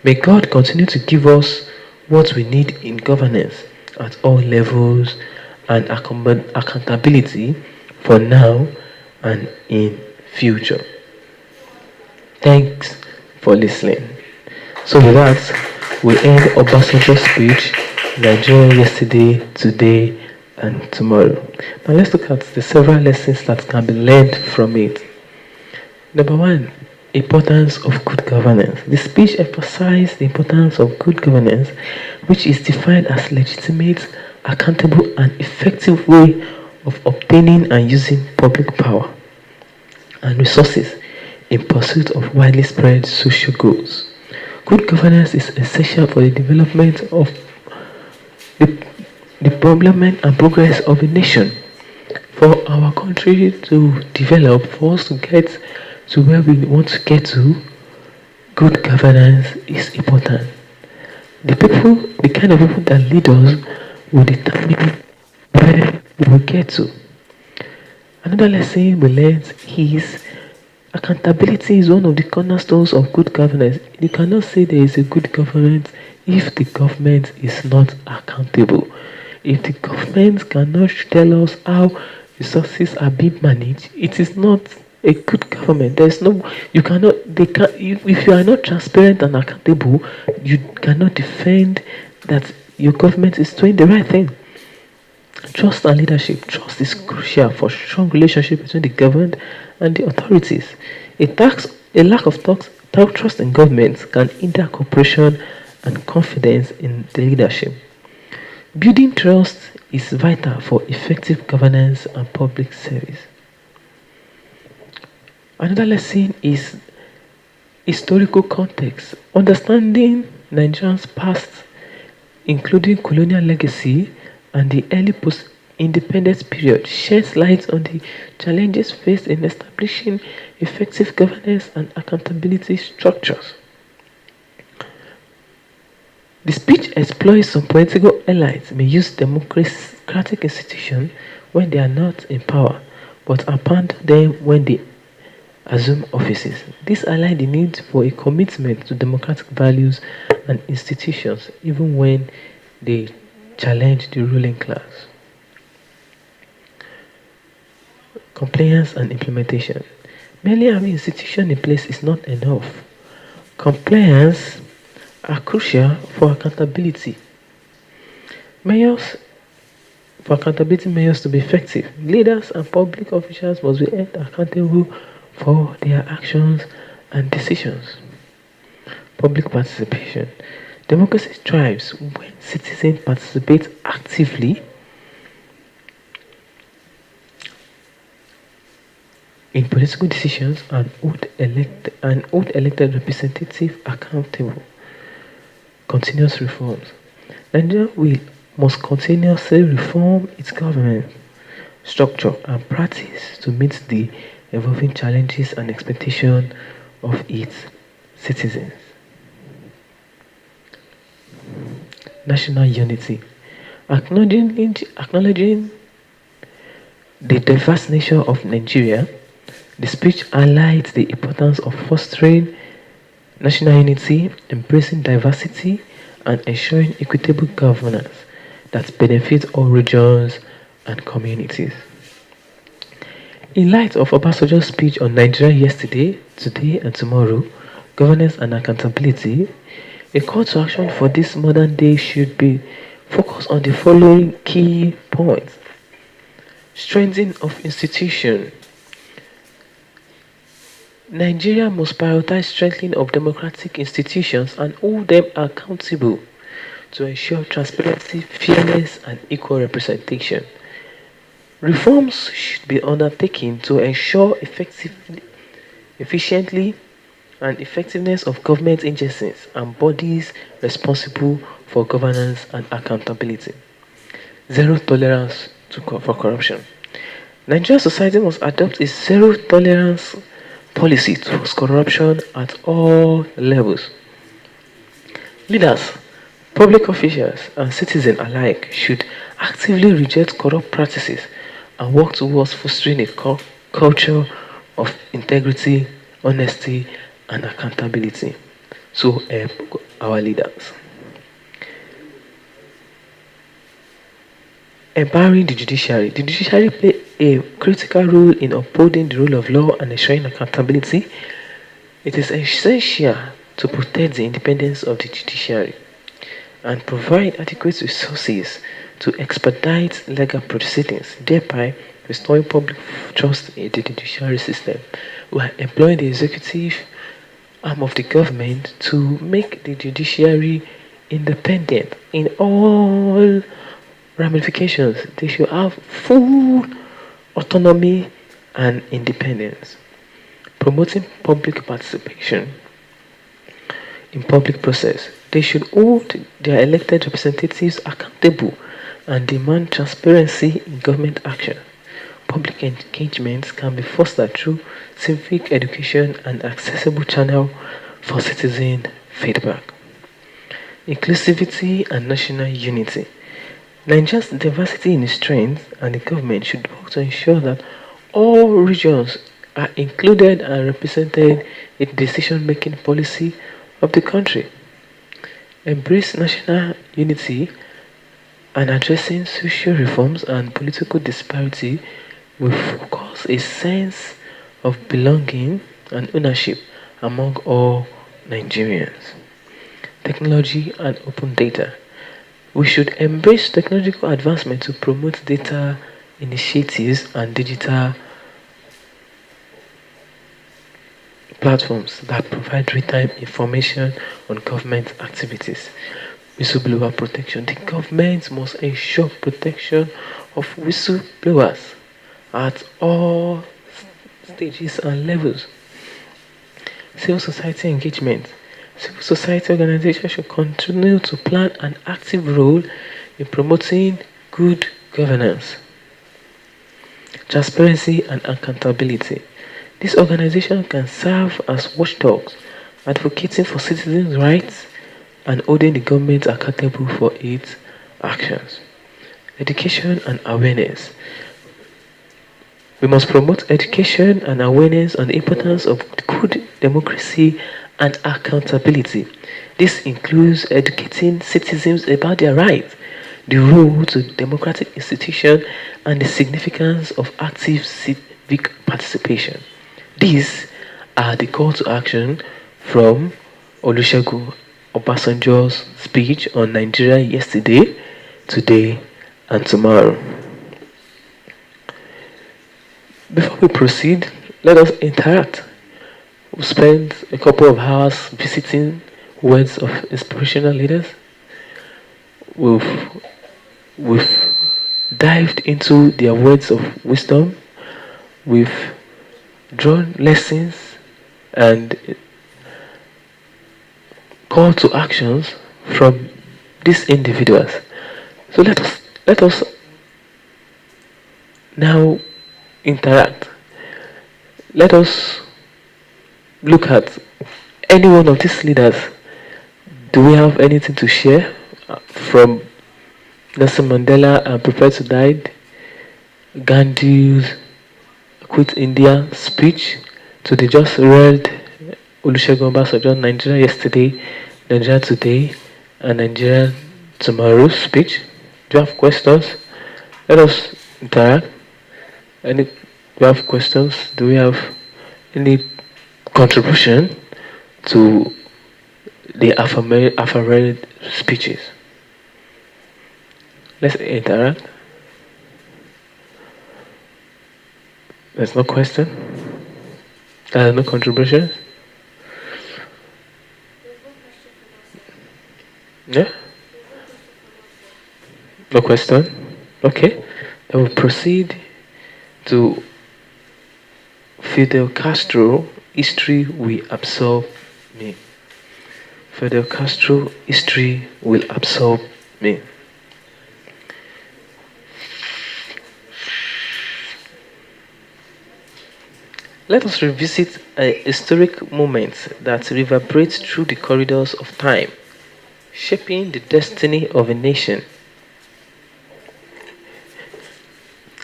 May God continue to give us what we need in governance at all levels and accountability for now and in future. Thanks for listening. So with that, we end Obasanjo's speech, Nigeria yesterday, today, and tomorrow. Now let's look at the several lessons that can be learned from it. Number one, importance of good governance. The speech emphasized the importance of good governance, which is defined as legitimate, accountable, and effective way of obtaining and using public power and resources in pursuit of widely spread social goals. Good governance is essential for the development of the development and progress of a nation. For our country to develop, for us to get to where we want to get to, good governance is important. The kind of people that lead us will determine where we will get to. Another lesson we learned is accountability is one of the cornerstones of good governance. You cannot say there is a good government if the government is not accountable. If the government cannot tell us how resources are being managed, it is not a good government. There is no, you cannot, they can, if you are not transparent and accountable, you cannot defend that your government is doing the right thing. Trust and leadership. Trust is crucial for strong relationship between the government and the authorities. A lack of trust in government can hinder cooperation and confidence in the leadership. Building trust is vital for effective governance and public service. Another lesson is historical context. Understanding Nigeria's past, including colonial legacy and the early post-independence period, sheds light on the challenges faced in establishing effective governance and accountability structures. The speech exploits some political elites may use democratic institutions when they are not in power, but abandon them when they assume offices. This highlights the need for a commitment to democratic values and institutions, even when they challenge the ruling class. Compliance and implementation. Merely having institutions in place is not enough. Compliance are crucial for accountability. For accountability measures to be effective, leaders and public officials must be held accountable for their actions and decisions. Public participation. Democracy thrives when citizens participate actively in political decisions and hold elected representatives accountable. Continuous reforms. Nigeria must continuously reform its government structure and practice to meet the evolving challenges and expectations of its citizens. National unity. Acknowledging the diverse nature of Nigeria, the speech highlights the importance of fostering national unity, embracing diversity, and ensuring equitable governance that benefits all regions and communities. In light of Obasanjo's speech on Nigeria yesterday, today, and tomorrow, governance and accountability, a call to action for this modern day should be focused on the following key points. Strengthening of institutions. Nigeria must prioritize strengthening of democratic institutions and hold them accountable to ensure transparency, fairness, and equal representation. Reforms should be undertaken to ensure efficiently and effectiveness of government agencies and bodies responsible for governance and accountability. Zero tolerance for corruption. Nigerian society must adopt a zero tolerance policy towards corruption at all levels. Leaders, public officials, and citizens alike should actively reject corrupt practices and work towards fostering a culture of integrity, honesty, and accountability. So help our leaders. Empowering the judiciary. The judiciary play a critical role in upholding the rule of law and ensuring accountability. It is essential to protect the independence of the judiciary and provide adequate resources to expedite legal proceedings, thereby restoring public trust in the judiciary system. We are employing the executive arm of the government to make the judiciary independent in all ramifications. They should have full autonomy and independence. Promoting public participation in public process. They should hold their elected representatives accountable and demand transparency in government action. Public engagement can be fostered through civic education and accessible channel for citizen feedback. Inclusivity and national unity. Nigeria's diversity in strength and the government should work to ensure that all regions are included and represented in the decision-making policy of the country. Embrace national unity and addressing social reforms and political disparity will focus a sense of belonging and ownership among all Nigerians. Technology and open data. We should embrace technological advancement to promote data initiatives and digital platforms that provide real-time information on government activities. Whistleblower protection. The government must ensure protection of whistleblowers at all stages and levels. Civil society engagement. Civil society organizations should continue to play an active role in promoting good governance, transparency, and accountability. This organization can serve as watchdogs, advocating for citizens' rights and holding the government accountable for its actions. Education and awareness. We must promote education and awareness on the importance of good democracy and accountability. This includes educating citizens about their rights, the role to democratic institutions, and the significance of active civic participation. These are the call to action from Olusegun Obasanjo's speech on Nigeria yesterday, today, and tomorrow. Before we proceed, let us interact. We spent a couple of hours visiting words of inspirational leaders. We've dived into their words of wisdom. We've drawn lessons and call to actions from these individuals. So let us now interact. Let us look at any one of these leaders. Do we have anything to share from Nelson Mandela and Prepare to Die, Gandhi's Quit India speech, to the just read Olusegun Obasanjo Nigeria yesterday, Nigeria today, and Nigeria tomorrow speech? Do you have questions? Let us interact. Do you have questions? Do we have any contribution to the affirmative speeches? Let's interact. There's no question. There's no contribution. Yeah. No question? Okay. Then we proceed to Fidel Castro, history will absorb me. Fidel Castro, history will absorb me. Let us revisit a historic moment that reverberates through the corridors of time, shaping the destiny of a nation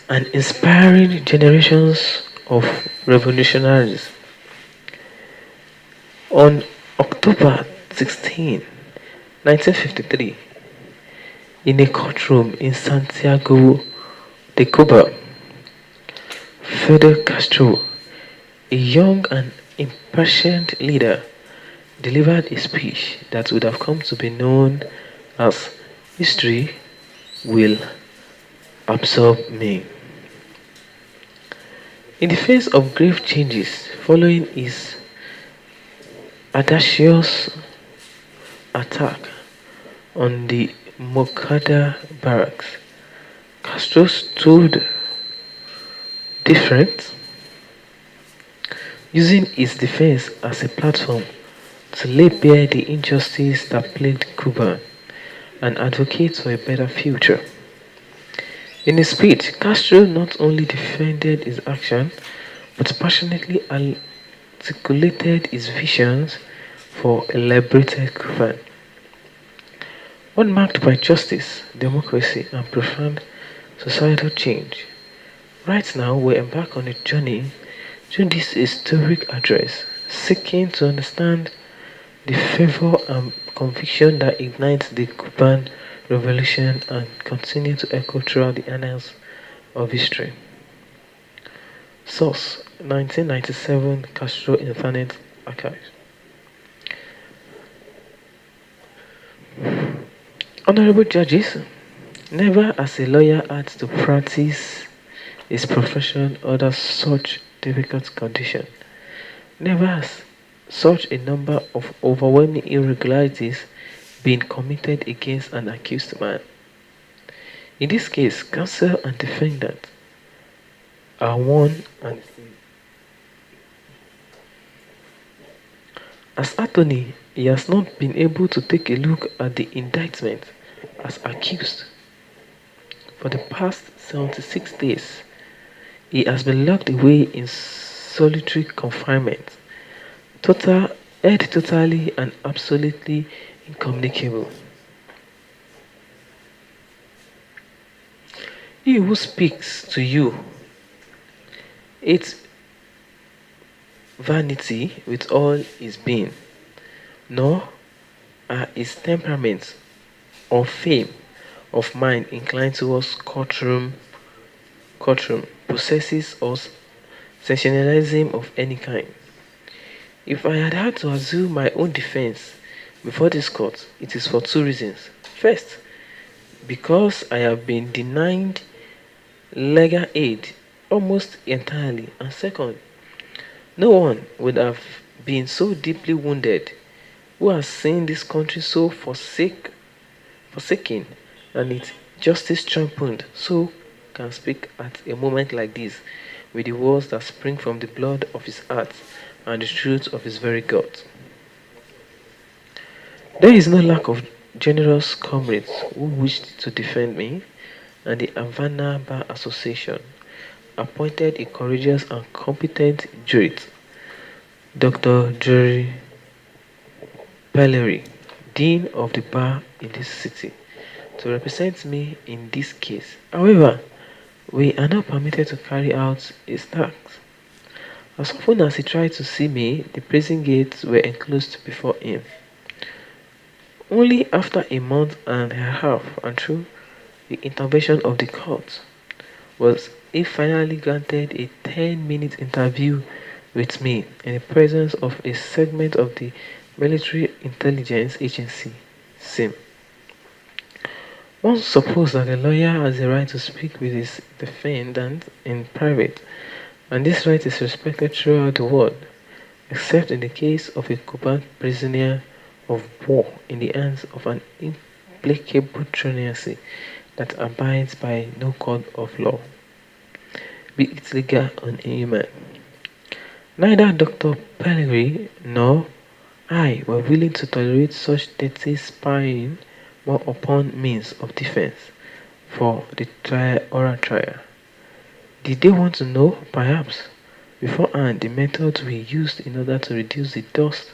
and inspiring generations of revolutionaries. On October 16, 1953, in a courtroom in Santiago de Cuba, Fidel Castro, a young and impassioned leader, delivered a speech that would have come to be known as History Will Absorb Me. In the face of grave changes following his audacious attack on the Moncada barracks, Castro stood different, using his defense as a platform to lay bare the injustice that plagued Cuba and advocate for a better future. In his speech, Castro not only defended his action but passionately articulated his visions for a liberated Cuba, one marked by justice, democracy, and profound societal change. Right now, we embark on a journey through this historic address, seeking to understand the fervor and conviction that ignites the Cuban Revolution and continue to echo throughout the annals of history. Source: 1997 Castro Internet Archives. Honorable judges, never has a lawyer had to practice his profession under such difficult conditions. Never has such a number of overwhelming irregularities been committed against an accused man. In this case, counsel and defendant are one and same. As attorney, he has not been able to take a look at the indictment as accused. For the past 76 days, he has been locked away in solitary confinement, totally and absolutely incommunicable. He who speaks to you hates vanity with all his being, nor are his temperament or fame of mind inclined towards courtroom possesses or sensationalism of any kind. If I had to assume my own defense before this court, it is for two reasons. First, because I have been denied legal aid almost entirely, and second, no one would have been so deeply wounded who has seen this country so forsaken and its justice trampled, so can speak at a moment like this with the words that spring from the blood of his heart and the truth of his very gut. There is no lack of generous comrades who wished to defend me, and the Havana Bar Association appointed a courageous and competent jurist, Dr. Jerry Pellery, Dean of the Bar in this city, to represent me in this case. However, we are not permitted to carry out his tasks. As often as he tried to see me, the prison gates were enclosed before him. Only after a month and a half, and through the intervention of the court, was he finally granted a 10-minute interview with me in the presence of a segment of the Military Intelligence Agency, SIM. One supposes that a lawyer has the right to speak with his defendant in private, and this right is respected throughout the world, except in the case of a Cuban prisoner of war in the hands of an implacable tyranny that abides by no code of law, be it legal or inhuman. Neither Dr. Pellegrini nor I were willing to tolerate such dirty spying more upon means of defense for the oral trial. Did they want to know, perhaps, beforehand the methods we used in order to reduce the dust,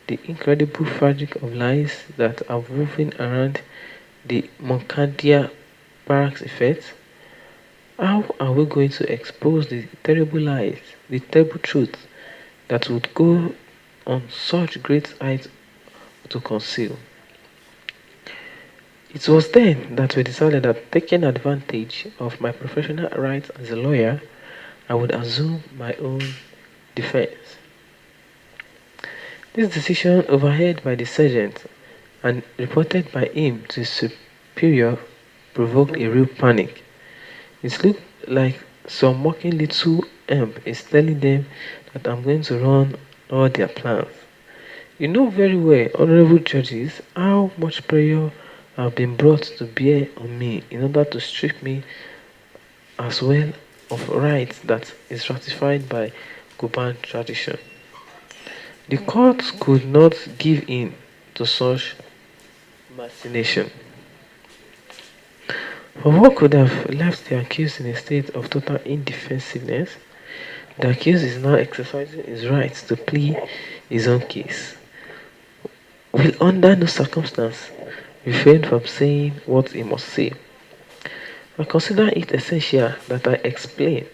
the incredible fabric of lies that are woven around the Moncadia barracks effect? How are we going to expose the terrible lies, the terrible truths that would go on such great heights to conceal? It was then that we decided that, taking advantage of my professional rights as a lawyer, I would assume my own defense. This decision, overheard by the sergeant and reported by him to his superior, provoked a real panic. It looked like some mocking little imp is telling them that I'm going to run all their plans. You know very well, honorable judges, how much pressure have been brought to bear on me in order to strip me as well of rights that is ratified by Cuban tradition. The court could not give in to such machination. For what could have left the accused in a state of total indefensiveness? The accused is now exercising his rights to plead his own case. Will under no circumstance refrain from saying what he must say. I consider it essential that I explain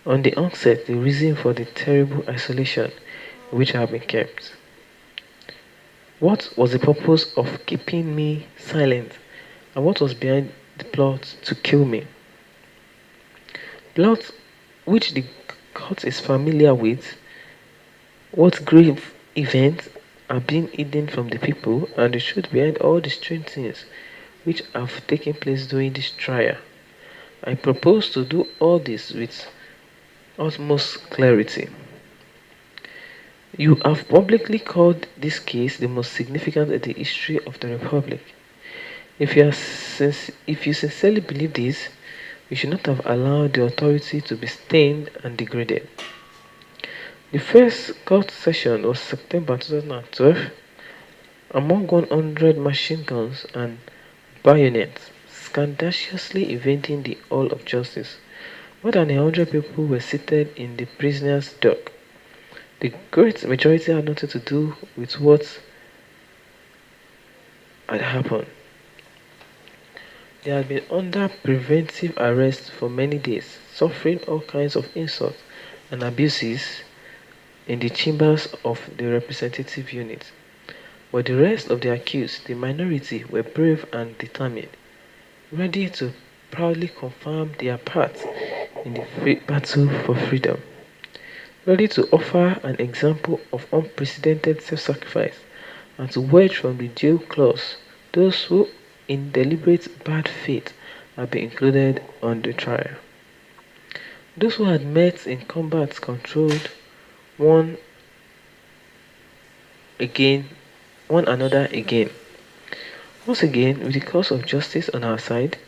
on the onset the reason for the terrible isolation in which I have been kept. What was the purpose of keeping me silent, and what was behind the plot to kill me? Plot which the court is familiar with. What grave events are being hidden from the people, and the truth behind all the strange things which have taken place during this trial. I propose to do all this with utmost clarity. You have publicly called this case the most significant in the history of the Republic. If you sincerely believe this, you should not have allowed the authority to be stained and degraded. The first court session was September 2012. Among 100 machine guns and bayonets scandalously invading the Hall of Justice, more than 100 people were seated in the prisoner's dock. The great majority had nothing to do with what had happened. They had been under preventive arrest for many days, suffering all kinds of insults and abuses in the chambers of the representative unit. But the rest of the accused, the minority, were brave and determined, ready to proudly confirm their part in the battle for freedom, ready to offer an example of unprecedented self-sacrifice and to wedge from the jail clause those who, in deliberate bad faith, had been included on the trial. Those who had met in combat controlled one another again. Once again, with the cause of justice on our side,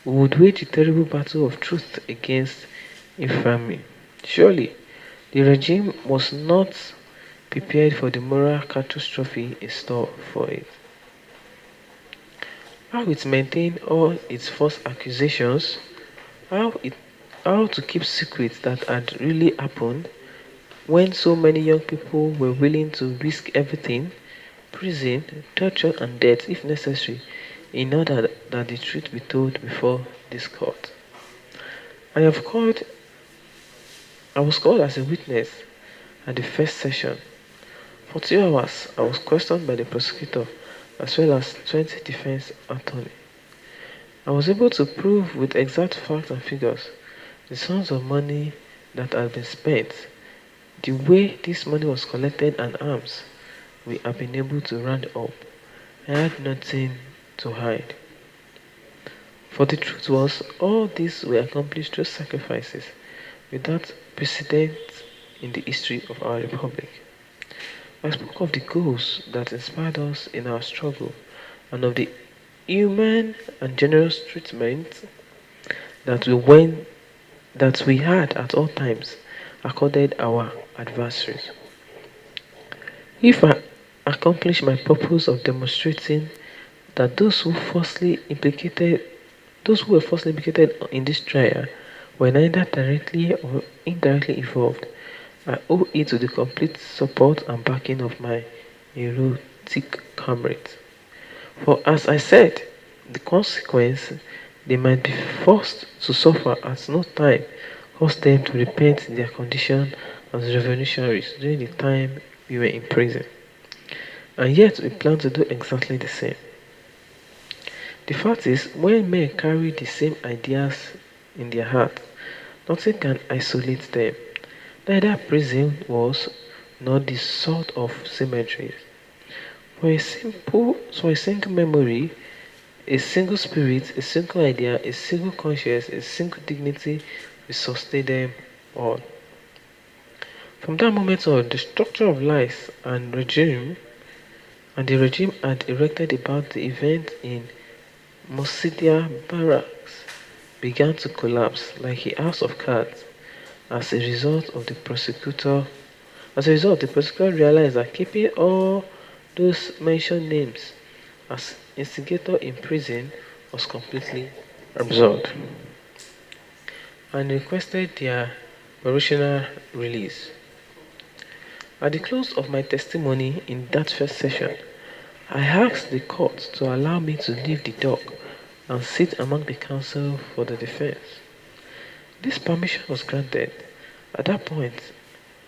we would wage a terrible battle of truth against infamy. Surely, the regime was not prepared for the moral catastrophe in store for it. How it maintained all its false accusations, how to keep secrets that had really happened when so many young people were willing to risk everything, prison, torture and death if necessary, in order that the truth be told before this court. I was called as a witness at the first session. For 2 hours, I was questioned by the prosecutor as well as 20 defense attorneys. I was able to prove with exact facts and figures the sums of money that had been spent, the way this money was collected and arms we have been able to round up. I had nothing to hide. For the truth was, all these were accomplished through sacrifices without precedent in the history of our republic. I spoke of the goals that inspired us in our struggle and of the human and generous treatment that we went that we had at all times accorded our adversaries. If I accomplish my purpose of demonstrating that those who were falsely implicated in this trial were neither directly or indirectly involved, I owe it to the complete support and backing of my erotic comrades. For as I said, the consequence they might be forced to suffer at no time caused them to repent their condition as revolutionaries during the time we were in prison. And yet we plan to do exactly the same. The fact is, when men carry the same ideas in their heart, nothing can isolate them. Neither prison walls nor the sort of cemeteries. For a single memory, a single spirit, a single idea, a single conscience, a single dignity will sustain them all. From that moment on, the structure of life and the regime had erected about the event in Mosaidia barracks began to collapse like a house of cards as a result of the prosecutor. As a result, the prosecutor realized that keeping all those mentioned names as instigator in prison was completely absurd and requested their original release. At the close of my testimony in that first session, I asked the court to allow me to leave the dock and sit among the counsel for the defense. This permission was granted. At that point,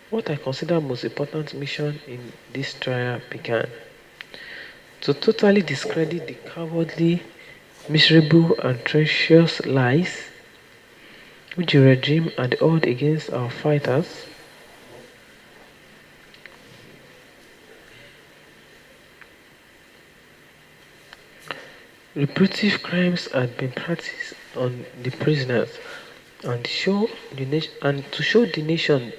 what I consider most important mission in this trial began. To totally discredit the cowardly, miserable, and treacherous lies which the regime had hurled against our fighters, reputed crimes had been practiced on the prisoners, and to show the nation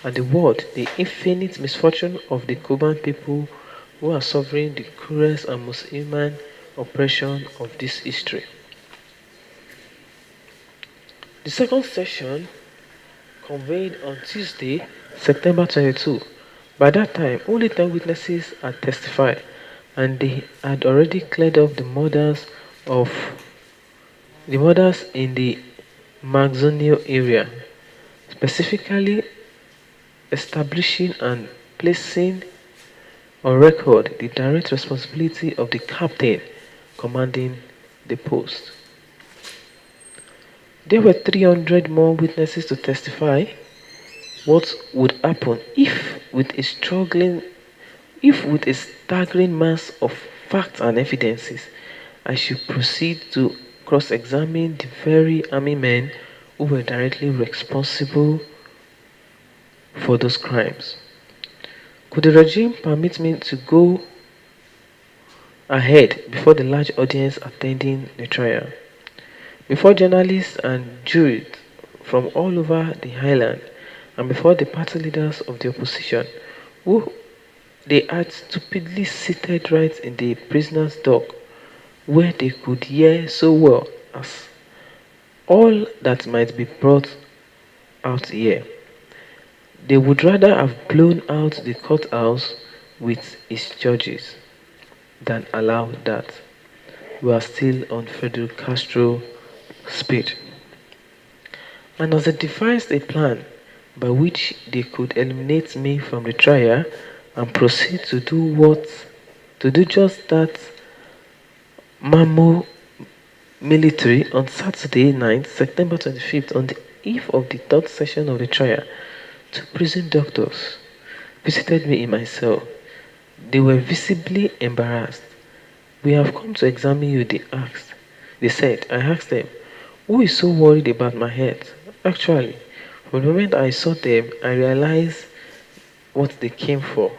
and the world the infinite misfortune of the Cuban people who are suffering the cruelest and most inhuman oppression of this history. The second session convened on Tuesday, September 22. By that time, only 10 witnesses had testified, and they had already cleared up of the murders in the Manzanillo area, specifically establishing and placing on record the direct responsibility of the captain commanding the post. There were 300 more witnesses to testify. What would happen if with a staggering mass of facts and evidences, I should proceed to cross-examine the very army men who were directly responsible for those crimes? Could the regime permit me to go ahead before the large audience attending the trial? Before journalists and juries from all over the island, and before the party leaders of the opposition, who they had stupidly seated right in the prisoners' dock, where they could hear so well as all that might be brought out here. They would rather have blown out the courthouse with its judges than allow that. We are still on Fidel Castro speed. And as they devised a plan by which they could eliminate me from the trial and proceed to do just that, Mamo military on Saturday night, September 25th, on the eve of the third session of the trial, two prison doctors visited me in my cell. They were visibly embarrassed. We have come to examine you, they asked. They said. I asked them, who is so worried about my health? Actually, from the moment I saw them, I realized what they came for.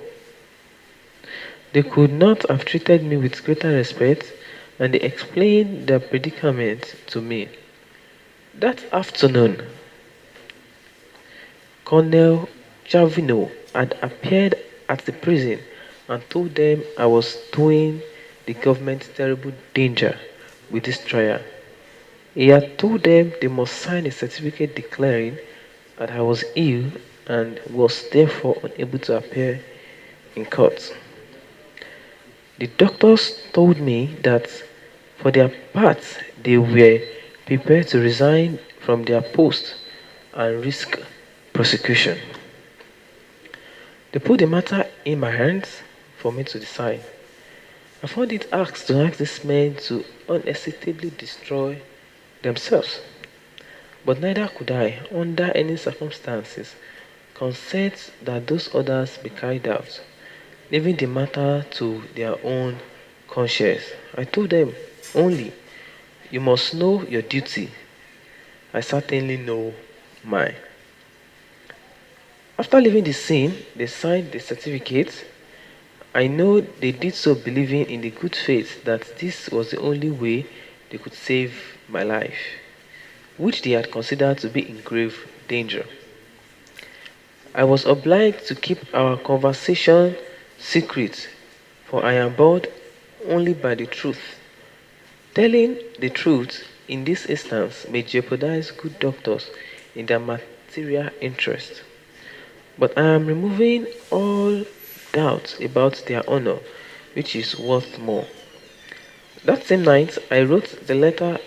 They could not have treated me with greater respect, and they explained their predicament to me. That afternoon, Colonel Chavino had appeared at the prison and told them I was doing the government's terrible danger with this trial. He had told them they must sign a certificate declaring that I was ill and was therefore unable to appear in court. The doctors told me that for their part they were prepared to resign from their post and risk prosecution. They put the matter in my hands for me to decide. I found it hard to ask these men to unhesitatingly destroy themselves, but neither could I, under any circumstances, consent that those orders be carried out, leaving the matter to their own conscience. I told them only, you must know your duty. I certainly know mine. After leaving the scene, they signed the certificate. I know they did so believing in the good faith that this was the only way they could save my life, which they had considered to be in grave danger. I was obliged to keep our conversation secret, for I am bound only by the truth. Telling the truth in this instance may jeopardize good doctors in their material interest. But I am removing all doubts about their honor, which is worth more. That same night, I wrote the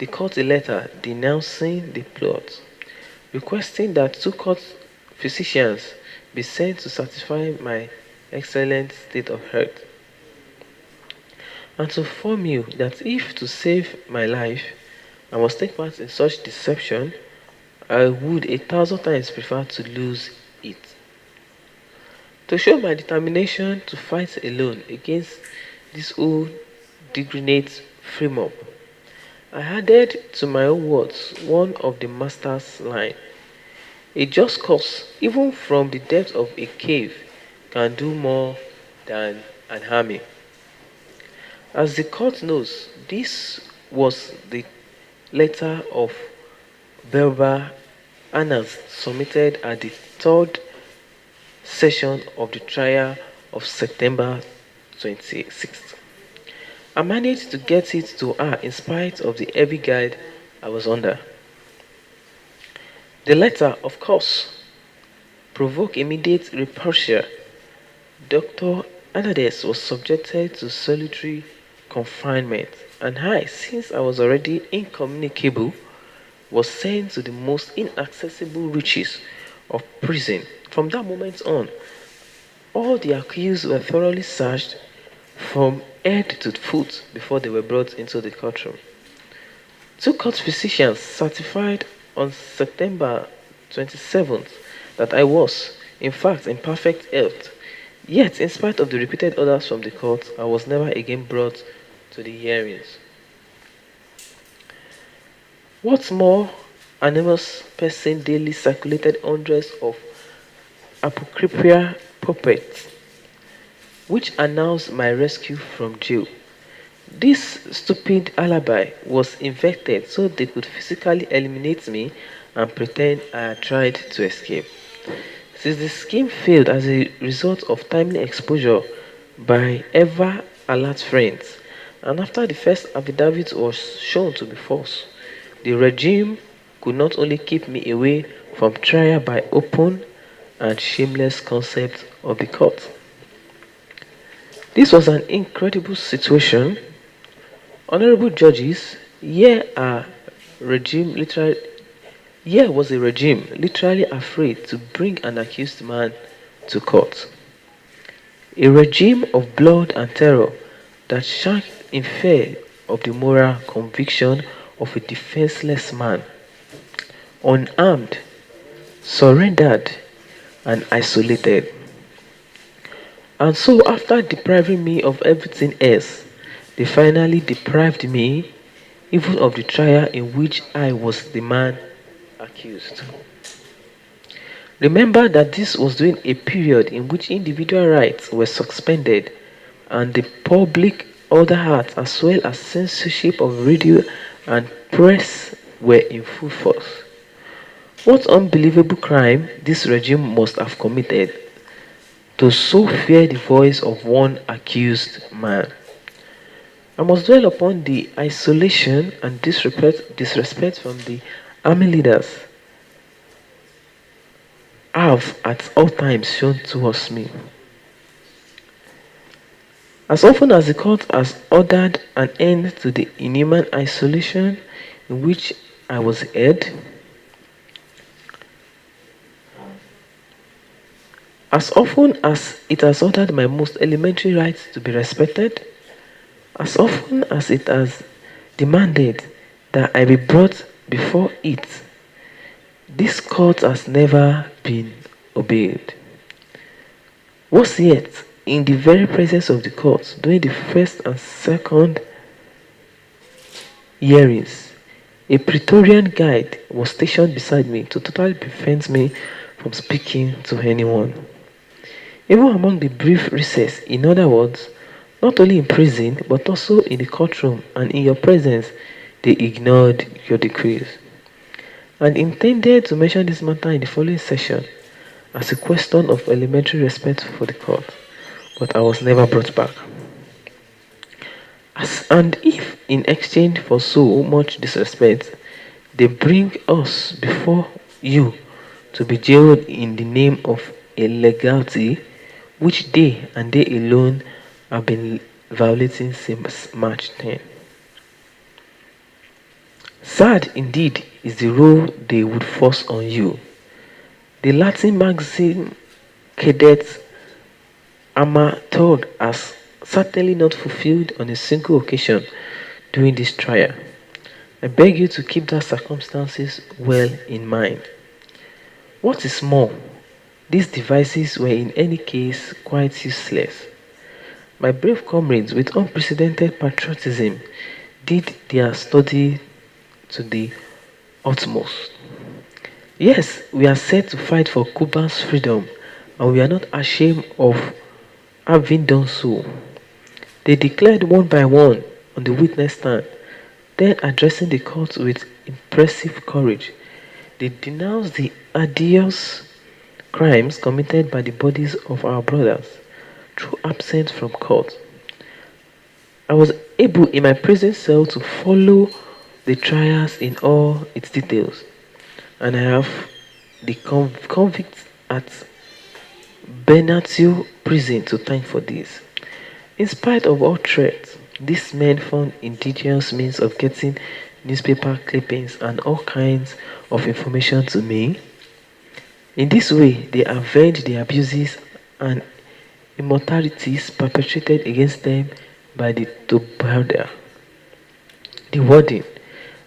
court a letter denouncing the plot, requesting that two court physicians be sent to certify my excellent state of health, and to inform you that if to save my life I must take part in such deception, I would 1,000 times prefer to lose it. To show my determination to fight alone against this old degenerate frame-up, I added to my own words one of the master's line: a just cause, even from the depth of a cave, can do more than an army. As the court knows, this was the letter of Berber Annals submitted at the third session of the trial of September 26th. I managed to get it to her in spite of the heavy guide I was under. The letter, of course, provoked immediate repulsion. Dr. Anades was subjected to solitary confinement, and I, since I was already incommunicable, was sent to the most inaccessible reaches of prison. From that moment on, all the accused were thoroughly searched from head to foot before they were brought into the courtroom. Two court physicians certified on September 27th that I was, in fact, in perfect health. Yet, in spite of the repeated orders from the court, I was never again brought to the hearings. What's more, anonymous person daily circulated hundreds of apocryphal puppets which announced my rescue from jail. This stupid alibi was invented so they could physically eliminate me and pretend I had tried to escape. Since the scheme failed as a result of timely exposure by ever alert friends, and after the first affidavit was shown to be false, the regime could not only keep me away from trial by open and shameless contempt of the court. This was an incredible situation. Honorable judges, here was a regime literally afraid to bring an accused man to court. A regime of blood and terror that shrank in fear of the moral conviction of a defenseless man, unarmed, surrendered, and isolated. And so, after depriving me of everything else, they finally deprived me even of the trial in which I was the man accused. Remember that this was during a period in which individual rights were suspended and the public order act as well as censorship of radio and press were in full force. What unbelievable crime this regime must have committed to so fear the voice of one accused man. I must dwell upon the isolation and disrespect from the army leaders have at all times shown towards me. As often as the court has ordered an end to the inhuman isolation in which I was held, as often as it has ordered my most elementary rights to be respected, as often as it has demanded that I be brought before it, this court has never been obeyed. Worse yet, in the very presence of the court, during the first and second hearings, a Praetorian guard was stationed beside me to totally prevent me from speaking to anyone. Even among the brief recess, in other words, not only in prison but also in the courtroom and in your presence, they ignored your decrees. And intended to mention this matter in the following session as a question of elementary respect for the court, but I was never brought back. And if in exchange for so much disrespect, they bring us before you to be jailed in the name of a legality which they and they alone have been violating since March 10. Sad indeed is the role they would force on you. The Latin maxim cadet amateur has certainly not fulfilled on a single occasion during this trial. I beg you to keep that circumstances well in mind. What is more, these devices were in any case quite useless. My brave comrades with unprecedented patriotism did their study to the utmost. Yes, we are set to fight for Cuba's freedom and we are not ashamed of having done so. They declared one by one on the witness stand, then addressing the court with impressive courage. They denounced the odious crimes committed by the bodies of our brothers through absence from court. I was able in my prison cell to follow the trials in all its details, and I have the convicts at Bernatio prison to thank for this. In spite of all threats, these men found ingenious means of getting newspaper clippings and all kinds of information to me. In this way, they avenged the abuses and immoralities perpetrated against them by the Tobarda, the warden,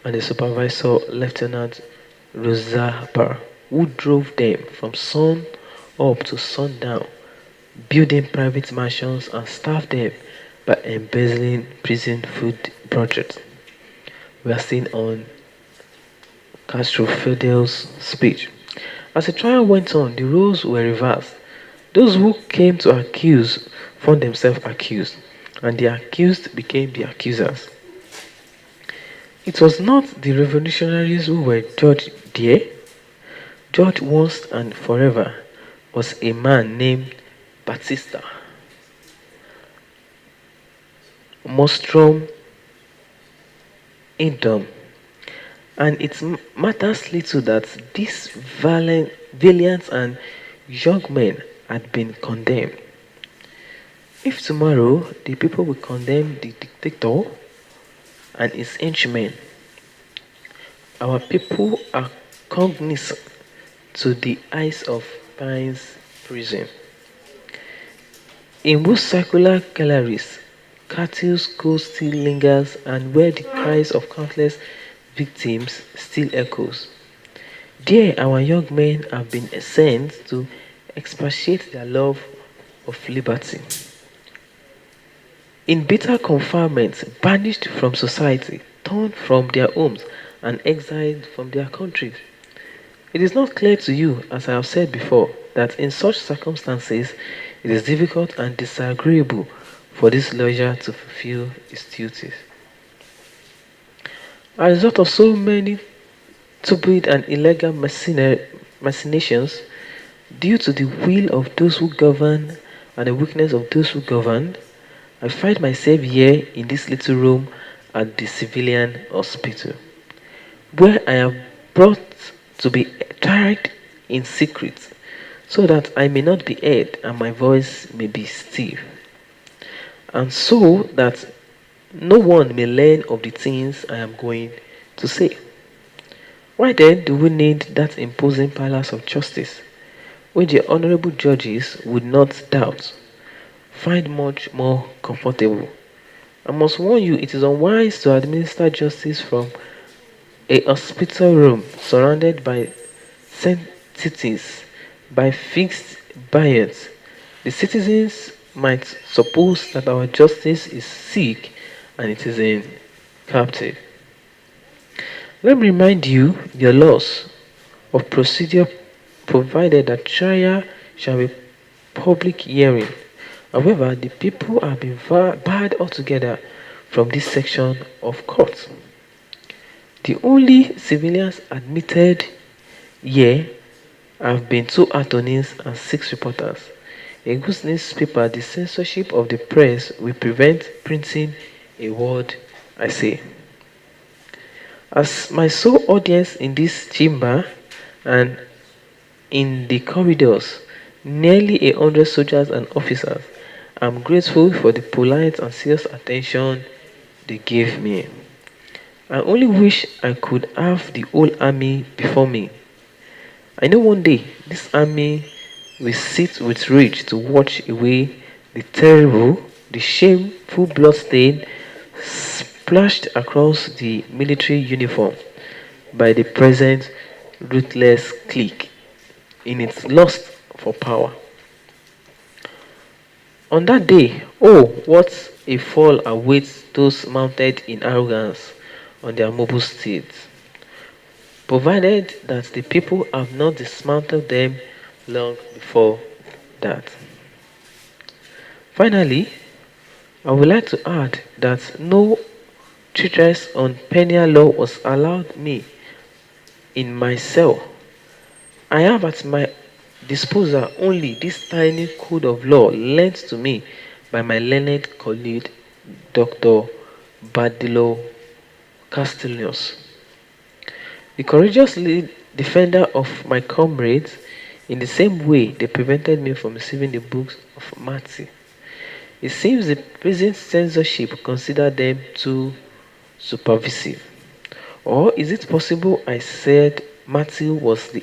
and the supervisor, Lieutenant Rozapa, who drove them from sun up to sundown, building private mansions and staffed them by embezzling prison food projects. We are seeing on Castro Fidel's speech. As the trial went on, the roles were reversed. Those who came to accuse found themselves accused, and the accused became the accusers. It was not the revolutionaries who were judged there. Judge once and forever was a man named Batista Mostrom Indom, and it matters little that these valiant and young men had been condemned. If tomorrow the people will condemn the dictator and his henchmen, our people are cognizant to the eyes of Pines prison, in whose circular galleries Cattle's ghost still lingers and where the cries of countless victims still echoes. There our young men have been sent to expatiate their love of liberty. In bitter confinement, banished from society, torn from their homes, and exiled from their countries. It is not clear to you, as I have said before, that in such circumstances it is difficult and disagreeable for this lawyer to fulfill his duties. As a result of so many stupid and illegal machinations, Due to the will of those who govern and the weakness of those who govern, I find myself here in this little room at the civilian hospital, where I am brought to be tried in secret, so that I may not be heard and my voice may be still, and so that no one may learn of the things I am going to say. Why then do we need that imposing palace of justice, which the honorable judges would not doubt find much more comfortable? I must warn you, it is unwise to administer justice from a hospital room surrounded by sentences by fixed bias. The citizens might suppose that our justice is sick and it is in captive. Let me remind you the laws of procedure provided that trial shall be public hearing. However, the people have been barred altogether from this section of court. The only civilians admitted here have been two attorneys and six reporters. In whose newspaper the censorship of the press will prevent printing a word I say. As my sole audience in this chamber and in the corridors, nearly 100 soldiers and officers, I'm grateful for the polite and serious attention they gave me. I only wish I could have the whole army before me. I know one day this army will sit with rage to watch away the terrible, the shameful bloodstain splashed across the military uniform by the present ruthless clique in its lust for power. On that day, oh, what a fall awaits those mounted in arrogance on their mobile steeds, provided that the people have not dismantled them long before that. Finally, I would like to add that no treatise on penal law was allowed me in my cell. I have at my disposal only this tiny code of law lent to me by my learned colleague, Dr. Badilo Castellanos, the courageous lead defender of my comrades. In the same way, they prevented me from receiving the books of Matthew. It seems the prison censorship considered them too supervisive. Or is it possible I said Matthew was the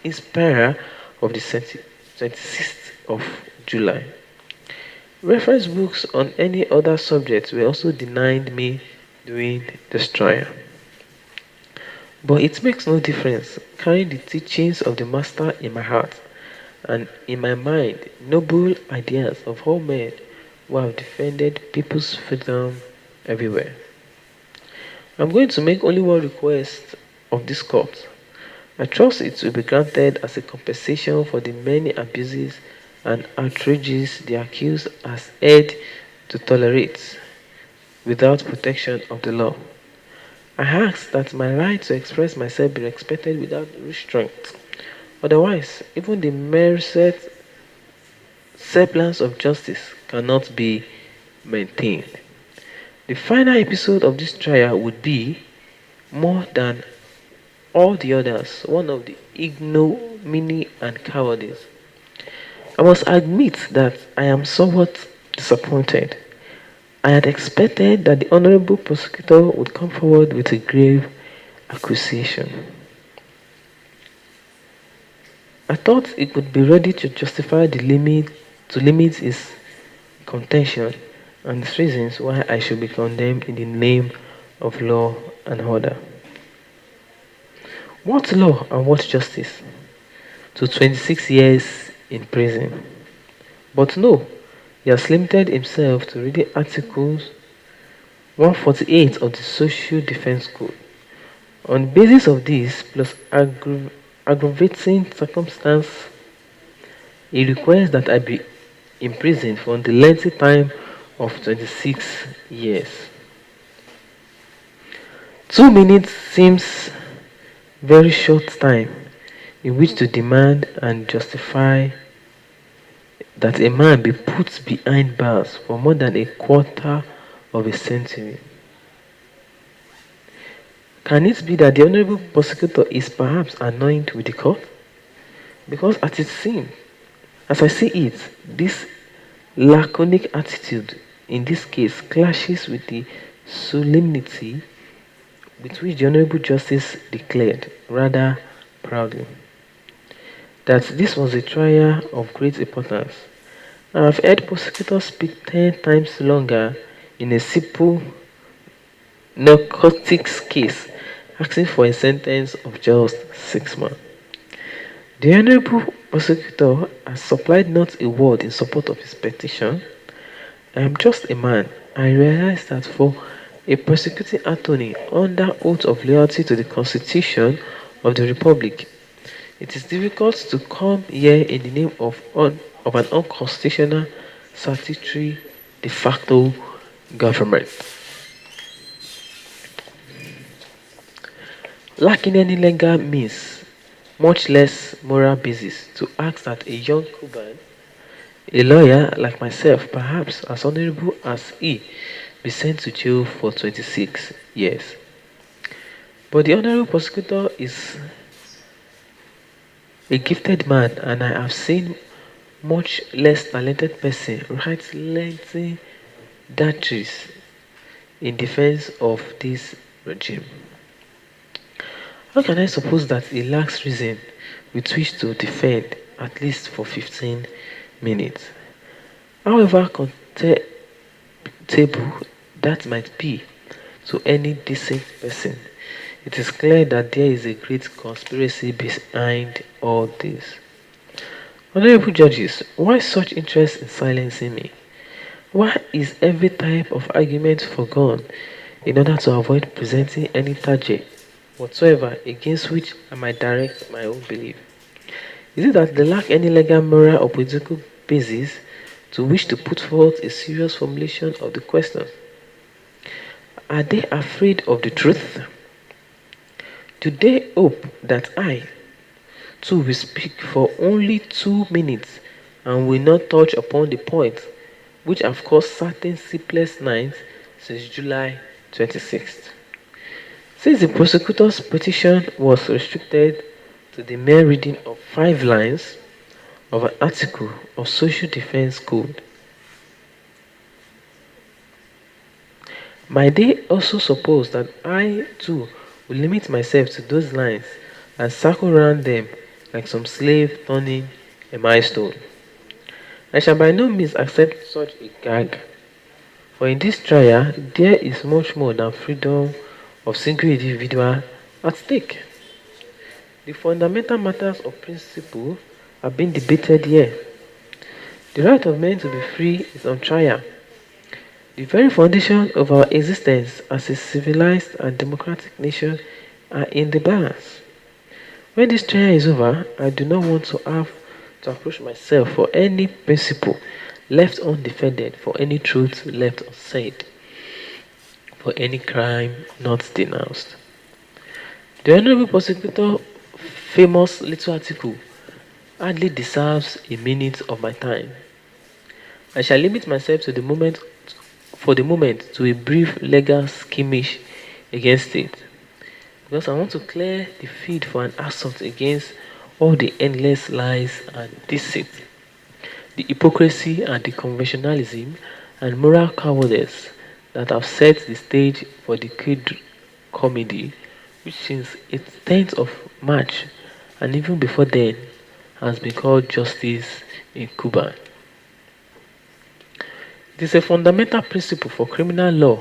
inspirer of the 26th of July? Reference books on any other subject were also denied me during this trial. But it makes no difference, carrying the teachings of the Master in my heart and in my mind noble ideas of all men who have defended people's freedom everywhere. I'm going to make only one request of this court. I trust it will be granted as a compensation for the many abuses and outrages the accused has had to tolerate without protection of the law. I ask that my right to express myself be respected without restraint. Otherwise, even the merest semblance of justice cannot be maintained. The final episode of this trial would be, more than all the others, one of the ignominy and cowardice. I must admit that I am somewhat disappointed. I had expected that the honorable prosecutor would come forward with a grave accusation. I thought he would be ready to justify to limit his contention and the reasons why I should be condemned in the name of law and order. What law and what justice? To 26 years in prison. But no, he has limited himself to reading Articles 148 of the Social Defense Code. On the basis of this, plus aggravating circumstance, he requires that I be imprisoned for the lengthy time of 26 years. 2 minutes seems very short time, in which to demand and justify that a man be put behind bars for more than a quarter of a century. Can it be that the honorable prosecutor is perhaps annoyed with the court? Because as it seems, as I see it, this laconic attitude in this case clashes with the solemnity with which the Honorable Justice declared, rather proudly, that this was a trial of great importance. I have heard prosecutors speak 10 times longer in a simple narcotics case, asking for a sentence of just 6 months. The Honorable Prosecutor has supplied not a word in support of his petition. I am just a man. I realize that for a prosecuting attorney under oath of loyalty to the Constitution of the Republic, it is difficult to come here in the name of an unconstitutional statutory de facto government. Lacking any legal means, much less moral basis, to ask that a young Cuban, a lawyer like myself, perhaps as honorable as he, be sent to jail for 26 years. But the honorable prosecutor is a gifted man, and I have seen much less talented person write lengthy diatribes in defense of this regime. How can I suppose that he lacks reason with which to defend at least for 15 minutes? However contemptible that might be to any decent person, it is clear that there is a great conspiracy behind all this. Honorable judges, why such interest in silencing me? Why is every type of argument forgone in order to avoid presenting any target whatsoever against which I might direct my own belief? Is it that they lack any legal, moral, or political basis to wish to put forth a serious formulation of the question? Are they afraid of the truth? Do they hope that I, too, will speak for only 2 minutes and will not touch upon the points which have caused certain sleepless nights since July 26th? Since the prosecutor's petition was restricted to the mere reading of 5 lines of an article of Social Defense Code, might they also suppose that I too will limit myself to those lines and circle round them like some slave turning a milestone? I shall by no means accept such a gag, for in this trial there is much more than freedom of single individual at stake. The fundamental matters of principle are being debated here. The right of men to be free is on trial. The very foundation of our existence as a civilized and democratic nation are in the balance. When this trial is over, I do not want to have to approach myself for any principle left undefended, for any truth left unsaid, for any crime not denounced. The Honorable Prosecutor's famous little article hardly deserves a minute of my time. I shall limit myself to the moment for the moment to a brief legal skirmish against it, because I want to clear the field for an assault against all the endless lies and deceit, the hypocrisy and the conventionalism and moral cowardice that have set the stage for the kid comedy, which since its 10th of March and even before then has been called Justice in Cuba. It is a fundamental principle for criminal law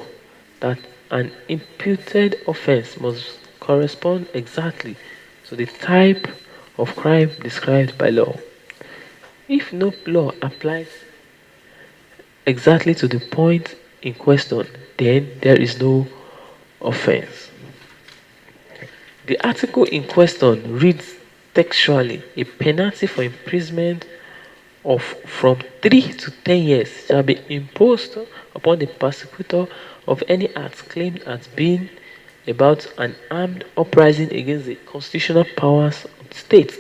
that an imputed offense must correspond exactly to the type of crime described by law. If no law applies exactly to the point in question, then there is no offense. The article in question reads textually, a penalty for imprisonment of from 3 to 10 years shall be imposed upon the persecutor of any act claimed as being about an armed uprising against the constitutional powers of the state.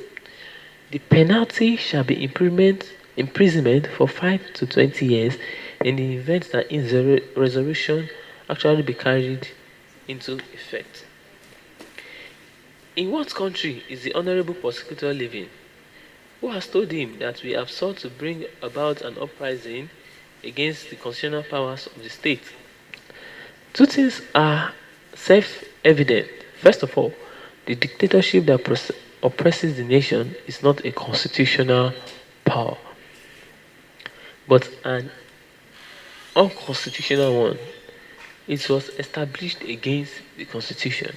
The penalty shall be imprisonment for 5 to 20 years in the event that resurrection actually be carried into effect. In what country is the honorable prosecutor living? Who has told him that we have sought to bring about an uprising against the constitutional powers of the state? Two things are self-evident. First of all, the dictatorship that oppresses the nation is not a constitutional power, but an unconstitutional one. It was established against the constitution.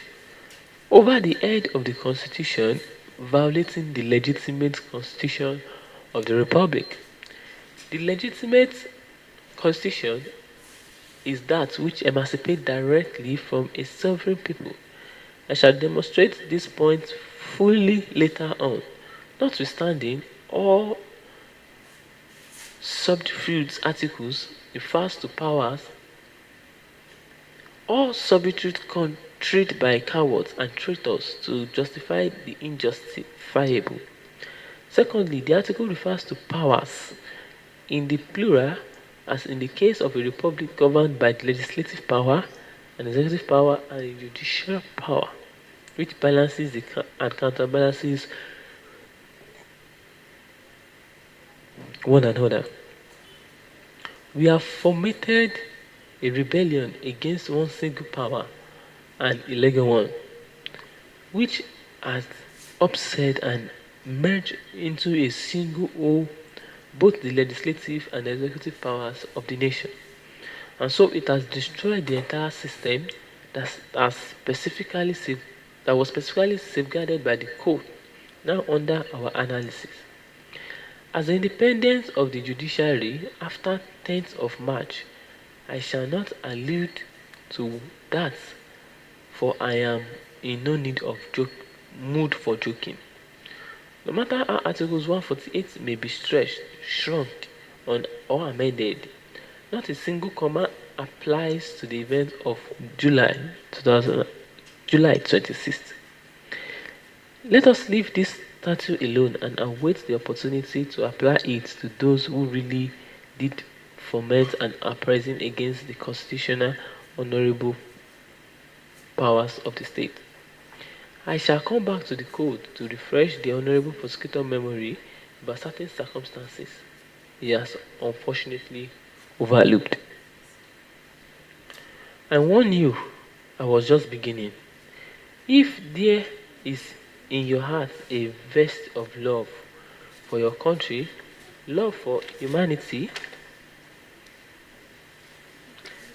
Over the head of the constitution, violating the legitimate constitution of the republic. The legitimate constitution is that which emancipates directly from a sovereign people. I shall demonstrate this point fully later on. Notwithstanding, all subterfuge articles refers to powers, all substitute treat by cowards and traitors to justify the injustifiable. Secondly, the article refers to powers in the plural, as in the case of a republic governed by the legislative power, an executive power, and a judicial power, which balances and counterbalances one another. We have fomented a rebellion against one single power, an illegal one, which has upset and merged into a single whole both the legislative and executive powers of the nation. And so it has destroyed the entire system that was specifically safeguarded by the code, now under our analysis. As the independence of the judiciary after 10th of March, I shall not allude to that, for I am in no mood for joking. No matter how Articles 148 may be stretched, shrunk, or amended, not a single comma applies to the event of July 26th. Let us leave this statute alone and await the opportunity to apply it to those who really did foment an uprising against the constitutional honorable powers of the state. I shall come back to the code to refresh the honorable prosecutor memory about certain circumstances he has unfortunately overlooked. I warn you, I was just beginning. If there is in your heart a vest of love for your country, love for humanity,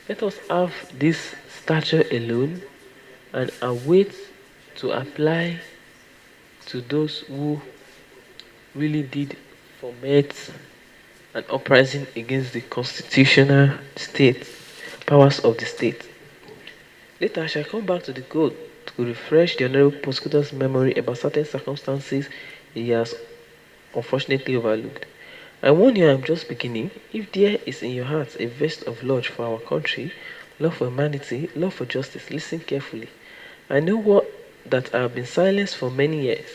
let us have this stature alone and await to apply to those who really did foment an uprising against the constitutional state, powers of the state. Later, I shall come back to the code to refresh the honorable prosecutor's memory about certain circumstances he has unfortunately overlooked. I warn you, I am just beginning. If there is in your heart a vest of love for our country, love for humanity, love for justice, listen carefully. I know that I have been silenced for many years.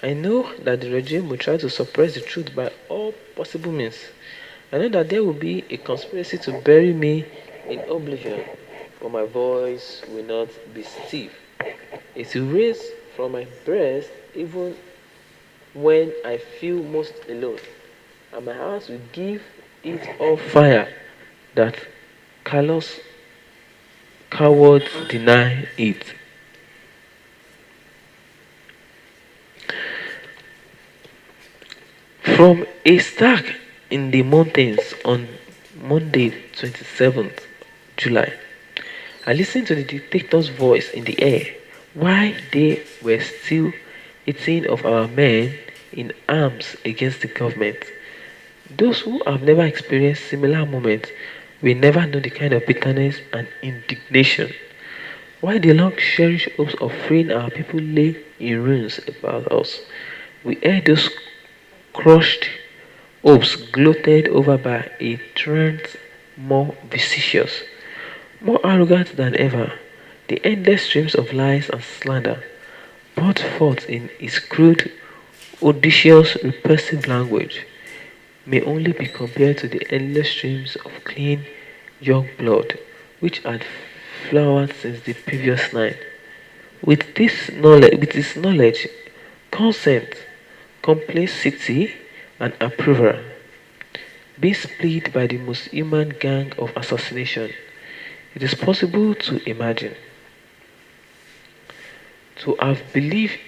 I know that the regime will try to suppress the truth by all possible means. I know that there will be a conspiracy to bury me in oblivion, but my voice will not be stiff. It will raise from my breast even when I feel most alone, and my heart will give it all fire that callous cowards deny it. From a stag in the mountains on Monday, 27th July, I listened to the dictator's voice in the air while they were still eating of our men in arms against the government. Those who have never experienced similar moments will never know the kind of bitterness and indignation. While the long cherished hopes of freeing our people lay in ruins about us, we heard those crushed hopes gloated over by a tyrant more vicious, more arrogant than ever. The endless streams of lies and slander poured forth in his crude Odysseus' repulsive language may only be compared to the endless streams of clean young blood which had flowered since the previous night. With this knowledge, consent, complacency, and approval, being split by the most human gang of assassination, it is possible to imagine. To have believed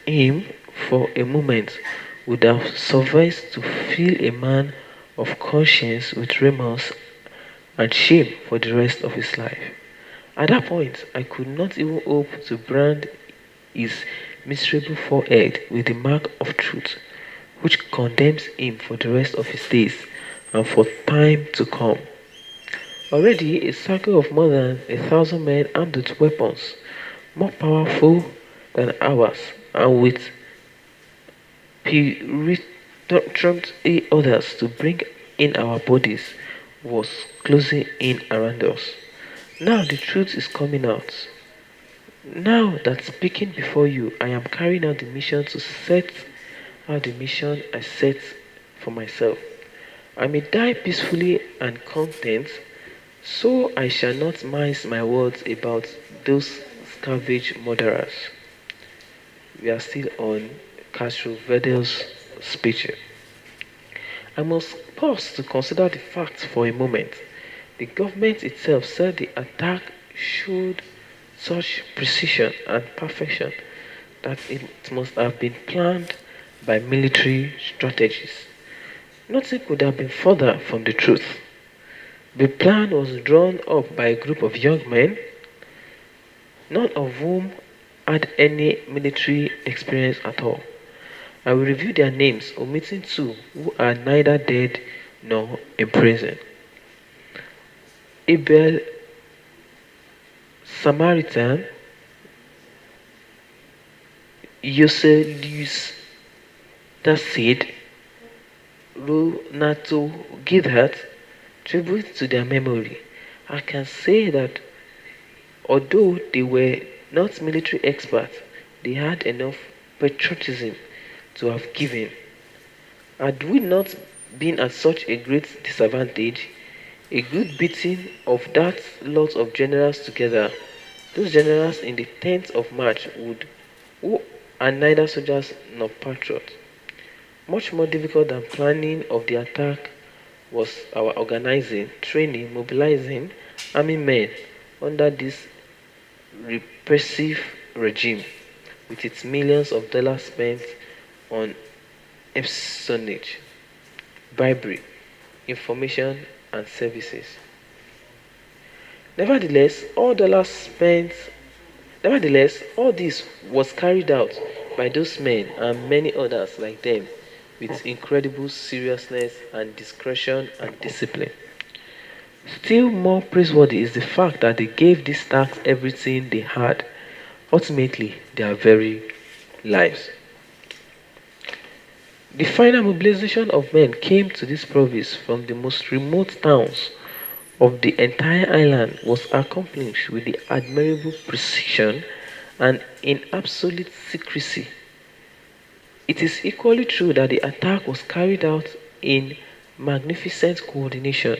him for a moment would have sufficed to fill a man of conscience with remorse and shame for the rest of his life. At that point, I could not even hope to brand his miserable forehead with the mark of truth, which condemns him for the rest of his days and for time to come. Already, a circle of more than 1,000 men armed with weapons more powerful than ours and with peremptory orders to bring in our bodies was closing in around us. Now the truth is coming out. Now that speaking before you, I am carrying out the mission to set out the mission I set for myself. I may die peacefully and content, so I shall not mince my words about those savage murderers. We are still on Castro Vedel's speech. I must pause to consider the facts for a moment. The government itself said the attack showed such precision and perfection that it must have been planned by military strategists. Nothing could have been further from the truth. The plan was drawn up by a group of young men, none of whom had any military experience at all. I will review their names, omitting two who are neither dead nor in prison. Abel Samaritan, Eusebius Tacit, Renato Gidhat, tribute to their memory. I can say that although they were not military experts, they had enough patriotism to have given. Had we not been at such a great disadvantage, a good beating of that lot of generals together, those generals in the 10th of March who are neither soldiers nor patriots. Much more difficult than planning of the attack was our organizing, training, mobilizing army men under this repressive regime with its millions of dollars spent on espionage, bribery, information, and services. Nevertheless, all this was carried out by those men and many others like them with incredible seriousness and discretion and discipline. Still more praiseworthy is the fact that they gave these stacks everything they had, ultimately their very lives. The final mobilization of men came to this province from the most remote towns of the entire island was accomplished with the admirable precision and in absolute secrecy. It is equally true that the attack was carried out in magnificent coordination.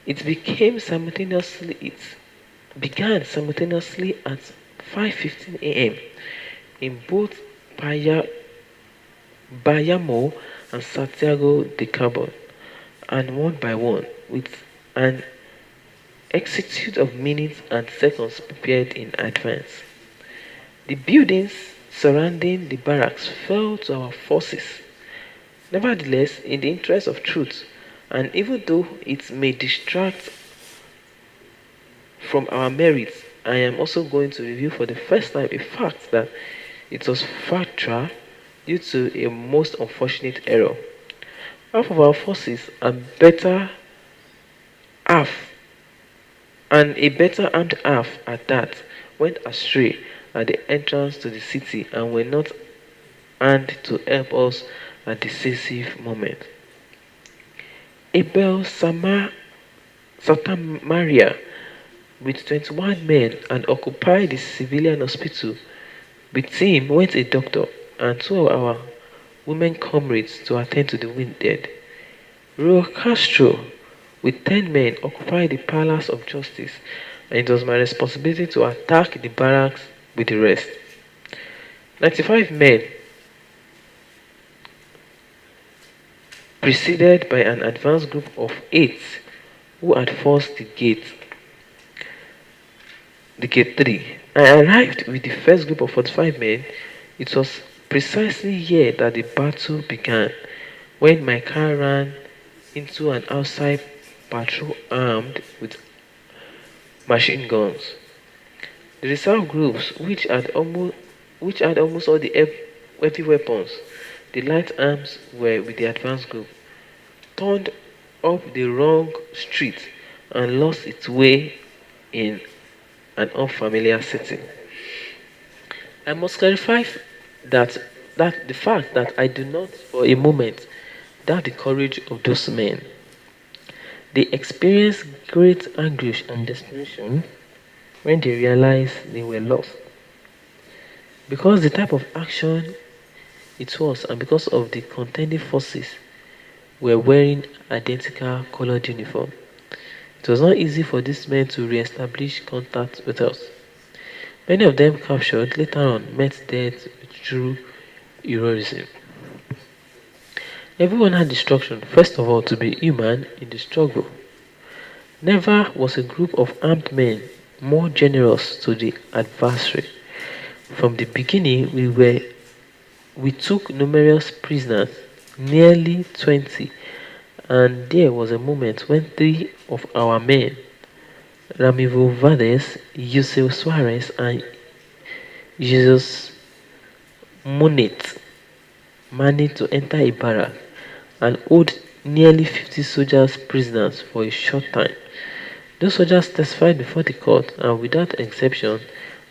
It began simultaneously at 5:15 a.m. in both Bayamo and Santiago de Carbon, and one by one, with an exactitude of minutes and seconds prepared in advance. The buildings surrounding the barracks fell to our forces. Nevertheless, in the interest of truth, and even though it may distract from our merits, I am also going to review for the first time a fact that it was factual due to a most unfortunate error. Half of our forces half and a better armed half at that went astray at the entrance to the city and were not armed to help us at decisive moment. Abel Santa Maria with 21 men and occupied the civilian hospital. With him went a doctor and two of our women comrades to attend to the wounded. Raul Castro, with 10 men, occupied the Palace of Justice, and it was my responsibility to attack the barracks with the rest. 95 men, preceded by an advance group of 8 who had forced the gate 3. I arrived with the first group of 45 men. It was precisely here that the battle began, when my car ran into an outside patrol armed with machine guns. The reserve groups, which had almost all the heavy weapons, the light arms were with the advance group, turned up the wrong street and lost its way in an unfamiliar setting. I must clarify that the fact that I do not for a moment doubt the courage of those men. They experienced great anguish and desperation when they realized they were lost. Because the type of action it was, and because of the contending forces were wearing identical colored uniform, it was not easy for these men to re-establish contact with us. Many of them captured later on met death with true heroism. Everyone had instruction, first of all, to be human in the struggle. Never was a group of armed men more generous to the adversary. From the beginning, we took numerous prisoners, nearly 20, and there was a moment when 3 of our men, Ramiro Valdez, Yusel Suarez, and Jesus Monet, managed to enter a barrack and hold nearly 50 soldiers prisoners for a short time. Those soldiers testified before the court, and without exception,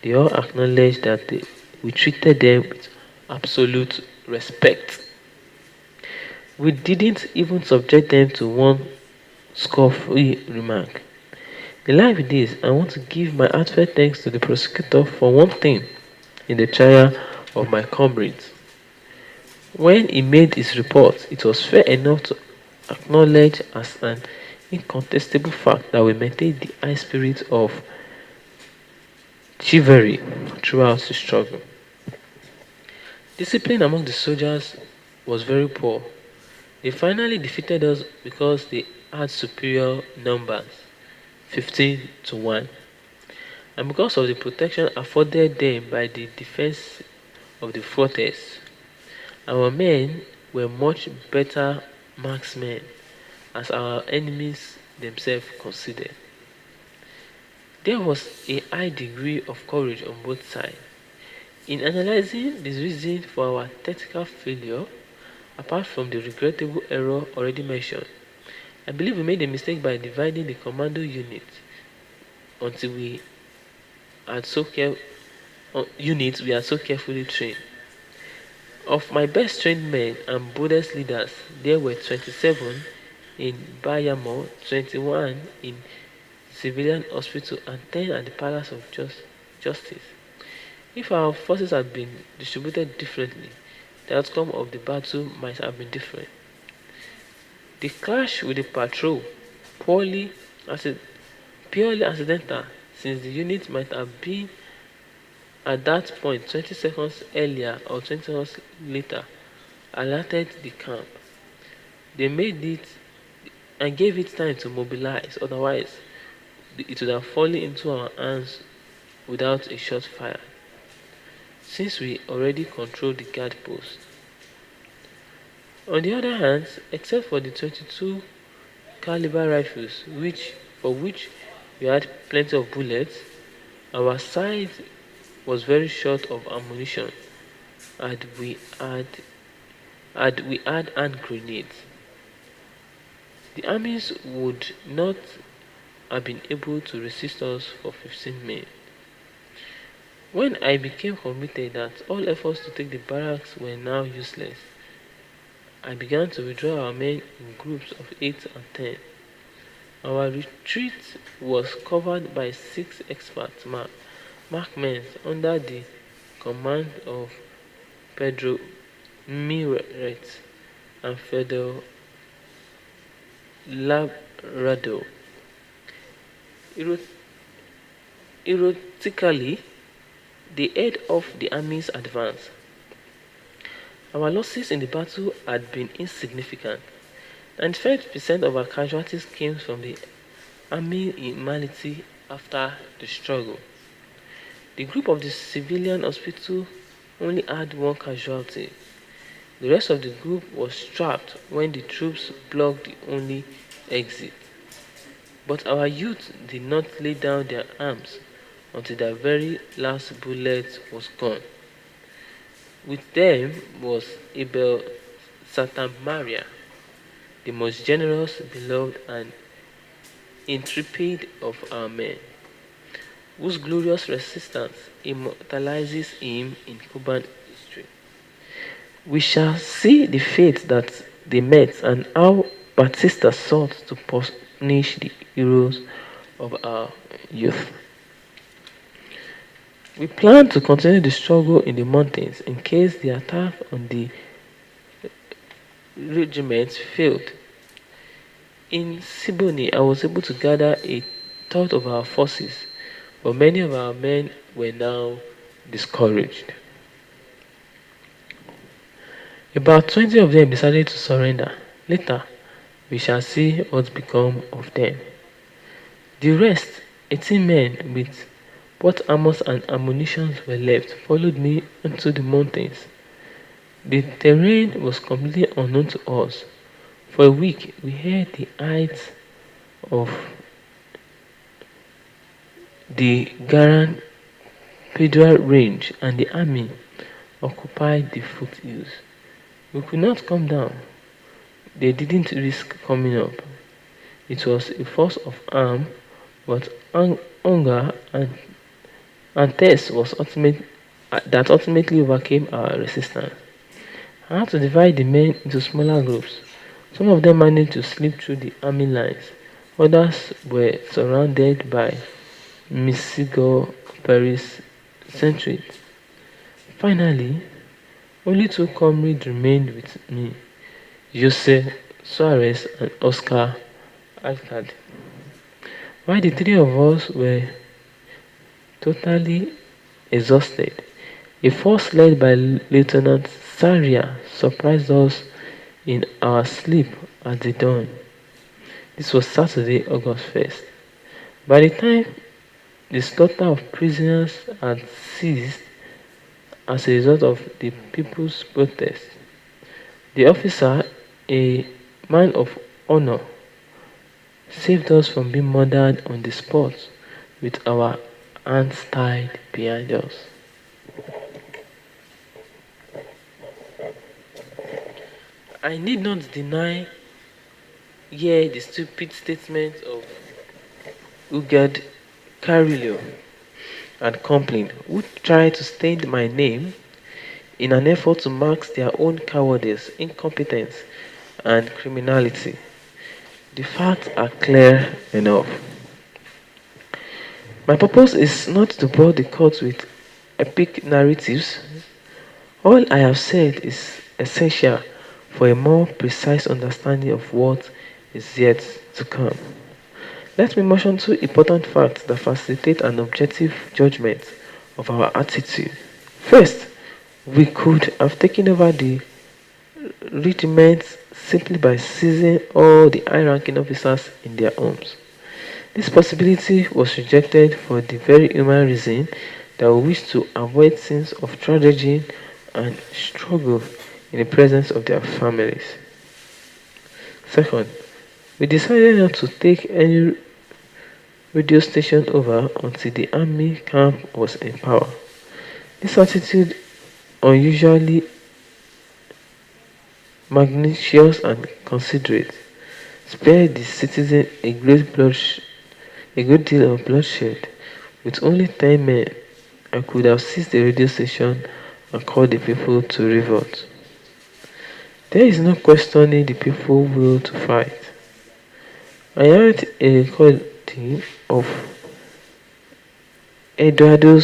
they all acknowledged that we treated them with absolute respect. We didn't even subject them to one scoffy remark. In line with this, I want to give my heartfelt thanks to the prosecutor for one thing in the trial of my comrades. When he made his report, it was fair enough to acknowledge as an incontestable fact that we maintained the high spirit of chivalry throughout the struggle. Discipline among the soldiers was very poor. They finally defeated us because they had superior numbers, 15 to 1, and because of the protection afforded them by the defense of the fortress. Our men were much better marksmen, as our enemies themselves considered. There was a high degree of courage on both sides. In analyzing the reason for our tactical failure, apart from the regrettable error already mentioned, I believe we made a mistake by dividing the commando unit until we had so care units we had so carefully trained. Of my best trained men and boldest leaders, there were 27 in Bayamo, 21 in civilian hospital, and 10 at the Palace of Justice. If our forces had been distributed differently, the outcome of the battle might have been different. The clash with the patrol, purely, purely accidental, since the unit might have been at that point 20 seconds earlier or 20 seconds later, alerted the camp. They made it and gave it time to mobilize, otherwise it would have fallen into our hands without a shot fired, since we already controlled the guard post. On the other hand, except for the 22 caliber rifles, for which we had plenty of bullets, our side was very short of ammunition, and we had hand grenades. The armies would not have been able to resist us for 15 minutes. When I became convinced that all efforts to take the barracks were now useless, I began to withdraw our men in groups of 8 and 10. Our retreat was covered by 6 expert marksmen under the command of Pedro Miraret, and Fedor Labrador. Hero- Heroically, they head off the army's advance. Our losses in the battle had been insignificant. 95% of our casualties came from the army humanity after the struggle. The group of the civilian hospital only had one casualty. The rest of the group was trapped when the troops blocked the only exit. But our youth did not lay down their arms until their very last bullet was gone. With them was Abel Santamaria, the most generous, beloved, and intrepid of our men, whose glorious resistance immortalizes him in Cuban history. We shall see the fate that they met and how Batista sought to punish the heroes of our youth. We plan to continue the struggle in the mountains in case the attack on the regiment failed. In Siboney, I was able to gather a third of our forces, but many of our men were now discouraged. About 20 of them decided to surrender. Later, we shall see what become of them. The rest, 18 men with what armors and ammunition were left, followed me into the mountains. The terrain was completely unknown to us. For a week, we heard the heights of the Garan Pedral Range and the army occupied the foothills. We could not come down. They didn't risk coming up. It was a force of arm, but hunger and thirst was that ultimately overcame our resistance. I had to divide the men into smaller groups. Some of them managed to slip through the army lines. Others were surrounded by Misigo Paris sentries. Finally, only two comrades remained with me, Jose Suarez and Oscar Alcade. While the three of us were totally exhausted, a force led by Lieutenant Saria surprised us in our sleep at the dawn. This was Saturday, August 1st. By the time the slaughter of prisoners had ceased as a result of the people's protest, the officer, a man of honor, saved us from being murdered on the spot with our hands tied behind us. I need not deny here the stupid statement of Ugad Carillo and Compline, who tried to stain my name in an effort to mask their own cowardice, incompetence, and criminality. The facts are clear enough. My purpose is not to bore the court with epic narratives. All I have said is essential for a more precise understanding of what is yet to come. Let me mention two important facts that facilitate an objective judgment of our attitude. First, we could have taken over the regiment simply by seizing all the high-ranking officers in their homes. This possibility was rejected for the very human reason that we wish to avoid scenes of tragedy and struggle in the presence of their families. Second, we decided not to take any radio station over until the army camp was in power. This attitude, unusually magnanimous and considerate, spared the citizen a great deal of bloodshed. With only 10 men, I could have seized the radio station and called the people to revolt. There is no questioning the people's will to fight. I heard a recording of Eduardo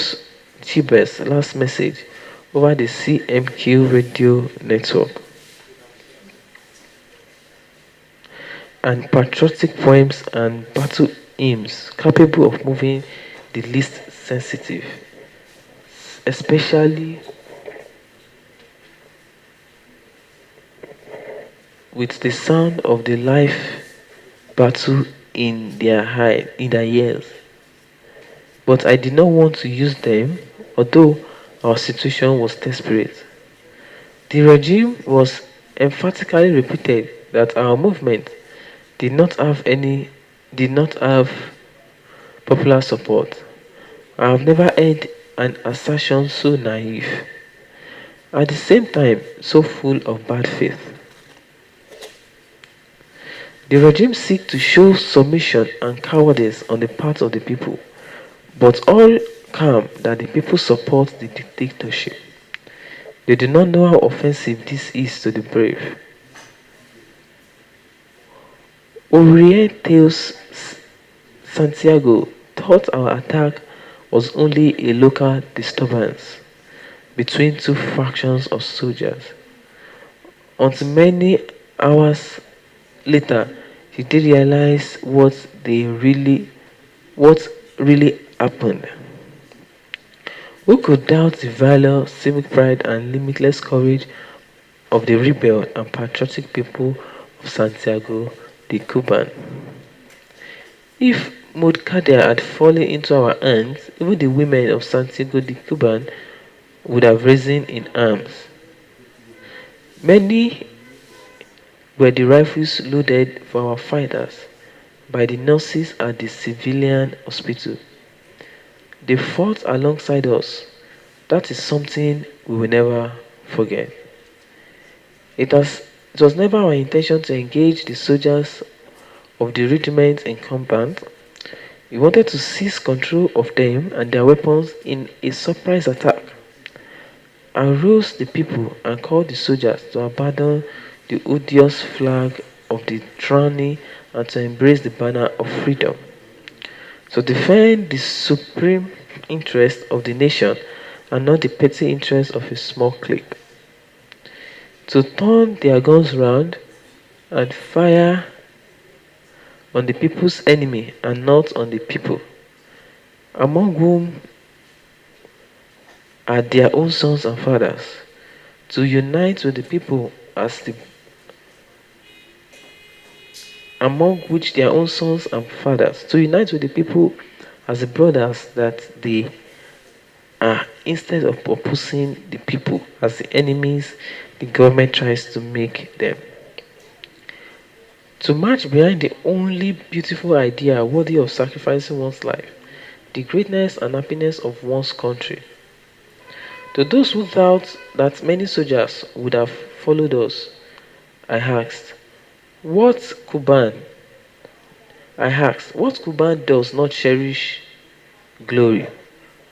Chibes' last message, over the CMQ radio network, and patriotic poems and battle hymns capable of moving the least sensitive, especially with the sound of the life battle in their ears. But I did not want to use them, although our situation was desperate. The regime was emphatically repeated that our movement did not have any did not have popular support. I have never heard an assertion so naive, at the same time so full of bad faith. The regime seeks to show submission and cowardice on the part of the people, but all calm that the people support the dictatorship. They do not know how offensive this is to the brave. Orientales Santiago thought our attack was only a local disturbance between two factions of soldiers. Until many hours later, he did realize what really happened. Who could doubt the valor, civic pride, and limitless courage of the rebel and patriotic people of Santiago de Cuban? If Moncada had fallen into our hands, even the women of Santiago de Cuban would have risen in arms. Many were the rifles loaded for our fighters by the nurses at the civilian hospital. They fought alongside us. That is something we will never forget. It, has, it was never our intention to engage the soldiers of the regiment in combat. We wanted to seize control of them and their weapons in a surprise attack. I roused the people and called the soldiers to abandon the odious flag of the tyranny and to embrace the banner of freedom, to defend the supreme interest of the nation and not the petty interest of a small clique, to turn their guns round and fire on the people's enemy and not on the people, among whom are their own sons and fathers, to unite with the people as the among which their own sons and fathers, to unite with the people as the brothers that they are, instead of opposing the people as the enemies the government tries to make them. To march behind the only beautiful idea worthy of sacrificing one's life, the greatness and happiness of one's country. To those who doubt that many soldiers would have followed us, I asked, what Cuban what Cuban does not cherish glory?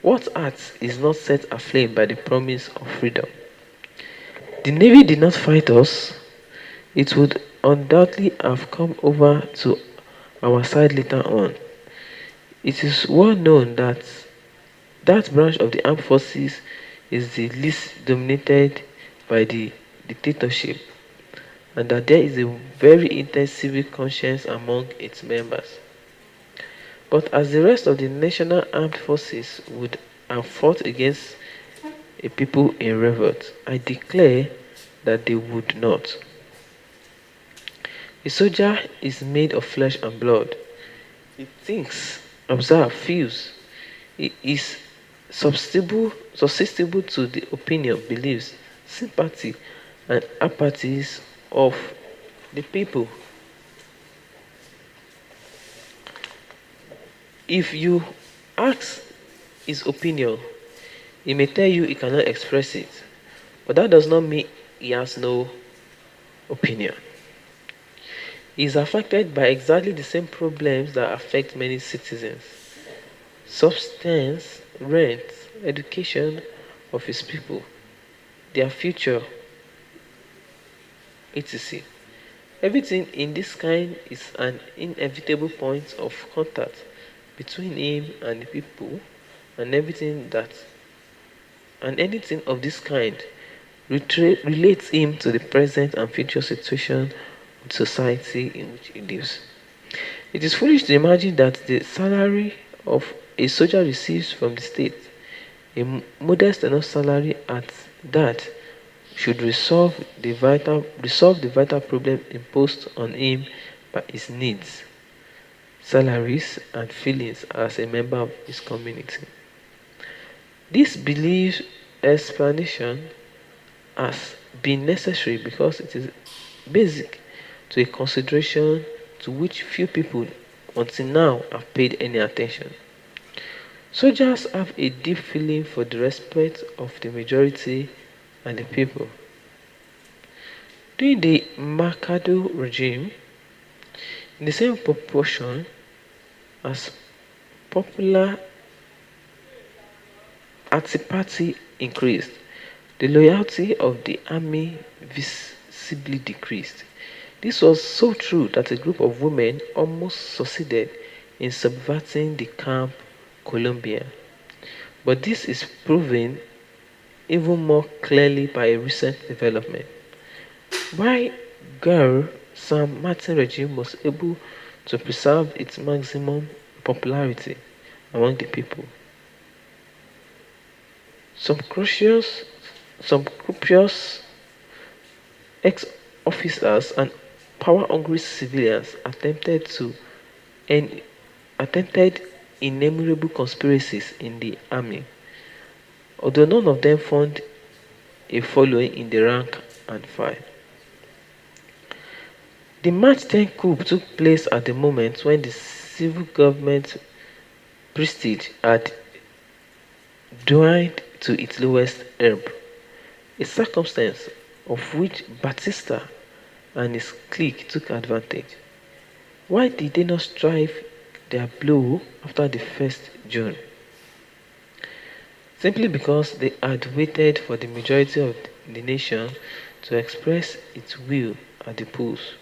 What heart is not set aflame by the promise of freedom? The Navy did not fight us. It would undoubtedly have come over to our side later on. It is well known that that branch of the armed forces is the least dominated by the dictatorship, and that there is a very intense civic conscience among its members. But as the rest of the national armed forces would have fought against a people in revolt, I declare that they would not. A soldier is made of flesh and blood. He thinks, observes, feels. He is susceptible to the opinion, beliefs, sympathy, and apathies of the people. If you ask his opinion, he may tell you he cannot express it, but that does not mean he has no opinion. He is affected by exactly the same problems that affect many citizens: substance, rent, education of his people, their future, etc. Everything in this kind is an inevitable point of contact between him and the people, and everything that and anything of this kind relates him to the present and future situation of the society in which he lives. It is foolish to imagine that the salary of a soldier receives from the state, a modest enough salary at that, should resolve the vital problem imposed on him by his needs, salaries, and feelings as a member of his community. This belief explanation has been necessary because it is basic to a consideration to which few people until now have paid any attention. Soldiers have a deep feeling for the respect of the majority and the people. During the Mercado regime, in the same proportion as popular antipathy increased, the loyalty of the army visibly decreased. This was so true that a group of women almost succeeded in subverting the Camp Colombia. But this is proven even more clearly by a recent development. While Gar San Martin regime was able to preserve its maximum popularity among the people, some crucious, some scrupulous ex-officers and power-hungry civilians and attempted innumerable conspiracies in the army, although none of them found a following in the rank and file. The March 10 coup took place at the moment when the civil government prestige had dwindled to its lowest ebb, a circumstance of which Batista and his clique took advantage. Why did they not strike their blow after the 1st June? Simply because they had waited for the majority of the nation to express its will at the polls.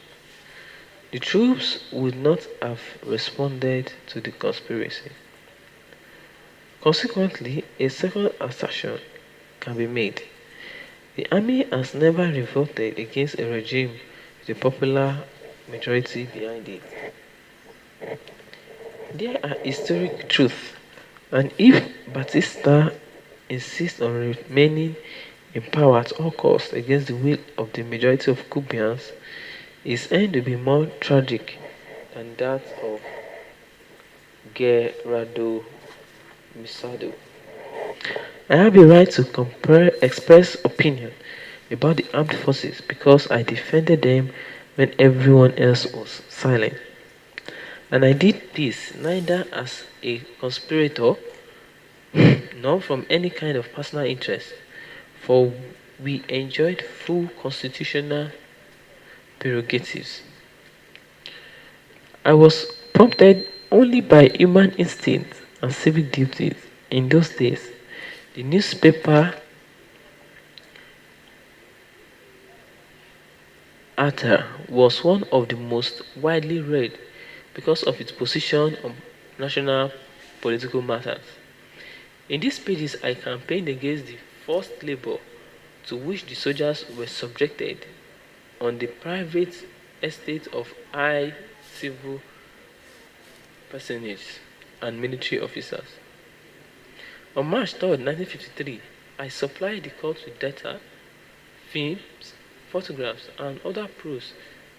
The troops would not have responded to the conspiracy. Consequently, a second assertion can be made. The army has never revolted against a regime with a popular majority behind it. There are historic truths, and if Batista insists on remaining in power at all costs against the will of the majority of Cubans, his end will be more tragic than that of Gerardo Misado. I have a right to express opinion about the armed forces because I defended them when everyone else was silent. And I did this neither as a conspirator nor from any kind of personal interest, for we enjoyed full constitutional prerogatives. I was prompted only by human instinct and civic duties. In those days, the newspaper Arthur was one of the most widely read because of its position on national political matters. In these pages, I campaigned against the forced labor to which the soldiers were subjected on the private estate of high civil personages and military officers. On March 3rd, 1953, I supplied the court with data, films, photographs, and other proofs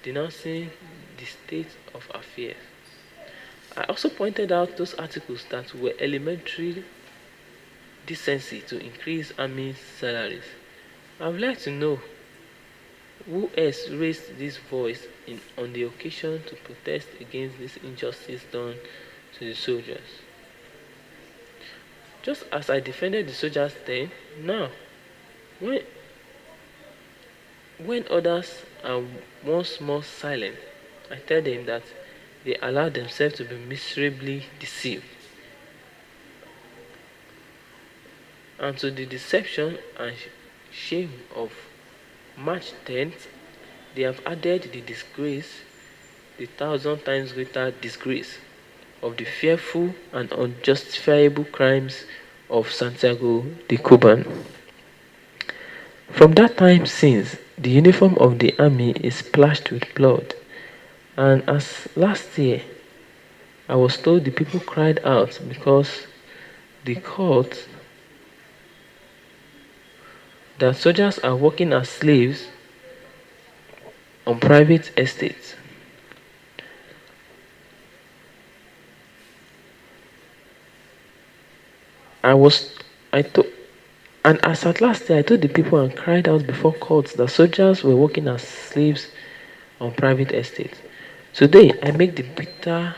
denouncing the state of affairs. I also pointed out those articles that were elementary decency to increase army salaries. I would like to know who else raised this voice on the occasion to protest against this injustice done to the soldiers. Just as I defended the soldiers then, now, when, when others are once more silent, I tell them that they allow themselves to be miserably deceived. And to the deception and shame of March 10th, they have added the disgrace, the thousand times greater disgrace, of the fearful and unjustifiable crimes of Santiago de Cuban. From that time since, the uniform of the army is splashed with blood, and as last year I was told the people cried out because the court that soldiers are working as slaves on private estates. I was I told and as at last year I told the people and cried out before courts that soldiers were working as slaves on private estates. Today I make the bitter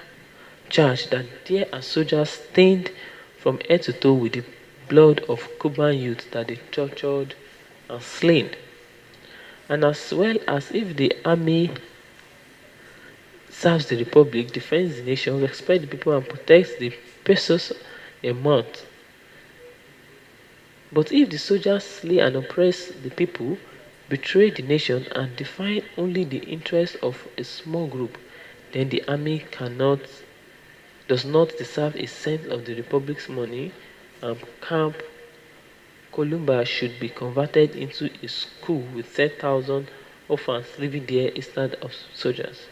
charge that there are soldiers stained from head to toe with the blood of Cuban youth that they tortured and slain. And as well as if the army serves the republic, defends the nation, respects the people, and protects the pesos a month. But if the soldiers slay and oppress the people, betray the nation, and define only the interests of a small group, then the army cannot does not deserve a cent of the republic's money, and Camp Columba should be converted into a school with 10,000 orphans living there instead of soldiers.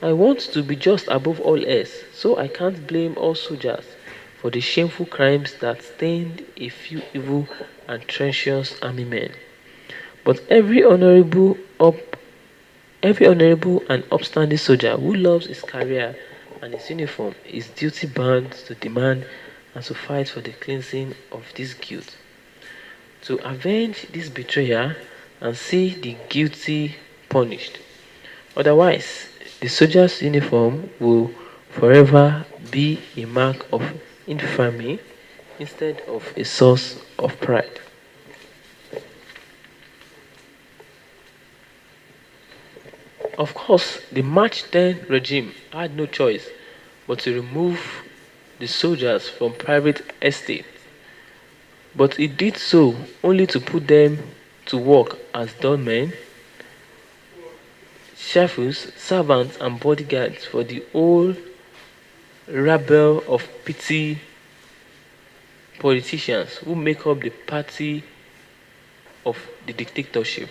I want to be just above all else, so I can't blame all soldiers for the shameful crimes that stained a few evil and treacherous army men. But every honorable and upstanding soldier who loves his career and his uniform is duty bound to demand and to fight for the cleansing of this guilt, to avenge this betrayal and see the guilty punished. Otherwise, the soldier's uniform will forever be a mark of infamy instead of a source of pride. Of course, the March 10 regime had no choice but to remove the soldiers from private estates, but it did so only to put them to work as doormen, sheriffs, servants, and bodyguards for the whole rabble of petty politicians who make up the party of the dictatorship.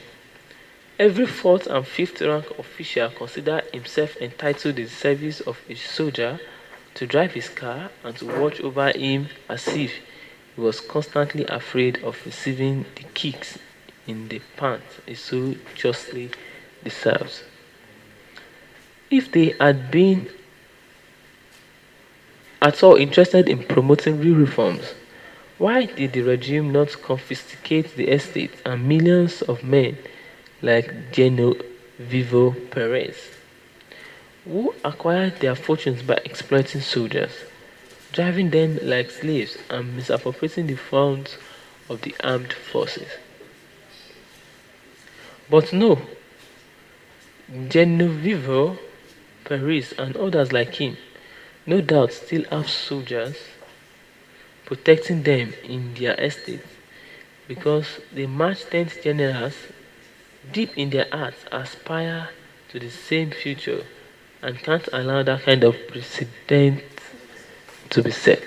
Every fourth and fifth rank official consider himself entitled to the service of a soldier, to drive his car, and to watch over him as if he was constantly afraid of receiving the kicks in the pants he so justly deserves. If they had been at all interested in promoting real reforms, why did the regime not confiscate the estates and millions of men like Genovevo Perez, who acquired their fortunes by exploiting soldiers, driving them like slaves, and misappropriating the funds of the armed forces? But no, Genovevo Perez and others like him no doubt still have soldiers protecting them in their estates, because the March 10th generals deep in their hearts aspire to the same future and can't allow that kind of precedent to be set.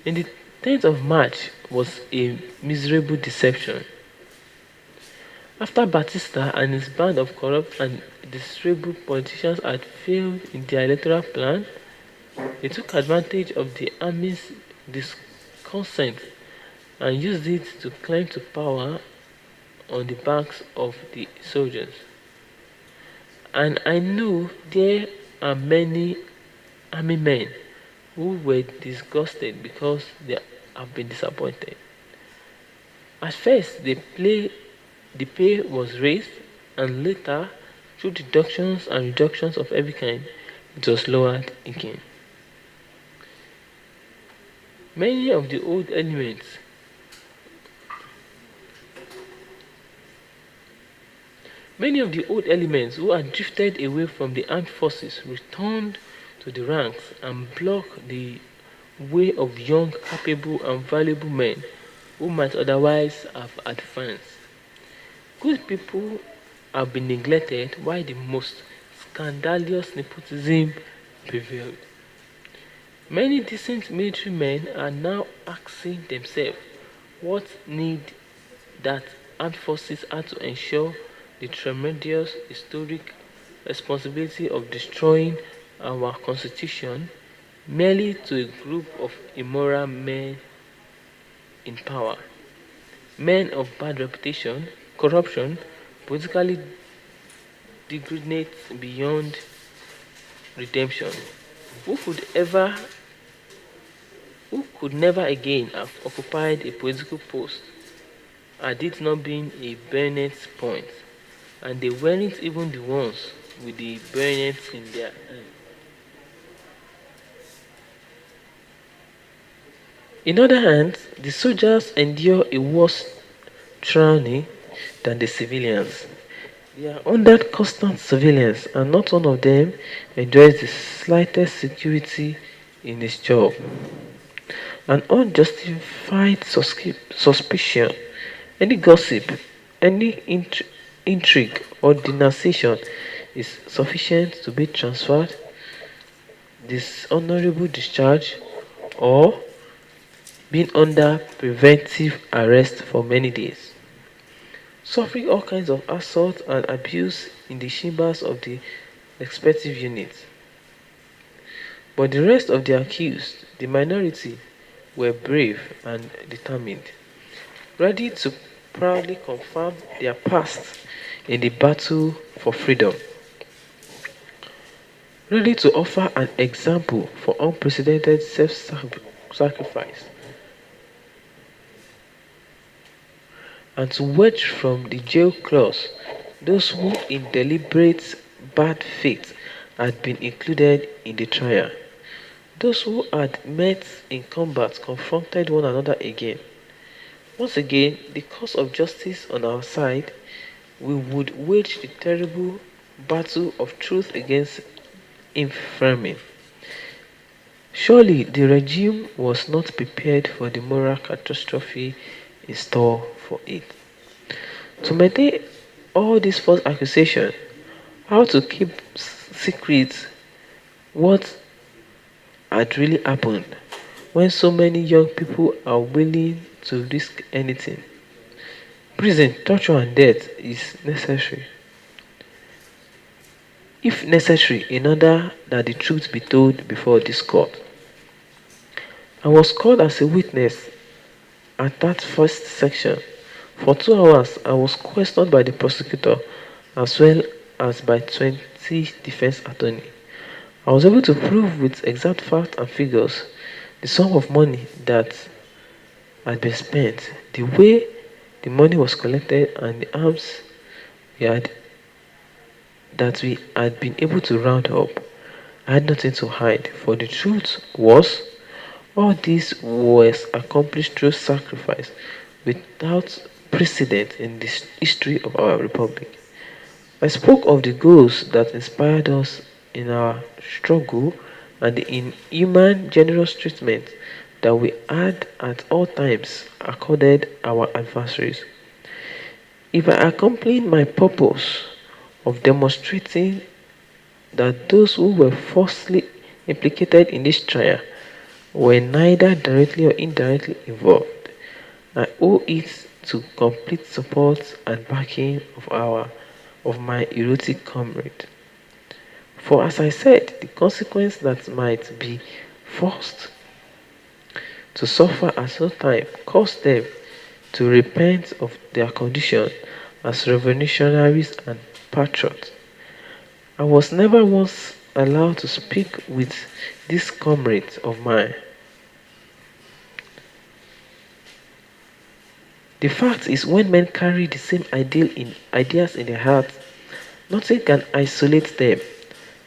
In the 10th of March was a miserable deception. After Batista and his band of corrupt and disreputable politicians had failed in their electoral plan, they took advantage of the army's discontent and used it to climb to power on the backs of the soldiers. And I know there are many army men who were disgusted because they have been disappointed. At first, the pay was raised, and later, through deductions and reductions of every kind, it was lowered again. Many of the old elements Many of the old elements who had drifted away from the armed forces returned to the ranks and blocked the way of young, capable, and valuable men who might otherwise have advanced. Good people have been neglected while the most scandalous nepotism prevailed. Many decent military men are now asking themselves what need that armed forces had to ensure the tremendous historic responsibility of destroying our constitution merely to a group of immoral men in power, men of bad reputation, corruption, politically degenerate beyond redemption, who could ever who could never again have occupied a political post had it not been a bayonet point, and they weren't even the ones with the bayonets in their hand. In other hands, the soldiers endure a worse tyranny than the civilians. They are under constant surveillance, and not one of them enjoys the slightest security in his job. An unjustified suspicion, any gossip, any intrigue or denunciation is sufficient to be transferred, dishonorable discharge, or being under preventive arrest for many days, suffering all kinds of assault and abuse in the chambers of the respective units. But the rest of the accused, the minority, were brave and determined, ready to proudly confirm their past in the battle for freedom, ready to offer an example for unprecedented self-sacrifice, and to wedge from the jail clause those who in deliberate bad faith had been included in the trial, those who had met in combat confronted one another again. Once again, the cause of justice on our side, we would wage the terrible battle of truth against infamy. Surely the regime was not prepared for the moral catastrophe in store for it. To maintain all these false accusations, how to keep secret what had really happened when so many young people are willing to risk anything. Prison, torture, and death is necessary. If necessary, in order that the truth be told before this court. I was called as a witness at that first section. For 2 hours, I was questioned by the prosecutor as well as by 20 defense attorneys. I was able to prove with exact facts and figures the sum of money that had been spent, the way the money was collected, and the arms we had that we had been able to round up. I had nothing to hide, for the truth was, all this was accomplished through sacrifice without precedent in the history of our republic. I spoke of the goals that inspired us in our struggle and the inhuman generous treatment that we had at all times accorded our adversaries. If I accomplished my purpose of demonstrating that those who were falsely implicated in this trial were neither directly or indirectly involved, I owe it to complete support and backing of my erotic comrade. For as I said, the consequence that might be forced to suffer at some time caused them to repent of their condition as revolutionaries and patriots. I was never once allowed to speak with these comrades of mine. The fact is, when men carry the same ideas in their hearts, nothing can isolate them,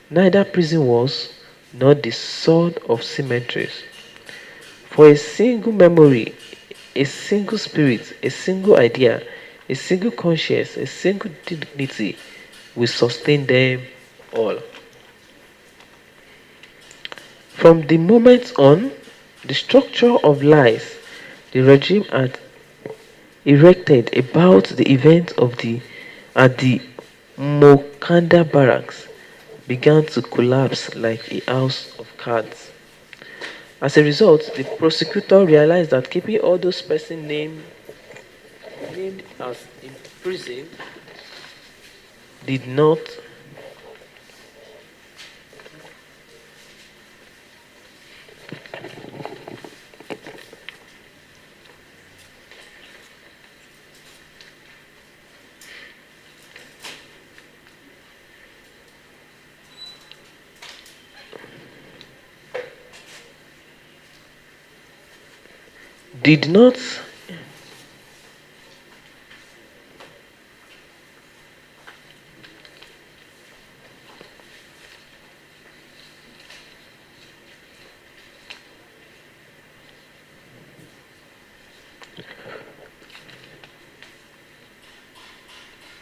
neither prison walls nor the sword of cemeteries. For a single memory, a single spirit, a single idea, a single conscience, a single dignity will sustain them all. From the moment on, the structure of lies the regime had erected about the event of the at the Mokanda barracks began to collapse like a house of cards. As a result, the prosecutor realized that keeping all those persons named as imprisoned did not did not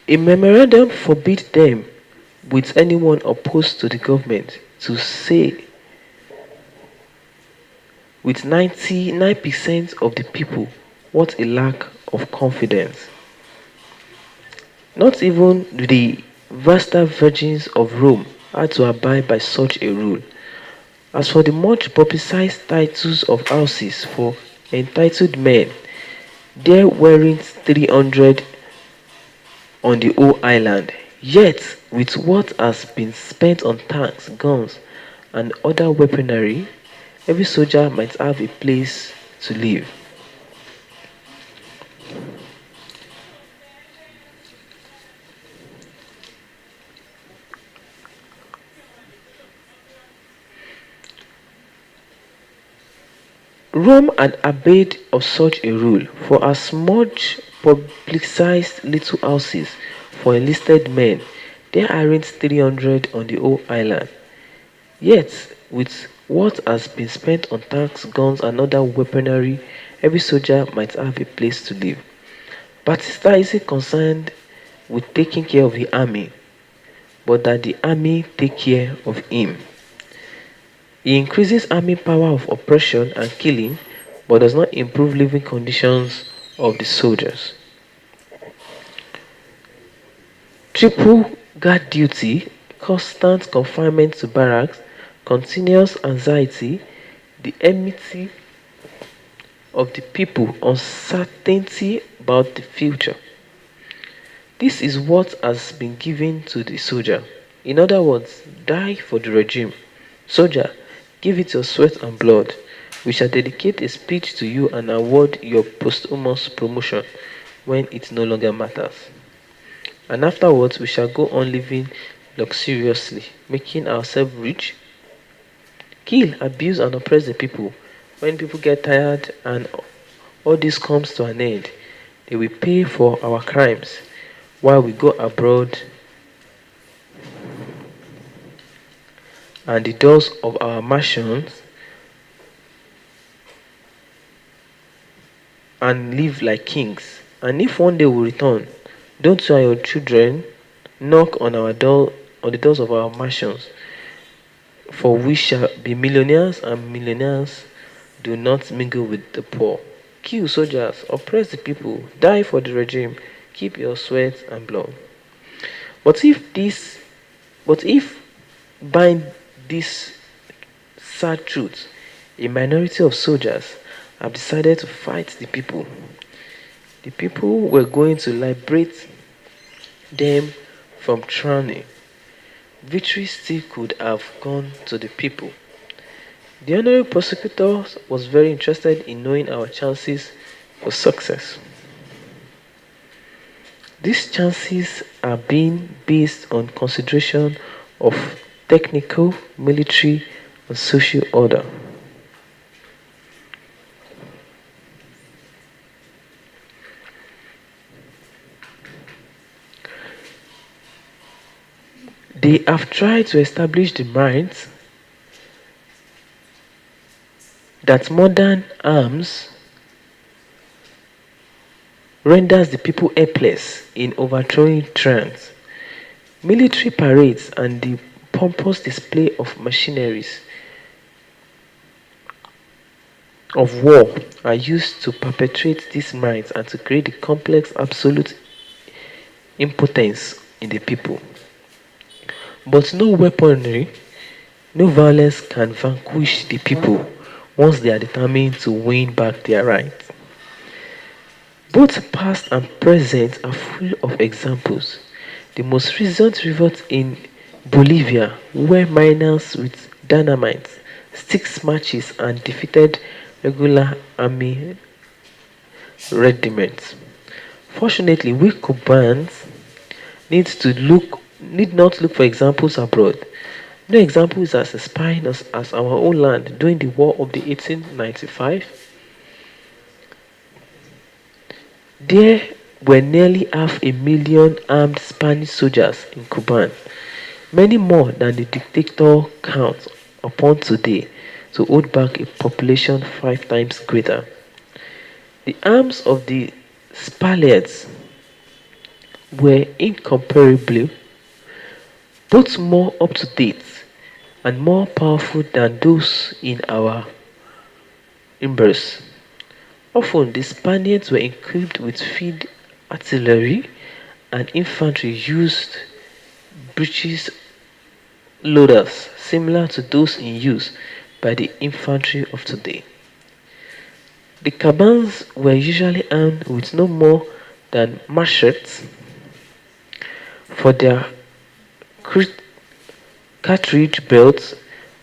a memorandum forbid them with anyone opposed to the government to say with 99% of the people. What a lack of confidence. Not even the Vestal Virgins of Rome had to abide by such a rule. As for the much publicized titles of houses for entitled men, there weren't 300 on the whole island. Yet, with what has been spent on tanks, guns, and other weaponry, every soldier might have a place to live. Rome had obeyed of such a rule, for as much publicized little houses for enlisted men, there aren't 300 on the whole island. Yet, with what has been spent on tanks, guns, and other weaponry, every soldier might have a place to live. Batista isn't concerned with taking care of the army, but that the army take care of him. He increases army power of oppression and killing, but does not improve living conditions of the soldiers. Triple guard duty, constant confinement to barracks, continuous anxiety, the enmity of the people, uncertainty about the future. This is what has been given to the soldier. In other words, die for the regime. Soldier, give it your sweat and blood. We shall dedicate a speech to you and award your posthumous promotion when it no longer matters. And afterwards we shall go on living luxuriously, making ourselves rich. Kill, abuse, and oppress the people. When people get tired and all this comes to an end, they will pay for our crimes while we go abroad and the doors of our mansions and live like kings. And if one day we return, don't you and your children knock on our door, on the doors of our mansions, for we shall be millionaires, and millionaires do not mingle with the poor. Kill soldiers, oppress the people, die for the regime, keep your sweat and blood. But if bind this sad truth, a minority of soldiers have decided to fight the people. The people were going to liberate them from tyranny. Victory still could have gone to the people. The honorable prosecutor was very interested in knowing our chances for success. These chances are being based on consideration of technical, military, and social order. They have tried to establish the minds that modern arms renders the people helpless in overthrowing tyrants. Military parades and the pompous display of machineries of war are used to perpetuate these minds and to create the complex absolute impotence in the people. But no weaponry, no violence can vanquish the people once they are determined to win back their rights. Both past and present are full of examples. The most recent revolt in Bolivia, where miners with dynamite sticks matches and defeated regular army regiments. Fortunately, we Cubans need not look for examples abroad. No example is as inspiring as our own land during the War of the 1895. There were nearly 500,000 armed Spanish soldiers in Cuba, many more than the dictator counts upon today to hold back a population 5 times greater. The arms of the Spaniards were incomparably both more up to date and more powerful than those in our embrace. Often the Spaniards were equipped with field artillery and infantry used breeches loaders similar to those in use by the infantry of today. The Cabans were usually armed with no more than machetes for their cartridge belts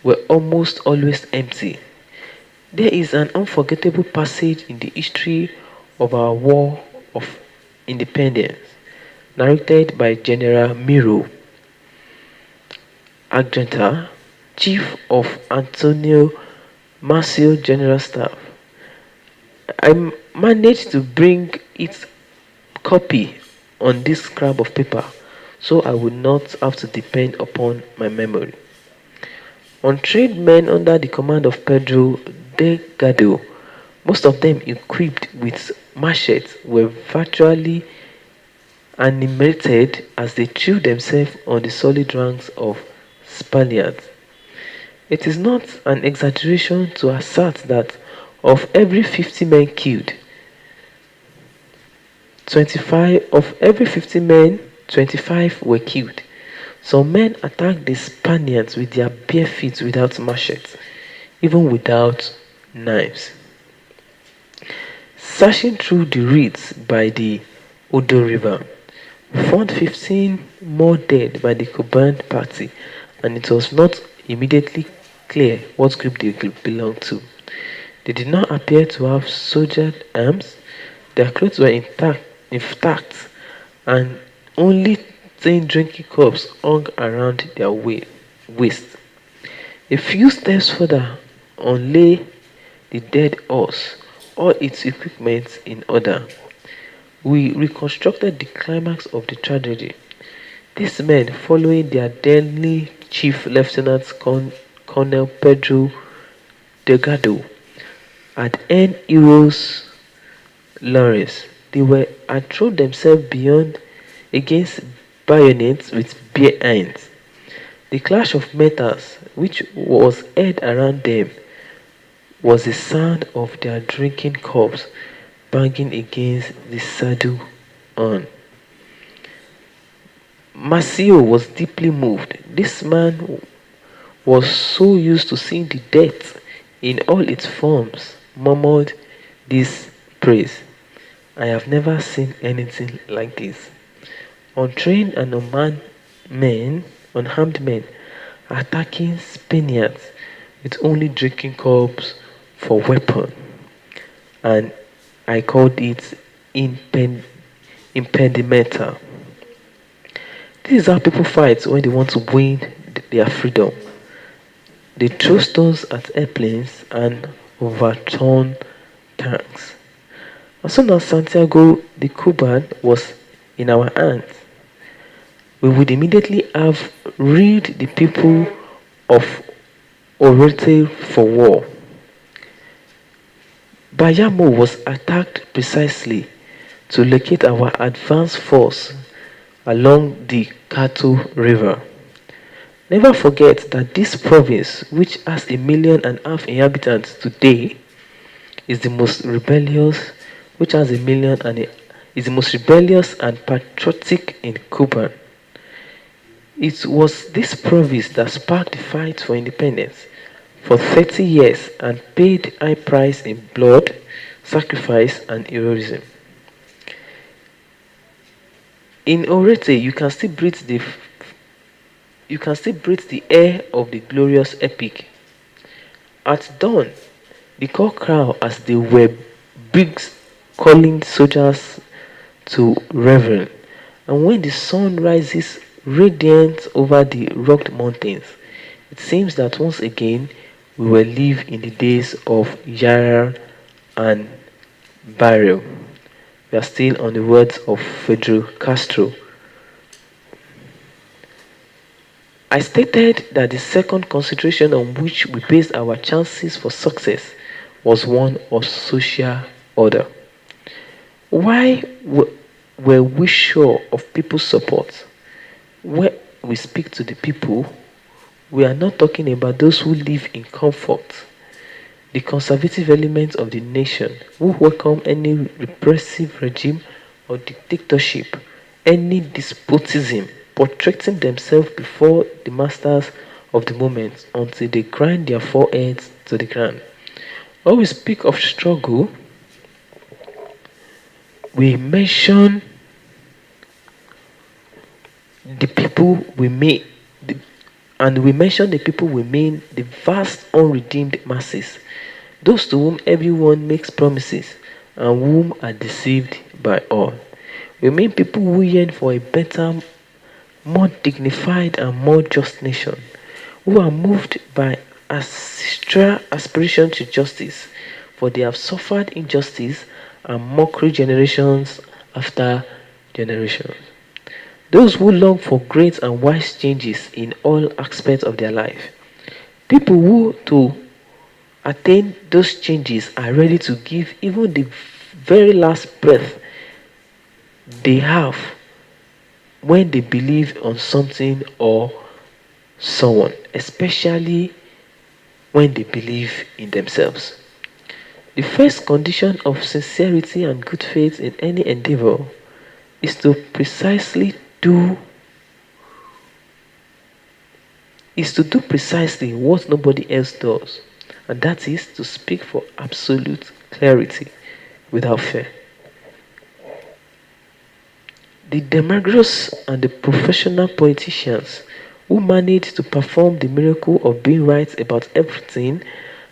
were almost always empty. There is an unforgettable passage in the history of our War of Independence, narrated by General Miro Argenta, Chief of Antonio Maceo General Staff. I managed to bring its copy on this scrap of paper so I would not have to depend upon my memory. Untrained men under the command of Pedro Delgado, most of them equipped with machetes, were virtually animated as they threw themselves on the solid ranks of Spaniards. It is not an exaggeration to assert that of every 50 men killed, 25 were killed. Some men attacked the Spaniards with their bare feet without machetes, even without knives. Searching through the reeds by the Odo River, we found 15 more dead by the Cuban party, and it was not immediately clear what group they belonged to. They did not appear to have soldier arms, their clothes were intact, and only thin drinking cups hung around their waist. A few steps further on lay the dead horse, all its equipment in order. We reconstructed the climax of the tragedy. These men, following their deadly chief Lieutenant Colonel Pedro Delgado, had earned heroes' laurels. They had thrown themselves beyond against bayonets with bare hands. The clash of metals which was heard around them was the sound of their drinking cups banging against the saddle horn. Maceo was deeply moved. This man was so used to seeing the death in all its forms, murmured this praise. I have never seen anything like this. Untrained and unarmed men attacking Spaniards with only drinking cups for weapon, and I called it impedimental. This is how people fight when they want to win their freedom. They throw stones at airplanes and overturn tanks. As soon as Santiago de Cuba was in our hands, we would immediately have rid the people of Orete for war. Bayamo was attacked precisely to locate our advance force along the Cato River. Never forget that this province, which has 1.5 million inhabitants today, is the most rebellious, is the most rebellious and patriotic in Cuba. It was this province that sparked the fight for independence. for 30 years and paid high price in blood, sacrifice, and heroism. In Orete, you can still breathe the air of the glorious epic. At dawn, the cock crow as they were bigs calling soldiers to revel, and when the sun rises radiant over the rugged mountains, it seems that once again we will live in the days of Yair and Barrio. We are still on the words of Fidel Castro. I stated that the second consideration on which we based our chances for success was one of social order. Why were we sure of people's support? When we speak to the people, we are not talking about those who live in comfort, the conservative elements of the nation who welcome any repressive regime or dictatorship, any despotism, protracting themselves before the masters of the moment until they grind their foreheads to the ground. When we speak of struggle, we mention the people we meet, and we mention the people we mean the vast unredeemed masses, those to whom everyone makes promises and whom are deceived by all. We mean people who yearn for a better, more dignified, and more just nation, who are moved by ancestral aspiration to justice, for they have suffered injustice and mockery generations after generations. Those who long for great and wise changes in all aspects of their life. People who, to attain those changes, are ready to give even the very last breath they have when they believe on something or someone, especially when they believe in themselves. The first condition of sincerity and good faith in any endeavor is to precisely do precisely what nobody else does, and that is to speak for absolute clarity without fear. The demagogues and the professional politicians who manage to perform the miracle of being right about everything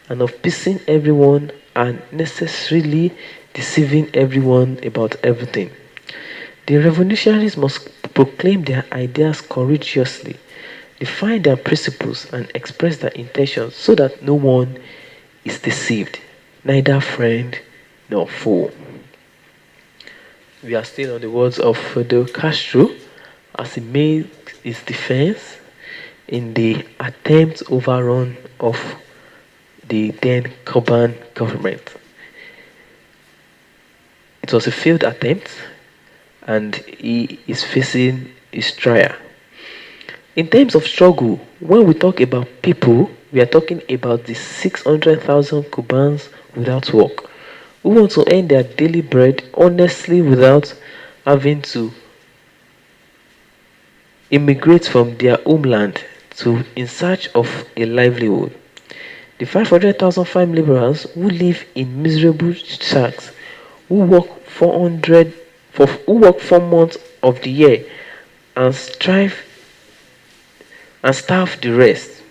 and of pleasing everyone are necessarily deceiving everyone about everything. The revolutionaries must proclaim their ideas courageously, define their principles, and express their intentions so that no one is deceived, neither friend nor foe. We are still on the words of Fidel Castro as he made his defense in the attempt overrun of the then Cuban government. It was a failed attempt and he is facing his trial. In terms of struggle, when we talk about people, we are talking about the 600,000 Cubans without work who want to earn their daily bread honestly without having to immigrate from their homeland to in search of a livelihood. The 500,000 farm laborers who live in miserable shacks, who work 4 months of the year and strive and starve the rest,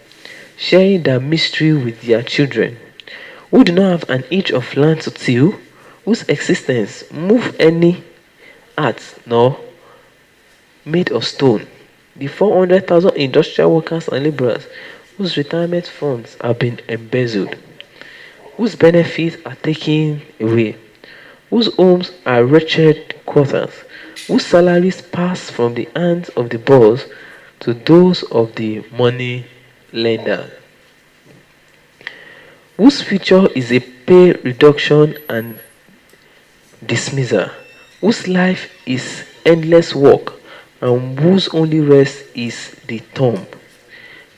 sharing their mystery with their children, who do not have an inch of land to till, whose existence move any art nor made of stone. The 400,000 industrial workers and laborers whose retirement funds have been embezzled, whose benefits are taken away, whose homes are wretched quarters, whose salaries pass from the hands of the boss to those of the money lender, whose future is a pay reduction and dismissal, whose life is endless work, and whose only rest is the tomb.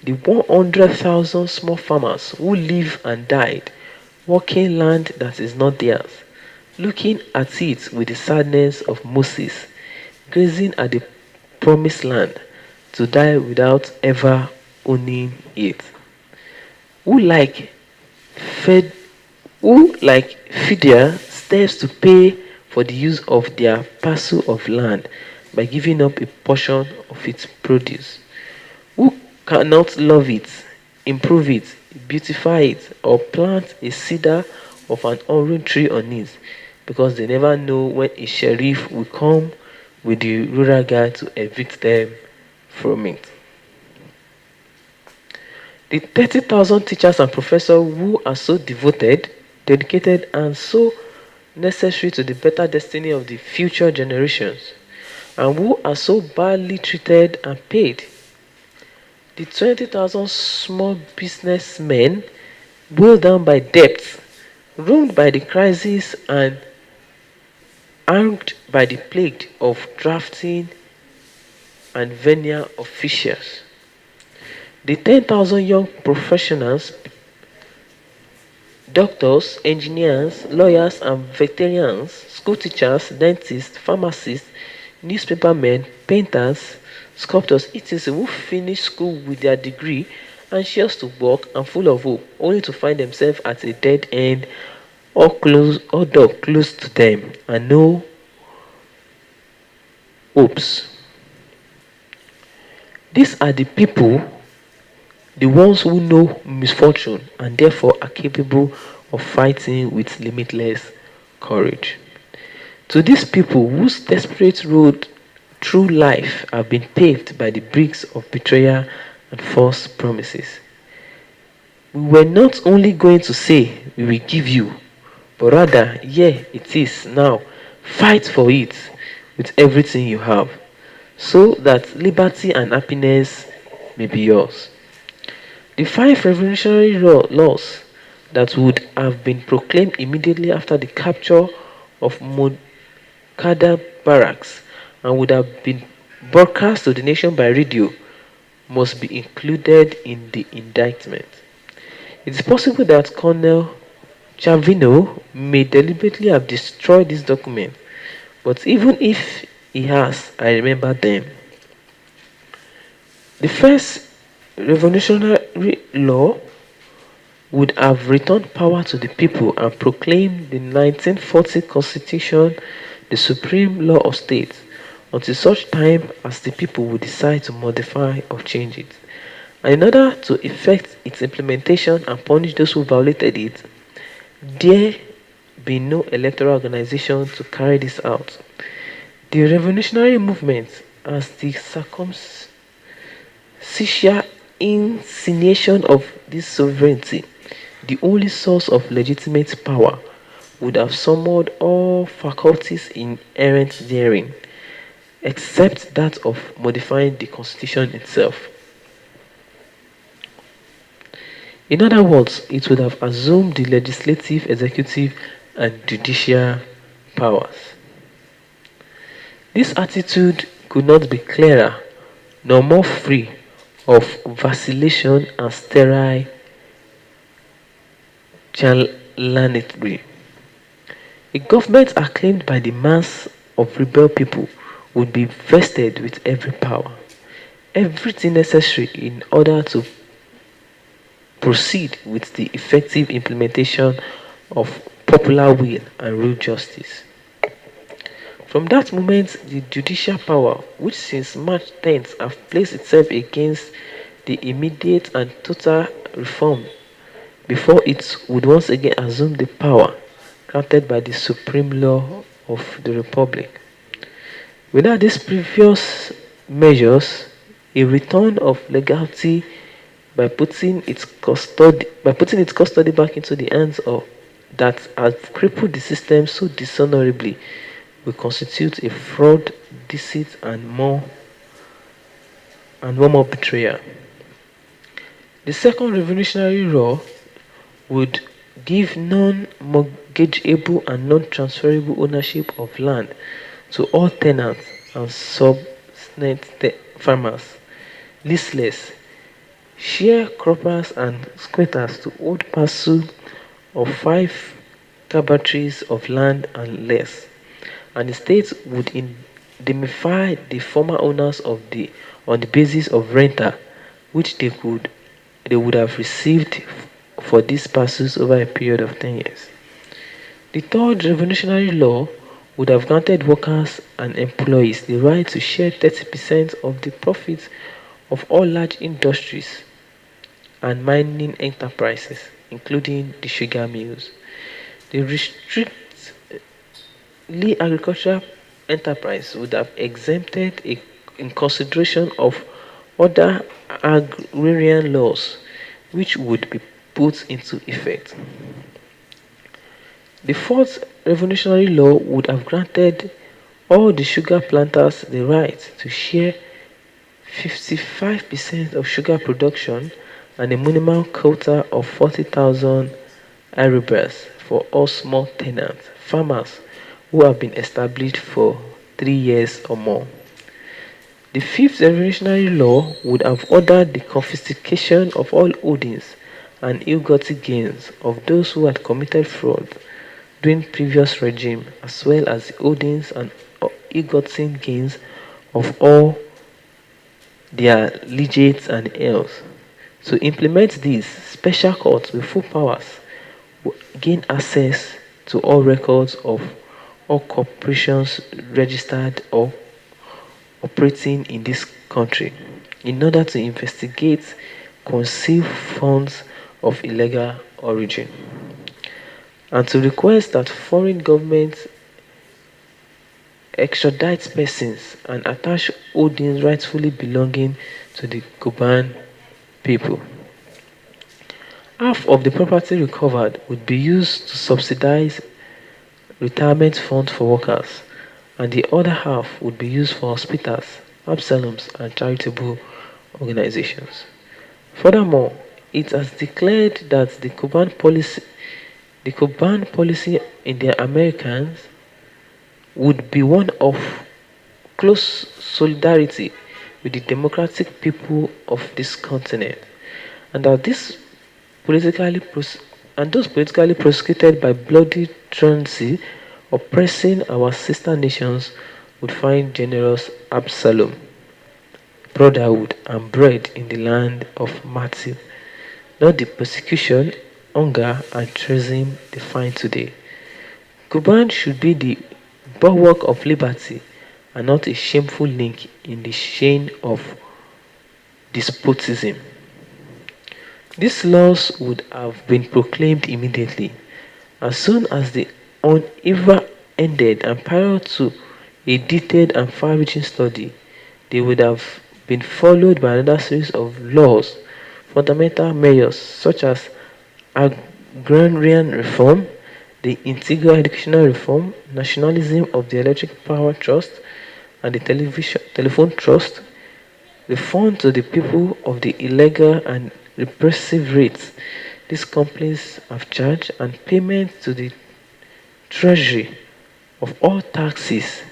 The 100,000 small farmers who live and died working land that is not theirs, looking at it with the sadness of Moses, gazing at the promised land to die without ever owning it. who like fed who like Fidia steps to pay for the use of their parcel of land by giving up a portion of its produce, who cannot love it, improve it, beautify it, or plant a cedar of an orange tree on it, because they never know when a sheriff will come with the rural guard to evict them from it. The 30,000 teachers and professors who are so devoted, dedicated, and so necessary to the better destiny of the future generations, and who are so badly treated and paid. The 20,000 small businessmen, weighed down by debts, ruined by the crisis, and harmed by the plague of drafting and venue officials. The 10,000 young professionals, doctors, engineers, lawyers, and veterinarians, school teachers, dentists, pharmacists, newspapermen, painters, sculptors, etc., who finish school with their degree, anxious to work and full of hope, only to find themselves at a dead end, or door closed to them, and no hopes. These are the people, the ones who know misfortune and therefore are capable of fighting with limitless courage. To these people whose desperate road through life have been paved by the bricks of betrayal and false promises, we were not only going to say we will give you, but rather, here it is now, fight for it with everything you have, so that liberty and happiness may be yours. The five revolutionary laws that would have been proclaimed immediately after the capture of Moncada barracks and would have been broadcast to the nation by radio must be included in the indictment. It is possible that Colonel Chavino may deliberately have destroyed this document, but even if he has, I remember them. The first revolutionary law would have returned power to the people and proclaimed the 1940 Constitution the supreme law of states until such time as the people would decide to modify or change it. And in order to effect its implementation and punish those who violated it, there be no electoral organization to carry this out. The revolutionary movement, as the circumstantial insinuation of this sovereignty, the only source of legitimate power, would have summoned all faculties inherent therein, except that of modifying the constitution itself. In other words, it would have assumed the legislative, executive, and judicial powers. This attitude could not be clearer nor more free of vacillation and sterile charlatanry. A government acclaimed by the mass of rebel people would be vested with every power, everything necessary in order to proceed with the effective implementation of popular will and real justice. From that moment, the judicial power, which since March 10th have placed itself against the immediate and total reform before it would once again assume the power granted by the supreme law of the Republic. Without these previous measures, a return of legality by putting its custody back into the hands of that has crippled the system so dishonorably will constitute a fraud, deceit, and more betrayal. The second revolutionary law would give non-mortgageable and non-transferable ownership of land to all tenants and subsistence farmers, leaseless, sharecroppers, and squatters to hold parcel of 5 cabbages of land and less, and the state would indemnify the former owners on the basis of renta which they would have received for this passes over a period of 10 years. The third revolutionary law would have granted workers and employees the right to share 30% of the profits of all large industries and mining enterprises, including the sugar mills. The strictly agricultural enterprise would have exempted in consideration of other agrarian laws which would be put into effect. The fourth revolutionary law would have granted all the sugar planters the right to share 55% of sugar production and a minimum quota of 40,000 arrears for all small tenant farmers who have been established for 3 years or more. The fifth revolutionary law would have ordered the confiscation of all holdings and ill-gotten gains of those who had committed fraud during previous regime, as well as the holdings and ill-gotten gains of all their legates and heirs. To implement this, special courts with full powers will gain access to all records of all corporations registered or operating in this country in order to investigate concealed funds of illegal origin and to request that foreign governments extradite persons and attach holdings rightfully belonging to the Cuban people. Half of the property recovered would be used to subsidize retirement funds for workers, and the other half would be used for hospitals, asylums, and charitable organizations. Furthermore, it has declared that the Cuban policy in the Americans would be one of close solidarity with the democratic people of this continent, and that those politically prosecuted by bloody truancy oppressing our sister nations would find generous Absalom, brotherhood, and bread in the land of Matthew, not the persecution, hunger, and treason they find today. Cuban should be the bulwark of liberty and not a shameful link in the chain of despotism. These laws would have been proclaimed immediately, as soon as the era ended, and prior to a detailed and far-reaching study, they would have been followed by another series of laws, fundamental measures such as agrarian reform, the integral educational reform, nationalism of the electric power trust and the telephone trust, refund to the people of the illegal and repressive rates these companies have charged, and payment to the treasury of all taxes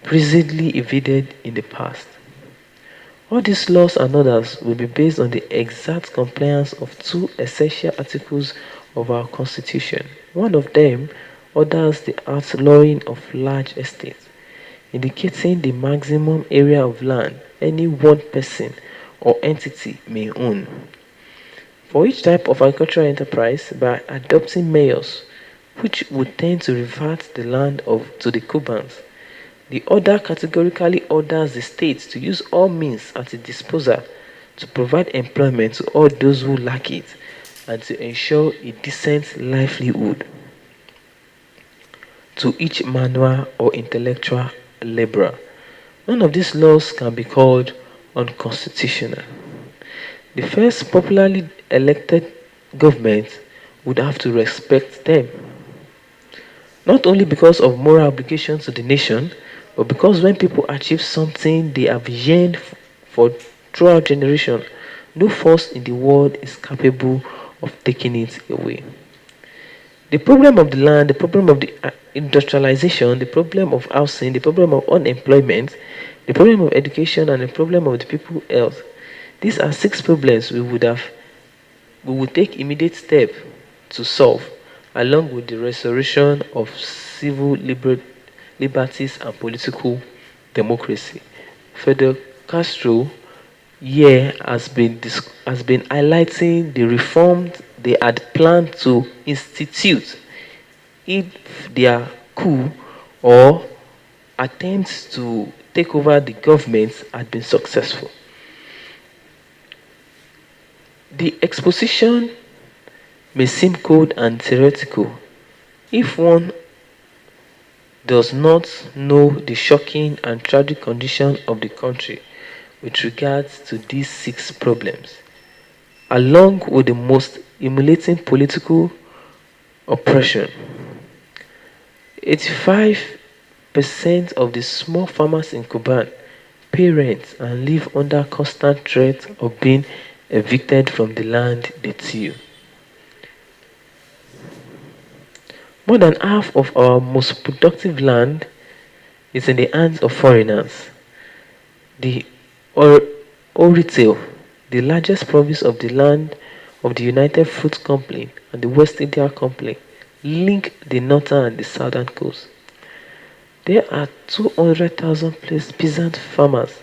presently evaded in the past. All these laws and others will be based on the exact compliance of two essential articles of our Constitution. One of them orders the outlawing of large estates, indicating the maximum area of land any one person or entity may own. For each type of agricultural enterprise, by adopting measures which would tend to revert the land to the Cubans, the order categorically orders the state to use all means at its disposal to provide employment to all those who lack it and to ensure a decent livelihood to each manual or intellectual laborer. None of these laws can be called unconstitutional. The first popularly elected government would have to respect them, not only because of moral obligation to the nation, but because when people achieve something they have yearned for throughout generations, no force in the world is capable of taking it away. The problem of the land, the problem of the industrialization, the problem of housing, the problem of unemployment, the problem of education, and the problem of the people health. These are six problems we would take immediate step to solve, along with the restoration of civil liberties and political democracy. Fidel Castro year has been highlighting the reforms they had planned to institute if their coup or attempts to take over the government had been successful. The exposition may seem cold and theoretical if one does not know the shocking and tragic condition of the country with regards to these six problems, along with the most humiliating political oppression. 85% of the small farmers in Kuban pay rent and live under constant threat of being evicted from the land they till. More than half of our most productive land is in the hands of foreigners. The or, Oritel, the largest province of the land of the United Fruit Company and the West India Company, link the northern and the southern coast. There are 200,000 peasant farmers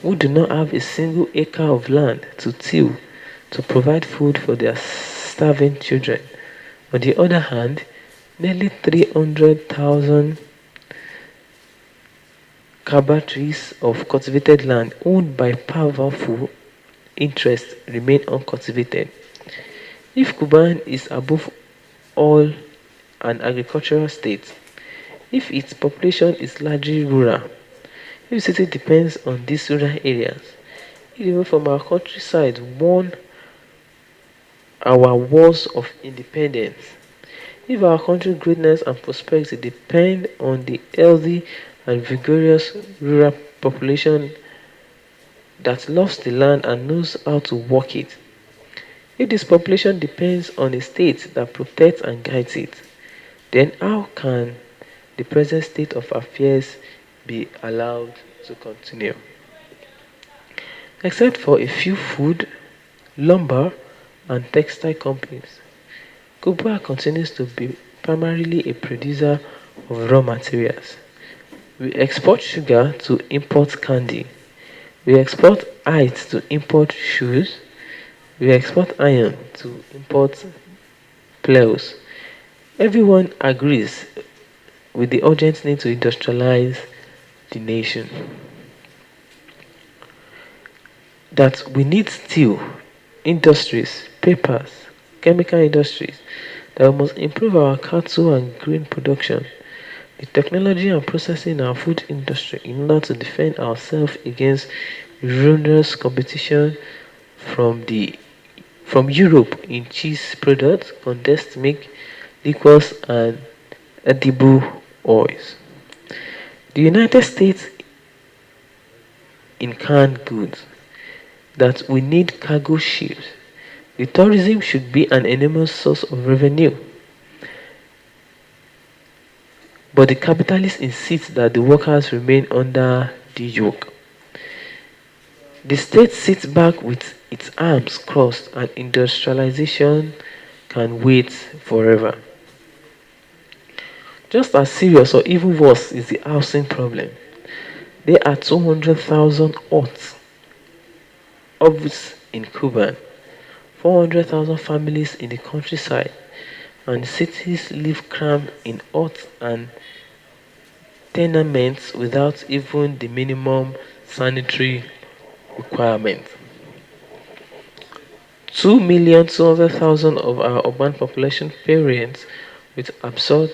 who do not have a single acre of land to till to provide food for their starving children. On the other hand, nearly 300,000 cabbages of cultivated land owned by powerful interests remain uncultivated. If Kuban is above all an agricultural state, if its population is largely rural, if the city depends on these rural areas, if even from our countryside won our wars of independence, if our country's greatness and prosperity depend on the healthy and vigorous rural population that loves the land and knows how to work it, if this population depends on a state that protects and guides it, then how can the present state of affairs be allowed to continue? Except for a few food, lumber, and textile companies, Cuba continues to be primarily a producer of raw materials. We export sugar to import candy. We export hides to import shoes. We export iron to import plows. Everyone agrees with the urgent need to industrialize the nation. That we need steel, industries, papers, chemical industries, that we must improve our cattle and grain production, the technology and processing in our food industry in order to defend ourselves against ruinous competition from the from Europe in cheese products, condensed milk, liquors, and edible oils. The United States in canned goods, that we need cargo ships. The tourism should be an enormous source of revenue. But the capitalists insist that the workers remain under the yoke. The state sits back with its arms crossed and industrialization can wait forever. Just as serious or even worse is the housing problem. There are 200,000 huts in Cuba, 400,000 families in the countryside, and cities live crammed in huts and tenements without even the minimum sanitary requirement. 2,200,000 of our urban population pay rent, which absorb,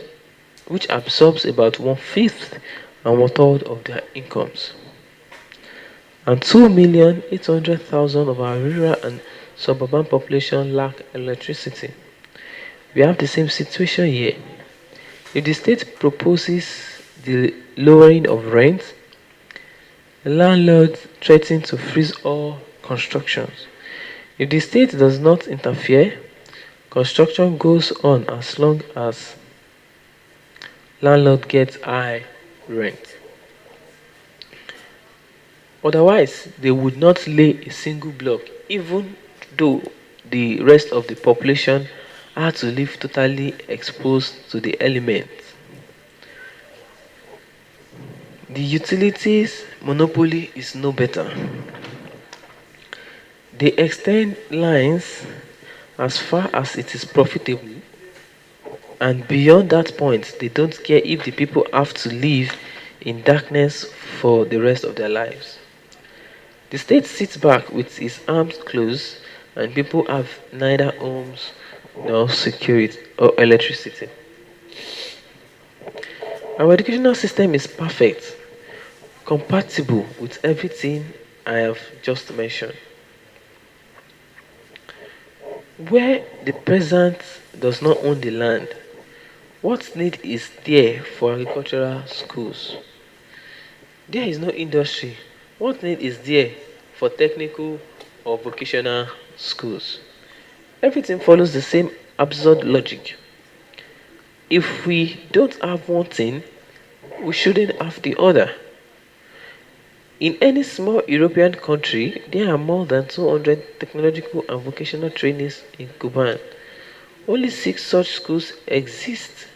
which absorbs about one fifth and one third of their incomes. And 2,800,000 of our rural and suburban population lack electricity. We have the same situation here. If the state proposes the lowering of rent, the landlord threatens to freeze all constructions. If the state does not interfere, construction goes on as long as landlord gets high rent. Otherwise, they would not lay a single block, even though the rest of the population had to live totally exposed to the elements. The utilities monopoly is no better. They extend lines as far as it is profitable, and beyond that point, they don't care if the people have to live in darkness for the rest of their lives. The state sits back with its arms closed, and people have neither homes nor security or electricity. Our educational system is perfect, compatible with everything I have just mentioned. Where the peasant does not own the land, what need is there for agricultural schools? There is no industry. What need is there for technical or vocational schools? Everything follows the same absurd logic. If we don't have one thing, we shouldn't have the other. In any small European country, there are more than 200 technological and vocational trainees in Kuban. Only 6 such schools exist.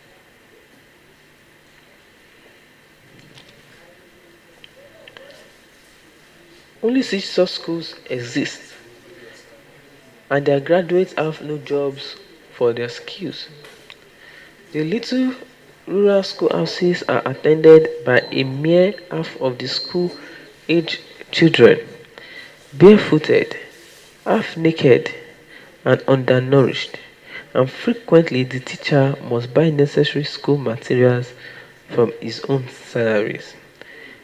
Only 6 such schools exist, and their graduates have no jobs for their skills. The little rural schoolhouses are attended by a mere half of the school-age children, barefooted, half-naked, and undernourished, and frequently the teacher must buy necessary school materials from his own salaries.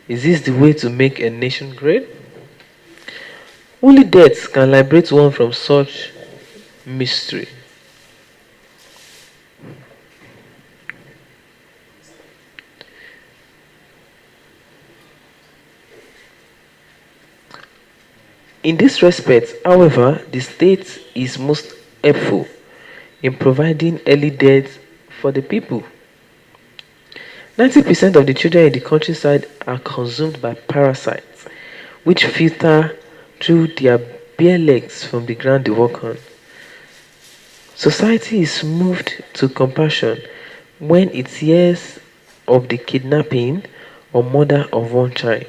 Is this the way to make a nation great? Only death can liberate one from such mystery. In this respect, however, the state is most helpful in providing early death for the people. 90% of the children in the countryside are consumed by parasites, which filter through their bare legs from the ground they walk on. Society is moved to compassion when it hears of the kidnapping or murder of one child,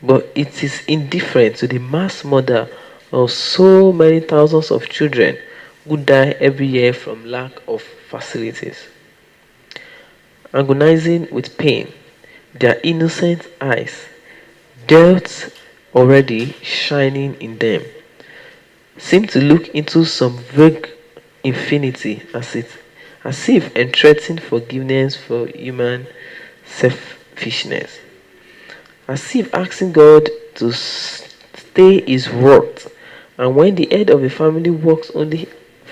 but it is indifferent to the mass murder of so many thousands of children who die every year from lack of facilities. Agonizing with pain, their innocent eyes, death already shining in them, seem to look into some vague infinity as if entreating forgiveness for human selfishness, as if asking God to stay his work. And when the head of a family works only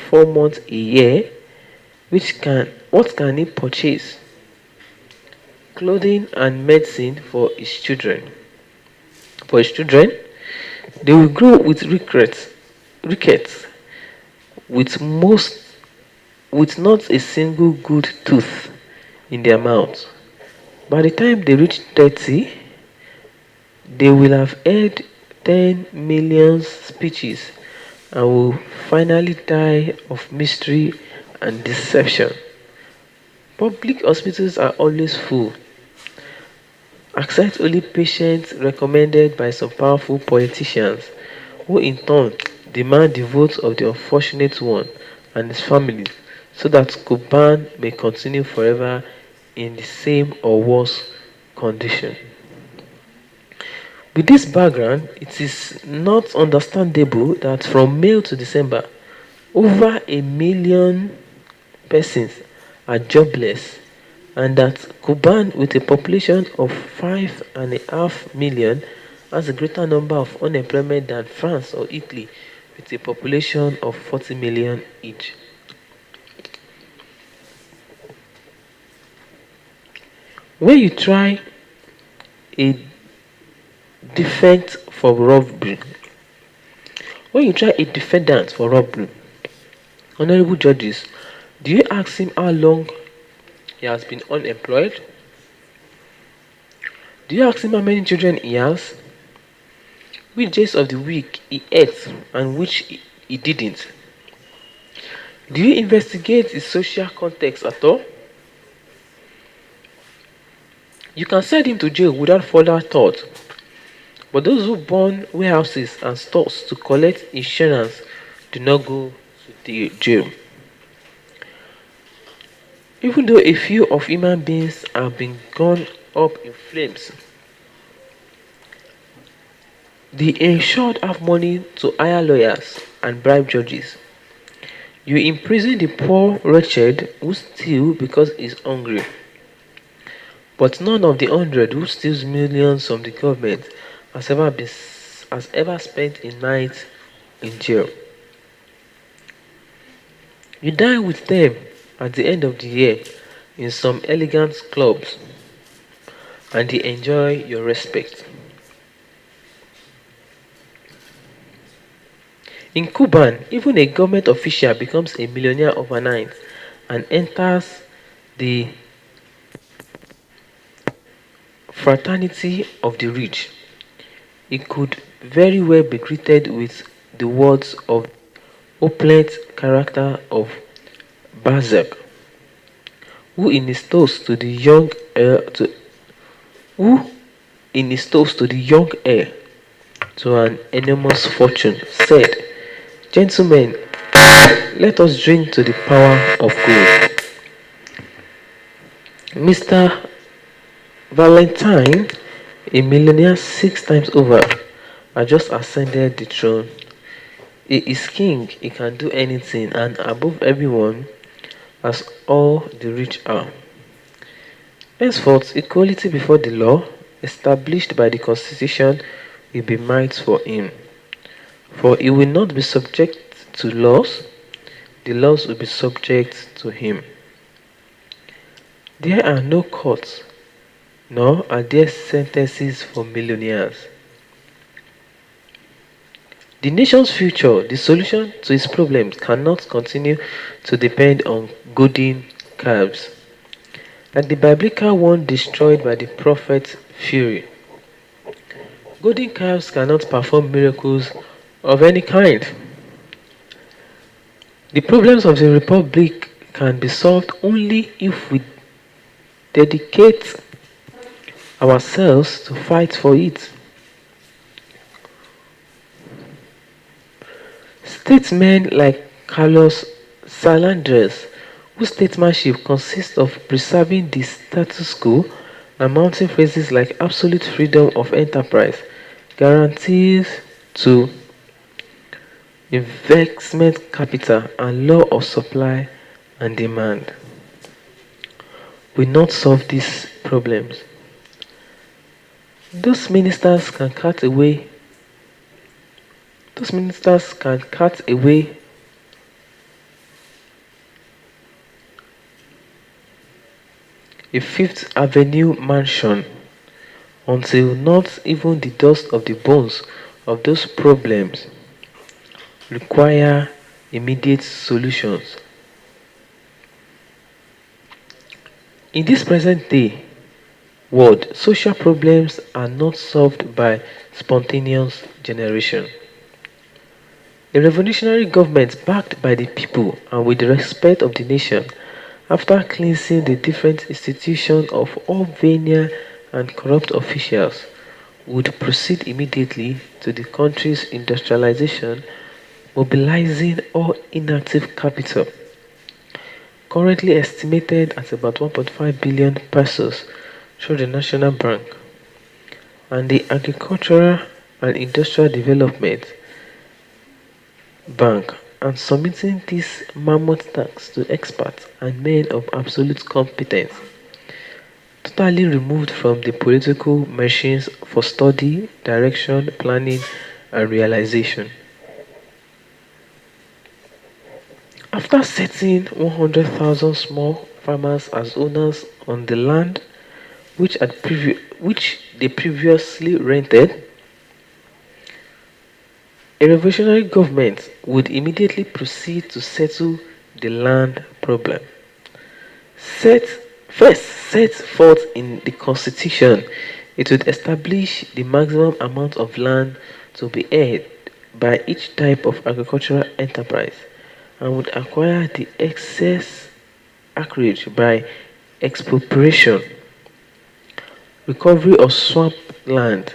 4 months a year, what can he purchase? Clothing and medicine for his children. For his children, they will grow with rickets, with most with not a single good tooth in their mouths. By the time they reach 30, they will have heard 10 million speeches and will finally die of mystery and deception. Public hospitals are always full. Accept only patients recommended by some powerful politicians, who in turn demand the votes of the unfortunate one and his family so that Kuban may continue forever in the same or worse condition. With this background, it is not understandable that from May to December, over 1 million persons are jobless, and that Kuban, with a population of 5.5 million, has a greater number of unemployment than France or Italy, with a population of 40 million each. When you try a defense for robbery, when you try a defendant for robbery, honorable judges, do you ask him how long he has been unemployed? Do you ask him how many children he has? Which days of the week he ate and which he didn't? Do you investigate his social context at all? You can send him to jail without further thought, But those who burn warehouses and stores to collect insurance do not go to the jail. Even though a few of human beings have been gone up in flames, the insured have money to hire lawyers and bribe judges. You imprison the poor wretched who steals because he's hungry. But none of the hundred who steals millions from the government has ever spent a night in jail. You dine with them at the end of the year in some elegant clubs and they enjoy your respect. In Cuba, even a government official becomes a millionaire overnight and enters the fraternity of the rich. He could very well be greeted with the words of opulent character of Balzac, who in his toast to the young heir to who in his toast to the young heir to an enormous fortune said, "Gentlemen, let us drink to the power of gold." Mr. Valentine, a millionaire 6 times over, had just ascended the throne. He is king, he can do anything, and above everyone, as all the rich are. Henceforth, equality before the law, established by the Constitution, will be might for him. For he will not be subject to laws, the laws will be subject to him. There are no courts, nor are there sentences for millionaires. The nation's future, the solution to its problems, cannot continue to depend on golden calves, like the biblical one destroyed by the prophet Fury. Golden calves cannot perform miracles of any kind. The problems of the republic can be solved only if we dedicate ourselves to fight for it. Statesmen like Carlos Salandres, whose statesmanship consists of preserving the status quo and mounting phrases like absolute freedom of enterprise, guarantees to investment capital, and law of supply and demand, will not solve these problems. Those ministers can cut away a Fifth Avenue mansion until not even the dust of the bones of those problems require immediate solutions. In this present day world, social problems are not solved by spontaneous generation. A revolutionary government backed by the people and with the respect of the nation, after cleansing the different institutions of all venial and corrupt officials, would proceed immediately to the country's industrialization, mobilizing all inactive capital, currently estimated at about 1.5 billion pesos through the National Bank, and the Agricultural and Industrial Development Bank, and submitting this mammoth tax to experts and men of absolute competence, totally removed from the political machines for study, direction, planning, and realization. After setting 100,000 small farmers as owners on the land which they previously rented, a revolutionary government would immediately proceed to settle the land problem. Set set forth in the Constitution, it would establish the maximum amount of land to be held by each type of agricultural enterprise and would acquire the excess acreage by expropriation, recovery of swamp land,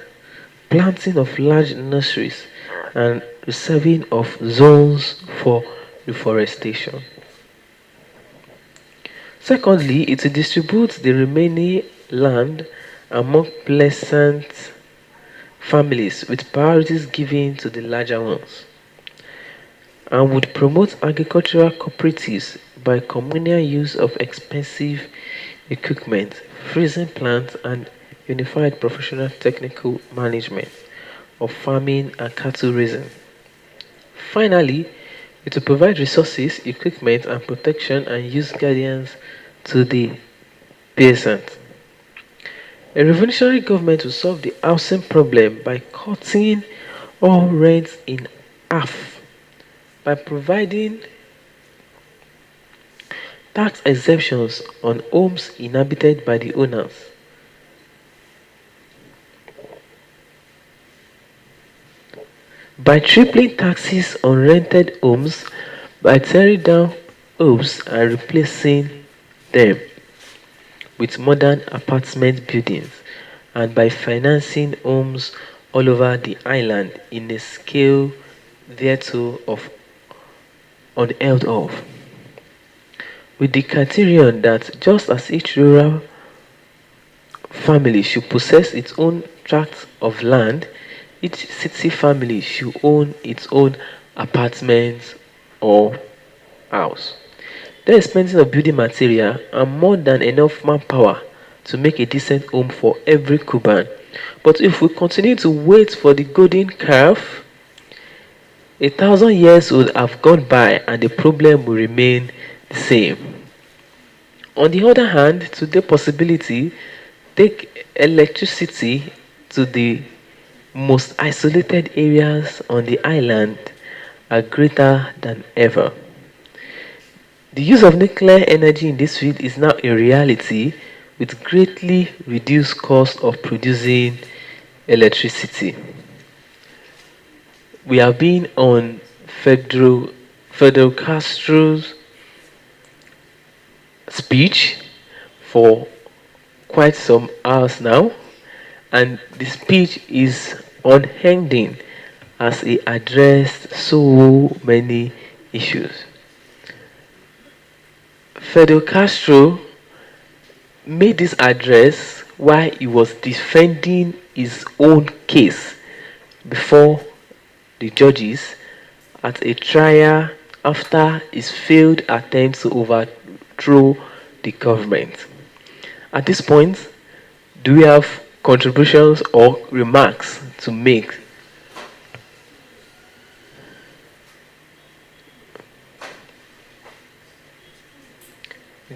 planting of large nurseries, and reserving of zones for reforestation. Secondly, it distributes the remaining land among pleasant families with priorities given to the larger ones, and would promote agricultural cooperatives by communal use of expensive equipment, freezing plants, and unified professional technical management of farming and cattle raising. Finally, it will provide resources, equipment, and protection and use guidance to the peasant. A revolutionary government will solve the housing problem by cutting all rents in half, by providing tax exemptions on homes inhabited by the owners, by tripling taxes on rented homes, by tearing down homes and replacing them with modern apartment buildings, and by financing homes all over the island in a scale thereto of unheard of, with the criterion that just as each rural family should possess its own tract of land, each city family should own its own apartment or house. There is plenty of building material and more than enough manpower to make a decent home for every Cuban. But if we continue to wait for the golden calf, 1,000 years would have gone by and the problem will remain the same. On the other hand, today possibility take electricity to the most isolated areas on the island are greater than ever. The use of nuclear energy in this field is now a reality with greatly reduced cost of producing electricity. We have been on Fedro, Fidel Castro's speech for quite some hours now, and the speech is unending as he addressed so many issues. Fidel Castro made this address while he was defending his own case before the judges at a trial after his failed attempt to overthrow the government. At this point, do we have contributions or remarks to make?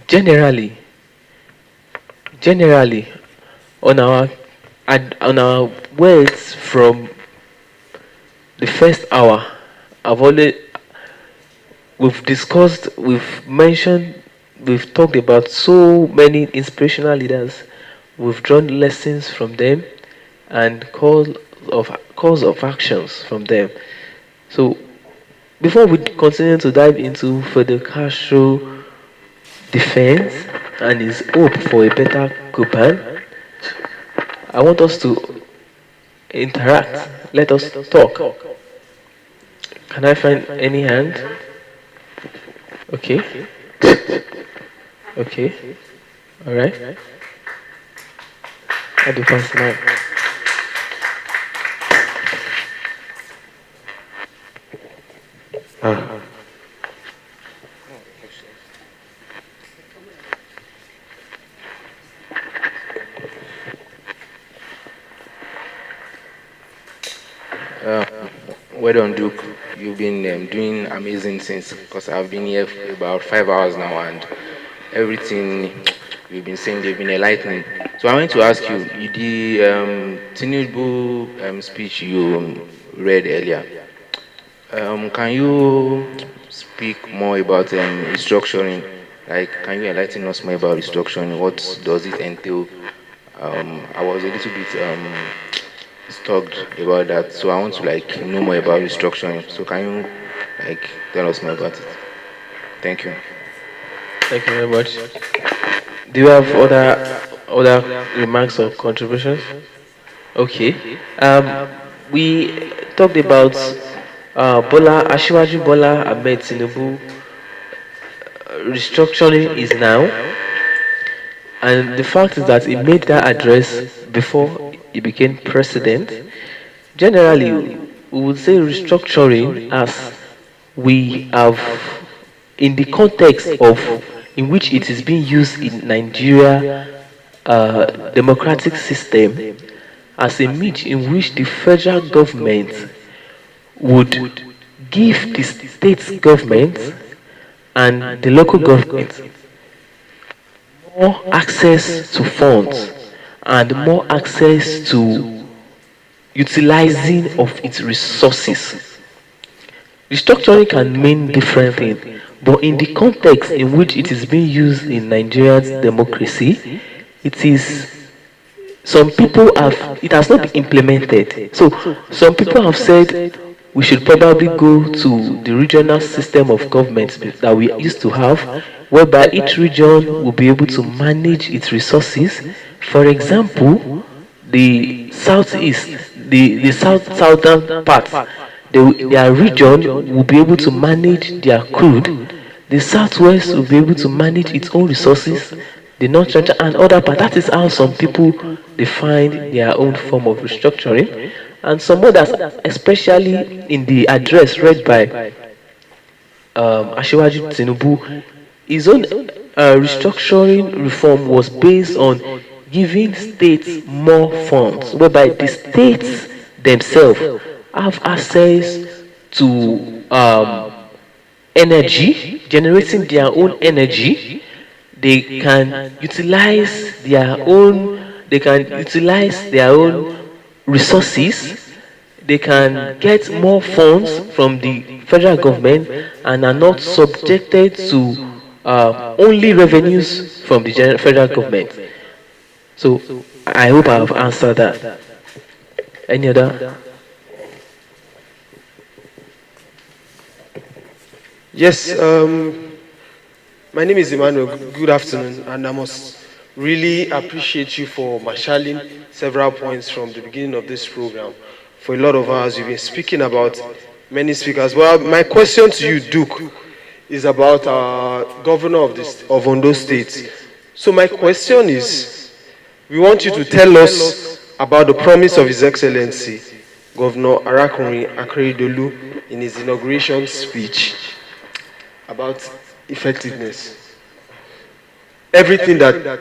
Generally, generally, on our on our words from the first hour, I've already we've discussed, we've mentioned, we've talked about so many inspirational leaders. We've drawn lessons from them and calls of actions from them. So before we continue to dive into Fidel Castro defense and his hope for a better Cuban, I want us to interact. Let us talk. Can I find any hand? Okay. Okay. All right. How do you pass now? Ah. Uh, well done, Duke. You've been doing amazing since because I've been here for about 5 hours now, and everything you've been saying, they've been enlightening. So I want to ask you, the Tinubu speech you read earlier, can you speak more about restructuring? Like, can you enlighten us more about restructuring? What does it entail? I was a little bit talked about that. So I want to like know more about restructuring. So can you like tell us more about it? Thank you. Thank you very much. Do you have other remarks or contributions? Okay. We talked about Ashwaju Bola Ahmed Tinubu restructuring is now, and the fact is that he made that address before he became president. Generally, we would say restructuring as we have, in the context of in which it is being used in Nigeria democratic system, as a means in which the federal government would give the state government and the local government more access to funds and more access to utilizing of its resources. Restructuring can mean different things, but in the context in which it is being used in Nigeria's democracy, it is, some people have, it has not been implemented. So some people have said we should probably go to the regional system of government that we used to have, whereby each region will be able to manage its resources. For example, the southeast, the southern part, their region will be able to manage their crude. The southwest will be able to manage its own resources. The north central and other part. That is how some people define their own form of restructuring, and some others, especially in the address read by Ashwaju Tinubu, his own restructuring reform was based on giving states more funds, whereby the states themselves have access to energy, generating their own energy. They can utilize their own. They can utilize their own resources. They can get more funds from the federal government and are not subjected to only revenues from the federal government. So I hope I have answered that. Any other? Yes, my name is Emmanuel. Good afternoon, and I must really appreciate you for marshalling several points from the beginning of this program. For a lot of hours, you've been speaking about many speakers. Well, my question to you, Duke, is about governor of Ondo State. So my question is, we want you to tell us about the promise of His Excellency, Governor Arakunrin Akeredolu, in his inauguration speech about effectiveness. Everything that,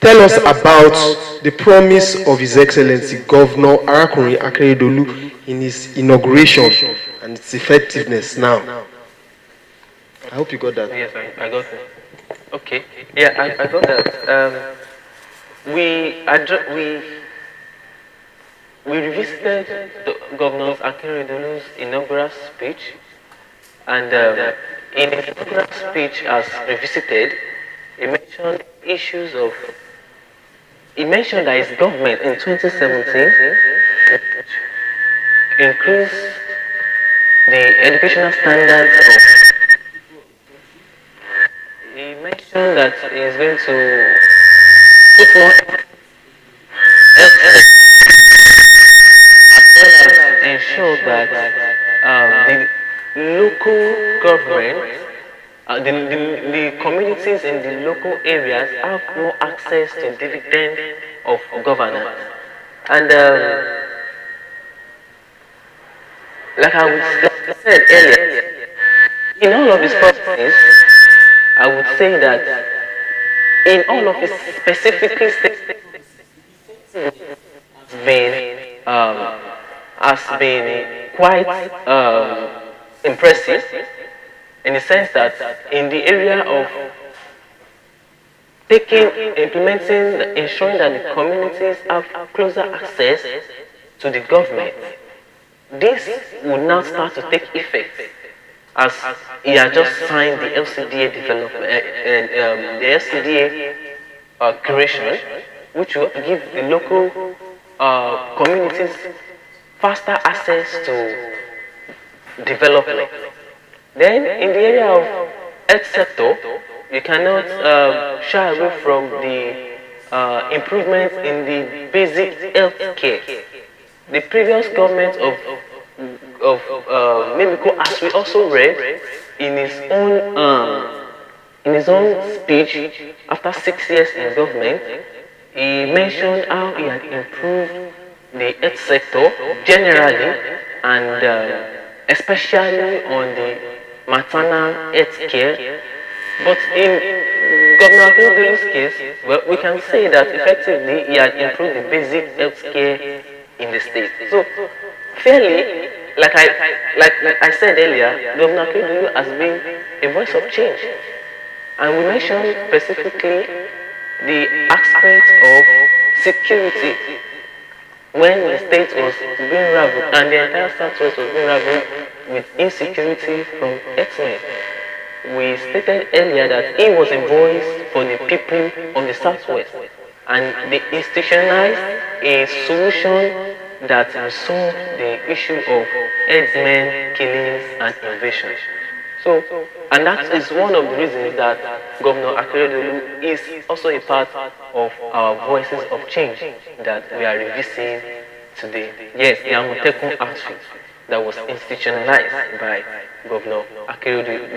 tell us about the promise of His Excellency Governor Arakunrin Akeredolu in his inauguration and its effectiveness now. I hope you got that. Yes, I got it. Okay. Yeah, I got that. We revisited the Governor Akeredolu's inaugural speech, and in his inaugural speech, as revisited, he mentioned issues of. He mentioned that his government in 2017 increased the educational standards of. He mentioned that he is going to put more effort as well as ensure that the local government, the communities in the local areas have more access to dividend of governance. And like I said earlier, in all of these policies, I would say that in all of his specifically has been quite impressive, in the sense that in the area of implementing, ensuring that the communities have closer access to the government, this will now start to take effect, as he has just signed the LCDA development and the LCDA creation, which will give the local communities faster access to development. Then, in the area of health sector, you cannot shy away from the improvements in the basic health care. The previous government of Mimiko, as we also read in his own speech after 6 years in government, he mentioned how he had improved the health sector generally and especially on the maternal health care. But in Governor Akeredolu's case, well, we can say that effectively he had improved the basic health care in the state. So, fairly, like I said earlier, Governor Akeredolu has been a voice of change. And we mentioned specifically the aspect of security when the state was being ravaged and the entire southwest was being ravaged with insecurity from herdsmen. We stated earlier that he was a voice for the people of the southwest and they institutionalized a solution that resolved the issue of herdsmen, killings and invasion. So, and that is one of the reasons that Governor Akeredolu is also a part of our voices of change that we are revisiting today. Yes, the Amotekun outfit that was institutionalized by Governor Akeredolu,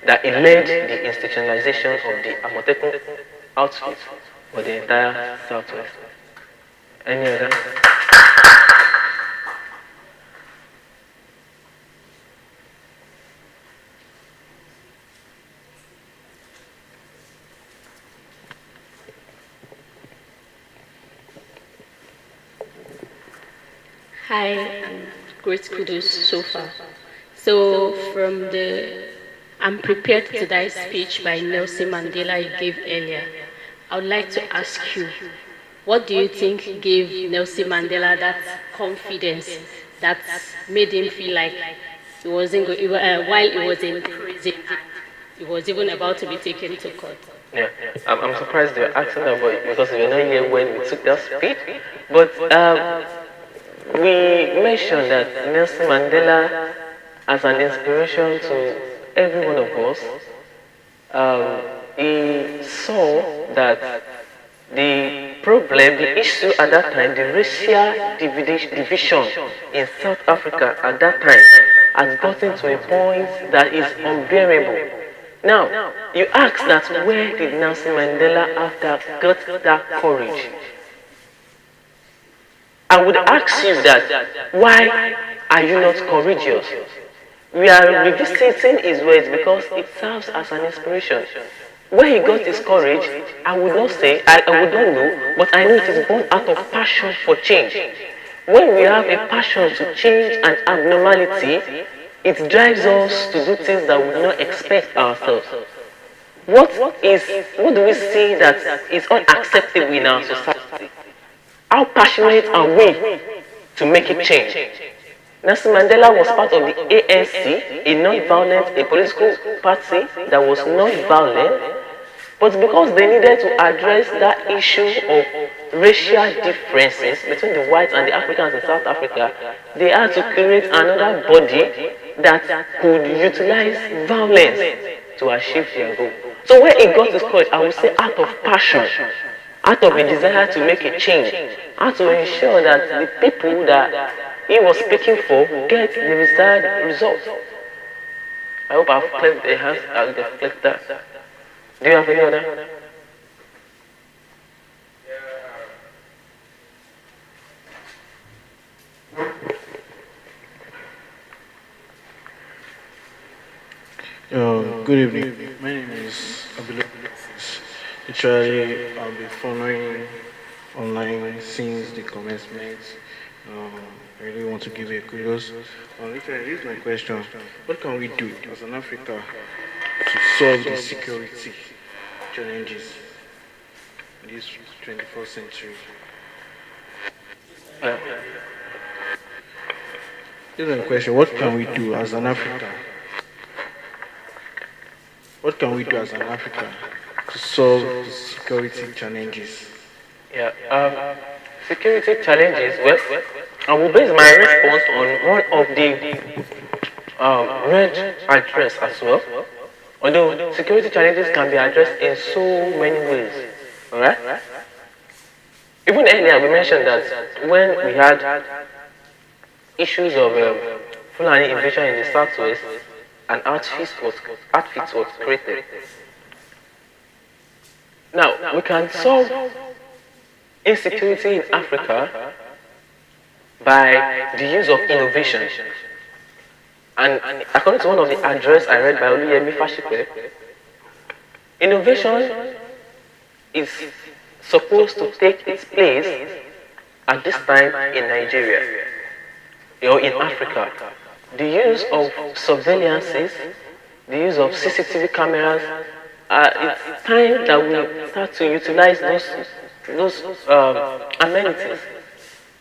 that he led the institutionalization of the Amotekun outfit for the entire Southwest. Any other? Hi, great kudos so far. So I'm prepared to that speech by Nelson Mandela you gave earlier. I would like to ask you, what do you think gave Nelson Mandela that confidence that made him feel like he wasn't while he was in prison, he was even about to be taken to court? Yeah, I'm surprised they were asking that because we were not here when we took that speech. But we mentioned that Nelson Mandela, as an inspiration to every one of us, he saw that the problem, the issue at that time, the racial division in South Africa at that time has gotten to a point that is unbearable. Now, you ask that where did Nelson Mandela got that courage? I would ask you that, why are you not courageous? We are revisiting his words because it serves as an inspiration. Where he got his courage, I would not say, I would not know, but I know it is born out of passion for change. When we have a passion to change an abnormality, it drives us to do things that we do not expect ourselves. What do we see that is unacceptable in our society? How passionate are we to make it change? Nelson Mandela was part of the ANC, a political party that was non-violent, but because they needed to address that issue of racial differences between the whites and the Africans in South Africa, they had to create another body that could utilize violence to achieve their goal. So when he got his courage, I would say out of passion, out of a desire to make a change, out to ensure that the people that he was speaking for get the desired result. I hope I've cleared the hands, I'll deflect that. Do you have any other? Good evening. My name is Abdullah. Actually, I've been following online since the commencement. I really want to give a kudos. Here's my question. What can we do as an Africa to solve the security challenges in this 21st century? Here's my question. What can we do as an Africa? What can we do as an Africa to solve the security challenges? Yeah, security challenges, well, I will base my response on one of the red address as well. Although security challenges can be addressed in so many ways. All right? Even earlier, we mentioned that when we had issues of Fulani invasion in the southwest, an outfit was created. Now, we can solve insecurity in Africa by the use of innovation. And according to one of the address I read by Oluyemi Fashipe, innovation is supposed to take its place at this time in Nigeria or in Africa. The use of surveillances, the use of CCTV cameras, it's time that we start to utilize those amenities.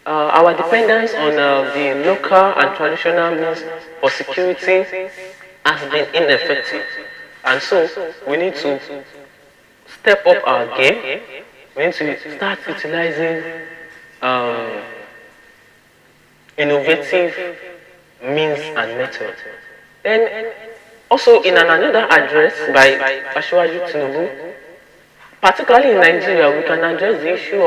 Our dependence on the local and traditional means for security has been ineffective. And so we need to step up our game. We need to start utilizing innovative means and methods. Then also in another address by Asiwaju Tinubu, particularly in Nigeria, we can address the issue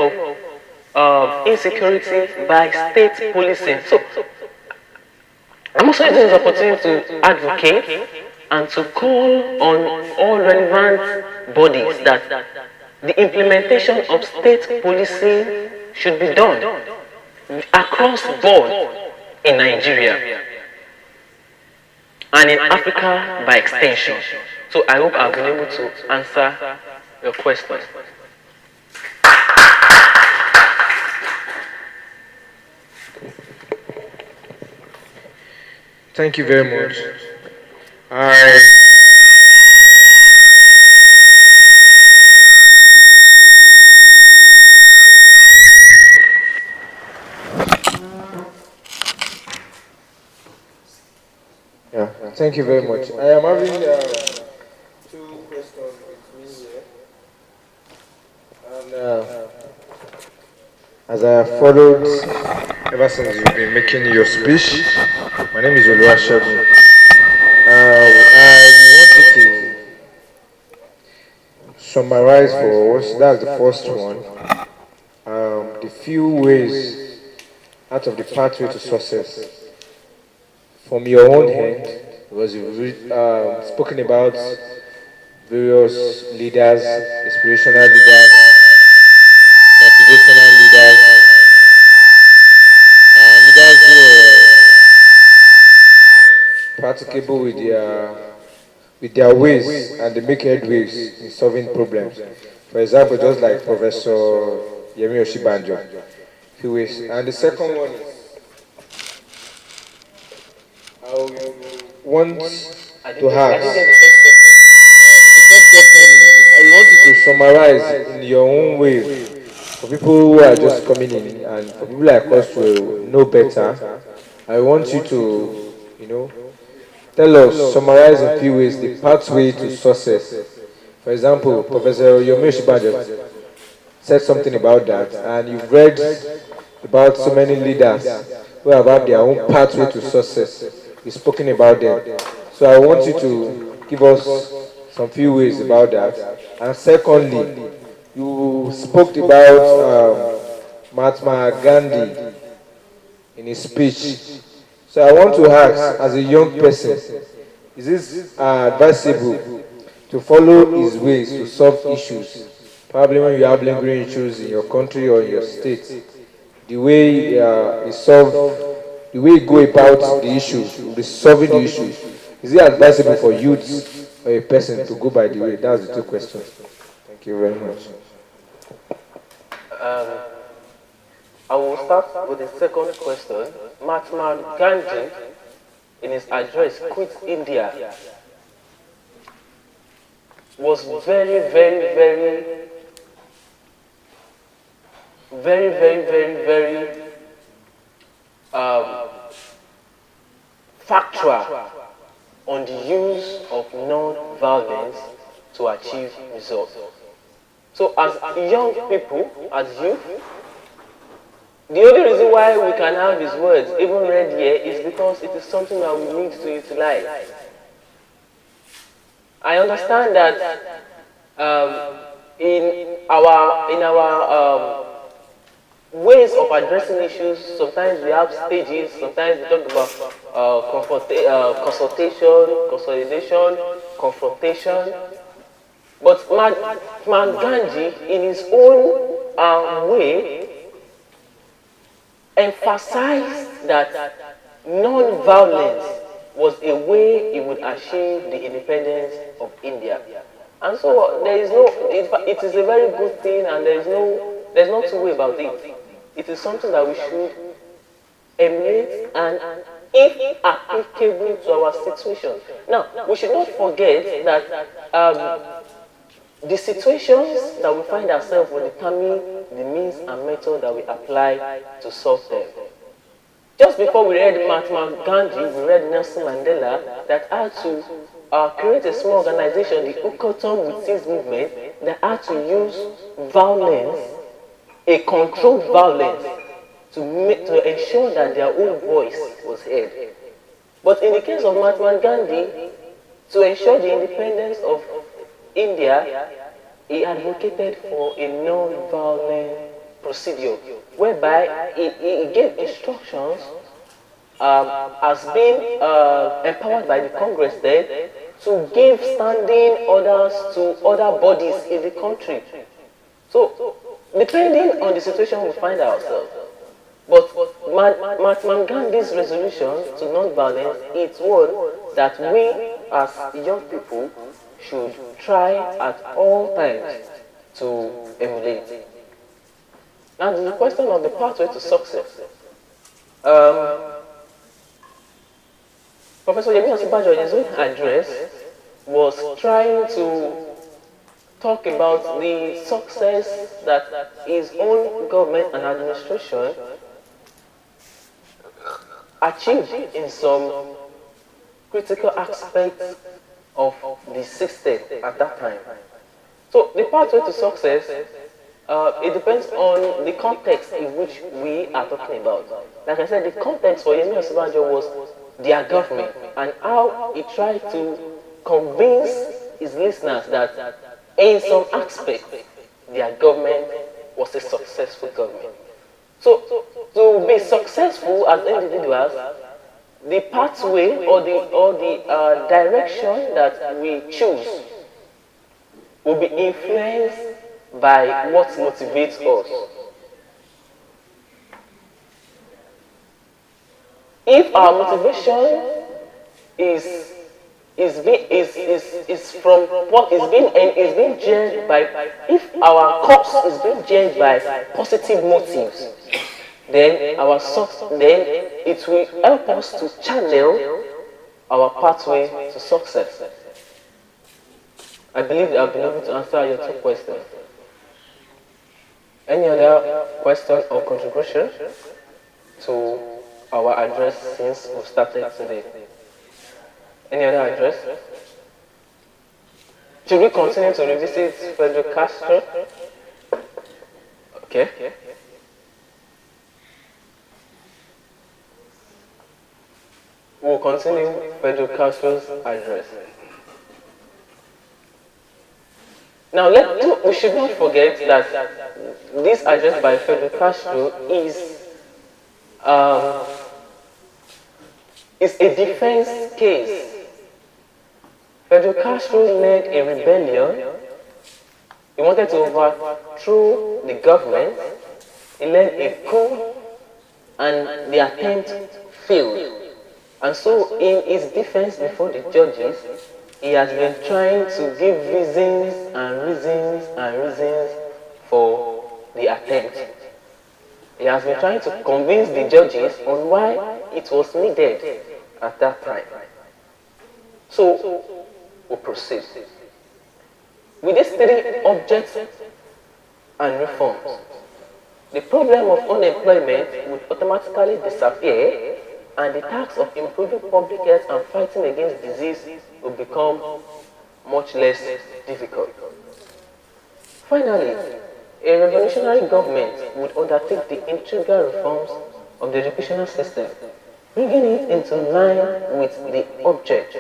of insecurity by state policing. So I'm also using this opportunity to advocate and to call on all relevant bodies that the implementation of state policing should be done across the board in Nigeria and in Africa by extension. So I hope I've been able to answer your question. Thank you very much. Yeah, thank you very much. I am having two questions with me here. And as I have followed ever since you've been making your speech, my name is Oluwasegun. I wanted to summarize for us, that's the first one, the few ways out of the pathway to success. From your own hand, because you've spoken about various leaders, inspirational leaders, motivational leaders, leaders who are practicable with their ways and they make headways in solving problems. For example, just like Professor Yemi Oshibanjo. Few ways. And the second one is I want to ask. The first question is I want you to summarize in your own way for people who are just coming in and for people like us to know better. I want you to, tell us, summarize in few ways the pathway to success. For example, Professor Yomi Oshibanjo said something about that, and you've read about so many leaders who have had their own pathway to success. You've spoken about them. So I want you to give us some few ways about that. And secondly, you spoke about Mahatma Gandhi in his speech. So I want to ask, as a young person, is this advisable to follow his ways to solve issues? Probably when you have lingering issues in your country or in your state, the way the way you go about the issue, resolving the issue, is it advisable for youth or a person to go by the way? That's the two questions. Thank you very much. I will start with the second question. Mahatma Gandhi, in his address, Quit India, was very factual on the use of non-violence to achieve results. So as young people, as youth, the only reason why we can have these words even read here is because it is something that we need to utilize. I understand that in our ways of addressing issues. Sometimes we have stages. Sometimes we talk about consultation, consolidation, confrontation. But Mahatma Gandhi, in his own way, emphasized that non-violence was a way he would achieve the independence of India. And so there is no, it is a very good thing, and there's no two way about it. It is something that we should emulate, and if applicable to our situation. Now, we should not forget that the situations that we find ourselves will determine the means and method that we apply to solve them. Just before we read Mahatma Gandhi, we read Nelson Mandela that had to create a small organization, the Ukotom Witsis movement, that had to use violence, a controlled violence, to ensure that their own voice was heard. But in the case of Mahatma Gandhi, to ensure the independence of India, he advocated for a non-violent procedure, whereby he gave instructions as being empowered by the Congress then to give standing orders to other bodies in the country. So, depending on the situation we find ourselves, but Mahatma Gandhi's resolution to non-violence is one that we as young people should try at all times to emulate. Now, the question of the pathway to success. Professor Yemi Osinbajo, in his own address, was trying to talk about the success that his own government and administration achieved in some critical aspects of the system at that time. So the pathway to success, it depends on the context in which we are talking about. Like I said, the context for Yemi Osinbajo was their government and how he tried to convince his listeners that in some aspect their government was a successful government. So to be successful as individuals, the pathway or the direction that we choose will be influenced by what motivates us. If our motivation is from what is being judged by, if our course is being judged by positive motives, then it will help us to channel our pathway to success. I believe that I've been able to answer your two questions. Any other question or contribution to our address since we started today? Any other address? Should we continue to revisit Fidel Castro? Okay. We'll continue Fidel Castro's address. Now, we should not forget that this address by Fidel Castro is a defense case. Fidel Castro led a rebellion. He wanted to overthrow the government. He led a coup, and the attempt failed. And so, in his defense before the judges, he has been trying to give reasons and reasons and reasons for the attempt. He has been trying to convince the judges on why it was needed at that time. So, we'll proceed. With these three objects and reforms, the problem of unemployment would automatically disappear, and the task of improving public health and fighting against disease will become much less difficult. Finally, a revolutionary government would undertake the integral reforms of the educational system, bringing it into line with the object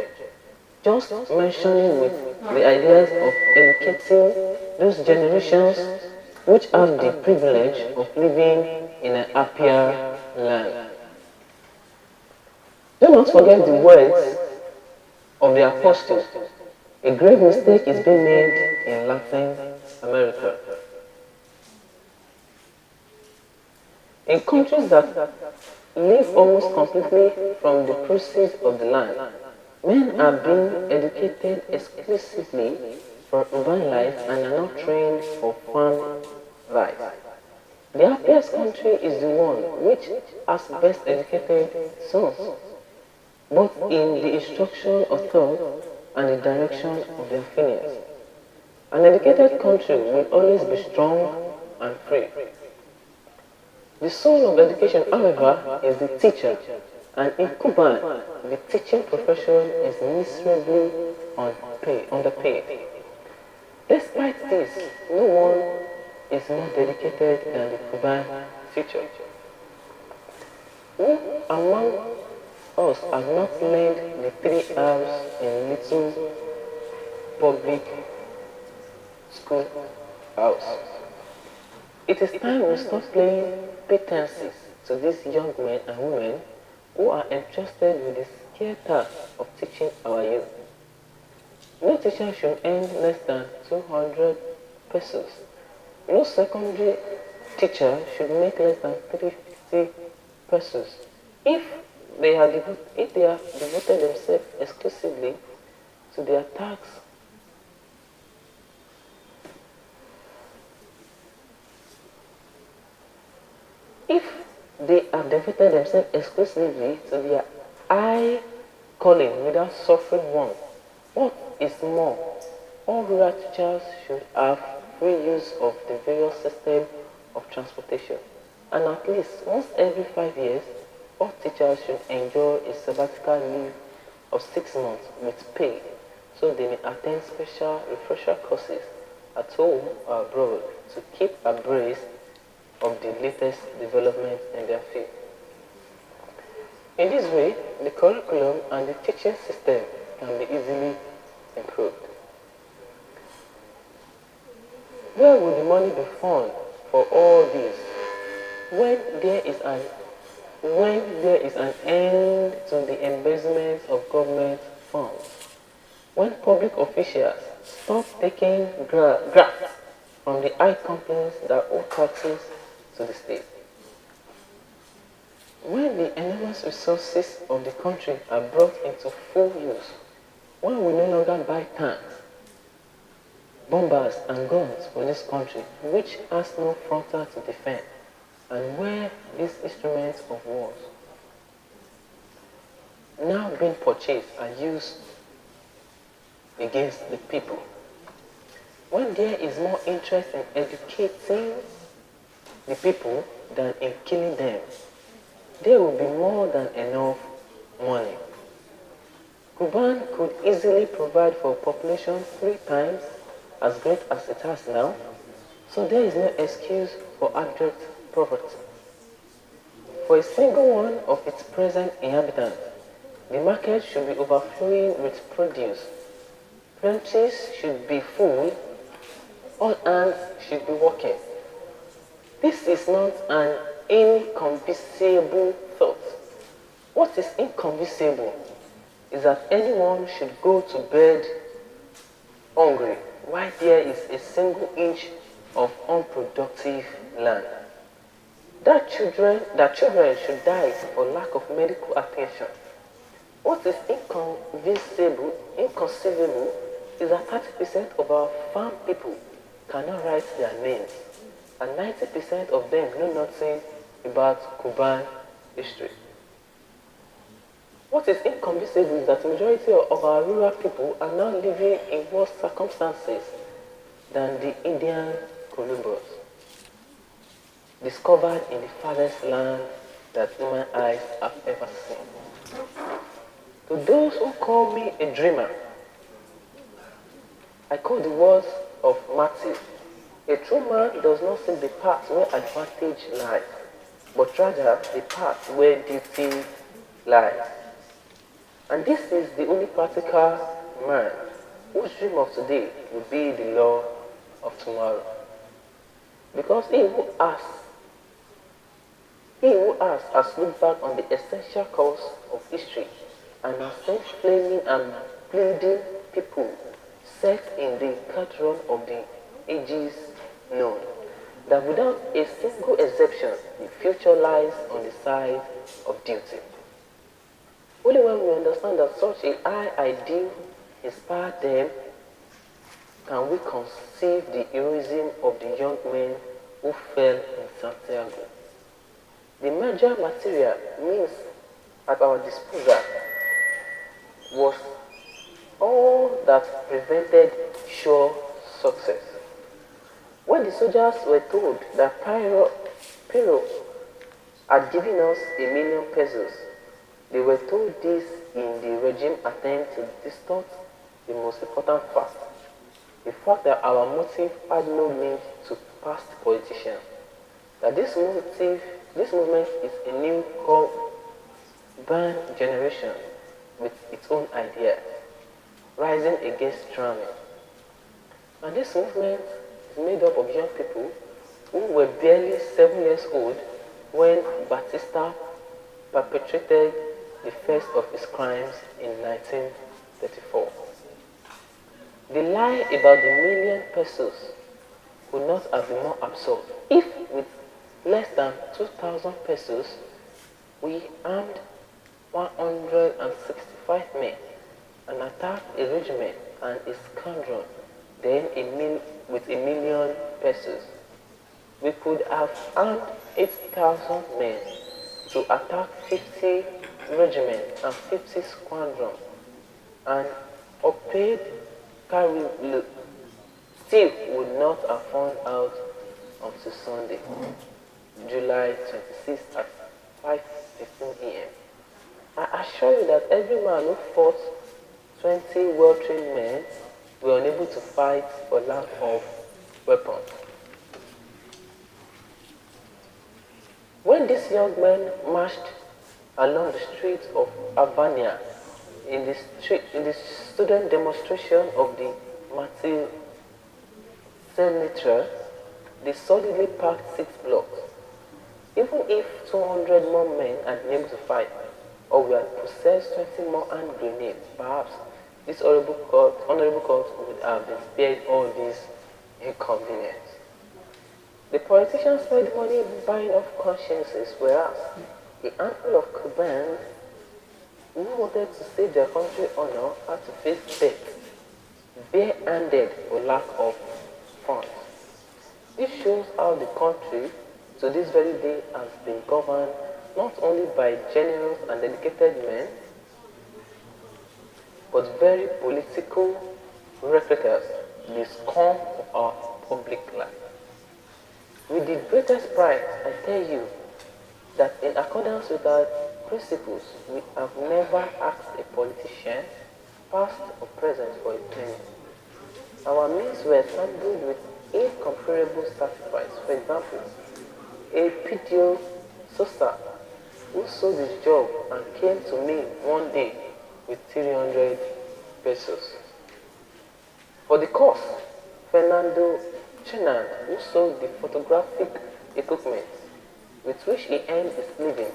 Just mentioning with the ideas of educating those generations which have the privilege of living in a happier land. Do not forget the words of the apostle. A grave mistake is being made in Latin America. In countries that live almost completely from the proceeds of the land, men are being educated exclusively for urban life and are not trained for farm life. The happiest country is the one which has best educated sons, both in the instruction of thought and the direction of their opinions. An educated country will always be strong and free. The soul of education, however, is the teacher, and in Cuba, the teaching profession is miserably underpaid. Despite this, no one is more dedicated than the Cuban teacher. Who among us have not learned the 3 R's in little public school house? It is time we stop playing pretenses to these young men and women who are entrusted with the scare task of teaching our youth. No teacher should earn less than 200 pesos. No secondary teacher should make less than 350 pesos. If they have devoted themselves exclusively to their tasks, if they have devoted themselves exclusively to their high calling without suffering want, what is more, all rural teachers should have free use of the various systems of transportation. And at least once every 5 years, all teachers should enjoy a sabbatical leave of 6 months with pay so they may attend special refresher courses at home or abroad to keep abreast of the latest developments in their field. In this way, the curriculum and the teaching system can be easily improved. Where would the money be found for all this when there is an end to the embezzlement of government funds? When public officials stop taking grafts from the high companies that owe taxes to the state? When the enormous resources of the country are brought into full use, when we no longer buy tanks, bombers and guns for this country, which has no frontier to defend, and where these instruments of war now being purchased and used against the people, when there is more interest in educating the people than in killing them, there will be more than enough money. Cuba could easily provide for a population 3 times as great as it has now, so there is no excuse for abject poverty. For a single one of its present inhabitants, the market should be overflowing with produce. Branches should be full, all hands should be working. This is not an inconceivable thought. What is inconceivable is that anyone should go to bed hungry while there is a single inch of unproductive land. That children should die for lack of medical attention. What is inconceivable is that 30% of our farm people cannot write their names, and 90% of them know nothing about Cuban history. What is inconceivable is that the majority of our rural people are now living in worse circumstances than the Indian Columbus, discovered in the farthest land that human eyes have ever seen. To those who call me a dreamer, I quote the words of Matthew: "A true man does not seek the path where advantage lies, but rather the path where duty lies." And this is the only practical man whose dream of today will be the law of tomorrow. Because he who asks has looked back on the essential course of history and has sent flaming and pleading people set in the courtroom of the ages known, that without a single exception, the future lies on the side of duty. Only when we understand that such a high ideal inspired them can we conceive the heroism of the young men who fell in Santiago. The major material means at our disposal was all that prevented sure success. When the soldiers were told that Pero had given us 1,000,000 pesos, they were told this in the regime attempt to distort the most important fact, the fact that our motive had no link to past politicians, that this movement is a new urban generation with its own ideas, rising against tyranny. And this movement is made up of young people who were barely 7 years old when Batista perpetrated the first of his crimes in 1934. The lie about the 1,000,000 pesos could not have been more absurd if, with less than 2,000 pesos, we armed 165 men and attacked a regiment and a squadron, then with 1,000,000 pesos. We could have armed 8,000 men to attack 50 regiments and 50 squadrons, and Oped Carrillo still would not have found out until Sunday, July 26th at 5:15 a.m. I assure you that every man who fought 20 well-trained men were unable to fight for lack of weapons. When these young men marched along the streets of Havana in the student demonstration of the Martin Senator, they solidly packed 6 blocks. Even if 200 more men had been able to fight, or we had possessed 20 more hand grenades, perhaps this honorable court would have been spared all these inconveniences. The politicians spent money buying off consciences, whereas a handful of Cubans who wanted to save their country honor had to face death, bare-handed for lack of funds. This shows how the country to this very day has been governed not only by generous and dedicated men, but very political recruiters, the scum of our public life. With the greatest pride, I tell you that in accordance with our principles, we have never asked a politician, past or present, for a penny. Our means were sampled with incomparable sacrifice. For example, a Pidio Sosa who sold his job and came to me one day with 300 pesos. For the course, Fernando Chenand, who sold the photographic equipment with which he earned his living.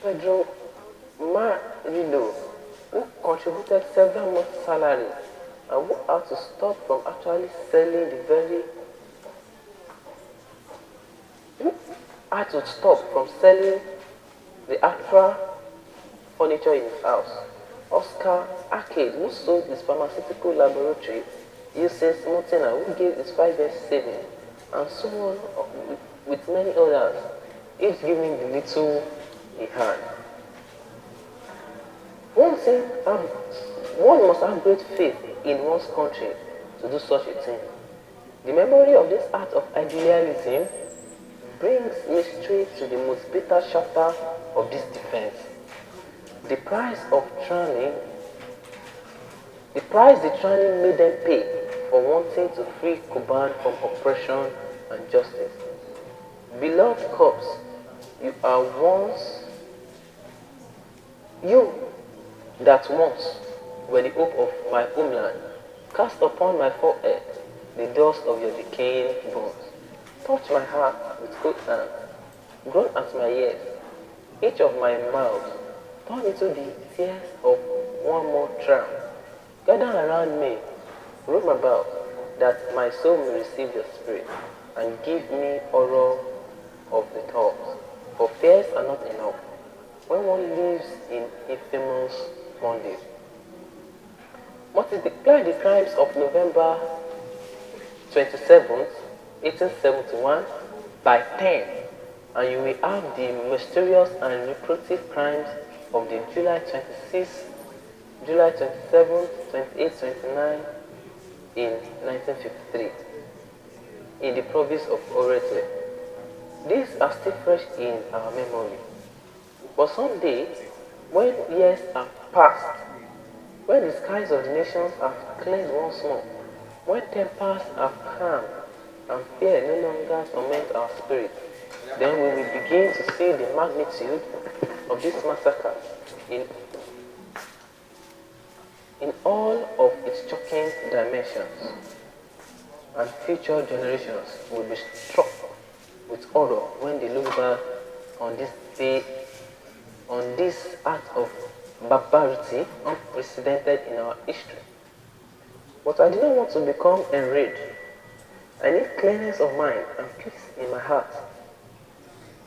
Pedro Marillo, who contributed several months' salary and who had to stop from actually selling the actual furniture in his house. Oscar Arcade, who sold his pharmaceutical laboratory, Uses Montana, who gave his 5 years savings, and so on with many others, each giving the little he had. One must have great faith in one's country to do such a thing. The memory of this act of idealism brings me straight to the most bitter chapter of this defense. The price the training made them pay for wanting to free Cuban from oppression and justice. Beloved corps, you that once were the hope of my homeland. Cast upon my forehead the dust of your decaying bones. Touch my heart with cold hands. Groan at my ears. Each of my mouths turn into the tears of one more drown. Gather around me, roam about, that my soul may receive your spirit, and give me horror of the thoughts. For fears are not enough when one lives in infamous bondage. Multiply the crimes of November 27th, 1871 by 10, and you will have the mysterious and lucrative crimes of the July 26th, July 27th, 28th, 29 in 1953 in the province of Orete. These are still fresh in our memory. But someday, when years have passed, when the skies of the nations have cleared once more, when tempers have calmed and fear no longer torment our spirit, then we will begin to see the magnitude of this massacre in all of its shocking dimensions. And future generations will be struck with horror when they look back on this day, on this act of barbarity unprecedented in our history. But I do not want to become enraged. I need clearness of mind and peace in my heart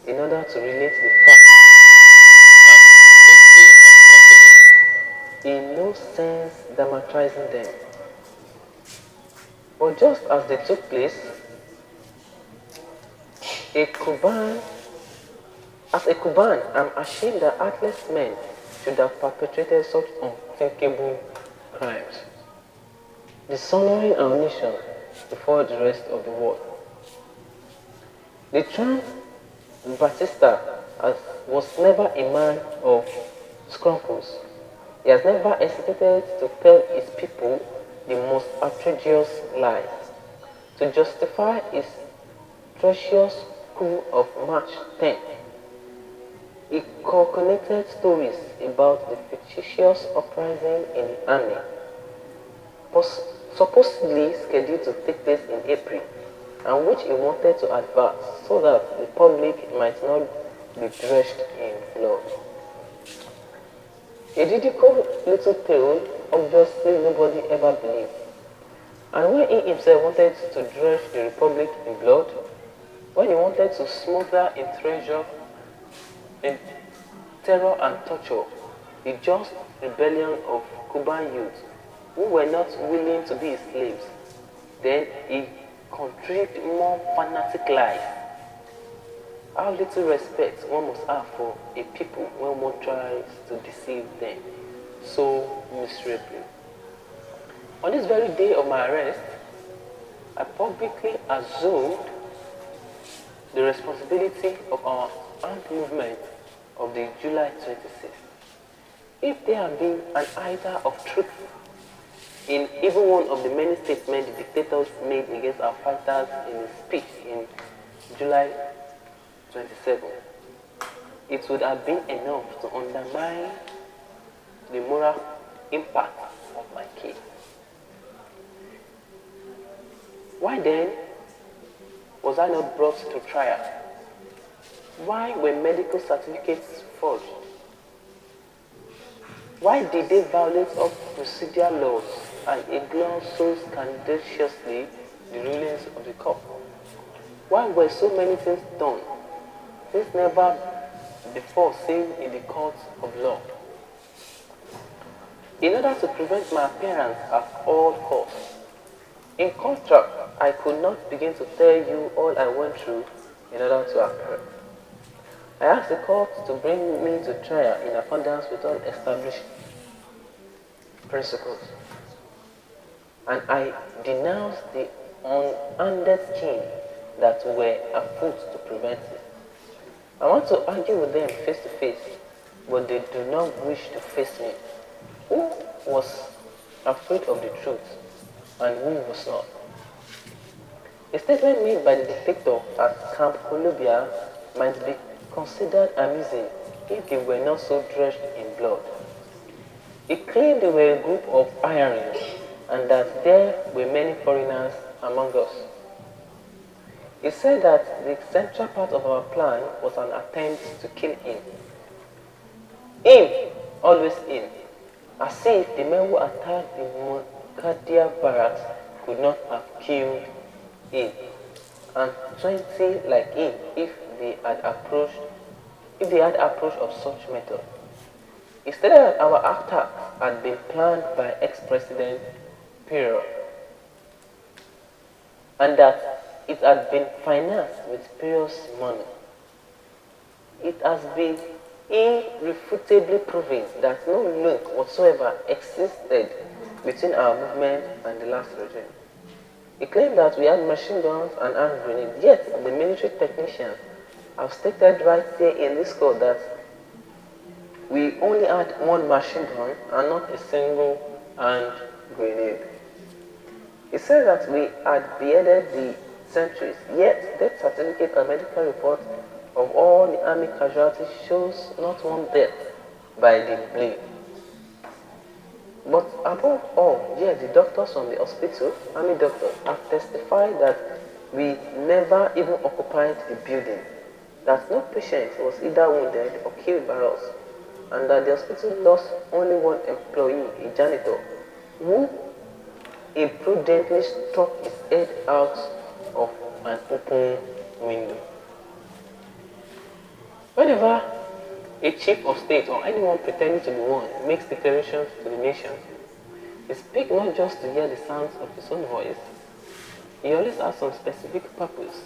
in order to relate the facts as simply as possible, in no sense dramatizing them. But just as they took place, as a Cuban, I'm ashamed that heartless men should have perpetrated such unthinkable crimes, dishonoring our nation before the rest of the world. The Trump Batista was never a man of scruples. He has never hesitated to tell his people the most outrageous lies, to justify his treacherous coup of March 10th. He calculated stories about the fictitious uprising in the army, supposedly scheduled to take place in April, and which he wanted to advance so that the public might not be drenched in blood. A ridiculous little tale, obviously nobody ever believed. And when he himself wanted to drench the republic in blood, when he wanted to smother in terror and torture the just rebellion of Cuban youth who were not willing to be his slaves, then he contrived more fanatic lies. How little respect one must have for a people when one tries to deceive them so miserably. On this very day of my arrest, I publicly assumed the responsibility of our armed movement of the July 26th. If there had been an iota of truth in even one of the many statements the dictators made against our fighters in his speech in July 27, it would have been enough to undermine the moral impact of my case. Why then was I not brought to trial? Why were medical certificates forged? Why did they violate all procedural laws and ignore so scandalously the rulings of the court? Why were so many things done, things never before seen in the courts of law? In order to prevent my appearance at all costs, in contract, I could not begin to tell you all I went through in order to appear. I asked the court to bring me to trial in accordance with all established principles, and I denounced the unended scheme that were afoot to prevent it. I want to argue with them face to face, but they do not wish to face me. Who was afraid of the truth, and who was not? A statement made by the dictator at Camp Columbia might be considered amusing if they were not so drenched in blood. He claimed they were a group of hirelings and that there were many foreigners among us. He said that the central part of our plan was an attempt to kill him. Him, always him, as if the men who attacked the Monkadia barracks could not have killed him, and 20 like him if they had approached of such method. He stated that our attack had been planned by ex-president Pierre and that it had been financed with Pierre's money. It has been irrefutably proven that no link whatsoever existed between our movement and the last regime. He claimed that we had machine guns and hand grenades, yet the military technicians have stated right here in this court that we only had one machine gun and not a single hand grenade. He said that we had beheaded the sentries, yet death certificate and medical report of all the army casualties shows not one death by the blade. But above all, yes, the doctors from the hospital, army doctors, have testified that we never even occupied the building, that no patient was either wounded or killed by us, and that the hospital lost only one employee, a janitor, who imprudently struck his head out of an open window. Whenever a chief of state or anyone pretending to be one makes declarations to the nation, he speaks not just to hear the sounds of his own voice, he always has some specific purpose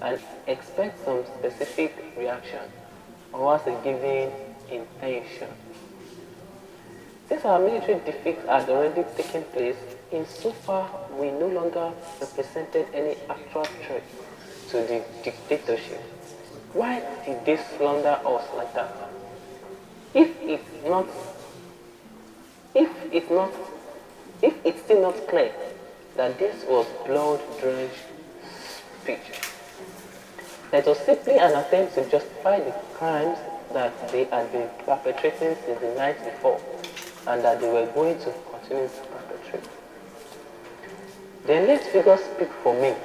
and expects some specific reaction or has a given intention. Since our military defeat had already taken place, insofar we no longer represented any actual threat to the dictatorship, why did they slander us like that? If it's still not clear that this was blood-drenched speech, that was simply an attempt to justify the crimes that they had been perpetrating since the night before, and that they were going to continue to perpetrate. Then let figures speak for me.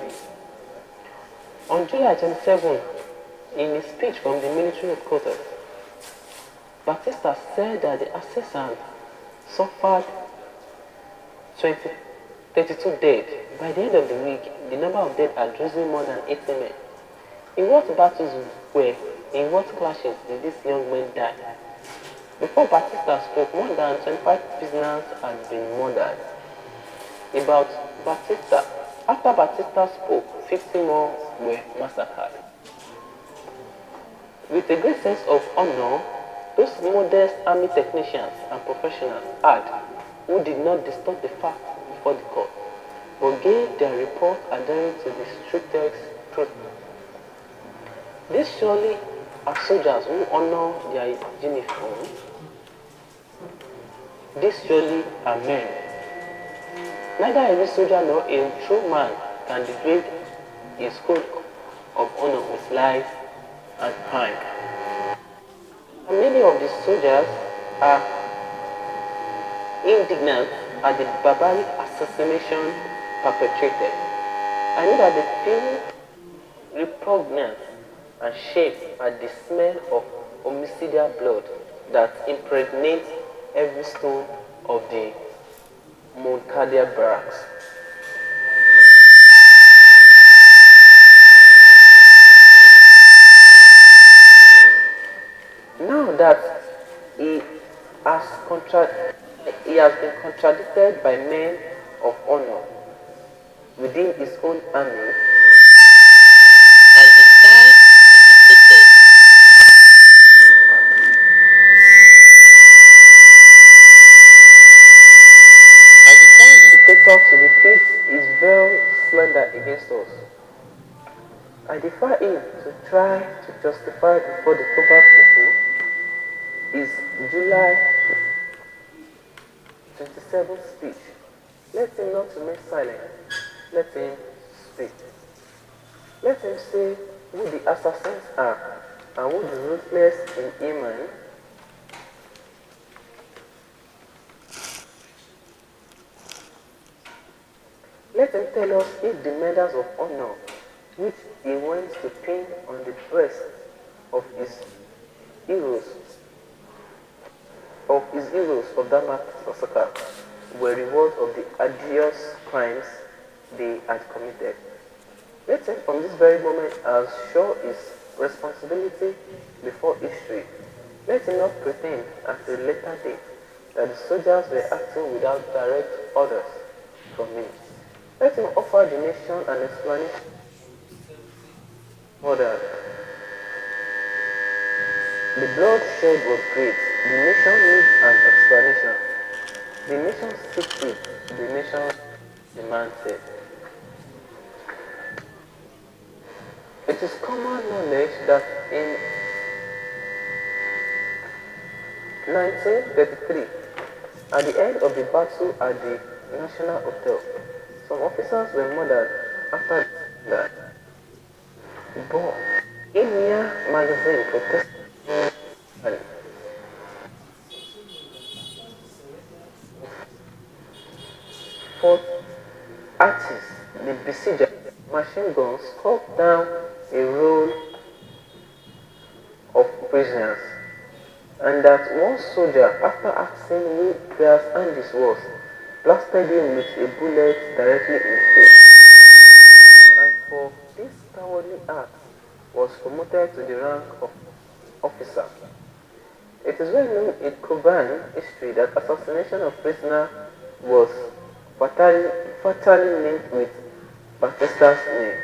On July 27, in a speech from the military headquarters, Batista said that the assassin suffered 32 dead. By the end of the week, the number of dead had risen more than 80 men. In what battles in what clashes did these young men die? Before Batista spoke, more than 25 prisoners had been murdered. After Batista spoke, 50 more were massacred. With a great sense of honor, those modest army technicians and professionals who did not distort the facts before the court, but gave their report adhering to the strictest truth. These surely are soldiers who honor their uniform. These surely are men. Neither every soldier nor a true man can degrade his code of honor with life and crime. And many of these soldiers are indignant at the barbaric assassination perpetrated. I know that they feel repugnant and shame at the smell of homicidal blood that impregnates every stone of the Monkadia barracks. Now that he has been contradicted by men of honor within his own army, I defy the dictator. I defy the dictator to repeat his veiled slander against us. I defy him to try to justify before the Toba people his July 27th speech. Let him not remain silent. Let him speak. Let him say who the assassins are and who the ruthless in Yemen Let him tell us if the medals of honor which he went to pin on the breast of his heroes of that massacre were rewards of the arduous crimes they had committed. Let him from this very moment as show his responsibility before history. Let him not pretend at a later date that the soldiers were acting without direct orders from him. Let him offer the nation an explanation for that. The bloodshed was great. The nation needs an explanation. The nation seeks it. The nation demands it. It is common knowledge that in 1933, at the end of the battle at the National Hotel, some officers were murdered after that. But India magazine protested for artists, the besiegers, machine guns struck down a row of prisoners, and that one soldier, after asking who Gas Andis was, blasted him with a bullet directly in the face. And for this cowardly act, was promoted to the rank of officer. It is well known in Cuban history that assassination of prisoner was fatally linked with Batista's name.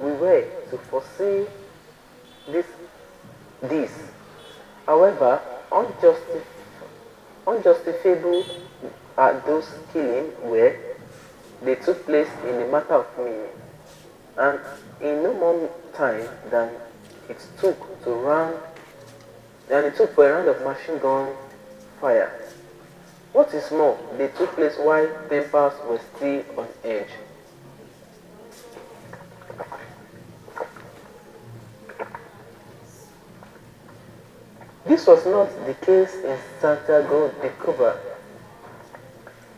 We were to foresee this. this. However, unjustifiable are those killings where they took place in a matter of minutes, and in no more time than it took for a round of machine gun fire. What is more, they took place while tempers were still on edge. This was not the case in Santiago de Cuba.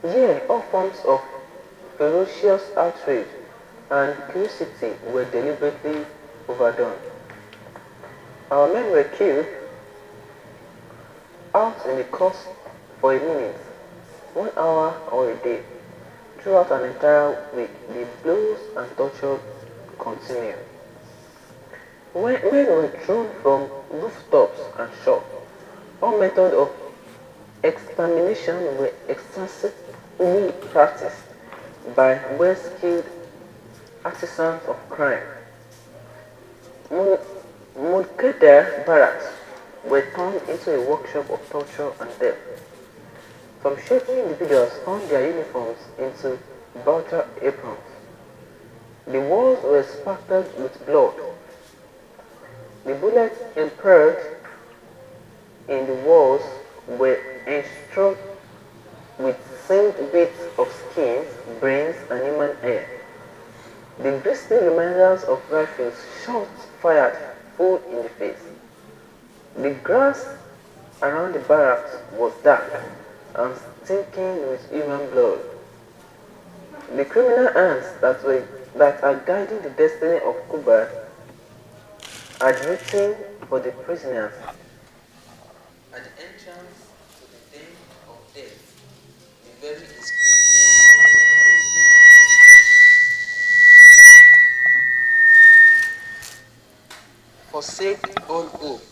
Here, all forms of ferocious outrage and curiosity were deliberately overdone. Our men were killed out in the course for a minute, 1 hour or a day. Throughout an entire week, the blows and torture continued. Men were thrown from rooftops and shot. All methods of extermination were extensively practiced by well-skilled artisans of crime. Mudkeder barracks were turned into a workshop of torture and death. Some shapely individuals turned their uniforms into vulture aprons. The walls were spattered with blood. The bullets impaired in the walls were enstrewed with seamed bits of skin, brains, and human hair. The grisly reminders of rifles shots fired full in the face. The grass around the barracks was dark and stinking with human blood. The criminal hands that are guiding the destiny of Cuba are waiting for the prisoners at the entrance to the den of death, the very inscription. Forsake all hope.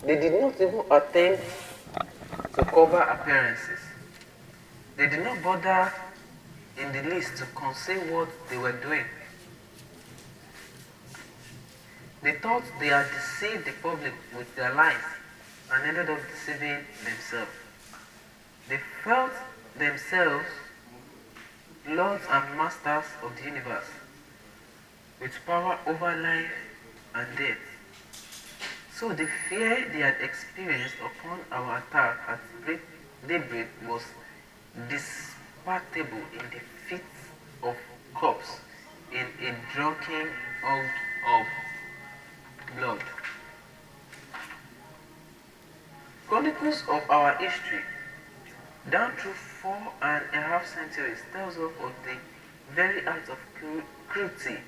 They did not even attempt to cover appearances. They did not bother in the least to conceal what they were doing. They thought they had deceived the public with their lies and ended up deceiving themselves. They felt themselves lords and masters of the universe, with power over life and death. So the fear they had experienced upon our attack at daybreak was dispatchable in the feet of corpse in a drunken hug of blood. Chronicles of our history, down through 4.5 centuries, tells us of the very act of cruelty,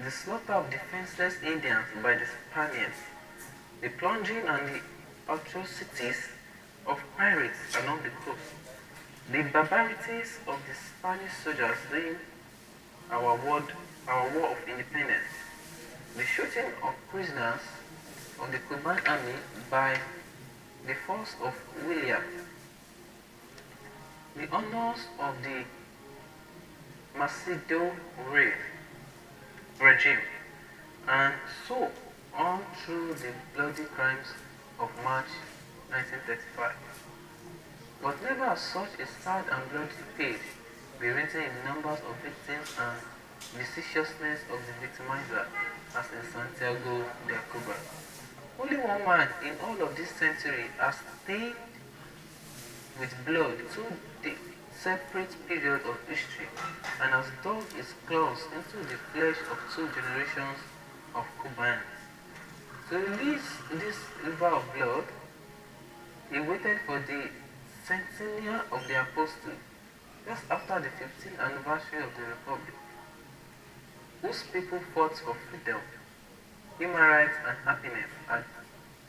the slaughter of defenseless Indians by the Spaniards, the plundering and the atrocities of pirates along the coast, the barbarities of the Spanish soldiers during our war of independence, the shooting of prisoners of the Cuban army by the force of William, the honors of the Macedo regime, and so on through the bloody crimes of March 1935. But never has such a sad and bloody page be written in numbers of victims and viciousness of the victimizer as in Santiago de Cuba. Only one man in all of this century has stained with blood two separate periods of history and has dug his claws into the flesh of two generations of Cubans. To release this river of blood, he waited for the centennial of the Apostle, just after the 15th anniversary of the Republic, whose people fought for freedom, human rights and happiness at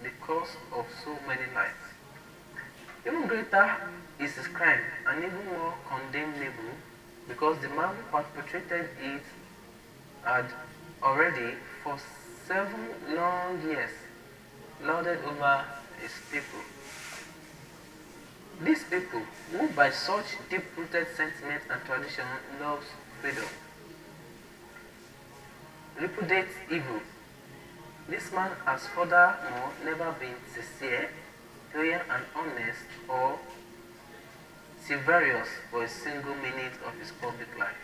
the cost of so many lives. Even greater is his crime and even more condemnable because the man who perpetrated it had already for 7 long years lorded over his people. These people, who by such deep-rooted sentiment and tradition loves freedom, repudiates evil. This man has furthermore never been sincere, loyal and honest, or chivalrous for a single minute of his public life.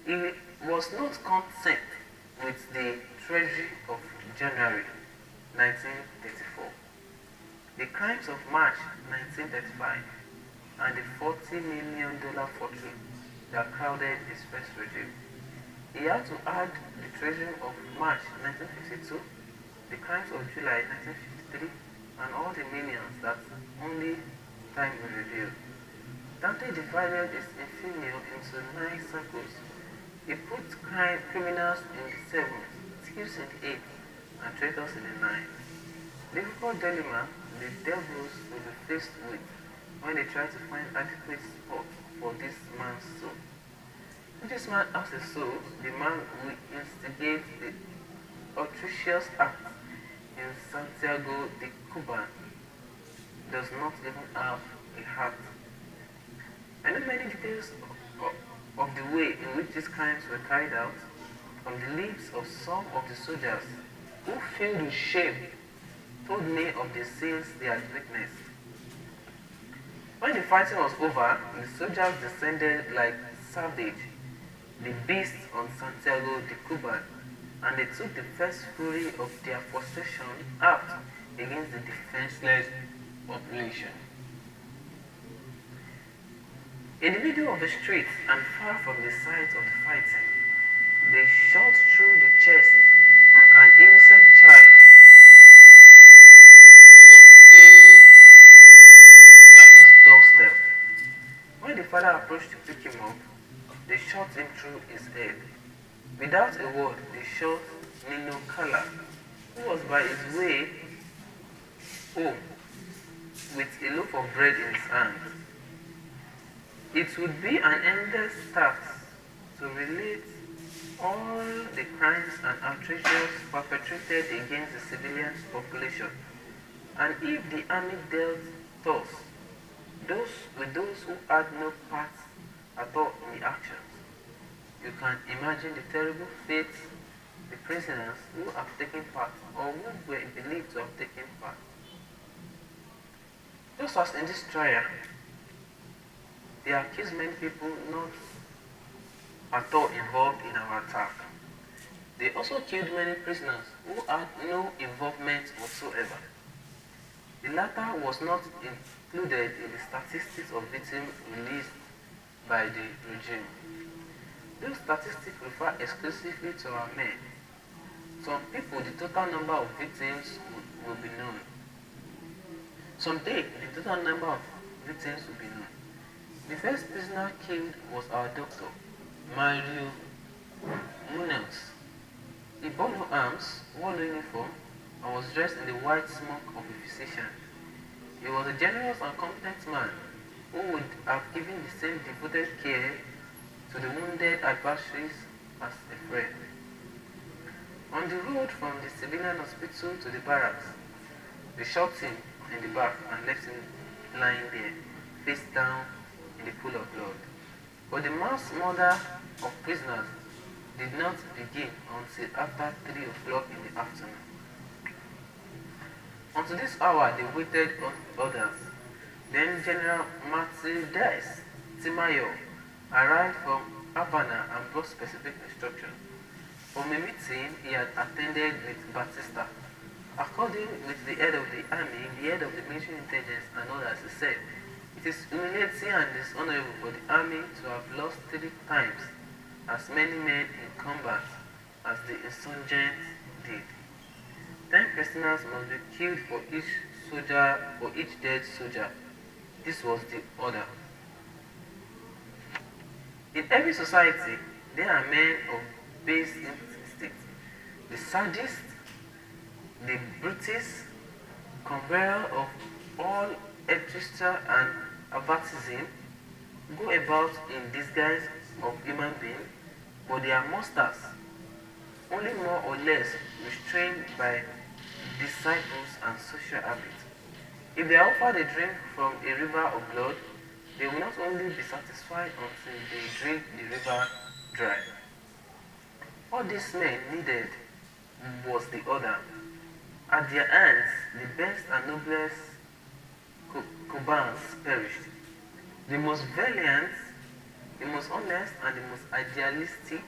He was not content with the treachery of January 1934, the crimes of March 1935, and the $40 million fortune that crowded his first regime. He had to add the treason of March 1952, the crimes of July 1953, and all the millions that only time will reveal. Dante divided his infamy into 9 circles. He put criminals in the 7th, thieves in the 8th, and traitors in the 9th. Difficult dilemma the devils will be faced with when they try to find adequate spot for this man's soul. If this man has a soul, the man will instigate the atrocious act in Santiago de Cuba does not even have a heart. I know many details of the way in which these crimes were carried out from the lips of some of the soldiers who, filled with shame, told me of the scenes they had witnessed. When the fighting was over, the soldiers descended like savage, the beasts on Santiago de Cuba, and they took the first fury of their possession out against the defenseless population. In the middle of the street and far from the site of the fighting, they shot through the chest an innocent child who was playing by his doorstep. When the father approached to pick him up, they shot him through his head. Without a word, they shot Nino Kala, who was by his way home with a loaf of bread in his hand. It would be an endless task to relate all the crimes and outrages perpetrated against the civilian population, and if the army dealt thus with those who had no part at all in the actions, you can imagine the terrible fate the prisoners who have taken part or who were believed to have taken part. Just as in this trial, they accused many people not at all involved in our attack. They also killed many prisoners who had no involvement whatsoever. The latter was not included in the statistics of victims released by the regime. Those statistics refer exclusively to our men. Some people, the total number of victims will be known. Someday, the total number of victims will be known. The first prisoner killed was our doctor, Mario Munoz. He bore no arms, wore no uniform, and was dressed in the white smock of a physician. He was a generous and competent man who would have given the same devoted care to the wounded adversaries as a friend. On the road from the civilian hospital to the barracks, they shot him in the back and left him lying there, face down in the pool of blood. But the mass murder of prisoners did not begin until after 3 o'clock in the afternoon. Until this hour, they waited on others. Then General Matildes Timayo arrived from Havana and brought specific instructions. From a meeting he had attended with Batista. According with the head of the army, the head of the military intelligence and others, he said, "It is humiliating and dishonorable for the army to have lost 3 times as many men in combat as the insurgents did. 10 prisoners must be killed for each dead soldier. This was the order." In every society, there are men of base instinct. The sadist, the brutish, conveyor of all extra and avartism, go about in disguise of human beings, but they are monsters, only more or less restrained by disciples and social habits. If they are offered a drink from a river of blood, they will not only be satisfied until they drink the river dry. All these men needed was the order. At their hands, the best and noblest Cubans perished. The most valiant, the most honest, and the most idealistic,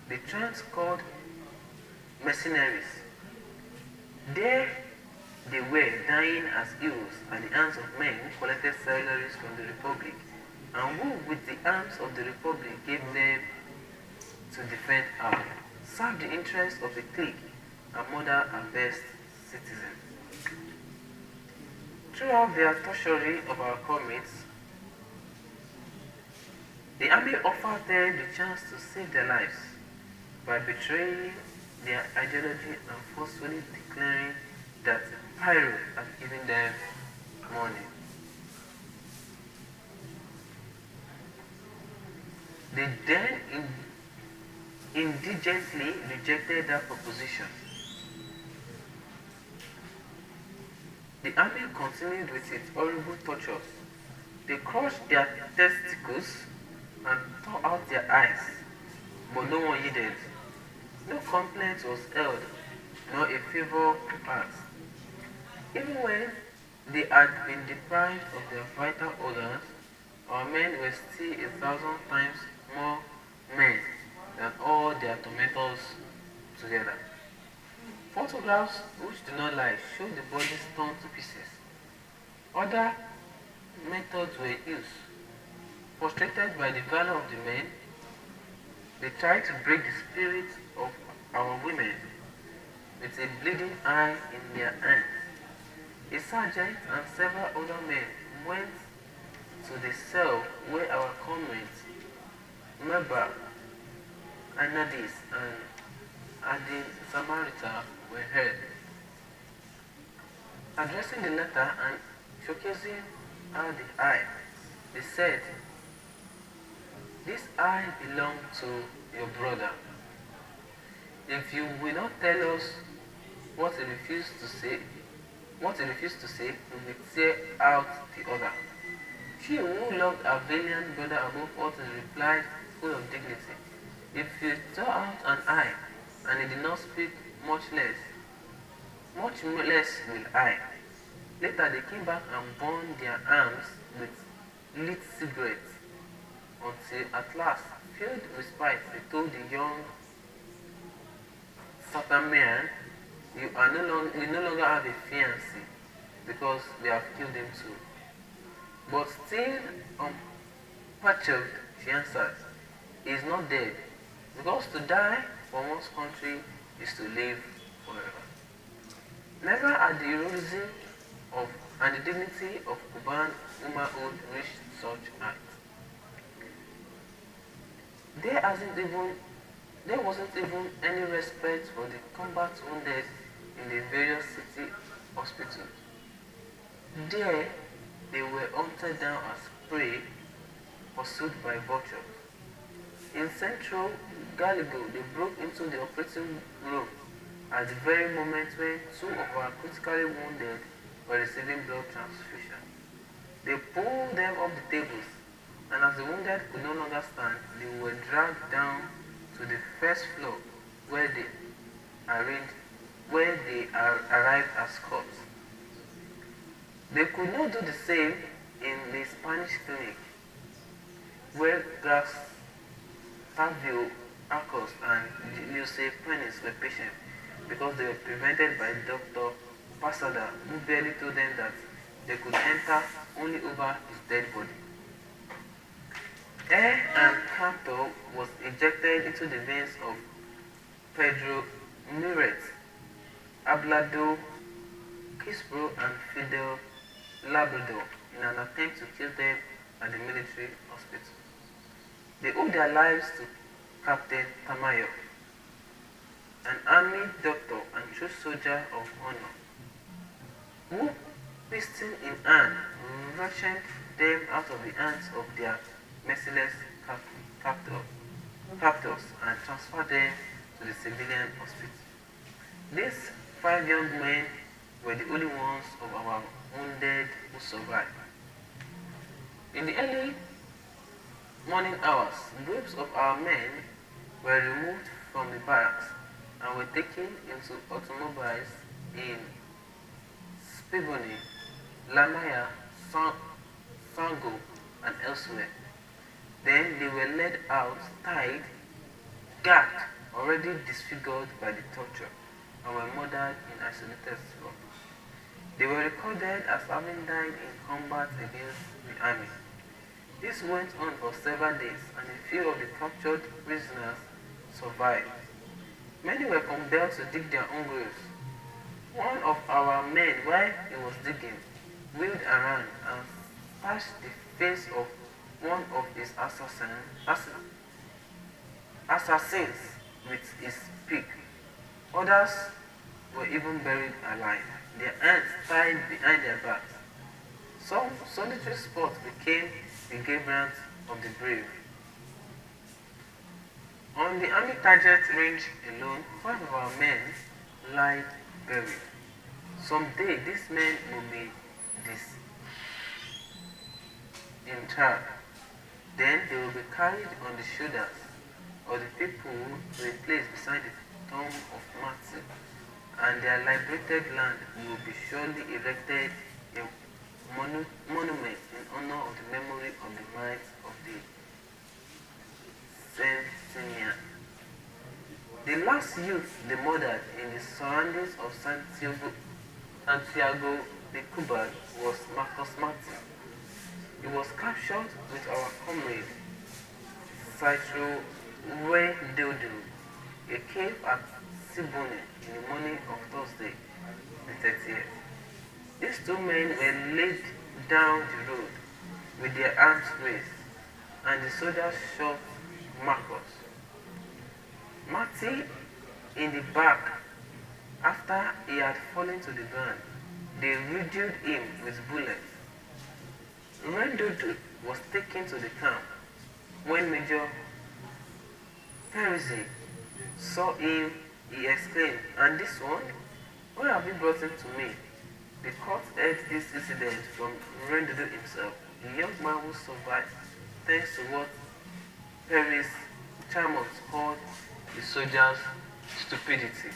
the trans called mercenaries. There they were dying as heroes at the hands of men who collected salaries from the Republic and who, with the arms of the Republic, gave them to defend her, serve the interests of the clique, and murder her best citizens. Throughout their torturing of our comrades, the army offered them the chance to save their lives by betraying their ideology and forcefully declaring that Pyro had given them money. They then indigently rejected that proposition. The army continued with its horrible tortures. They crushed their testicles and tore out their eyes, but no one yielded. No complaint was held, nor a favor passed. Even when they had been deprived of their vital organs, our men were still 1,000 times more men than all their tormentors together. Photographs which do not lie show the bodies torn to pieces. Other methods were used. Frustrated by the valor of the men, they tried to break the spirit of our women with a bleeding eye in their hands. A sergeant and several other men went to the cell where our comrades, Meba, Anadis, and Adin Samarita were held. Addressing the latter and showcasing her the eye, they said, "This eye belonged to your brother. If you will not tell us what he refused to say, we will tear out the other." She who loved her valiant brother above all things replied, full of dignity, "If you tore out an eye, and he did not speak, much less will I." Later they came back and burned their arms with lit cigarettes, until at last, filled with spite, they told the young Satamian, you no longer have a fiancé, because we have killed him too." But still unperturbed, she answered, is not dead, because to die for one's country is to live forever. Never had the heroism of and the dignity of Cuban womanhood reached such height. There hasn't even there wasn't even any respect for the combat wounded in the various city hospitals. There, they were hunted down as prey, pursued by vultures. In central Gallipoli, they broke into the operating room at the very moment when two of our critically wounded were receiving blood transfusion. They pulled them off the tables, and as the wounded could no longer stand, they were dragged down to the first floor where arranged, where they arrived as corpses. They could not do the same in the Spanish clinic, where Gustavio Arcos and Jose Penis were patients because they were prevented by Dr. Pasada, who barely told them that they could enter only over his dead body. Air and camphor was injected into the veins of Pedro Miret, Ablado, Kispro, and Fidel Labrador in an attempt to kill them at the military hospital. They owed their lives to Captain Tamayo, an army doctor and true soldier of honor, who, pistol in hand, rationed them out of the hands of their merciless captors and transferred them to the civilian hospital. These 5 young men were the only ones of our wounded who survived. In the early morning hours, groups of our men were removed from the barracks and were taken into automobiles in Spivoni, Lamaya, Sango, and elsewhere. Then they were led out, tied, gagged, already disfigured by the torture, and were murdered in isolated spots. They were recorded as having died in combat against the army. This went on for several days, and a few of the captured prisoners survived. Many were compelled to dig their own graves. One of our men, while he was digging, wheeled around and slashed the face of one of his assassins with his pick. Others were even buried alive, their hands tied behind their backs. Some solitary spots became the gravelands of the brave. On the army target range alone, 5 of our men lie buried. Someday these men will be disinterred. Then they will be carried on the shoulders of the people to a place beside the tomb of Martin, and their liberated land will be surely erected a monument in honor of the memory of the might of the Centennial. The last youth they murdered in the surroundings of Santiago de Cuba was Marcos Martin. He was captured with our comrade Citro Dodo, a cave at Siboney in the morning of Thursday, the 30th. These 2 men were laid down the road with their arms raised, and the soldiers shot Marcos. Marty in the back. After he had fallen to the ground, they riddled him with bullets. Rendodo was taken to the camp. When Major Peruzzi saw him, he exclaimed, "And this one? Why have you brought him to me?" The court heard this incident from Rendodo himself, the young man who survived thanks to what Paris Chamot called the soldiers' stupidity.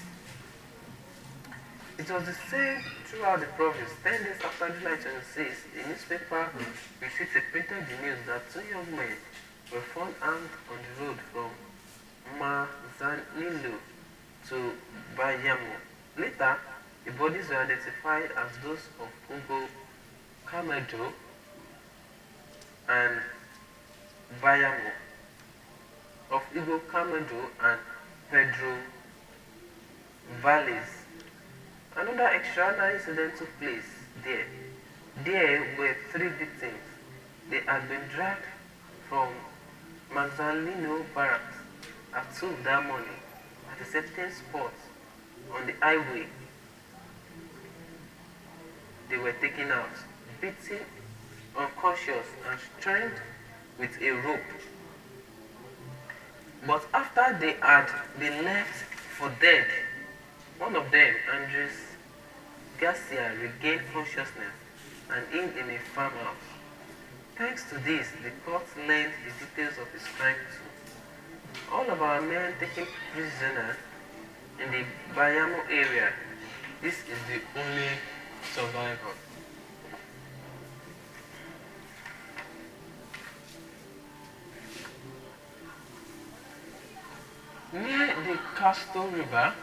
It was the same throughout the province. 10 days after July 26, the newspaper received a printed news that 2 young men were found armed on the road from Manzanillo to Bayamo. Later, the bodies were identified as those of Hugo Camejo and Bayamo. of Igbo Camedo and Pedro Valles. Another extraordinary incident took place there. There were 3 victims. They had been dragged from Manzanillo Barracks at 2 that morning at a certain spot on the highway. They were taken out, beaten, unconscious, and strung with a rope. But after they had been left for dead, one of them, Andres Garcia, regained consciousness and hid in a farmhouse. Thanks to this, the court learned the details of his crime too. All of our men taken prisoner in the Bayamo area, this is the only survivor. Near the Castro River,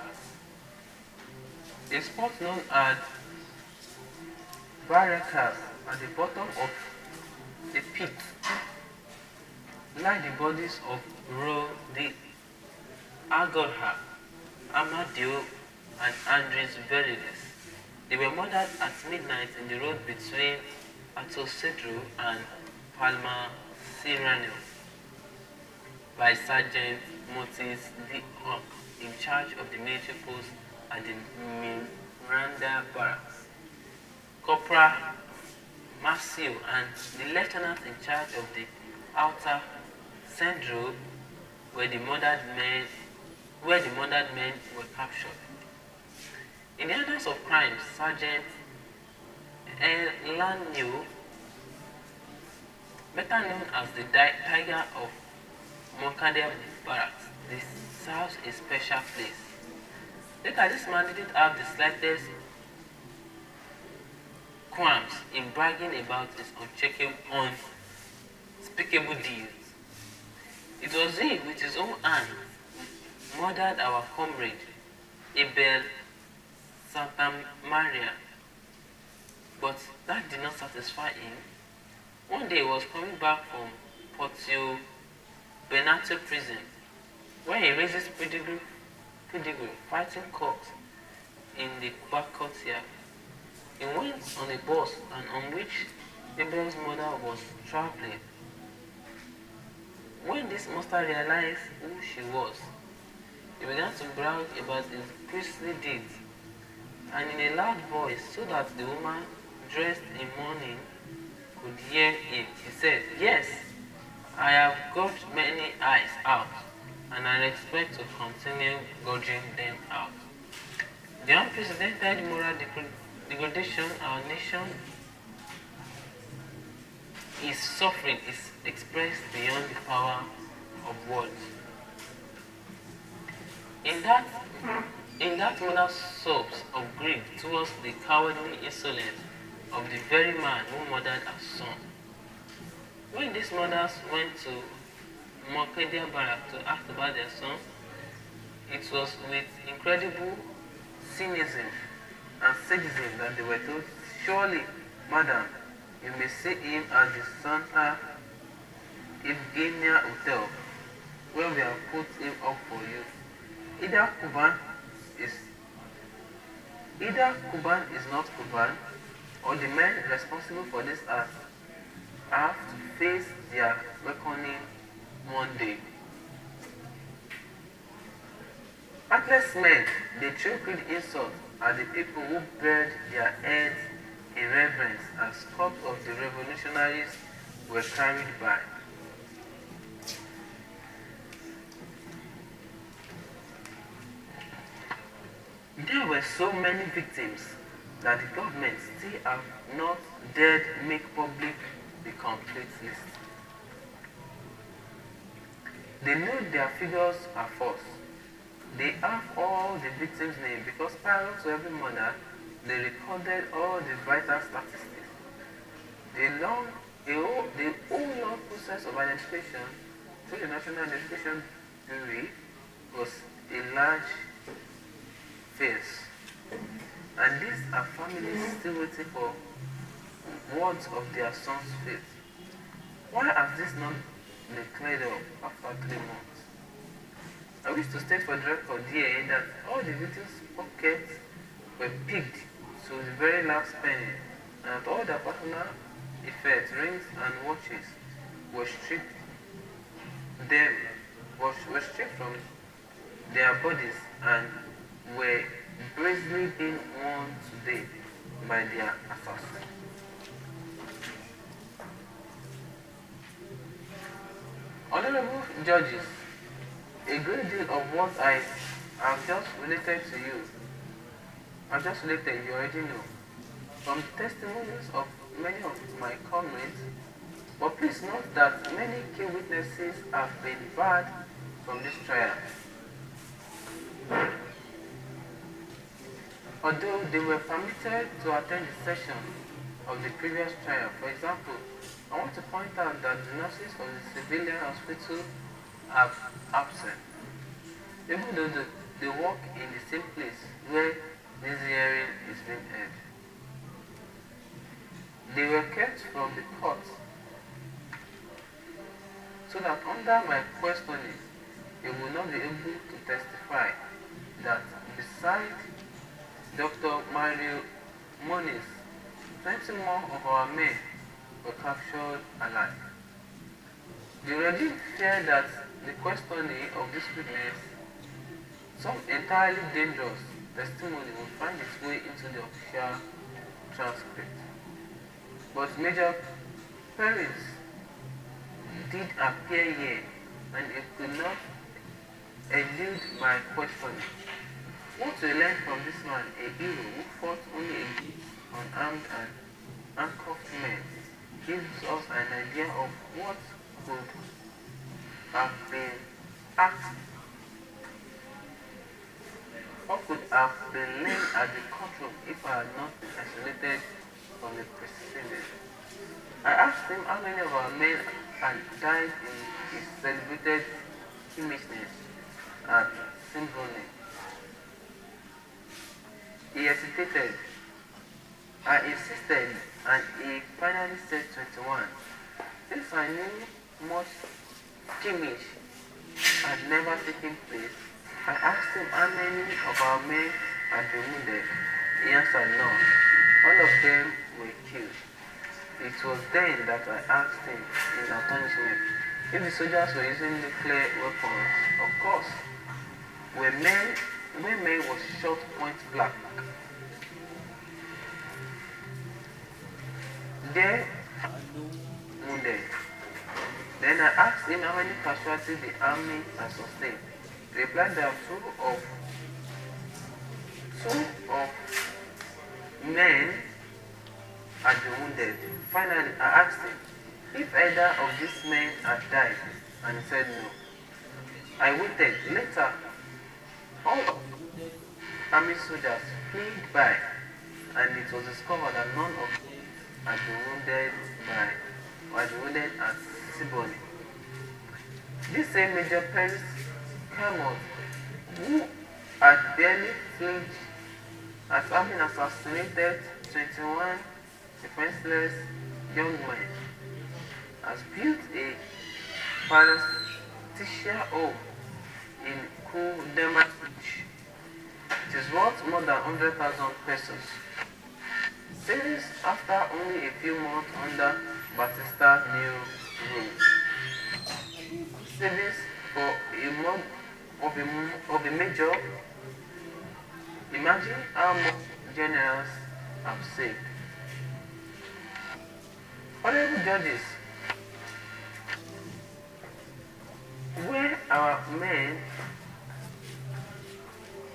a spot known as Barracas at the bottom of the pit lie the bodies of Rodi Agorha, Amadio, and Andres Verides. They were murdered at midnight in the road between Atosedro and Palma Serrano by Sergeant Motis D. Hawk, in charge of the military post at the Miranda Barracks. Corporal Marcio and the lieutenant in charge of the outer Centro where the murdered men were captured. In the annals of crimes, Sergeant Elanio, better known as the Tiger of Moncada Barracks, serves a special place. Later, this man didn't have the slightest qualms in bragging about his unspeakable deeds. It was he, with his own hand, murdered our comrade, Abel Santa Maria. But that did not satisfy him. One day he was coming back from Porto Benato prison, where he raises pedigree fighting cocks in the back courtyard. He went on a bus and on which Abel's mother was traveling. When this monster realized who she was, he began to brag about his priestly deeds, and in a loud voice so that the woman dressed in mourning could hear him, he said, "Yes, I have got many eyes out, and I expect to continue gouging them out." The unprecedented moral degradation our nation is suffering is expressed beyond the power of words. In that mother sobs of grief towards the cowardly insolence of the very man who murdered her son. When these mothers went to Moncada Barrack to ask about their son, it was with incredible cynicism and sadism that they were told, "Surely, madam, you may see him at the Santa Evgenia Hotel, where we have put him up for you. Either Cuban is not Cuban, or the men responsible for this act have to face their reckoning one day." Heartless men, they choked insult at the people who buried their heads in reverence as corpses of the revolutionaries were carried by. There were so many victims that the government still have not dared make public the complete list. They know their figures are false. They have all the victims' names because prior to every murder, they recorded all the vital statistics. The whole long process of identification through the National Identification Bureau was a large phase. And these are families still waiting for words of their son's fate. Why has this not been cleared up after 3 months? I wish to state for the record here that all the victims' pockets were picked to the very last penny, and that all their personal effects, rings and watches were stripped them were stripped from their bodies and were brazenly being worn today by their assassins. Honorable judges, a great deal of what I have just related to you, you already know, from testimonies of many of my comrades, but please note that many key witnesses have been barred from this trial. Although they were permitted to attend the session of the previous trial. For example, I want to point out that the nurses of the civilian hospital are absent, even though they work in the same place where this hearing is being held. They were kept from the court so that under my questioning, they will not be able to testify that besides Dr. Mario Moniz, 20 more of our men were captured alive. The regime feared that the questioning of this witness, some entirely dangerous testimony, will find its way into the official transcript. But Major Perez did appear here, and it could not elude my questioning. What we learned from this man, a hero who fought only against unarmed and handcuffed men, gives us an idea of what could have been asked, what could have been learned at the courtroom if I had not been isolated from the proceedings. I asked him how many of our men had died in his celebrated teammates at Simboni. He hesitated. I insisted, and he finally said 21. Since I knew much skirmish had never taken place, I asked him how many of our men had been wounded. He answered none. All of them were killed. It was then that I asked him in astonishment if the soldiers were using nuclear weapons. Of course, when men was shot point blank, they wounded. Then I asked him how many casualties the army had sustained. He replied that two of men had been wounded. Finally, I asked him if either of these men had died, and he said no. I waited. Later, all of the army soldiers flew by, and it was discovered that none of them had been wounded at Siboni. This same Major Perez came up, who had barely flinched at having assassinated 21 defenseless young men, has built a paresthesia home in Kudema. It is worth more than 100,000 pesos. Since after only a few months under Batista's new rule. Savings for a month of a major. Imagine how much generals have saved. Honorable judges, where our men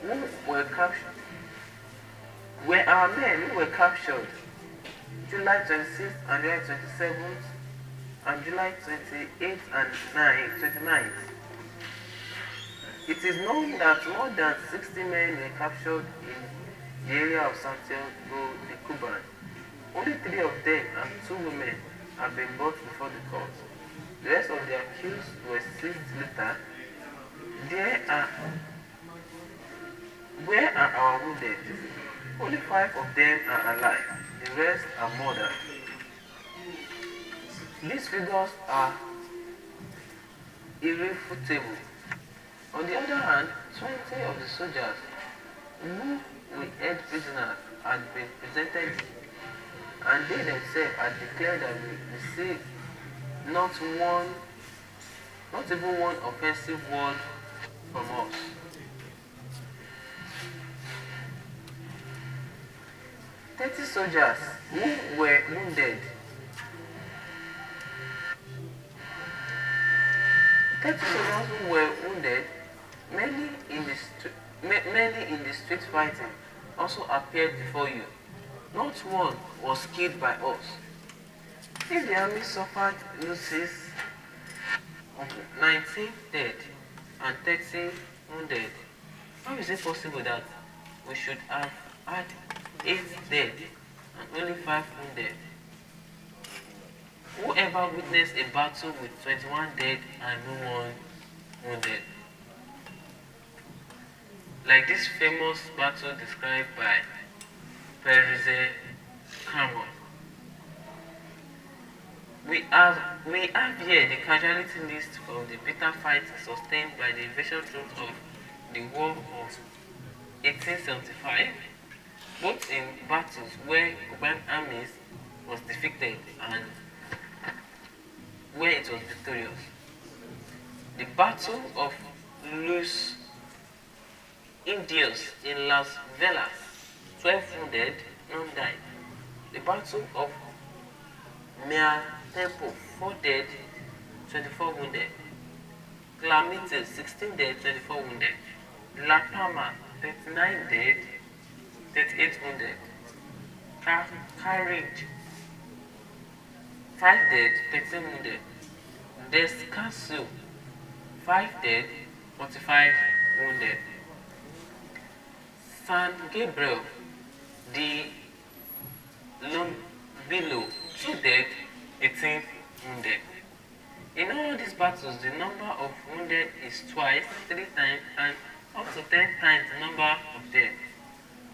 who were captured July 26th and July 27th and July 28th and 29th. It is known that more than 60 men were captured in the area of Santiago de Cuban. Only 3 of them and 2 women have been brought before the court. The rest of the accused were seized later. Where are our wounded? Only 5 of them are alive. The rest are murdered. These figures are irrefutable. On the other hand, 20 of the soldiers who we held prisoners had been presented, and they themselves had declared that we received not one, not even one offensive word from us. 30 soldiers who were wounded. 30 soldiers who were wounded, many in the street fighting, also appeared before you. Not one was killed by us. If the army suffered losses of 19 dead and 30 wounded, how is it possible that we should have had 8 dead and only 5 wounded? Whoever witnessed a battle with 21 dead and no one wounded? Like this famous battle described by Perise Cameron. We have here the casualty list of the bitter fight sustained by the invasion troops of the War of 1875, both in battles where Cuban armies was defeated and where it was victorious. The Battle of Los Indios in Las Vegas, 12 wounded, none died. The Battle of Mea Tempo, 4 dead, 24 wounded. Clamite, 16 dead, 24 wounded. La Palma, 39 dead, 38 wounded. Carriage, 5 dead, 13 wounded. Descanso, 5 dead, 45 wounded. San Gabriel, the Lombilo, 2 dead, 18 wounded. In all these battles, the number of wounded is twice, 3 times, and up to 10 times the number of dead.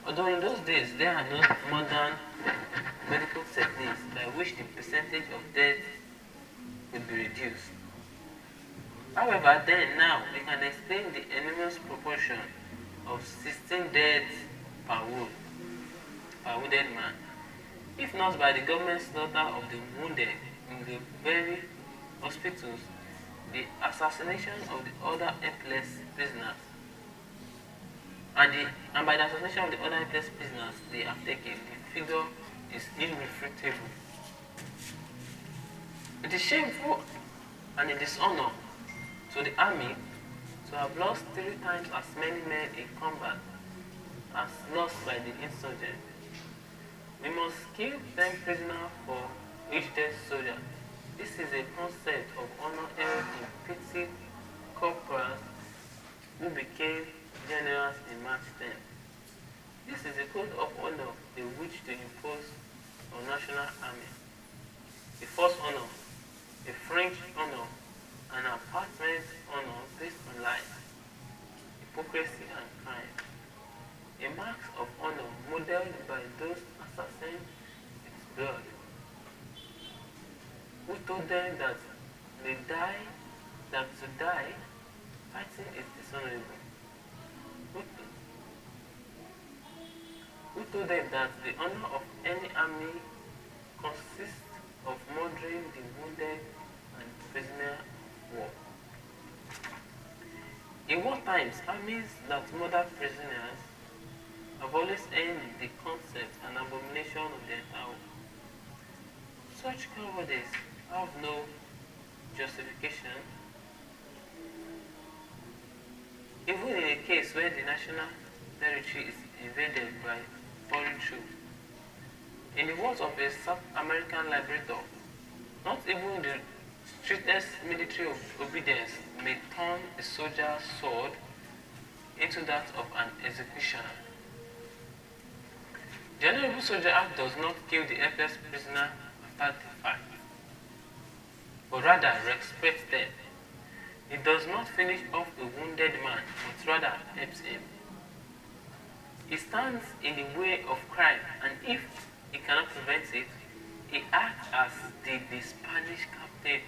Although in those days there are no modern medical techniques by which the percentage of death could be reduced. However, now we can explain the enormous proportion of 16 deaths per wounded man, if not by the government slaughter of the wounded in the very hospitals, the assassination of the other helpless prisoners, and by the assassination of the other helpless prisoners they have taken, the figure is irrefutable. It is shameful and a dishonor to the army to have lost 3 times as many men in combat as lost by the insurgents. We must kill 10 prisoners for each dead soldier. This is a concept of honor held in petty corporals who became generals in March 10. This is a code of honor they wish to impose on national army. A false honor, a French honor, an apartment honor based on lies, hypocrisy and crime. A mark of honor modeled by those assassins with blood, who told them that to die fighting is dishonorable. Who told them that the honor of any army consists of murdering the wounded and prisoner of war. In war times, armies that murder prisoners have always earned the concept and abomination of the entire war. Such cowardice have no justification, even in a case where the national territory is invaded by foreign troops. In the words of a South American liberator, not even the strictest military obedience may turn a soldier's sword into that of an executioner. The Honorable Soldier Act does not kill the helpless prisoner after the fact, but rather respects them. It does not finish off a wounded man, but rather helps him. He stands in the way of crime, and if he cannot prevent it, he acts as did the Spanish captain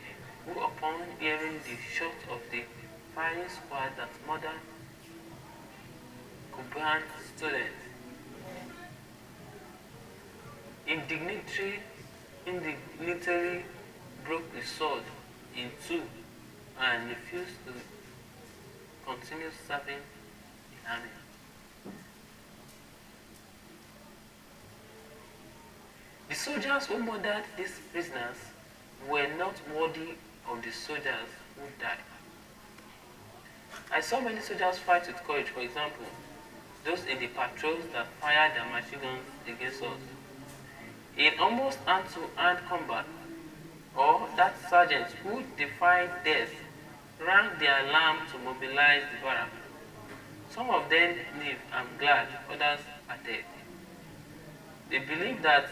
who, upon hearing the shot of the firing squad that murdered Cuban students. Indignitary broke the sword in two and refused to continue serving the army. The soldiers who murdered these prisoners were not worthy of the soldiers who died. I saw many soldiers fight with courage, for example, those in the patrols that fired their machine guns against us. In almost hand-to-hand combat, or that sergeant who defied death rang the alarm to mobilize the barrack. Some of them live, I'm glad, others are dead. They believed that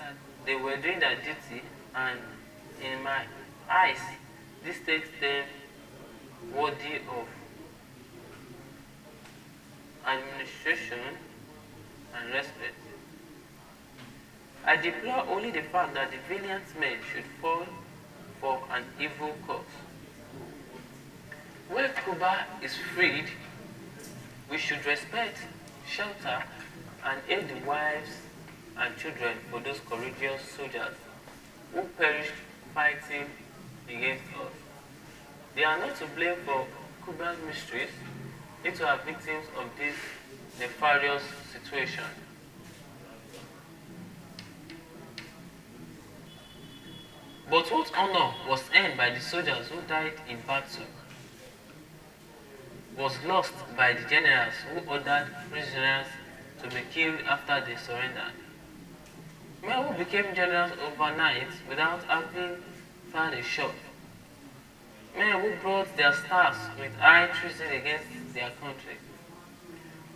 they were doing their duty, and in my eyes, this takes them worthy of administration and respect. I deplore only the fact that the valiant men should fall for an evil cause. When Cuba is freed, we should respect, shelter, and aid the wives and children for those courageous soldiers who perished fighting against us. They are not to blame for Cuban mysteries. They too are victims of this nefarious situation. But what honor was earned by the soldiers who died in battle was lost by the generals who ordered prisoners to be killed after they surrendered. Men who became generals overnight without having fired a shot. Men who brought their stars with high treason against their country.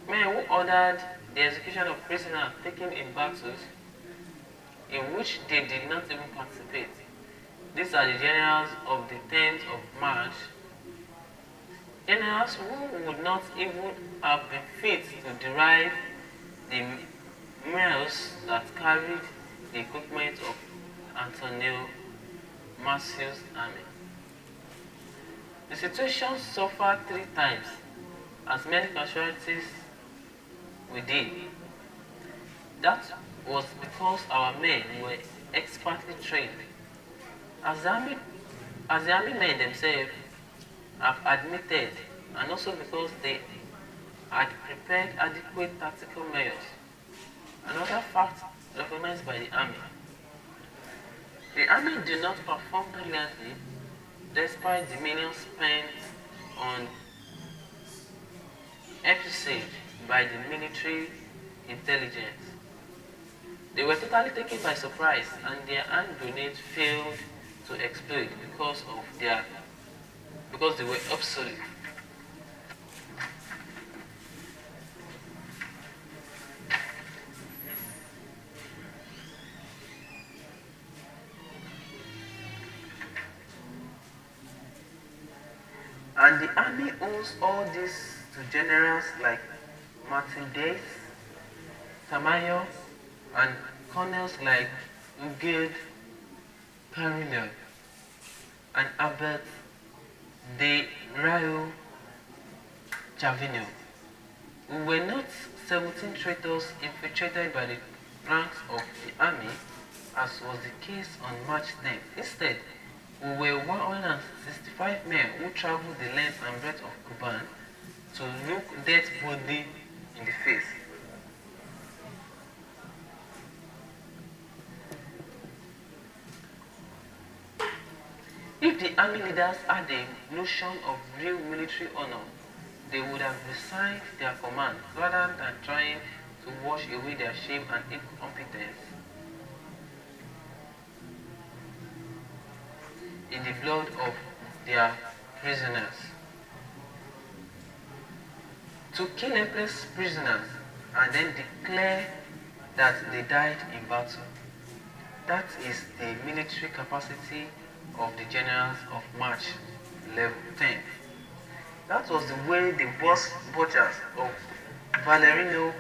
Men who ordered the execution of prisoners taken in battles in which they did not even participate. These are the generals of the 10th of March. Generals who would not even have been fit to derive the mules that carried the equipment of Antonio Marcius' army. The situation suffered 3 times as many casualties we did. That was because our men were expertly trained. As the army men themselves have admitted, and also because they had prepared adequate tactical measures. Another fact recognized by the army. The army did not perform brilliantly despite the millions spent on episode by the military intelligence. They were totally taken by surprise, and their hand grenades failed to explode because they were obsolete. And the army owes all this to generals like Martin Dace, Tamayo, and colonels like Miguel Carrillo and Albert de Rayo Chavino, who were not 17 traitors infiltrated by the ranks of the army, as was the case on March 10th. Instead, we were 165 men who traveled the length and breadth of Cuba to look death boldly in the face. If the army leaders had a notion of real military honor, they would have resigned their command rather than trying to wash away their shame and incompetence in the blood of their prisoners. To kill helpless prisoners and then declare that they died in battle. That is the military capacity of the generals of March 10th. That was the way the boss butchers of Valerino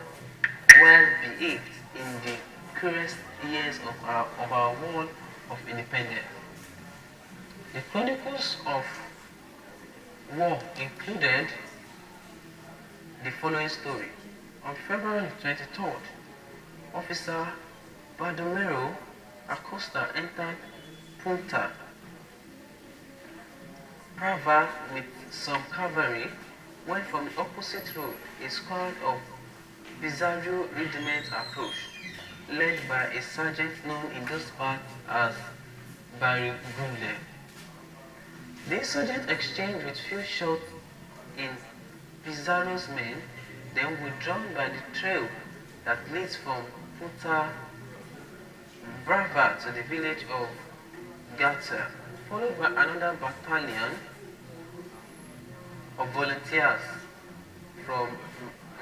well behaved in the current years of our war of independence. The chronicles of war included the following story. On February 23rd, Officer Baldomero Acosta entered Punta Brava with some cavalry when from the opposite road a squad of Pizarro regiment approached, led by a sergeant known in those parts as Barigule. The insurgents exchanged with few shots in Pizarro's men, then withdrawn by the trail that leads from Punta Brava to the village of Gata, followed by another battalion of volunteers from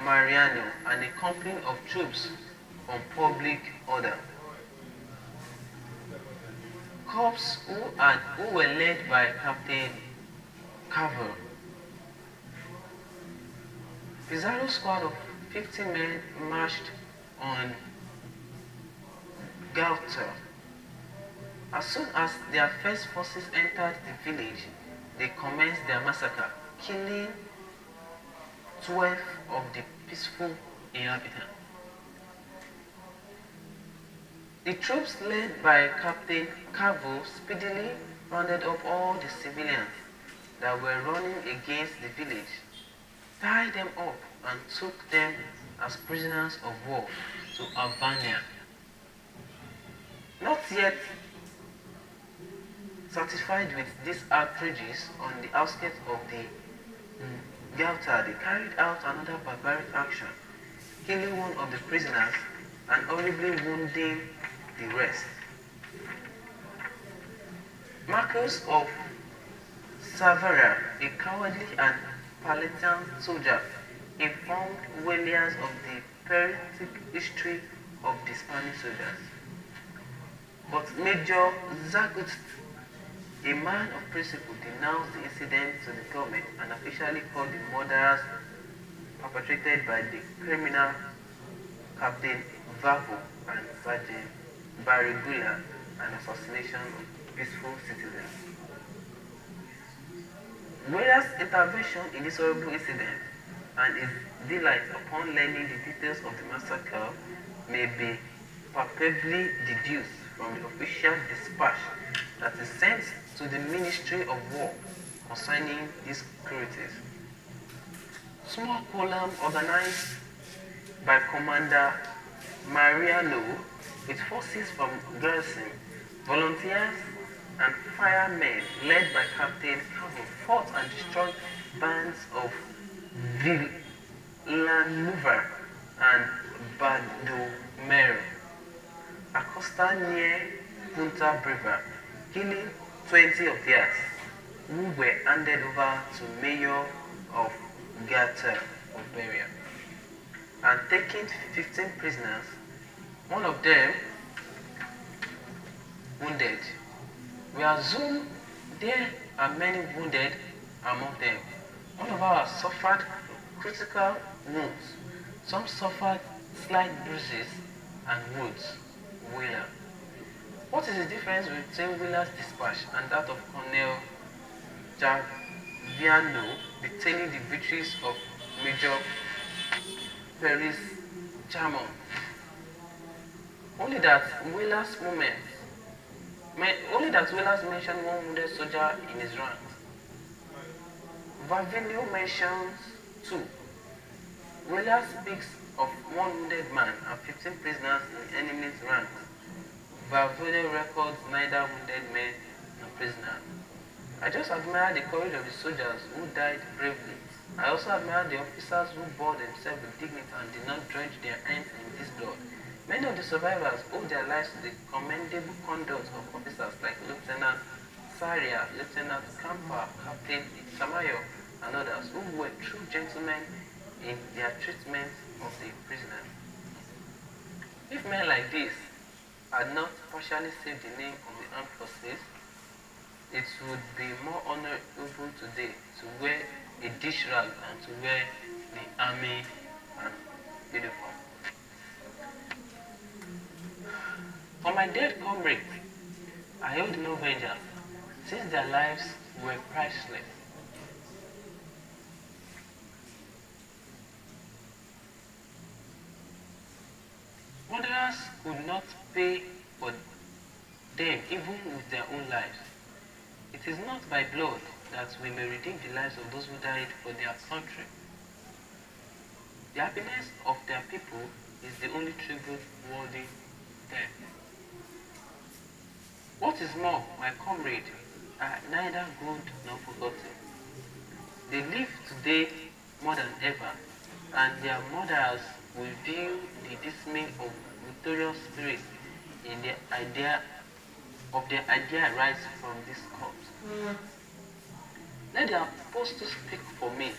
Mariano and a company of troops on public order. Corps who were led by Captain Cavo. Pizarro's squad of 50 men marched on Gauta. As soon as their first forces entered the village, they commenced their massacre, killing 12 of the peaceful inhabitants. The troops led by Captain Cavo speedily rounded up all the civilians that were running against the village, tied them up and took them as prisoners of war to Albania. Not yet satisfied with these outrages on the outskirts of the Gauta, they carried out another barbaric action, killing one of the prisoners and horribly wounding the rest. Marcus of Savara, a cowardly and Palatine soldier, informed Williams of the perilous history of the Spanish soldiers. But Major Zagut, a man of principle, denounced the incident to the government and officially called the murders perpetrated by the criminal Captain Vavo and Sergeant Barigula an assassination of peaceful citizens. Whereas intervention in this horrible incident and his delight upon learning the details of the massacre may be palpably deduced from the official dispatch that is sent to the Ministry of War concerning these cruelties. Small column organized by Commander Mariano with forces from garrison, volunteers and firemen led by Captain Cavo fought and destroyed bands of Villanueva and Baldomero Acosta near Punta Brava, killing 20 of theirs, who were handed over to Mayor of Gata of Beria, and taking 15 prisoners, one of them wounded. We assume there are many wounded among them. One of ours suffered critical wounds. Some suffered slight bruises and wounds. Wheeler. What is the difference between Wheeler's dispatch and that of Colonel Javiano detailing the victories of Major Paris Chamon? Only that Wheeler's mentioned one wounded soldier in his ranks. Vavilio mentions two. Wheeler speaks of one wounded man and 15 prisoners in the enemy's ranks. Vavilio records neither wounded men nor prisoners. I just admire the courage of the soldiers who died bravely. I also admire the officers who bore themselves with dignity and did not drench their hands in this blood. Many of the survivors owe their lives to the commendable conduct of officers like Lieutenant Saria, Lieutenant Campa, Captain Samayo, and others who were true gentlemen in their treatment of the prisoners. If men like this had not partially saved the name of the armed forces, it would be more honorable today to wear a dish rag and to wear the army and uniform. For my dead comrades, I hold no vengeance, since their lives were priceless. could not pay for them even with their own lives. It is not by blood that we may redeem the lives of those who died for their country. The happiness of their people is the only tribute worthy them. What is more, my comrade, are neither good nor forgotten. They live today more than ever, and their mothers will view the dismay of victorious spirit in their idea rise from this cause. Let the apostles speak for me.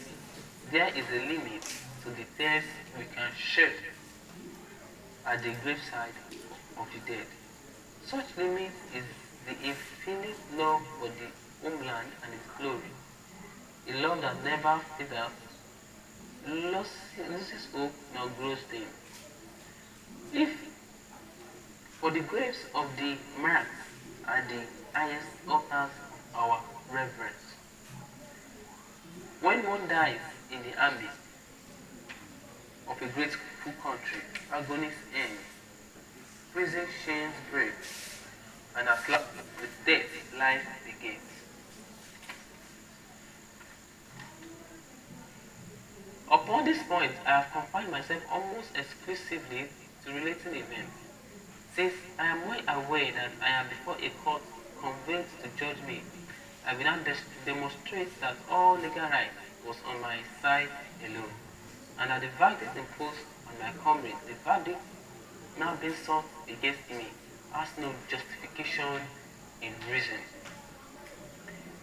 There is a limit to the tears we can shed at the graveside of the dead. Such limit is the infinite love for the homeland and its glory. A love that never fades, loses hope nor grows dim. If for the graves of the martyrs are the highest altars of our reverence. When one dies in the army of a grateful country, agonies end, prison chains break, and at last with death life begins. Upon this point, I have confined myself almost exclusively to relating events, since I am well aware that I am before a court convened to judge me. I will now demonstrate that all legal right was on my side alone, and that the verdict imposed on my comrade, the verdict now being sought against me, has no justification in reason,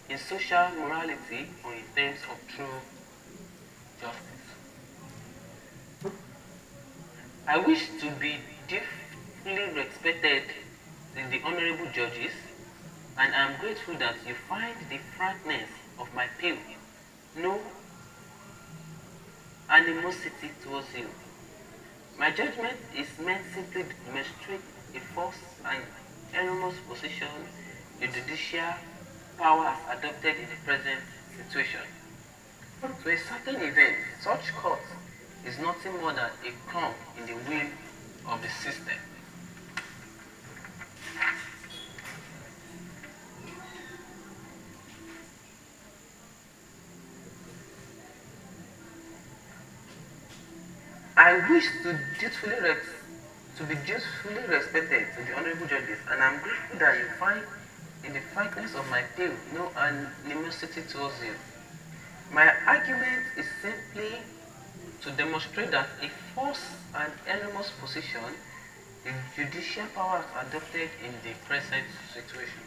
in social morality, or in terms of true justice. I wish to be deeply respected in the honorable judges, and I am grateful that you find the frankness of my appeal no animosity towards you. My judgment is meant simply to demonstrate a false and erroneous position the judicial power has adopted in the present situation. To a certain event, such court is nothing more than a clunk in the wheel of the system. I wish to be dutifully respected to the honorable judges, and I am grateful that you find in the frankness of my appeal no animosity towards you. My argument is simply to demonstrate that a false and erroneous position the judicial power has adopted in the present situation.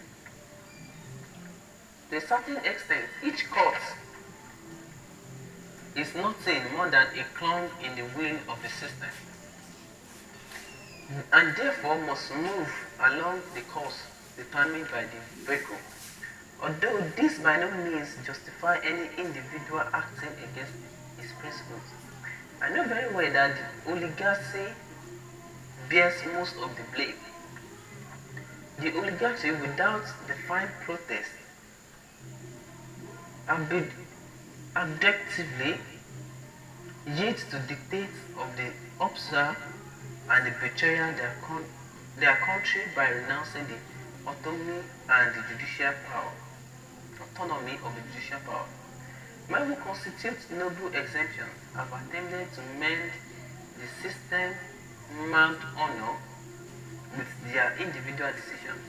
To a certain extent, each court is nothing more than a clunk in the wheel of the system, and therefore must move along the course determined by the vehicle. Although this by no means justify any individual acting against his principles, I know very well that the oligarchy bears most of the blame. The oligarchy, without defined protest, objectively yields to dictates of the officer and the betrayer their country by renouncing the autonomy and the judicial power. Autonomy of the judicial power. Men who constitute noble exemptions have attempted to mend the system marked honor with their individual decisions.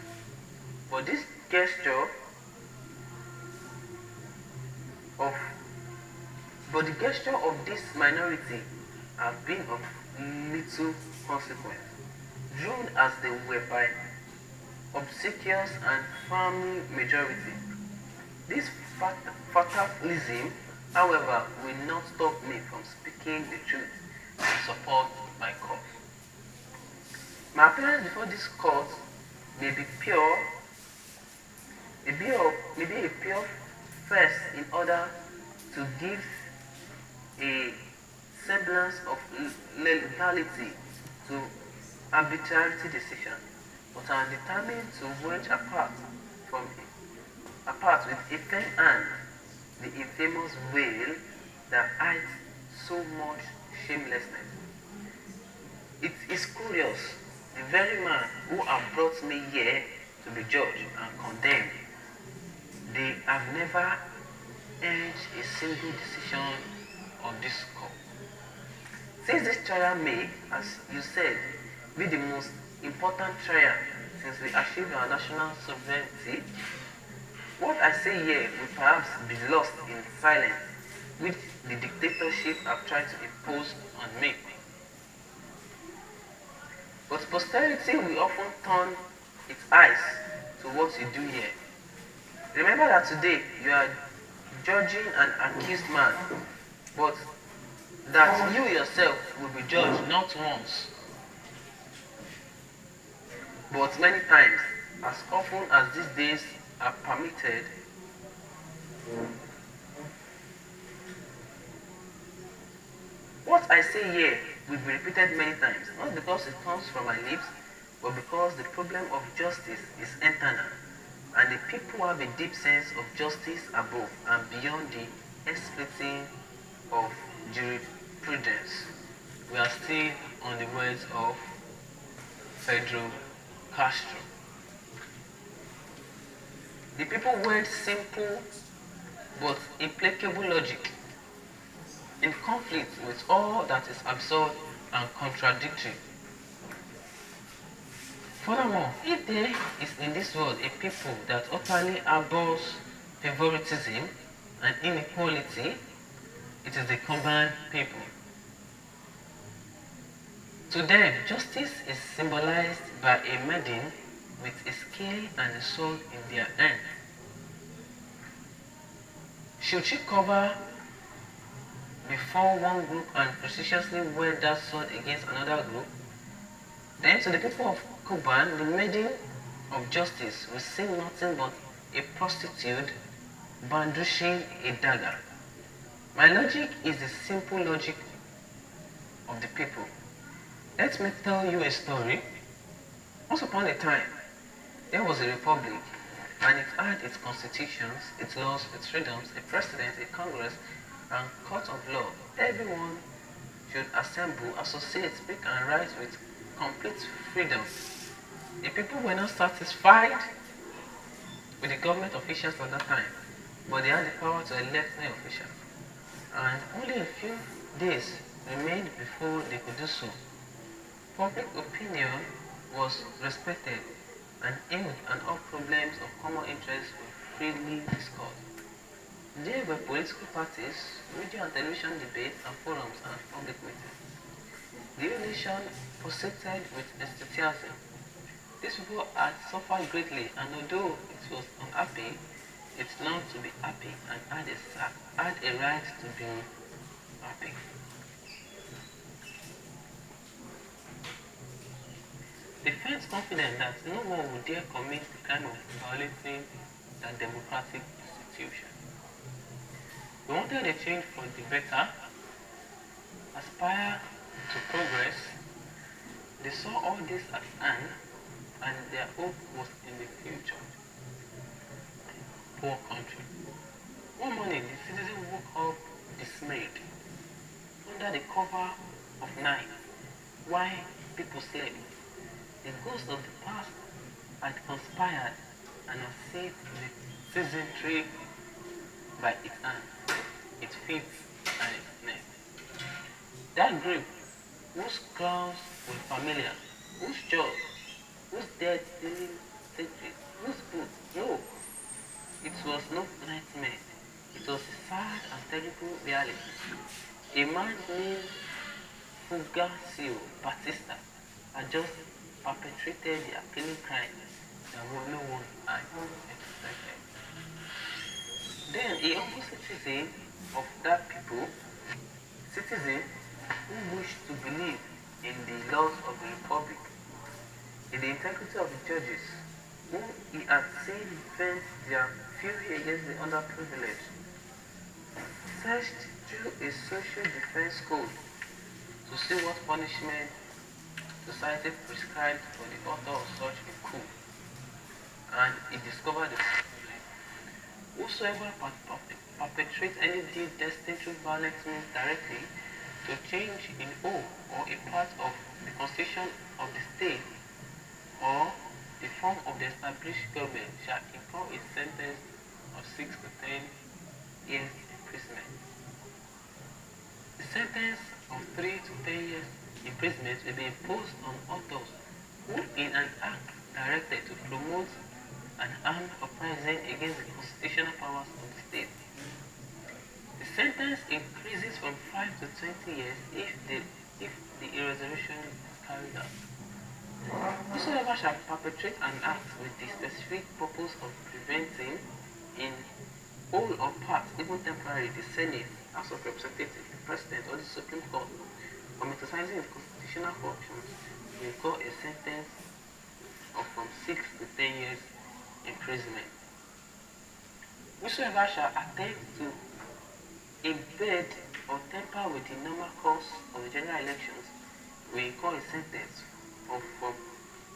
But this gesture of the gesture of this minority have been of little consequence, drawn as they were by obsequious and firm majority. This fatalism, however, will not stop me from speaking the truth and support my cause. My appearance before this court may be a pure first in order to give a semblance of legality to arbitrary decision, but I am determined to wedge apart with a firm hand the infamous veil that hides so much shamelessness. It is curious the very man who have brought me here to be judged and condemned, they have never urged a single decision of this court. Since this trial may, as you said, be the most important trial since we achieved our national sovereignty, what I say here will perhaps be lost in silence, which the dictatorship have tried to impose on me. But posterity will often turn its eyes to what you do here. Remember that today you are judging an accused man, but that you yourself will be judged not once, but many times, as often as these days are permitted. What I say here will be repeated many times, not because it comes from my lips, but because the problem of justice is internal, and the people have a deep sense of justice above and beyond the splitting of jurisprudence. We are still on the words of Pedro Castro. The people were simple but implacable logic, in conflict with all that is absurd and contradictory. Furthermore, if there is in this world a people that utterly abhors favoritism and inequality, it is the Cuban people. To them, justice is symbolized by a maiden with a scale and a sword in their hand. Should she cover before one group and precisely weld that sword against another group, then to the people of Cuba, the maiden of justice will seem nothing but a prostitute brandishing a dagger. My logic is the simple logic of the people. Let me tell you a story. Once upon a time, there was a republic, and it had its constitutions, its laws, its freedoms, a president, a congress, and court of law. Everyone should assemble, associate, speak, and write with complete freedom. The people were not satisfied with the government officials at that time, but they had the power to elect new officials. And only a few days remained before they could do so. Public opinion was respected, and ill and all problems of common interest were freely discussed. There were political parties, radio and television debates, and forums and public meetings. The whole nation proceeded with enthusiasm. These people had suffered greatly, and although it was unhappy, it longed to be happy and had a right to be happy. They felt confident that no one would dare commit the crime of violating the democratic institution. They wanted a change for the better, aspire to progress. They saw all this at hand, and their hope was in the future. Poor country. One morning, the citizen woke up dismayed. Under the cover of night, while people slept, the ghosts of the past had conspired and had seized the citizenry by its hand, its feet, and its neck. That group, whose crowns were familiar, whose jaws, whose dead stealing centuries, whose boots, no, it was no nightmare. It was a sad and terrible reality. A man named Fulgencio Batista had just perpetrated the appalling crime that no one had expected. Then a humble citizen of that people, citizen who wished to believe in the laws of the republic, in the integrity of the judges, whom he had seen defend their fury against the underprivileged, searched through a social defense code to see what punishment society prescribed for the author of such a coup, and he discovered the whosoever perpetrates any deed destined through violence means directly to change in whole or a part of the constitution of the state or a form of the established government shall incur a sentence of 6 to 10 years imprisonment. The sentence of 3 to 10 years imprisonment will be imposed on authors who, in an act directed to promote an armed uprising against the constitutional powers of the state. The sentence increases from 5 to 20 years if the resolution is carried out. Whosoever shall perpetrate an act with the specific purpose of preventing, in whole or part, even temporarily, the Senate, House of Representatives, the President, or the Supreme Court from exercising its constitutional functions will incur a sentence of from 6 to 10 years imprisonment. Whosoever shall attempt to embed or tamper with the normal course of the general elections will incur a sentence of from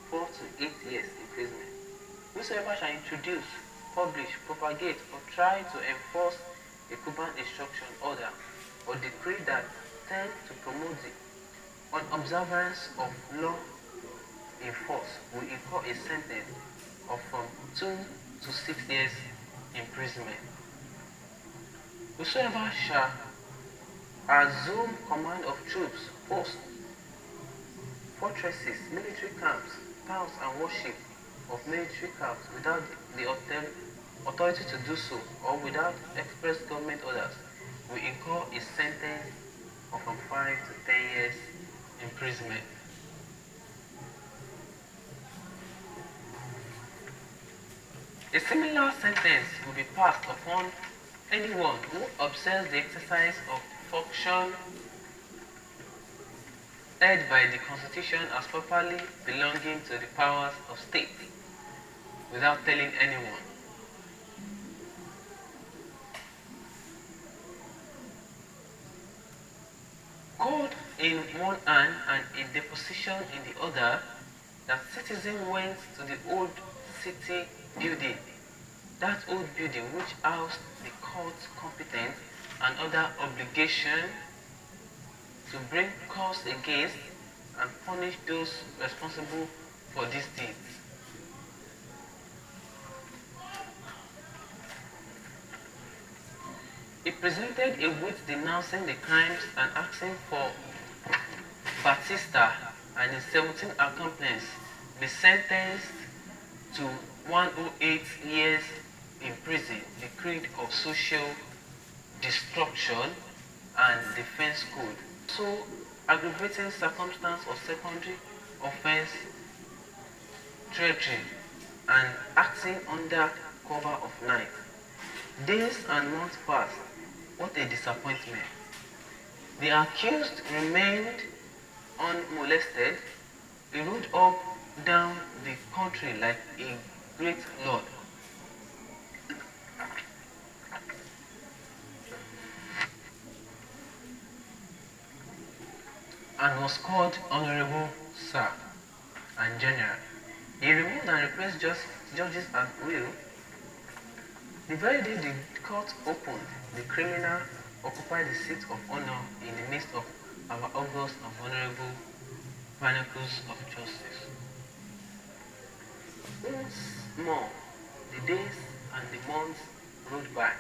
4 to 8 years imprisonment. Whosoever shall introduce, publish, propagate, or try to enforce a Cuban instruction order or decree that tend to promote the unobservance of law in force will incur a sentence of from 2 to 6 years imprisonment. Whosoever shall assume command of troops, posts, fortresses, military camps, towns, and worship of military camps without the authority to do so or without express government orders will incur a sentence of from 5 to 10 years imprisonment. A similar sentence will be passed upon anyone who observes the exercise of function held by the Constitution as properly belonging to the powers of state without telling anyone. Code in one hand and a deposition in the other, that citizen went to the old city building, that old building which housed the court competence and other obligation, to bring cause against and punish those responsible for these deeds. He presented a writ denouncing the crimes and asking for Batista and his 17 accomplices be sentenced to 108 years in prison, decreed of social destruction and defense code. So, aggravating circumstance or secondary offense, treachery, and acting under cover of night. Days and months passed. What a disappointment. The accused remained unmolested. He rode up down the country like a great lord. And was called Honorable Sir and General. He removed and replaced judges at will. The very day the court opened, the criminal occupied the seat of honor in the midst of our august and honorable pinnacles of justice. Once more, the days and the months rode by.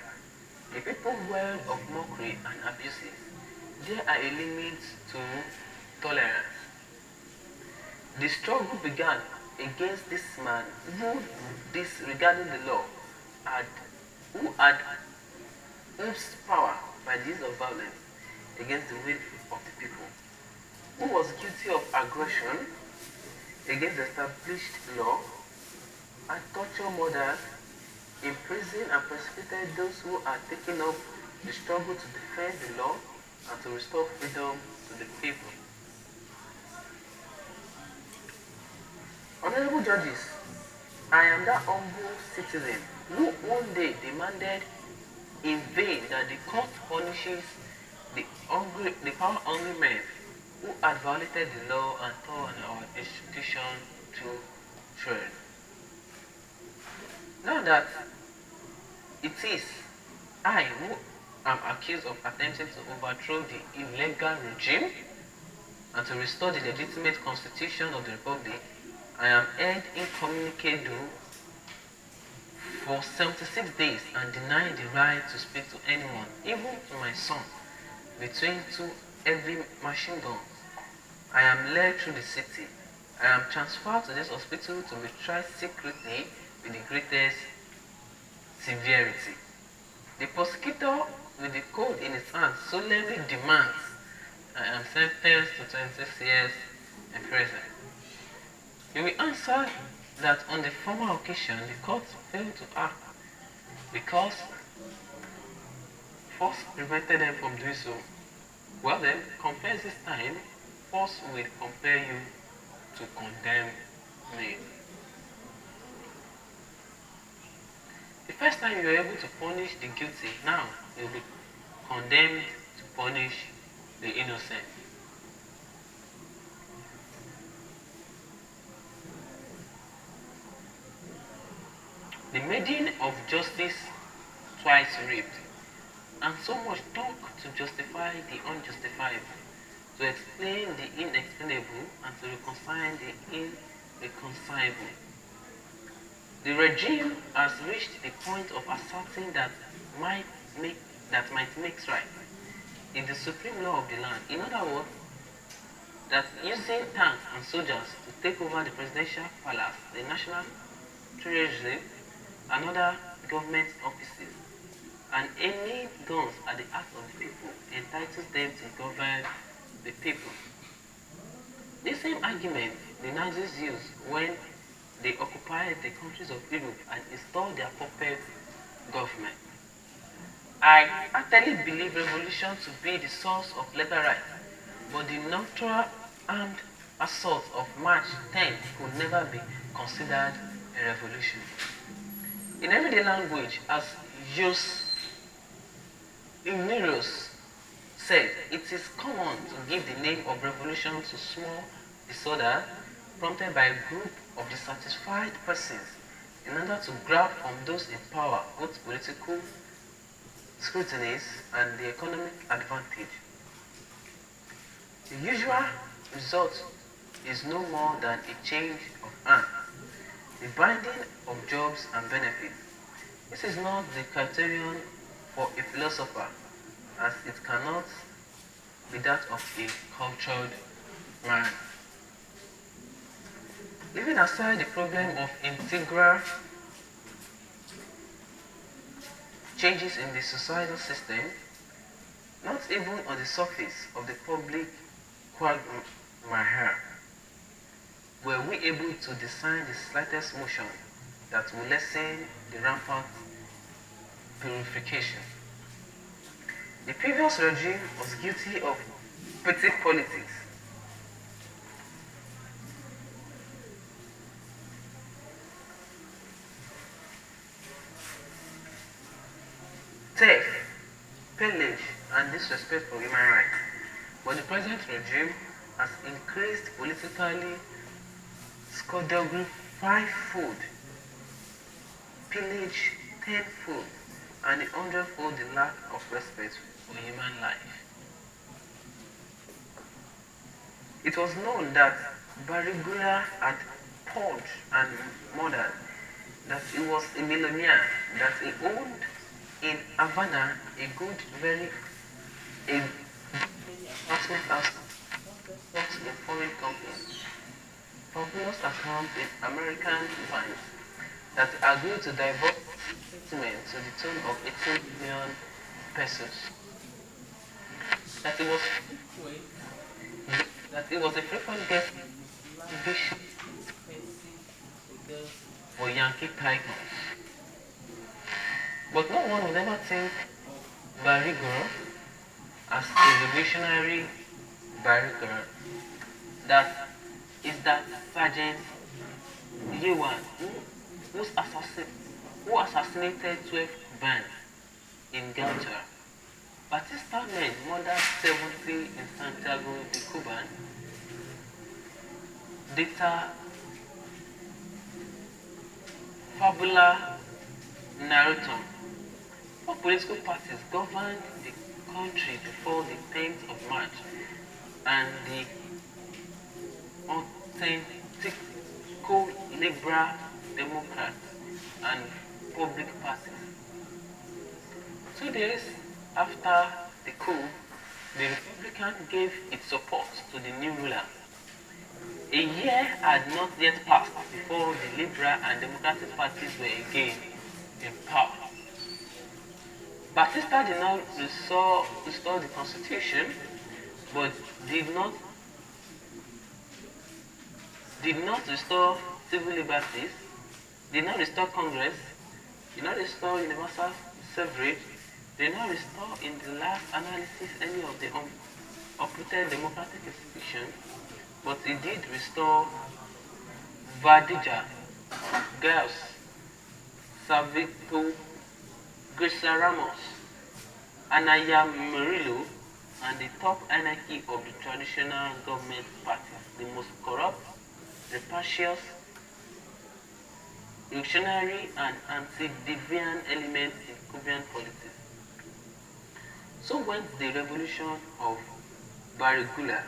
The people wailed of mockery and abuses. There are a limit to tolerance. The struggle began against this man who, disregarding the law, who had used power by the use of violence against the will of the people, who was guilty of aggression against the established law, and tortured murders, imprisoned and persecuted those who had taken up the struggle to defend the law and to restore freedom to the people. Honorable judges, I am that humble citizen who one day demanded in vain that the court punishes the power-hungry men who had violated the law and torn our institution to shreds. Now that it is I who am accused of attempting to overthrow the illegal regime and to restore the legitimate constitution of the Republic, I am held incommunicado for 76 days and denied the right to speak to anyone, even to my son, between two heavy machine guns. I am led through the city. I am transferred to this hospital to be tried secretly with the greatest severity. The prosecutor, with the code in his hand, solemnly demands I am sentenced to 26 years in prison. He will answer that on the former occasion the court failed to act because force prevented them from doing so. Well then, compare this time, force will compel you to condemn me. The first time you are able to punish the guilty, now you'll be condemned to punish the innocent. The maiden of justice twice raped, and so much talk to justify the unjustifiable, to explain the inexplainable, and to reconcile the irreconcilable. The regime has reached the point of asserting that might makes right. Is the supreme law of the land. In other words, that using tanks and soldiers to take over the presidential palace, the national treasury, and other government offices, and any guns at the act of the people entitles them to govern the people. This same argument the Nazis used when they occupied the countries of Europe and installed their puppet government. I actually believe revolution to be the source of legal right, but the natural armed assault of March 10th could never be considered a revolution. In everyday language, as Jose Ignatius said, it is common to give the name of revolution to small disorder prompted by a group of dissatisfied persons in order to grab from those in power both political scrutinies and the economic advantage. The usual result is no more than a change of hands, the binding of jobs and benefits. This is not the criterion for a philosopher, as it cannot be that of a cultured man. Leaving aside the problem of integral changes in the societal system, not even on the surface of the public quagmire were we able to discern the slightest motion that will lessen the rampant purification. The previous regime was guilty of petty politics. Theft, pillage, and disrespect for human rights. But the present regime has increased politically skullduggery fivefold, pillage tenfold, and a hundredfold the lack of respect for human life. It was known that Barigura had purged and murdered, that he was a millionaire, that he owned in Havana a investment house in foreign companies, fabulous accounts in American funds, that agreed to divert settlement to the tune of 18 million pesos, that it was a frequent guest bishop for Yankee Tigers. But no one would ever think Barigura as a revolutionary Barigura. That is that Sergeant Yewan who assassinated 12 bands in Gauta. Batista men murdered 70 in Santiago de Cuba. Dictator Fabula Naruto. Four political parties governed the country before the 10th of March, and the authentic Liberal Democrats and Public parties. 2 days after the coup, the Republican gave its support to the new ruler. A year had not yet passed before the Liberal and Democratic parties were again in power. Batista did not restore the constitution, but did not restore civil liberties, did not restore Congress, did not restore universal suffrage, did not restore in the last analysis any of the uprooted democratic institutions, but it did restore Vadija, Gauss, Savito, Grisa Ramos, Anaya Murillo, and the top anarchy of the traditional government parties, the most corrupt, rapacious, reactionary, and anti-deviant elements in Cuban politics. So went the revolution of Barigula.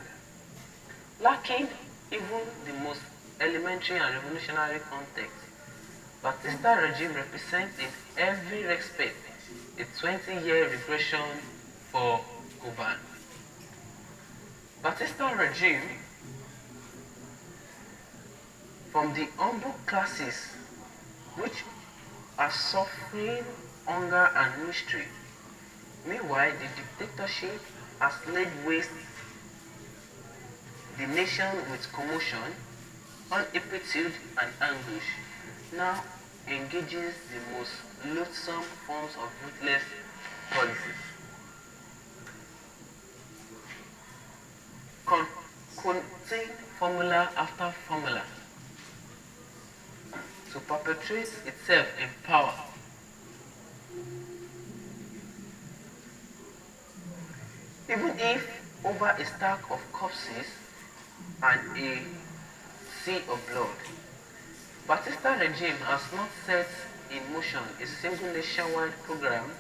Lacking even the most elementary and revolutionary context, Batista regime represents in every respect a 20-year regression for Cuba. Batista regime, from the humble classes which are suffering hunger and misery. Meanwhile, the dictatorship has laid waste the nation with commotion, ineptitude, and anguish. Now engages the most loathsome forms of ruthless policies. Contain formula after formula to perpetuate itself in power. Even if over a stack of corpses and a sea of blood, Batista regime has not set in motion a single nationwide program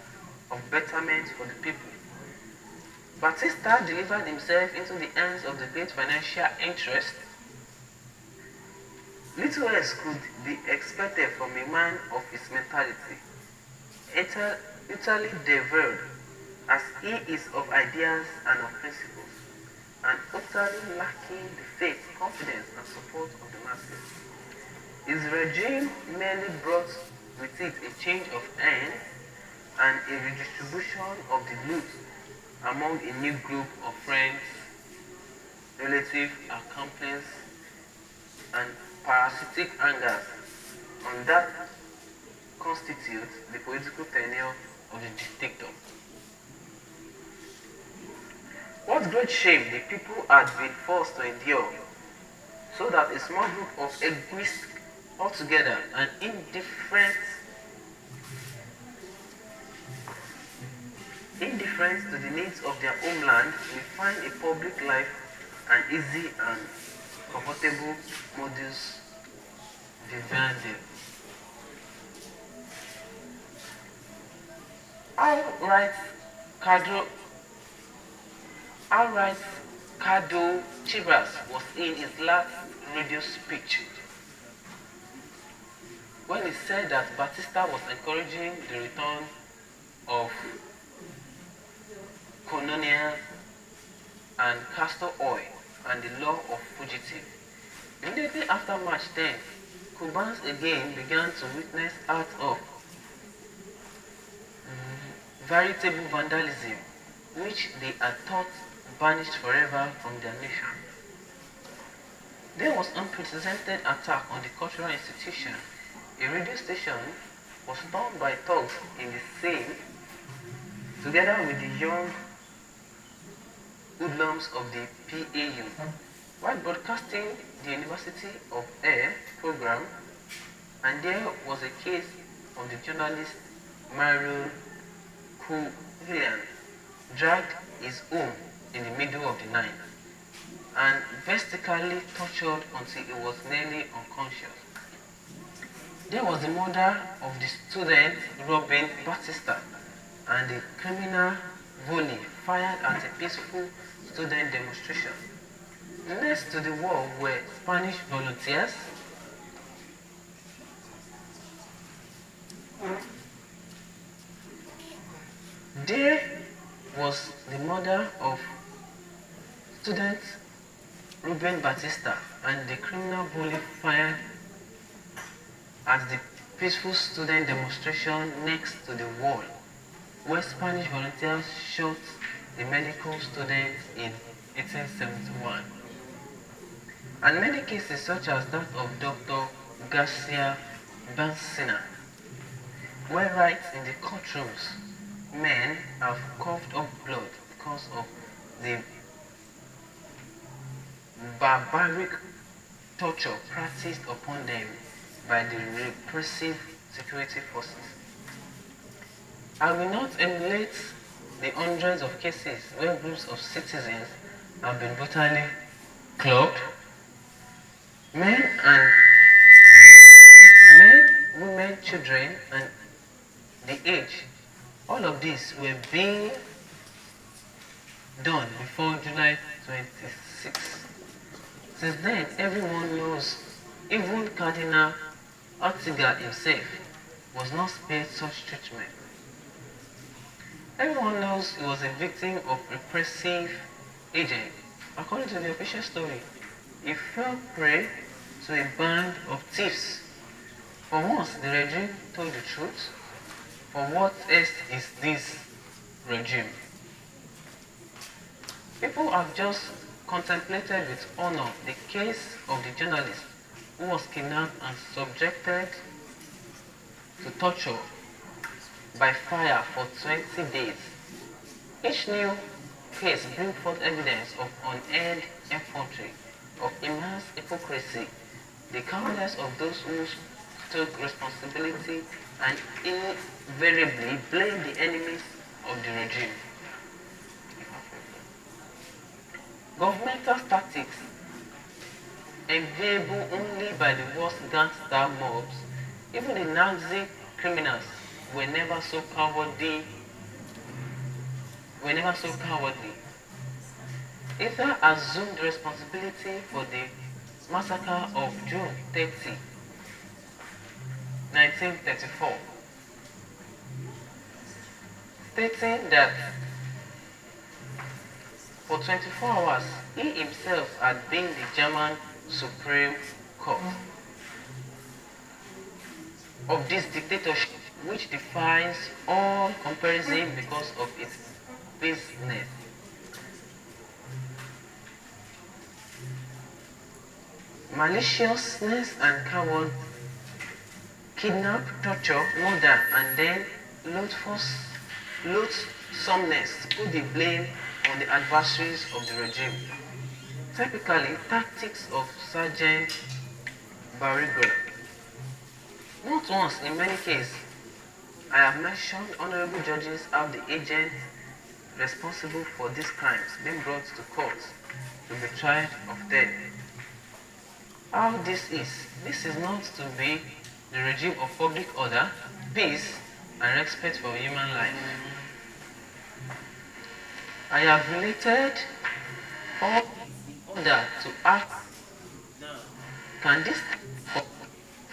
of betterment for the people. Batista delivered himself into the hands of the great financial interests. Little else could be expected from a man of his mentality, utterly diverted as he is of ideas and of principles, and utterly lacking the faith, confidence, and support of the masses. His regime merely brought with it a change of hands and a redistribution of the loot among a new group of friends, relatives, accomplices, and parasitic angers on that constitutes the political tenure of the dictator. What great shame the people had been forced to endure, so that a small group of egoists altogether and indifference to the needs of their homeland will find a public life an easy and comfortable modus vivendi. Outright Cado Chivas was in his last radio speech when he said that Batista was encouraging the return of colonial and castor oil and the law of fugitive. Immediately after March 10, Cubans again began to witness acts of veritable vandalism, which they had thought banished forever from their nation. There was unprecedented attack on the cultural institution. A radio station was stormed by thugs in the same, together with the young hoodlums of the PAU, while broadcasting the University of Air program, and there was a case of the journalist Mario Culian dragged his home in the middle of the night and vestically tortured until he was nearly unconscious. There was the murder of the student Robin Batista and the criminal volley fired at a peaceful student demonstration. Next to the war were Spanish volunteers, There was the murder of student Ruben Batista and the criminal bully fired at the peaceful student demonstration next to the wall, where Spanish volunteers shot the medical student in 1871. And many cases such as that of Dr. Garcia Bancina, where right in the courtrooms, men have coughed up blood because of the barbaric torture practiced upon them by the repressive security forces. I will not emulate the hundreds of cases where groups of citizens have been brutally clubbed, men, women, children, and the aged. All of these were being done before July 26. Since then, everyone knows, even Cardinal Ortega himself was not spared such treatment. Everyone knows he was a victim of repressive agents. According to the official story, he fell prey to a band of thieves. For once, the regime told the truth. For what else is this regime? People have just contemplated with honor the case of the journalist who was kidnapped and subjected to torture by fire for 20 days. Each new case brings forth evidence of unearned effrontery, of immense hypocrisy, the cowardice of those who took responsibility and invariably blame the enemies of the regime. Governmental tactics, enviable only by the worst gangster mobs, even the Nazi criminals were never so cowardly. Hitler assumed responsibility for the massacre of June 30, 1934, stating that for 24 hours he himself had been the German Supreme Court of this dictatorship, which defies all comparison because of its business. Maliciousness and coward, kidnap, torture, murder, and then loathsomeness put the blame on the adversaries of the regime. Typically, tactics of Sergeant Barrigo. Not once, in many cases, I have mentioned honorable judges have the agents responsible for these crimes being brought to court to be tried of death. How this is not to be the regime of public order, peace, and respect for human life. I have related all in order to act. Can this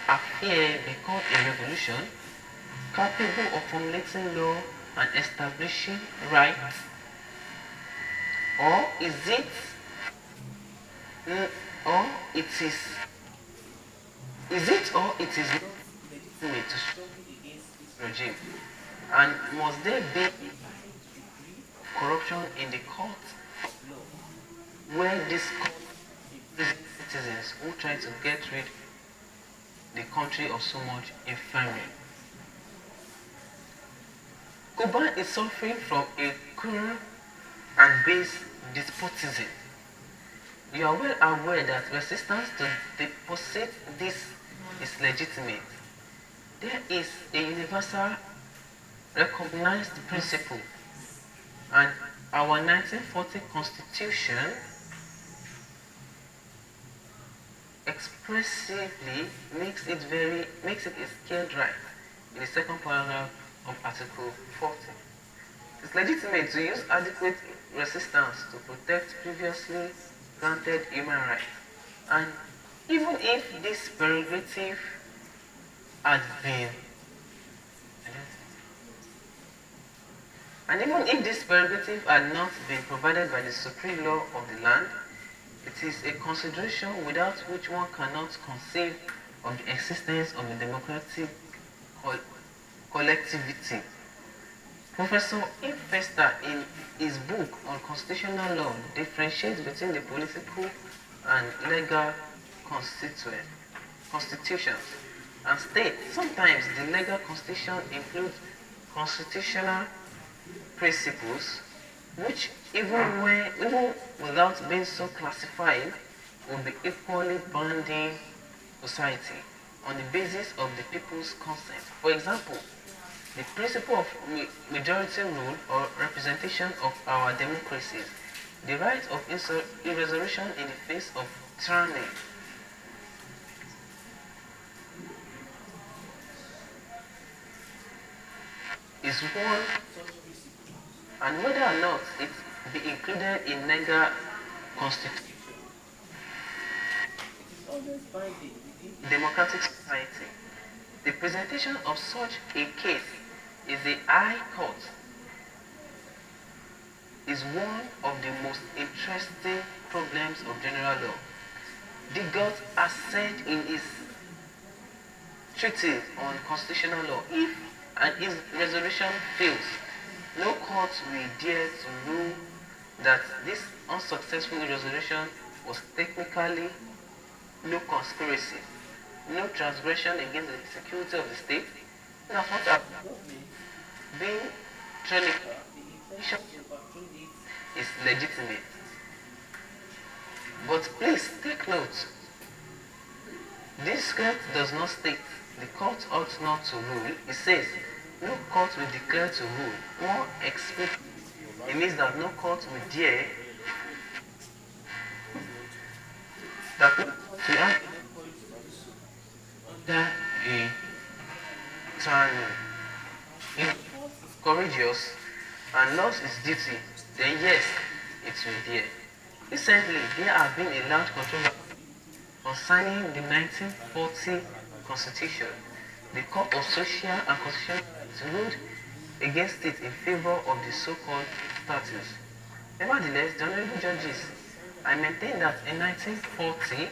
affair be called a revolution, capable of formulating law and establishing rights? Or is it not legitimate to struggle against this regime? And must there be corruption in the court of law, where this court citizens who try to get rid the country of so much infamy? Cuba is suffering from a cruel and base despotism. You are well aware that resistance to deposit this is legitimate. There is a universal recognized principle, and our 1940 Constitution expressively makes it a scared right in the second paragraph of Article 40. It is legitimate to use adequate resistance to protect previously granted human rights, and even if this prerogative had been And even if these prerogatives are not been provided by the supreme law of the land, it is a consideration without which one cannot conceive of the existence of a democratic collectivity. Professor Infesta, in his book on constitutional law, differentiates between the political and legal constitutions and states sometimes the legal constitution includes constitutional principles which even without being so classified will be equally binding society on the basis of the people's consent. For example, the principle of majority rule or representation of our democracies, the right of irresolution in the face of tyranny, is one, and whether or not it be included in legal constitution, democratic society. The presentation of such a case is the High Court is one of the most interesting problems of general law. Digot has said in his treatise on constitutional law, if an resolution fails, no court will dare to rule that this unsuccessful resolution was technically no conspiracy, no transgression against the security of the state, no fault of being tyrannical, is legitimate. But please take note, this court does not state the court ought not to rule. It says no court will declare to rule. More explicitly, it means that no court will dare that to act under a tyranny. If courageous and loves its duty, then yes, it will dare. Recently, there have been a loud controversy concerning the 1940 Constitution. The Court of Social and Constitutional Rights ruled against it in favor of the so-called statutes. Nevertheless, the honorable judges, I maintain that in 1940,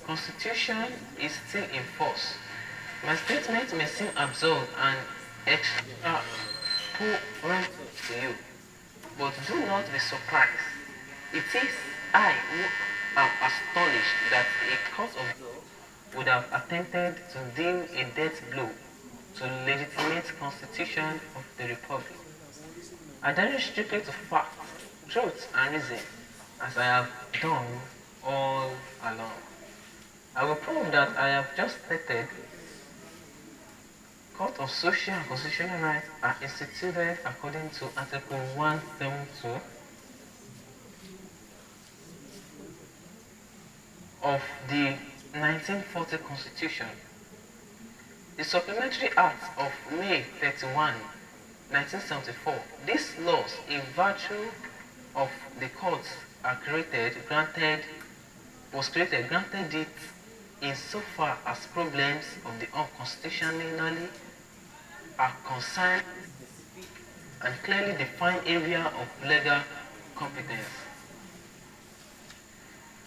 Constitution is still in force. My statement may seem absurd and extra to you, but do not be surprised. It is I who am astonished that a court of law would have attempted to deal a death blow to legitimate constitution of the republic. Adhering strictly to fact, truth, and reason, as I have done all along, I will prove that I have just stated. Court of Social and Constitutional Rights are instituted according to Article 172 of the 1940 Constitution. The Supplementary Act of May 31, 1974. These laws, in virtue of the courts are granted it insofar as problems of the unconstitutionally are concerned and clearly defined area of legal competence.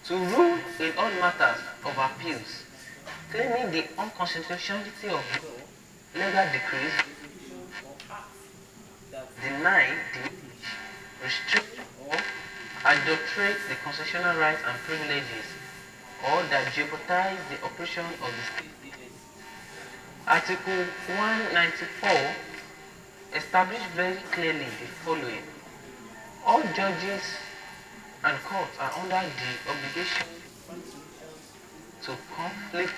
To rule in all matters of appeals, claiming the unconstitutionality of legal decrees, deny, restrict, or adulterate the constitutional rights and privileges, or that jeopardize the operation of the state. Article 194 established very clearly the following. All judges and courts are under the obligation to conflict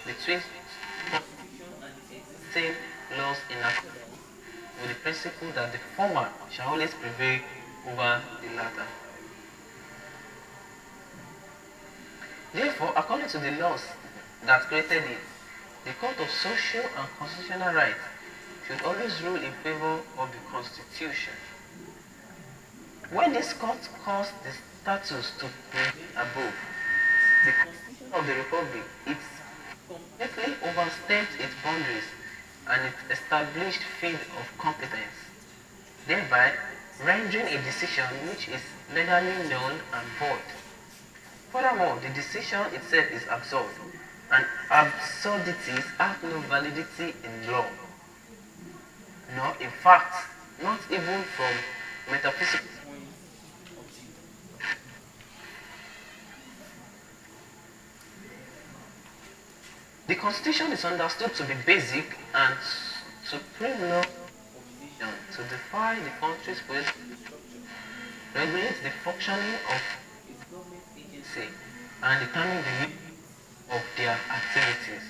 between constitution and the existing laws in accordance with the principle that the former shall always prevail over the latter. Therefore, according to the laws that created it, the Court of Social and Constitutional Rights should always rule in favor of the Constitution. When this court caused the statutes to prevail above, the Constitution of the Republic, it completely overstepped its boundaries and it established field of competence. thereby rendering a decision which is legally null and void. Furthermore, the decision itself is absurd, and absurdities have no validity in law, nor in fact, not even from metaphysical. The Constitution is understood to be basic and supreme law to define the country's political, regulate the functioning of agency, and determine the limits of their activities.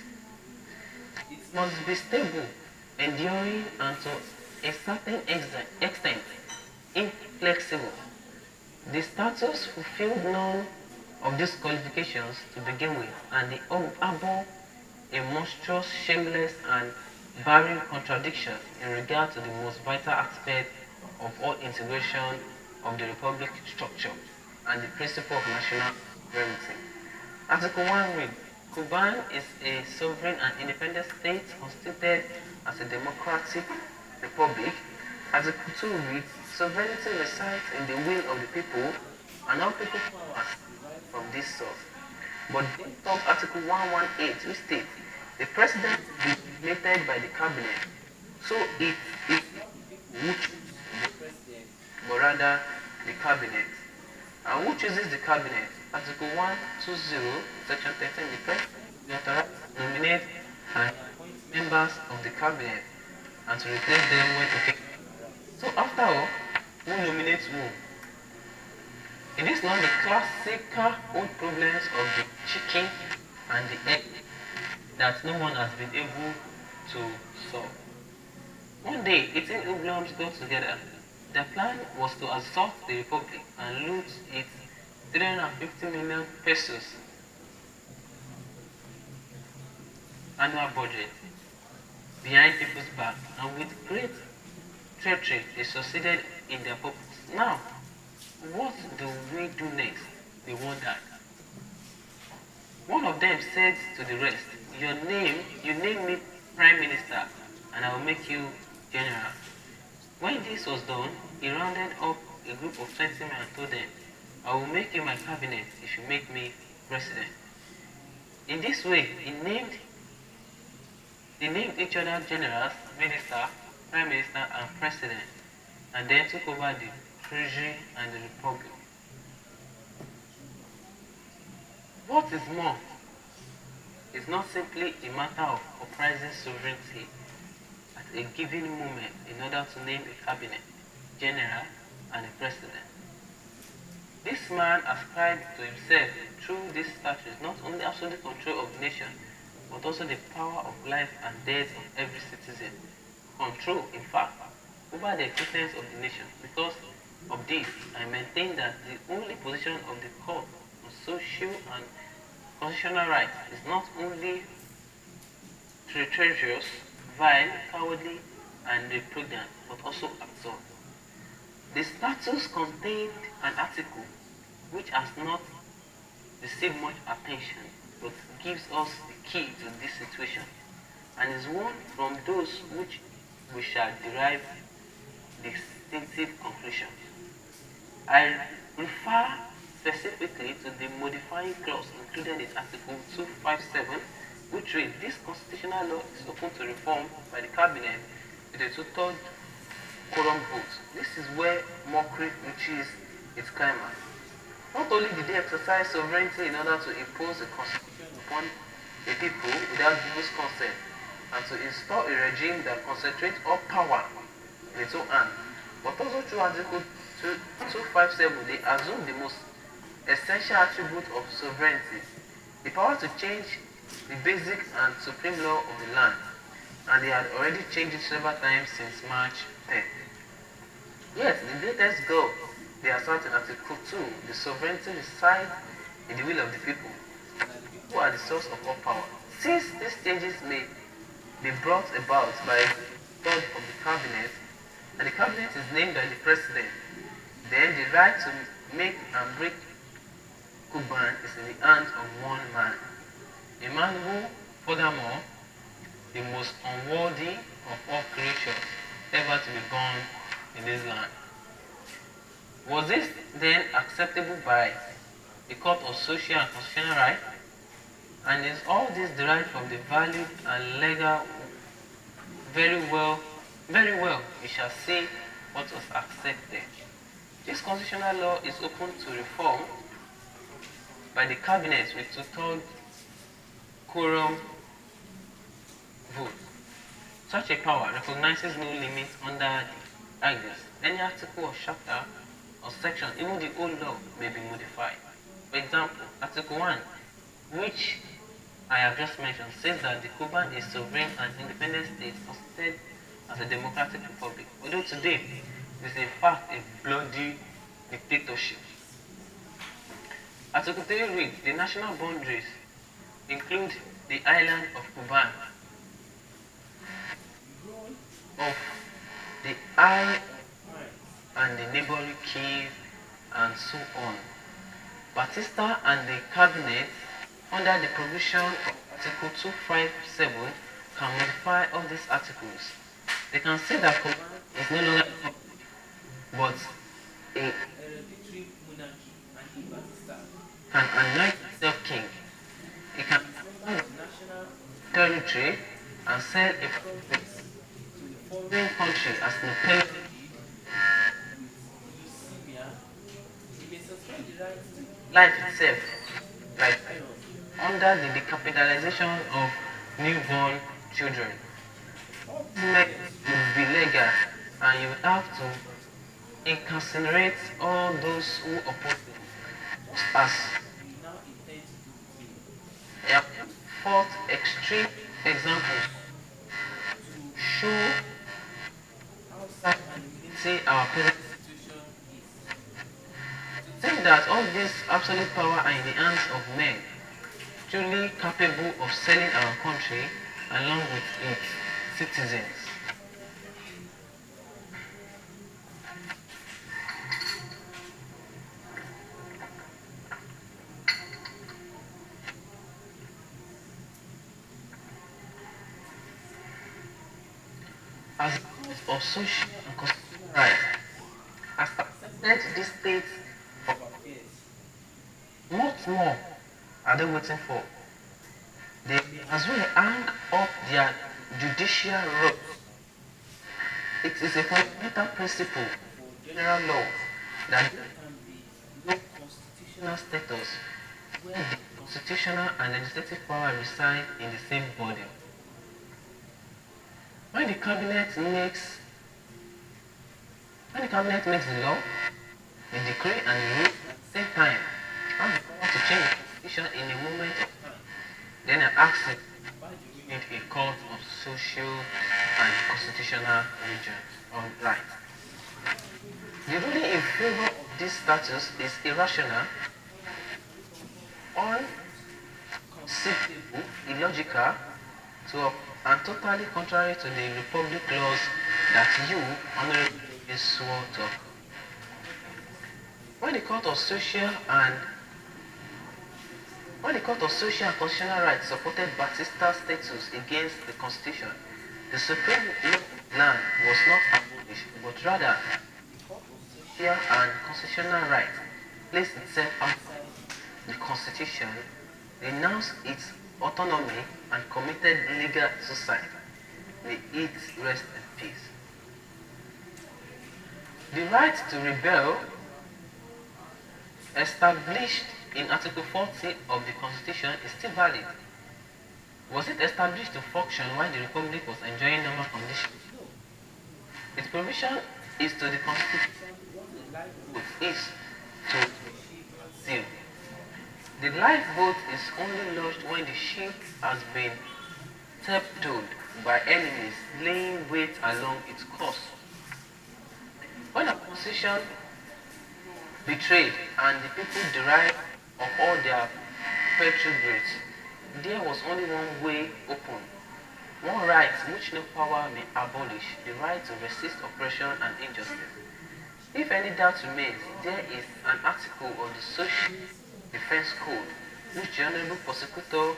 It must be stable, enduring, and to a certain extent inflexible. The status fulfilled none of these qualifications to begin with, and the harbor a monstrous, shameless, and barren contradiction in regard to the most vital aspect of all integration of the republic structure and the principle of national sovereignty. Article 1 reads, Cuba is a sovereign and independent state constituted as a democratic republic. Article 2 reads, sovereignty resides in the will of the people and all people powers from this source. But based on Article 118, which states, the president is designated by the cabinet, so it is not who chooses the president, but rather the cabinet. And who chooses the cabinet? Article 120, Section 13, the president is authorized to nominate and appoint members of the cabinet and to replace them when okay. So after all, who nominates who? It is not the classical old problems of the chicken and the egg that no one has been able to solve. One day, 18 Oblongs got together. Their plan was to assault the republic and loot its 350 million pesos annual budget behind people's back, and with great treachery, they succeeded in their purpose. Now, what do we do next? They wondered. One of them said to the rest, you name me Prime Minister, and I will make you General. When this was done, he rounded up a group of 20 men and told them, I will make you my cabinet if you make me President. In this way, they named each other Generals, Minister, Prime Minister, and President, and then took over the Treasury and the Republic. What is more, is not simply a matter of uprising sovereignty at a given moment in order to name a cabinet, general, and a president. This man ascribed to himself through these statutes not only absolute control of the nation, but also the power of life and death of every citizen. Control, in fact, over the existence of the nation. Because of this, I maintain that the only position of the court on social and constitutional rights is not only treacherous, vile, cowardly, and repugnant, but also absurd. The statutes contained an article which has not received much attention, but gives us the key to this situation, and is one from those which we shall derive distinctive conclusions. I refer specifically to the modifying clause included in Article 257, which reads, this constitutional law is open to reform by the cabinet with a two-thirds quorum vote. This is where mockery reaches its climax. Not only did they exercise sovereignty in order to impose a constitution upon the people without people's consent, and to install a regime that concentrates all power in its own hand, but also through Article 257, they assume the most essential attribute of sovereignty, the power to change the basic and supreme law of the land, and they had already changed it several times since March 10. Yet, the latest goal they assert in Article 2, the sovereignty resides in the will of the people, and the people are the source of all power. Since these changes may be brought about by the third of the cabinet, and the cabinet is named by the president, then the right to make and break Cuban is in the hands of one man. A man who, furthermore, the most unworthy of all creatures ever to be born in this land. Was this then acceptable by the Court of Social and Constitutional Rights? And is all this derived from the valid and legal? Very well, we shall see what was accepted. This constitutional law is open to reform by the cabinet with two-thirds quorum vote. Such a power recognizes no limits under the Act. Any article or chapter or section, even the old law, may be modified. For example, Article 1, which I have just mentioned, says that the Cuban is sovereign and independent state constituted as a democratic republic, although today it is in fact a bloody dictatorship. Article 3 reads, the national boundaries include the island of Cuban, of the Isle and the neighboring Keys, and so on. Batista and the cabinet, under the provision of Article 257, can modify all these articles. They can say that Cuban is no longer a republic, but a hereditary monarchy, and Batista can anoint himself king. He can expand the national territory and sell a province to a foreign country as an appellate. He may suspend the right to life itself, like under the decapitalization of newborn children. It would be legal, and you would have to incarcerate all those who oppose it, just as we now intend to do. I have fourth extreme examples to show how sad and humiliating our present situation is. To think that all this absolute power are in the hands of men truly capable of selling our country along with its citizens. As the Court of Social and Constitutional Rights has accepted this state of affairs, what more are they waiting for? They may as well hang up their judicial robes. It is a fundamental principle for general law that there can be no constitutional status where the constitutional and legislative power reside in the same body. When the cabinet makes the law, the decree and the rule at the same time, has the power to change the constitution in a moment of time. Then I ask it, why do we need a court of social and constitutional rights? The ruling in favor of this status is irrational, unconceivable, illogical, and totally contrary to the republic laws that you, honorable ladies, swore to. When the Court of Social and Constitutional Rights supported Batista's status against the Constitution, the Supreme Law of the land was not abolished, but rather the Court of Social and Constitutional Rights placed itself outside the Constitution, renounced its autonomy, and committed legal suicide. May it rest in peace. The right to rebel, established in Article 40 of the Constitution, is still valid. Was it established to function while the Republic was enjoying normal conditions? No. Its provision is to the Constitution what the life vote is to the ship at sea. The life vote is only lodged when the ship has been torpedoed by enemies laying wait along its course. When a position betrayed and the people derived of all their petrol goods, there was only one way open, one right which no power may abolish, the right to resist oppression and injustice. If any doubt remains, there is an article of the Social Defense Code which the Honorable Prosecutor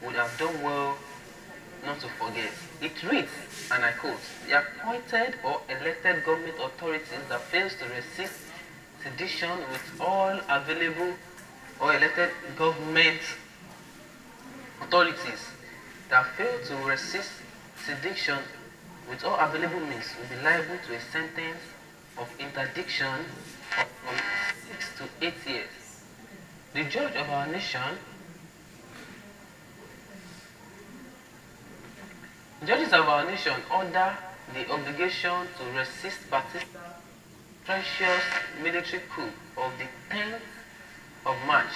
would have done well not not to forget. It reads, and I quote, the appointed or elected government authorities that fails to resist sedition with all available or elected government authorities that fail to resist sedition with all available means will be liable to a sentence of interdiction of from 6 to 8 years. The judge of our nation, judges of our nation order the obligation to resist Batista's treacherous military coup of the 10th of March.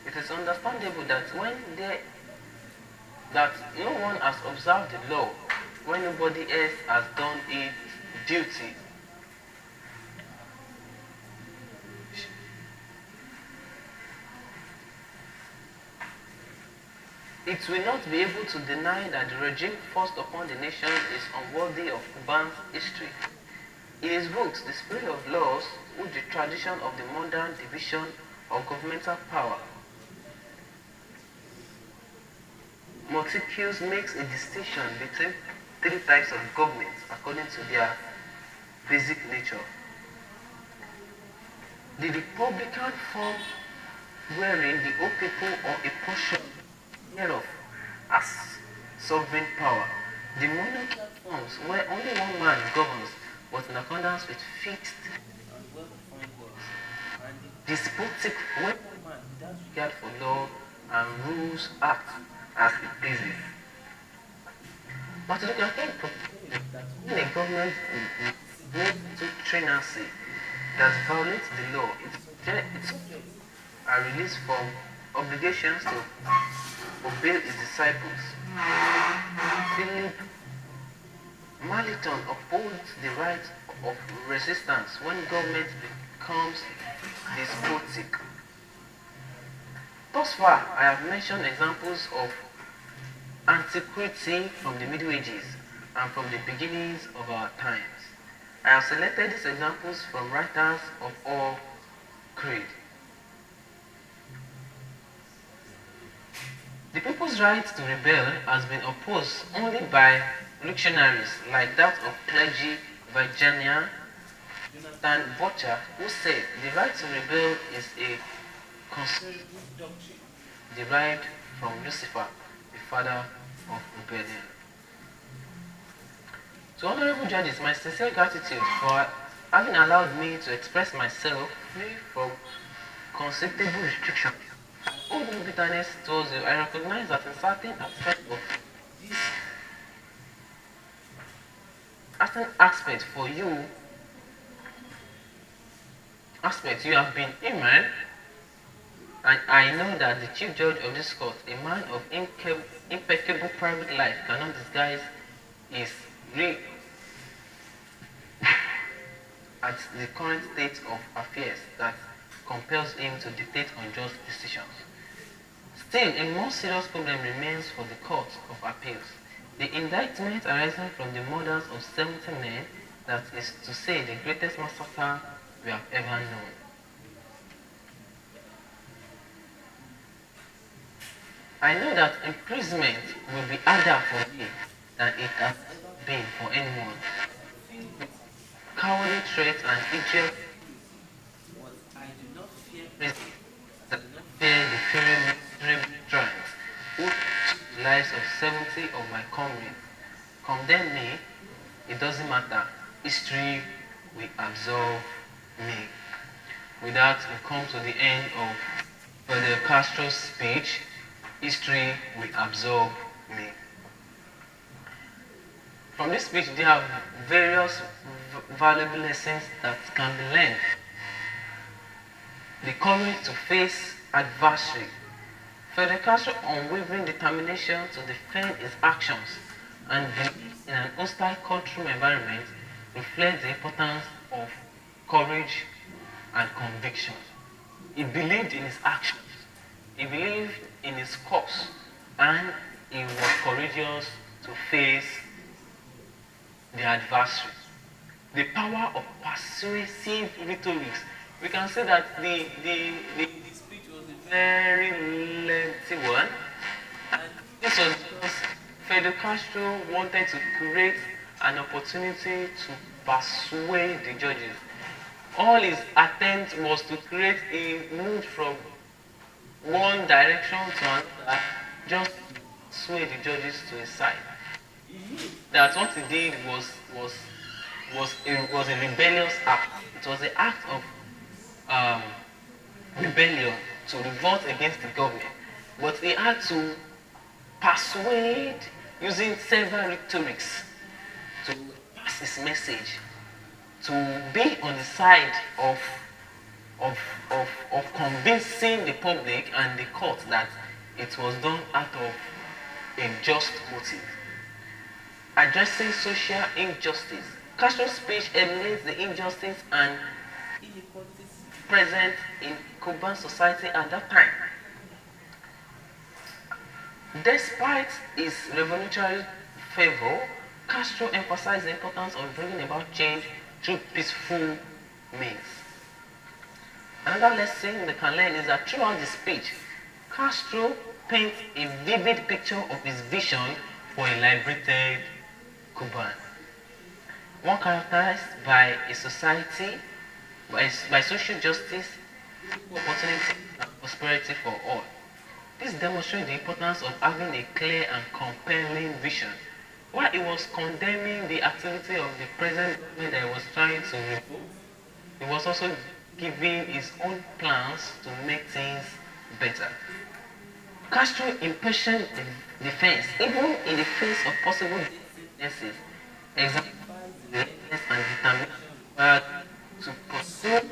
It is understandable that that no one has observed the law when nobody else has done its duty. It will not be able to deny that the regime forced upon the nation is unworthy of Cuban's history. In his books, The Spirit of Laws, which the tradition of the modern division of governmental power, Montesquieu makes a distinction between three types of government according to their basic nature. The republican form, wherein the whole people or a portion thereof as sovereign power. The monarchical forms, where only one man governs, but in accordance with fixed and well-defined laws. And the despotic, where one man, without regard for law and rules, acts as it pleases. But you can think that when a government goes into tyranny that violates the law, its are released from obligations to obey its disciples. Philip Marlton upholds the right of resistance when government becomes despotic. Thus far, I have mentioned examples of antiquity from the Middle Ages and from the beginnings of our times. I have selected these examples from writers of all creed. The people's right to rebel has been opposed only by reactionaries like that of clergy Virginia Jonathan Butcher, who said the right to rebel is a conservative doctrine derived from Lucifer, the father of rebellion. To honorable judges, my sincere gratitude for having allowed me to express myself free from conceivable restrictions. All no bitterness towards you. I recognize that in certain aspects of this you have been human, and I know that the chief judge of this court, a man of impeccable private life, cannot disguise his real at the current state of affairs that compels him to dictate unjust decisions. Still, a more serious problem remains for the Court of Appeals. The indictment arising from the murders of 70 men, that is to say the greatest massacre we have ever known. I know that imprisonment will be harder for me than it has ever been for anyone. Cowardly threats and idiot, but I do not fear prison. I do not fear the fiery military who took the lives of 70 of my comrades. Condemn me, it doesn't matter. History will absolve me. With that, we come to the end of Fidel Castro's speech. History will absolve me. From this speech, there are various valuable lessons that can be learned. The courage to face adversity. Fidel Castro's unwavering determination to defend his actions and belief in an hostile cultural environment reflects the importance of courage and conviction. He believed in his actions, he believed in his cause, and he was courageous to face the adversary. The power of persuasive rhetorics. We can say that the speech was a very lengthy one, and this was just Fidel Castro wanted to create an opportunity to persuade the judges. All his attempt was to create a mood from one direction to another, just sway the judges to his side. That what he did was a rebellious act. It was an act of um, rebellion to revolt against the government. But he had to persuade using several rhetorics to pass his message, to be on the side of, of convincing the public and the court that it was done out of a just motive. Addressing social injustice. Castro's speech eliminates the injustice and inequalities present in Cuban society at that time. Despite his revolutionary fervor, Castro emphasized the importance of bringing about change through peaceful means. Another lesson they can learn is that throughout the speech, Castro paints a vivid picture of his vision for a liberated Cuba. One characterized by a society, by social justice, opportunity, and prosperity for all. This demonstrates the importance of having a clear and compelling vision. While he was condemning the activity of the present government that he was trying to revoke, he was also giving his own plans to make things better. Castro impassioned defense, even in the face of possible sentences, exemplifies the readiness and determination required to pursue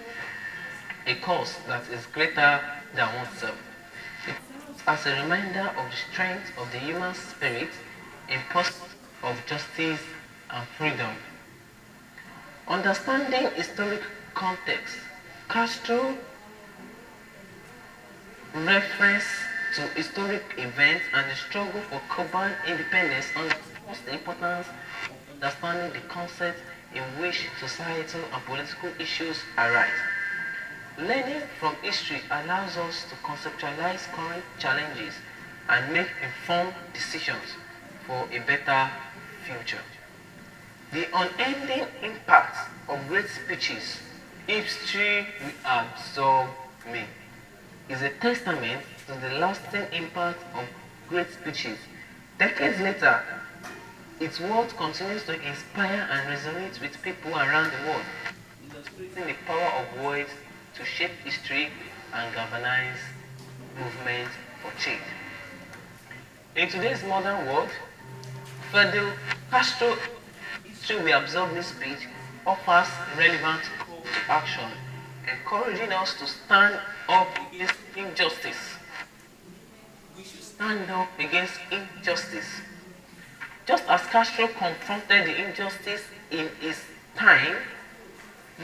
a cause that is greater than oneself. It serves as a reminder of the strength of the human spirit in pursuit of justice and freedom. Understanding historic context, Castro reference to historic events and the struggle for Cuban independence underscores the importance of understanding the context in which societal and political issues arise. Learning from history allows us to conceptualize current challenges and make informed decisions for a better future. The unending impact of great speeches, history will absorb me, is a testament to the lasting impact of great speeches. Decades later, its words continues to inspire and resonate with people around the world, illustrating the power of words to shape history and galvanize movements for change. In today's modern world, Fidel Castro history we absorb this speech offers relevant call to action, encouraging us to stand up against injustice. We should stand up against injustice. Just as Castro confronted the injustice in his time,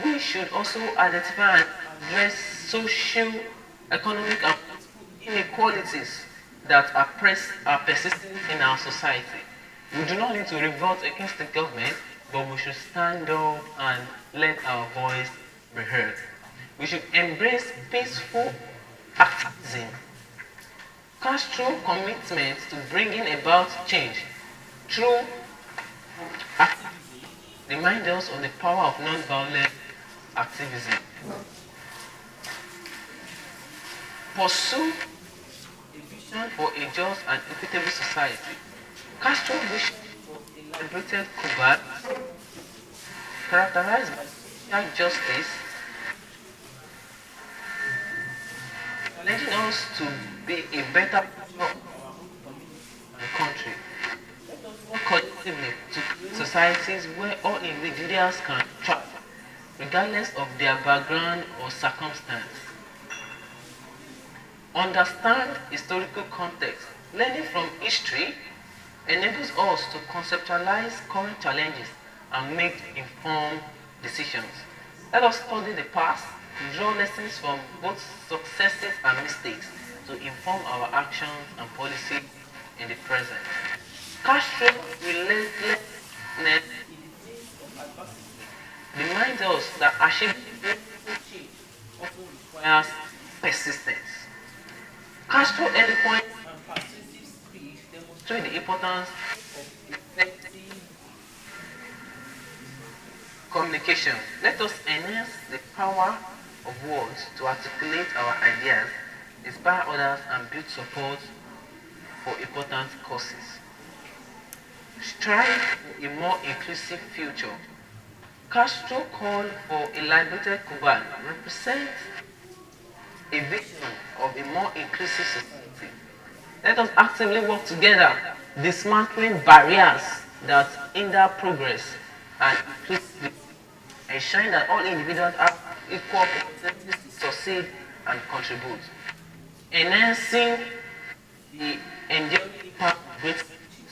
we should also identify and address social, economic, and political inequalities that are persistent in our society. We do not need to revolt against the government, but we should stand up and let our voice be heard. We should embrace peaceful activism. Castro's commitment to bringing about change through activism reminds us of the power of non-violent activism. Pursue a vision for a just and equitable society. Castro's vision for a liberated Cuba, characterized by social justice, challenging us to be a better person and country. Let us work collectively to create societies where all individuals can thrive, regardless of their background or circumstance. Understand historical context. Learning from history enables us to conceptualize current challenges and make informed decisions. Let us study the past, draw lessons from both successes and mistakes to inform our actions and policies in the present. Castro's relentlessness in the face of adversity reminds us that achieving meaningful change often requires persistence. Castro's eloquent and persuasive speech demonstrate the importance Communication. Let us enhance the power of words to articulate our ideas, inspire others, and build support for important causes. Strive for a more inclusive future. Castro called for a liberated Cuba represents a vision of a more inclusive society. Let us actively work together, dismantling barriers that hinder progress and inclusivity, ensuring that all individuals have equal opportunities to succeed and contribute. Enhancing the enduring impact of great speeches.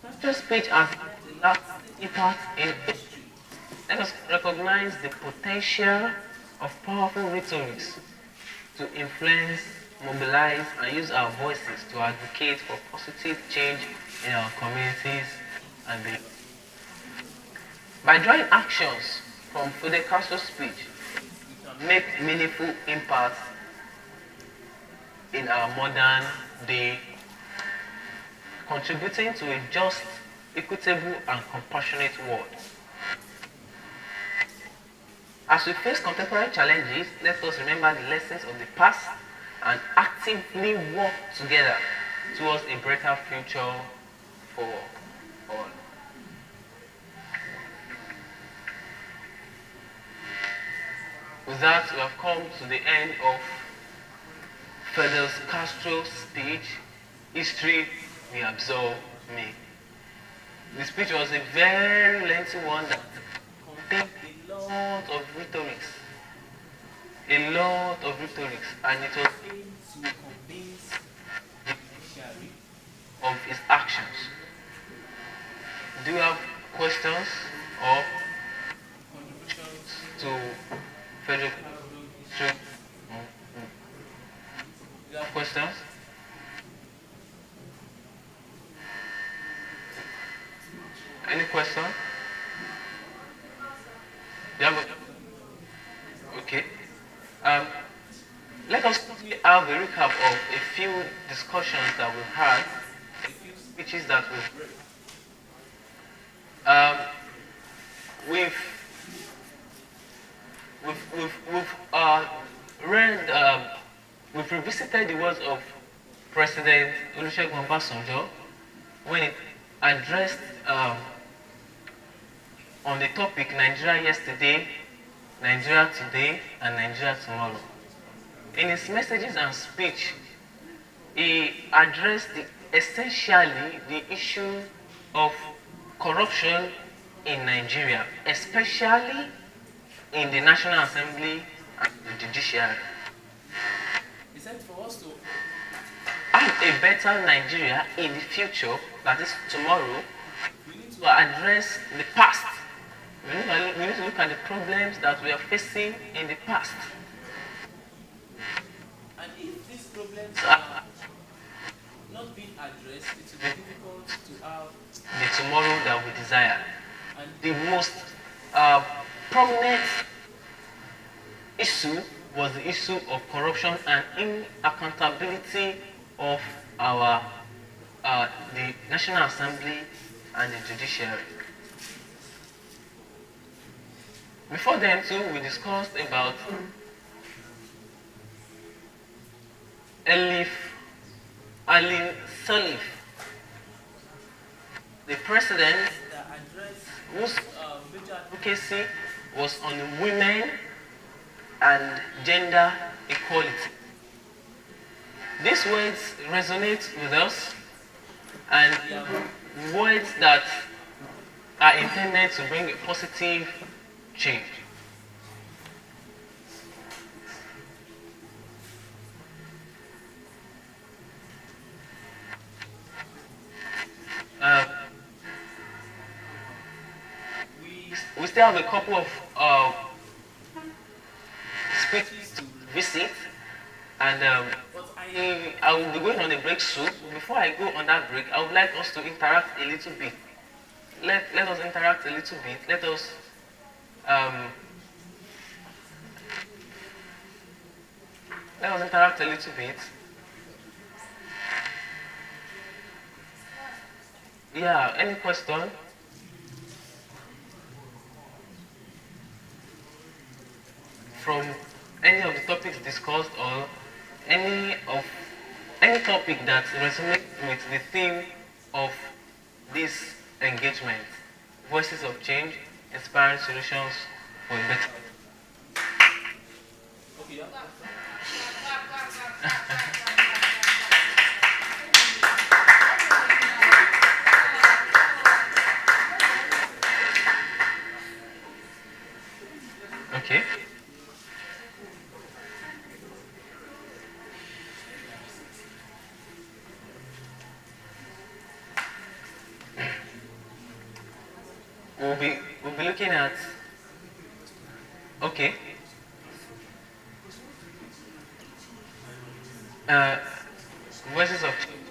Cultural speech has a lasting impact in history. Let us recognize the potential of powerful rhetorics to influence, mobilize, and use our voices to advocate for positive change in our communities and beyond. By drawing actions from Fidel Castro's speech, we can make meaningful impacts in our modern day, contributing to a just, equitable, and compassionate world. As we face contemporary challenges, let us remember the lessons of the past and actively work together towards a brighter future for all. With that, we have come to the end of Fidel Castro's speech, History Will Absolve Me. The speech was a very lengthy one that contained a lot of rhetorics, and it was aimed to convince the judiciary of his actions. Do you have questions or contributions to Federal history? Do you have questions? Any question? Okay. Let us quickly have a recap of a few discussions that we've had, a few speeches that we've read, we've revisited the words of President Olusegun Obasanjo when it addressed on the topic Nigeria yesterday, Nigeria today, and Nigeria tomorrow. In his messages and speech, he addressed essentially the issue of corruption in Nigeria, especially in the National Assembly and the judiciary. He said for us to have a better Nigeria in the future, that is tomorrow, we need to address the past. We need to look at the problems that we are facing in the past. And if these problems are not being addressed, it will be difficult to have the tomorrow that we desire. And the most prominent issue was the issue of corruption and inaccountability of our the National Assembly and the judiciary. Before then, too, we discussed about Ali Salif, the president whose major advocacy was on women and gender equality. These words resonate with us, and words that are intended to bring a positive change. We still have a couple of speeches to visit, and I will be going on a break soon. Before I go on that break, I would like us to interact a little bit. Let us interact a little bit. Let us interact a little bit. Yeah, any question? discussed or any of any topic that resonates with the theme of this engagement, Voices of Change, Inspiring Solutions for a Better. Okay. We'll be looking at, okay, uh, Voices of Change.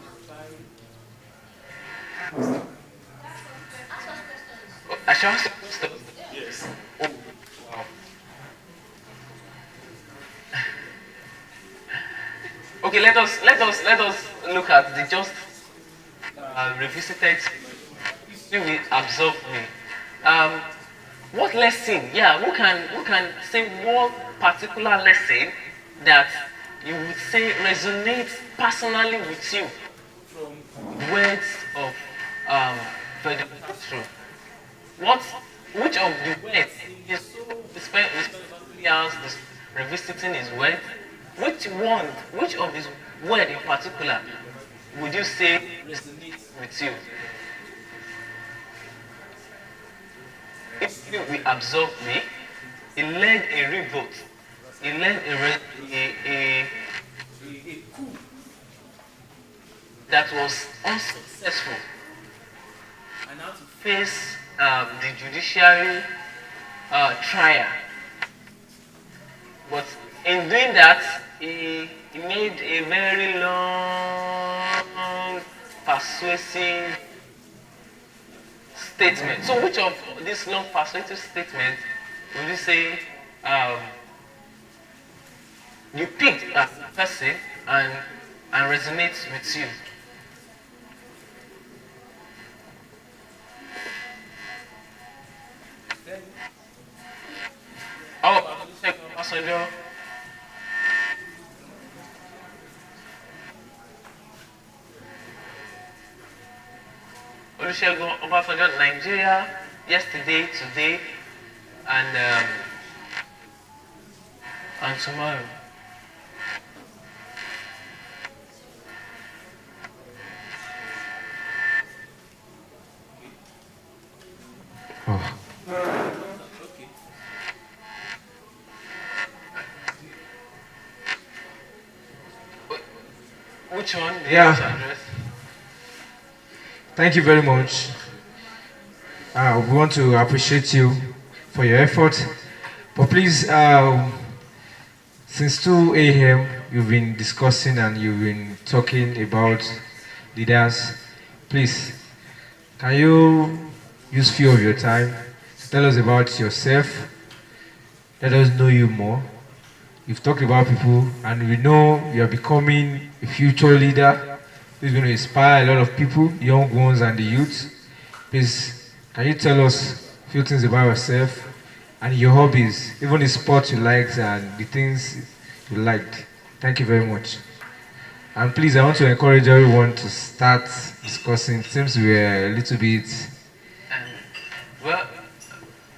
Oh, I shall ask questions. Yes. Oh, wow. Okay, let us look at the just revisited. Will absorb me. Um, what lesson? Yeah, who can say one particular lesson that you would say resonates personally with you from words of Frederick Castro? What? Which of the words? We spent 3 hours revisiting his words. Which of his word in particular would you say resonates with you? If we absorb me, he led a revolt. He led a coup that was unsuccessful. And now to face the judiciary trial. But in doing that, he made a very long, persuasive statement. So which of these long persuasive statements would you say you picked as a person and resonates with you? How about Olusegun Obasanjo? Olusegun Obasanjo, Nigeria, yesterday, today, and tomorrow. Oh. Which one do you Yeah. want to address? Thank you very much. We want to appreciate you for your effort. But please, since 2 a.m., you've been discussing and you've been talking about leaders. Please, can you use few of your time to tell us about yourself? Let us know you more. You've talked about people, and we know you are becoming a future leader who's going to inspire a lot of people, young ones and the youth. Please, can you tell us a few things about yourself and your hobbies, even the sports you liked and the things you liked? Thank you very much. And please, I want to encourage everyone to start discussing. It seems we're a little bit. Well,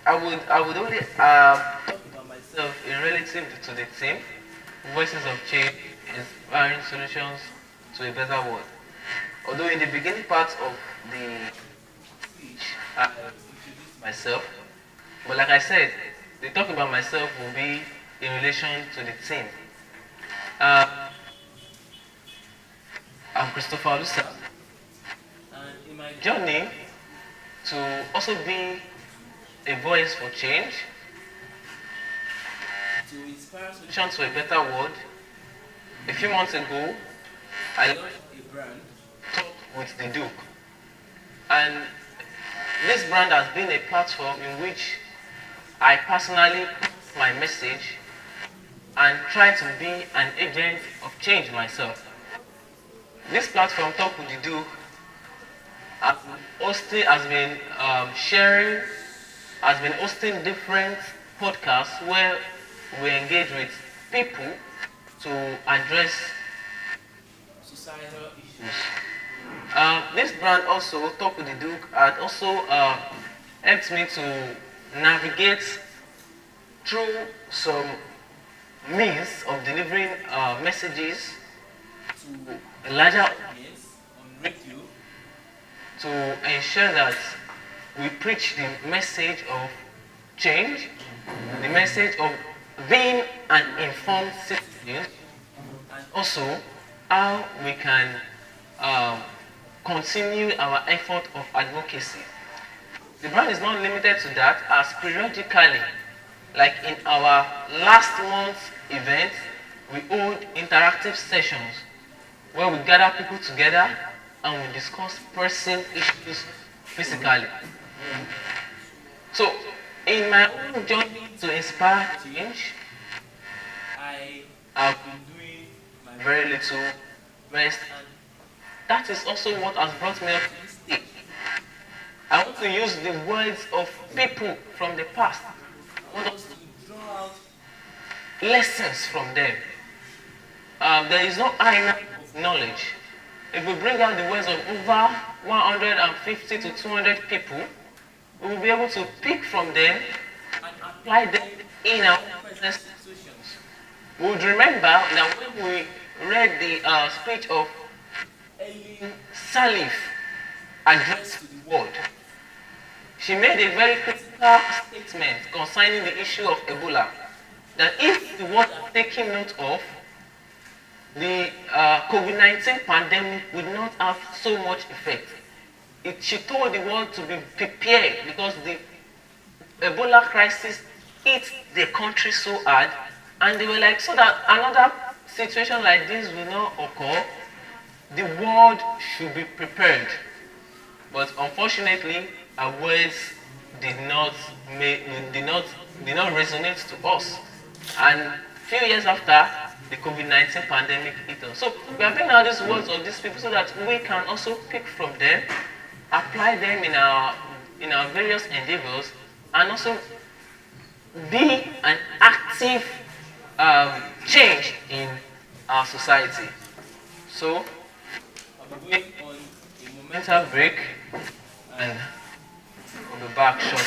I would only talk about myself in relative to the team, Voices of Change, Inspiring Solutions to a Better World. Although in the beginning part of the speech, I introduced myself, but like I said, the talk about myself will be in relation to the team. I'm Christopher Lusa, and in my journey to also be a voice for change, to inspire solutions to a better world, a few months ago, I launched a brand, Talk with the Duke. And this brand has been a platform in which I personally pass my message and try to be an agent of change myself. This platform, Talk with the Duke, has been sharing, hosting different podcasts where we engage with people to address societal issues. This brand also, Talk with the Duke, had also helped me to navigate through some means of delivering messages to a larger audience on radio to ensure that we preach the message of change, the message of being an informed citizen, and also how we can um, continue our effort of advocacy. The brand is not limited to that, as periodically, like in our last month's event, we hold interactive sessions where we gather people together and we discuss pressing issues physically. So, in my own journey to inspire change, I have been doing my very little best, and that is also what has brought me up to this stage. I want to use the words of people from the past. I want us to draw out lessons from them. There is no island of knowledge. If we bring out the words of over 150 to 200 people, we will be able to pick from them and apply them in our present situations. We would remember that when we read the speech of Ellen Salif addressed to the world, she made a very critical statement concerning the issue of Ebola, that if the world had taken note of, the COVID-19 pandemic would not have so much effect. She told the world to be prepared because the Ebola crisis hit the country so hard, and they were like, so that another situation like this will not occur, the world should be prepared. But unfortunately, our words did not resonate to us. And a few years after, the COVID-19 pandemic hit us. So we are bringing out these words of these people so that we can also pick from them, apply them in our various endeavors, and also be an active change in our society. So I'll be going on a momentary break, and we'll be back shortly.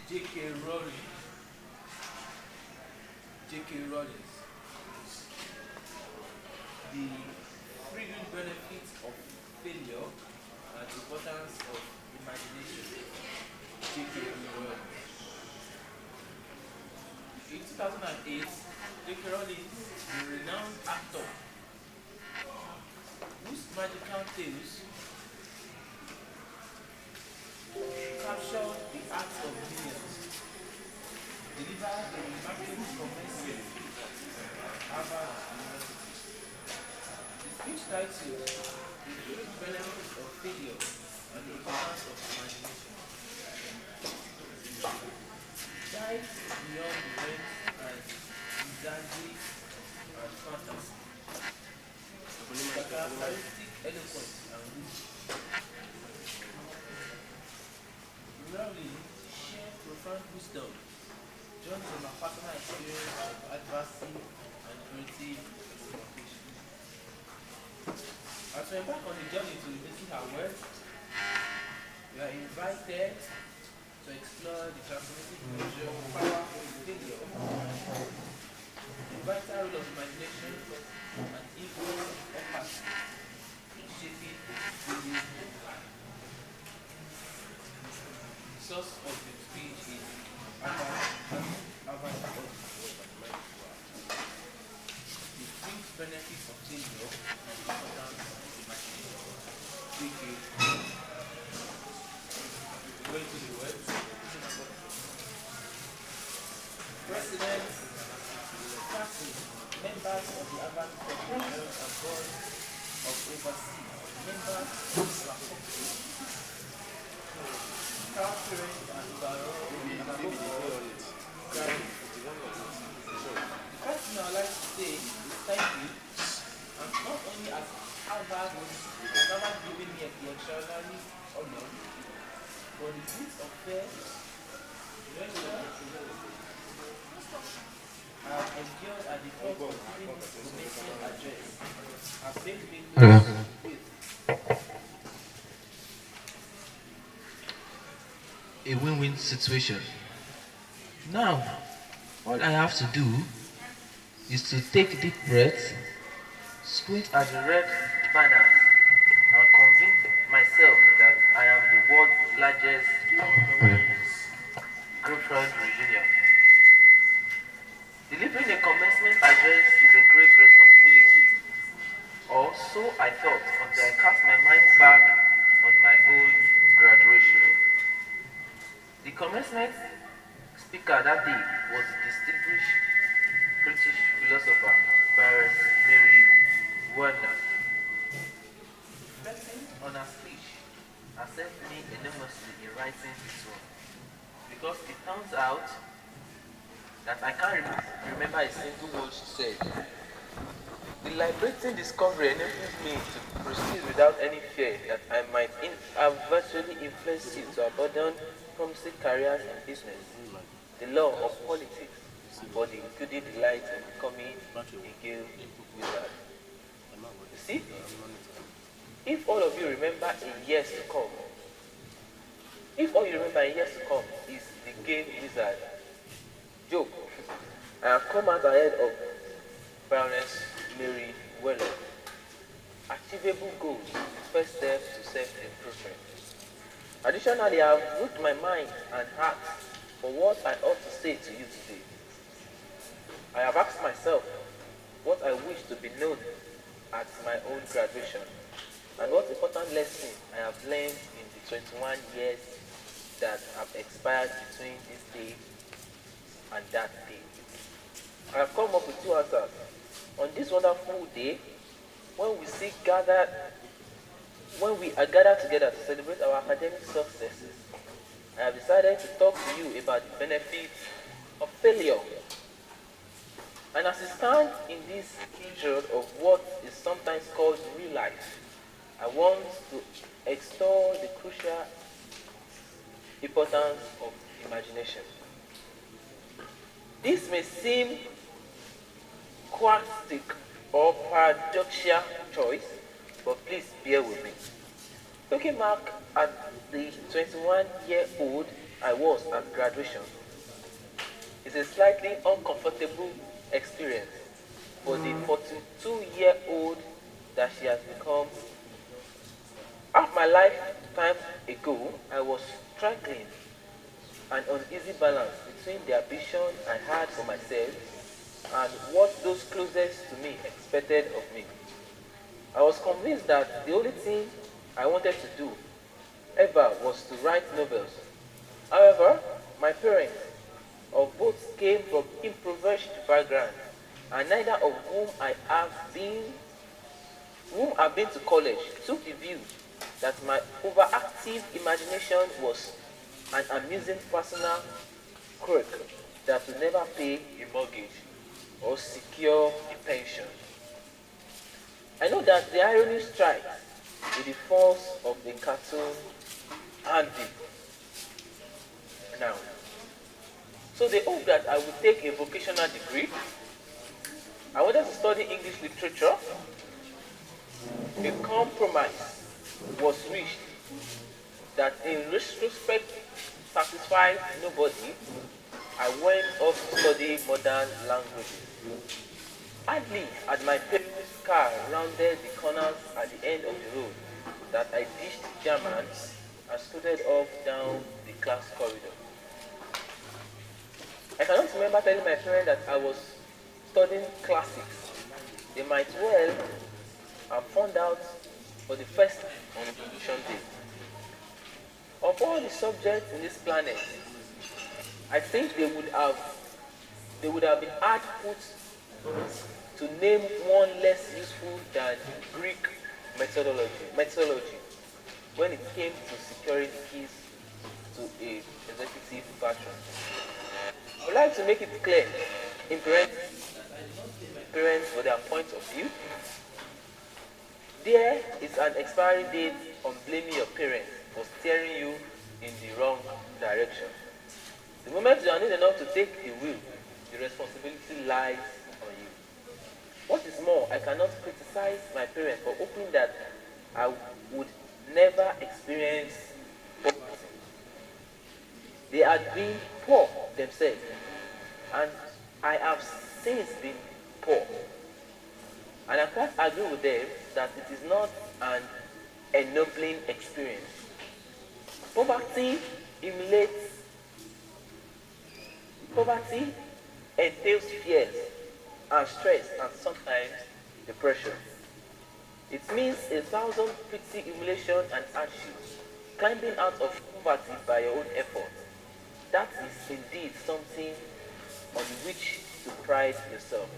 J.K. Rowling. J.K. Rowling. The frequent benefits of failure and the importance of imagination. J.K. Rowling. In 2008, J.K. Rowling, the renowned actor whose magical tales captured the hearts of millions, delivered a remarkable commentary at Harvard University. The speech titled The Great Benefits of Failure and the Importance of Imagination dives beyond events and wizardry and fantasy. The characteristic eloquence and wisdom. Rowling shared profound wisdom drawn from her personal experience of adversity and creative exploration. As we embark on the journey to revisit her words, we are invited to explore the transformative nature of power of failure, the vital role of imagination, and influence of empathy in shaping daily life. The source of the speech is Harvard University. The fringe benefits of failure and the importance of imagination. J.K. Going to the words. President, Party, members of the Harvard Corporation and Board of Overseas, members of the faculty, proud parents and overall graduates. The first thing I would like to say is thank you, and not only as Harvard giving me the extraordinary honor, but the seats of fair I have endured at the top of the commission address. I've made with a win-win situation. Now, all I have to do is to take deep breaths, squint at the red banners, and convince myself that I am the world's largest group fund reunion. Delivering a commencement address is a great responsibility, or so I thought until I cast my mind back on my own graduation. The commencement speaker that day was the distinguished British philosopher Baron Mary Werner. Reflecting on her speech assessed me enormously in writing this one, because it turns out that I can't remember a single word she said. The liberating discovery enables me to proceed without any fear that I might adversely influence you to abandon promising careers in business, the law of politics, or the goody delight in becoming a Gale wizard. You see, if all of you remember in years to come, is the Gale wizard joke, I have come out ahead of Baroness Mary Werner. Achievable goals, first step to self-improvement. Additionally, I have looked my mind and heart for what I ought to say to you today. I have asked myself what I wish to be known at my own graduation, and what important lesson I have learned in the 21 years that have expired between this day and that day. I have come up with two answers. On this wonderful day, when we are gathered together to celebrate our academic successes, I have decided to talk to you about the benefits of failure. And as we stand in this period of what is sometimes called real life, I want to extol the crucial importance of imagination. This may seem quastic or paradoxical choice, but please bear with me. Looking back at the 21-year-old I was at graduation is a slightly uncomfortable experience for the 42-year-old that she has become. Half my lifetime ago, I was struggling an uneasy balance between the ambition I had for myself and what those closest to me expected of me. I was convinced that the only thing I wanted to do ever was to write novels. However, my parents, of both came from impoverished backgrounds, and neither of whom have been to college, took the view that my overactive imagination was an amusing personal quirk that will never pay a mortgage or secure a pension. I know that the irony strikes with the force of the cartoon Andy now. So they hope that I would take a vocational degree. I wanted to study English literature. A compromise was reached that in retrospect satisfied nobody. I went off to study modern languages. Hardly had my parents' car rounded the corners at the end of the road that I ditched German and scooted off down the class corridor. I cannot remember telling my parents that I was studying classics. They might well have found out for the first time on graduation day. Of all the subjects in this planet, I think they would have been hard put to name one less useful than Greek methodology when it came to securing the keys to a executive patron. I would like to make it clear in parents for their point of view. There is an expiry date on blaming your parents for steering you in the wrong direction. The moment you are not enough to take the wheel, the responsibility lies on you. What is more, I cannot criticize my parents for hoping that I would never experience poverty. They had been poor themselves, and I have since been poor. And I quite agree with them that it is not an ennobling experience. Poverty emulates, poverty entails fears and stress and sometimes depression. It means 1,000 petty humiliation and hardships, climbing out of poverty by your own effort. That is indeed something on which to pride yourself.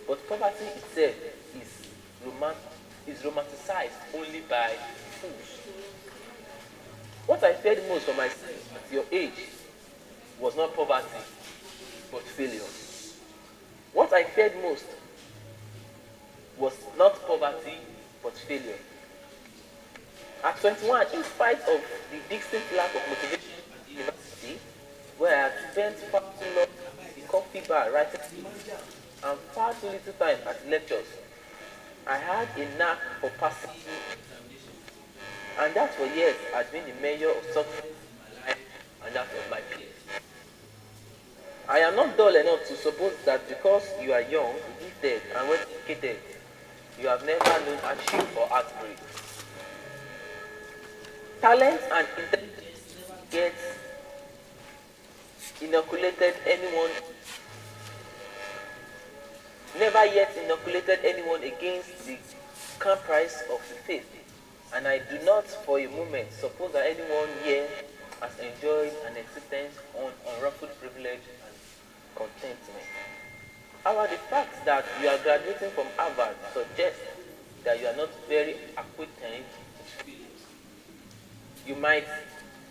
But poverty itself is romanticized only by fools. What I feared most for myself at your age was not poverty, but failure. What I feared most was not poverty, but failure. At 21, in spite of the distinct lack of motivation at the university, where I had spent far too long at the coffee bar writing and far too little time at lectures, I had a knack for passing examinations, and that for years had been the measure of success in my life and that of my peers. I am not dull enough to suppose that because you are young, gifted, and well educated, you have never known hardship or heartbreak. Talent and intelligence get inoculated anyone, never yet inoculated anyone against the caprice of the faith, and I do not for a moment suppose that anyone here has enjoyed an existence on unruffled privilege and contentment. However, the fact that you are graduating from Harvard suggests that you are not very acquainted with failures. You might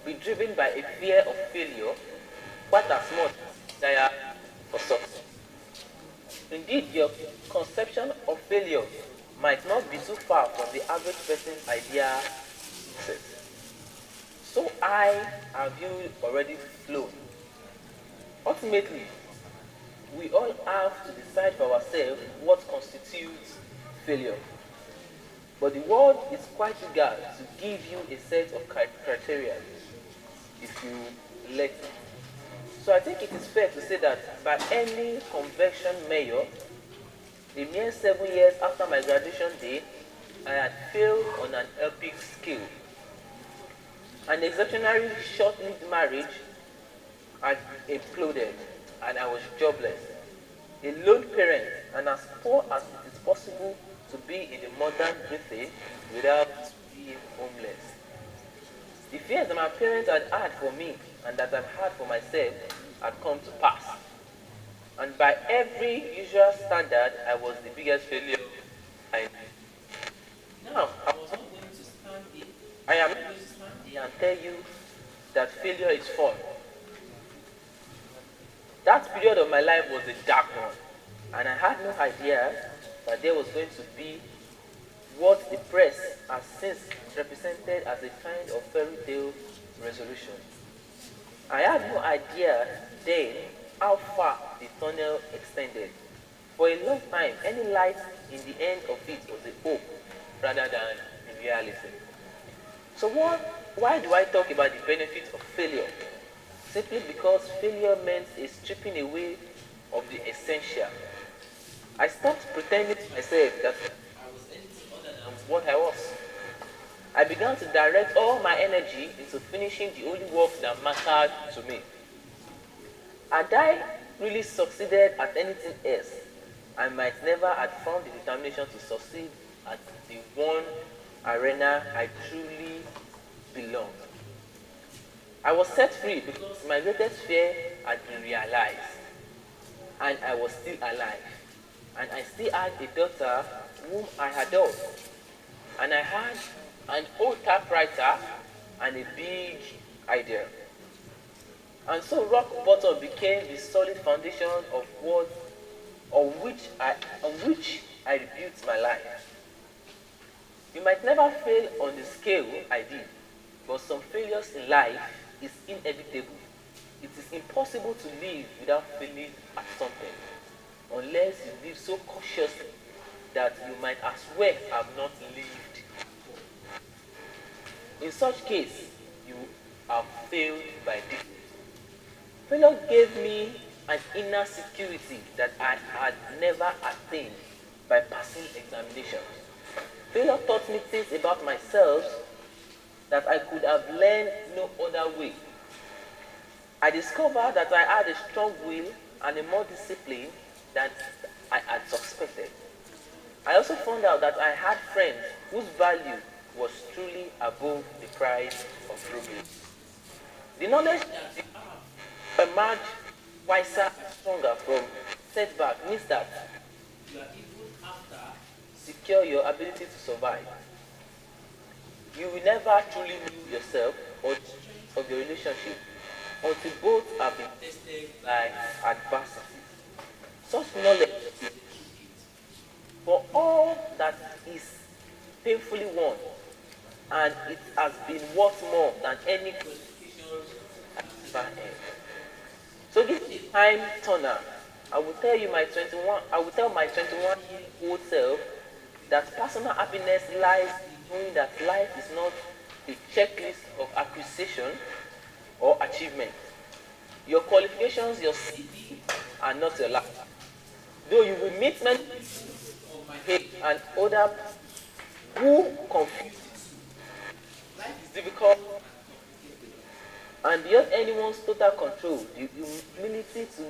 be driven by a fear of failure quite as much as desire for success. Indeed, your conception of failure might not be too far from the average person's idea of success. So high have you already flown? Ultimately, we all have to decide for ourselves what constitutes failure. But the world is quite eager to give you a set of criteria. If you elected. So I think it is fair to say that by any convention measure, the mere 7 years after my graduation day, I had failed on an epic scale. An exceptionally short-lived marriage had imploded, and I was jobless, a lone parent, and as poor as it is possible to be in the modern Britain without being homeless. The fears that my parents had for me and that I've had for myself had come to pass. And by every usual standard, I was the biggest failure I knew. Now, I was not going to stand here. I am not going to stand here and tell you that failure is fun. That period of my life was a dark one, and I had no idea that there was going to be what the press has since represented as a kind of fairy tale resolution. I had no idea then how far the tunnel extended. For a long time, any light in the end of it was a hope rather than a reality. So why do I talk about the benefits of failure? Simply because failure meant a stripping away of the essential. I stopped pretending to myself that I was anything other than what I was. I began to direct all my energy into finishing the only work that mattered to me. Had I really succeeded at anything else, I might never have found the determination to succeed at the one arena I truly belonged. I was set free because my greatest fear had been realized, and I was still alive. And I still had a daughter whom I adored. And I had an old typewriter and a big idea. And so rock bottom became the solid foundation of on which I rebuilt my life. You might never fail on the scale I did, but some failures in life is inevitable. It is impossible to live without failing at something, unless you live so cautiously that you might as well have not lived. In such case, you have failed by default. Failure gave me an inner security that I had never attained by passing examinations. Failure taught me things about myself that I could have learned no other way. I discovered that I had a strong will and a more discipline than I had suspected. I also found out that I had friends whose value was truly above the price of progress. The knowledge that you have emerged wiser and stronger from setback means that you are even after secure your ability to survive. You will never truly know yourself or the strength of your relationship until both have been tested by adversity. Such knowledge is a toolkit for all that is painfully won, and it has been worth more than any qualifications at ever end. So give me a time turner. I will tell my 21-year-old self that personal happiness lies in knowing that life is not a checklist of acquisition or achievement. Your qualifications, your CV are not your life. Though you will meet many people of my age and older who confuse you. Life is difficult and beyond anyone's total control. The humility to know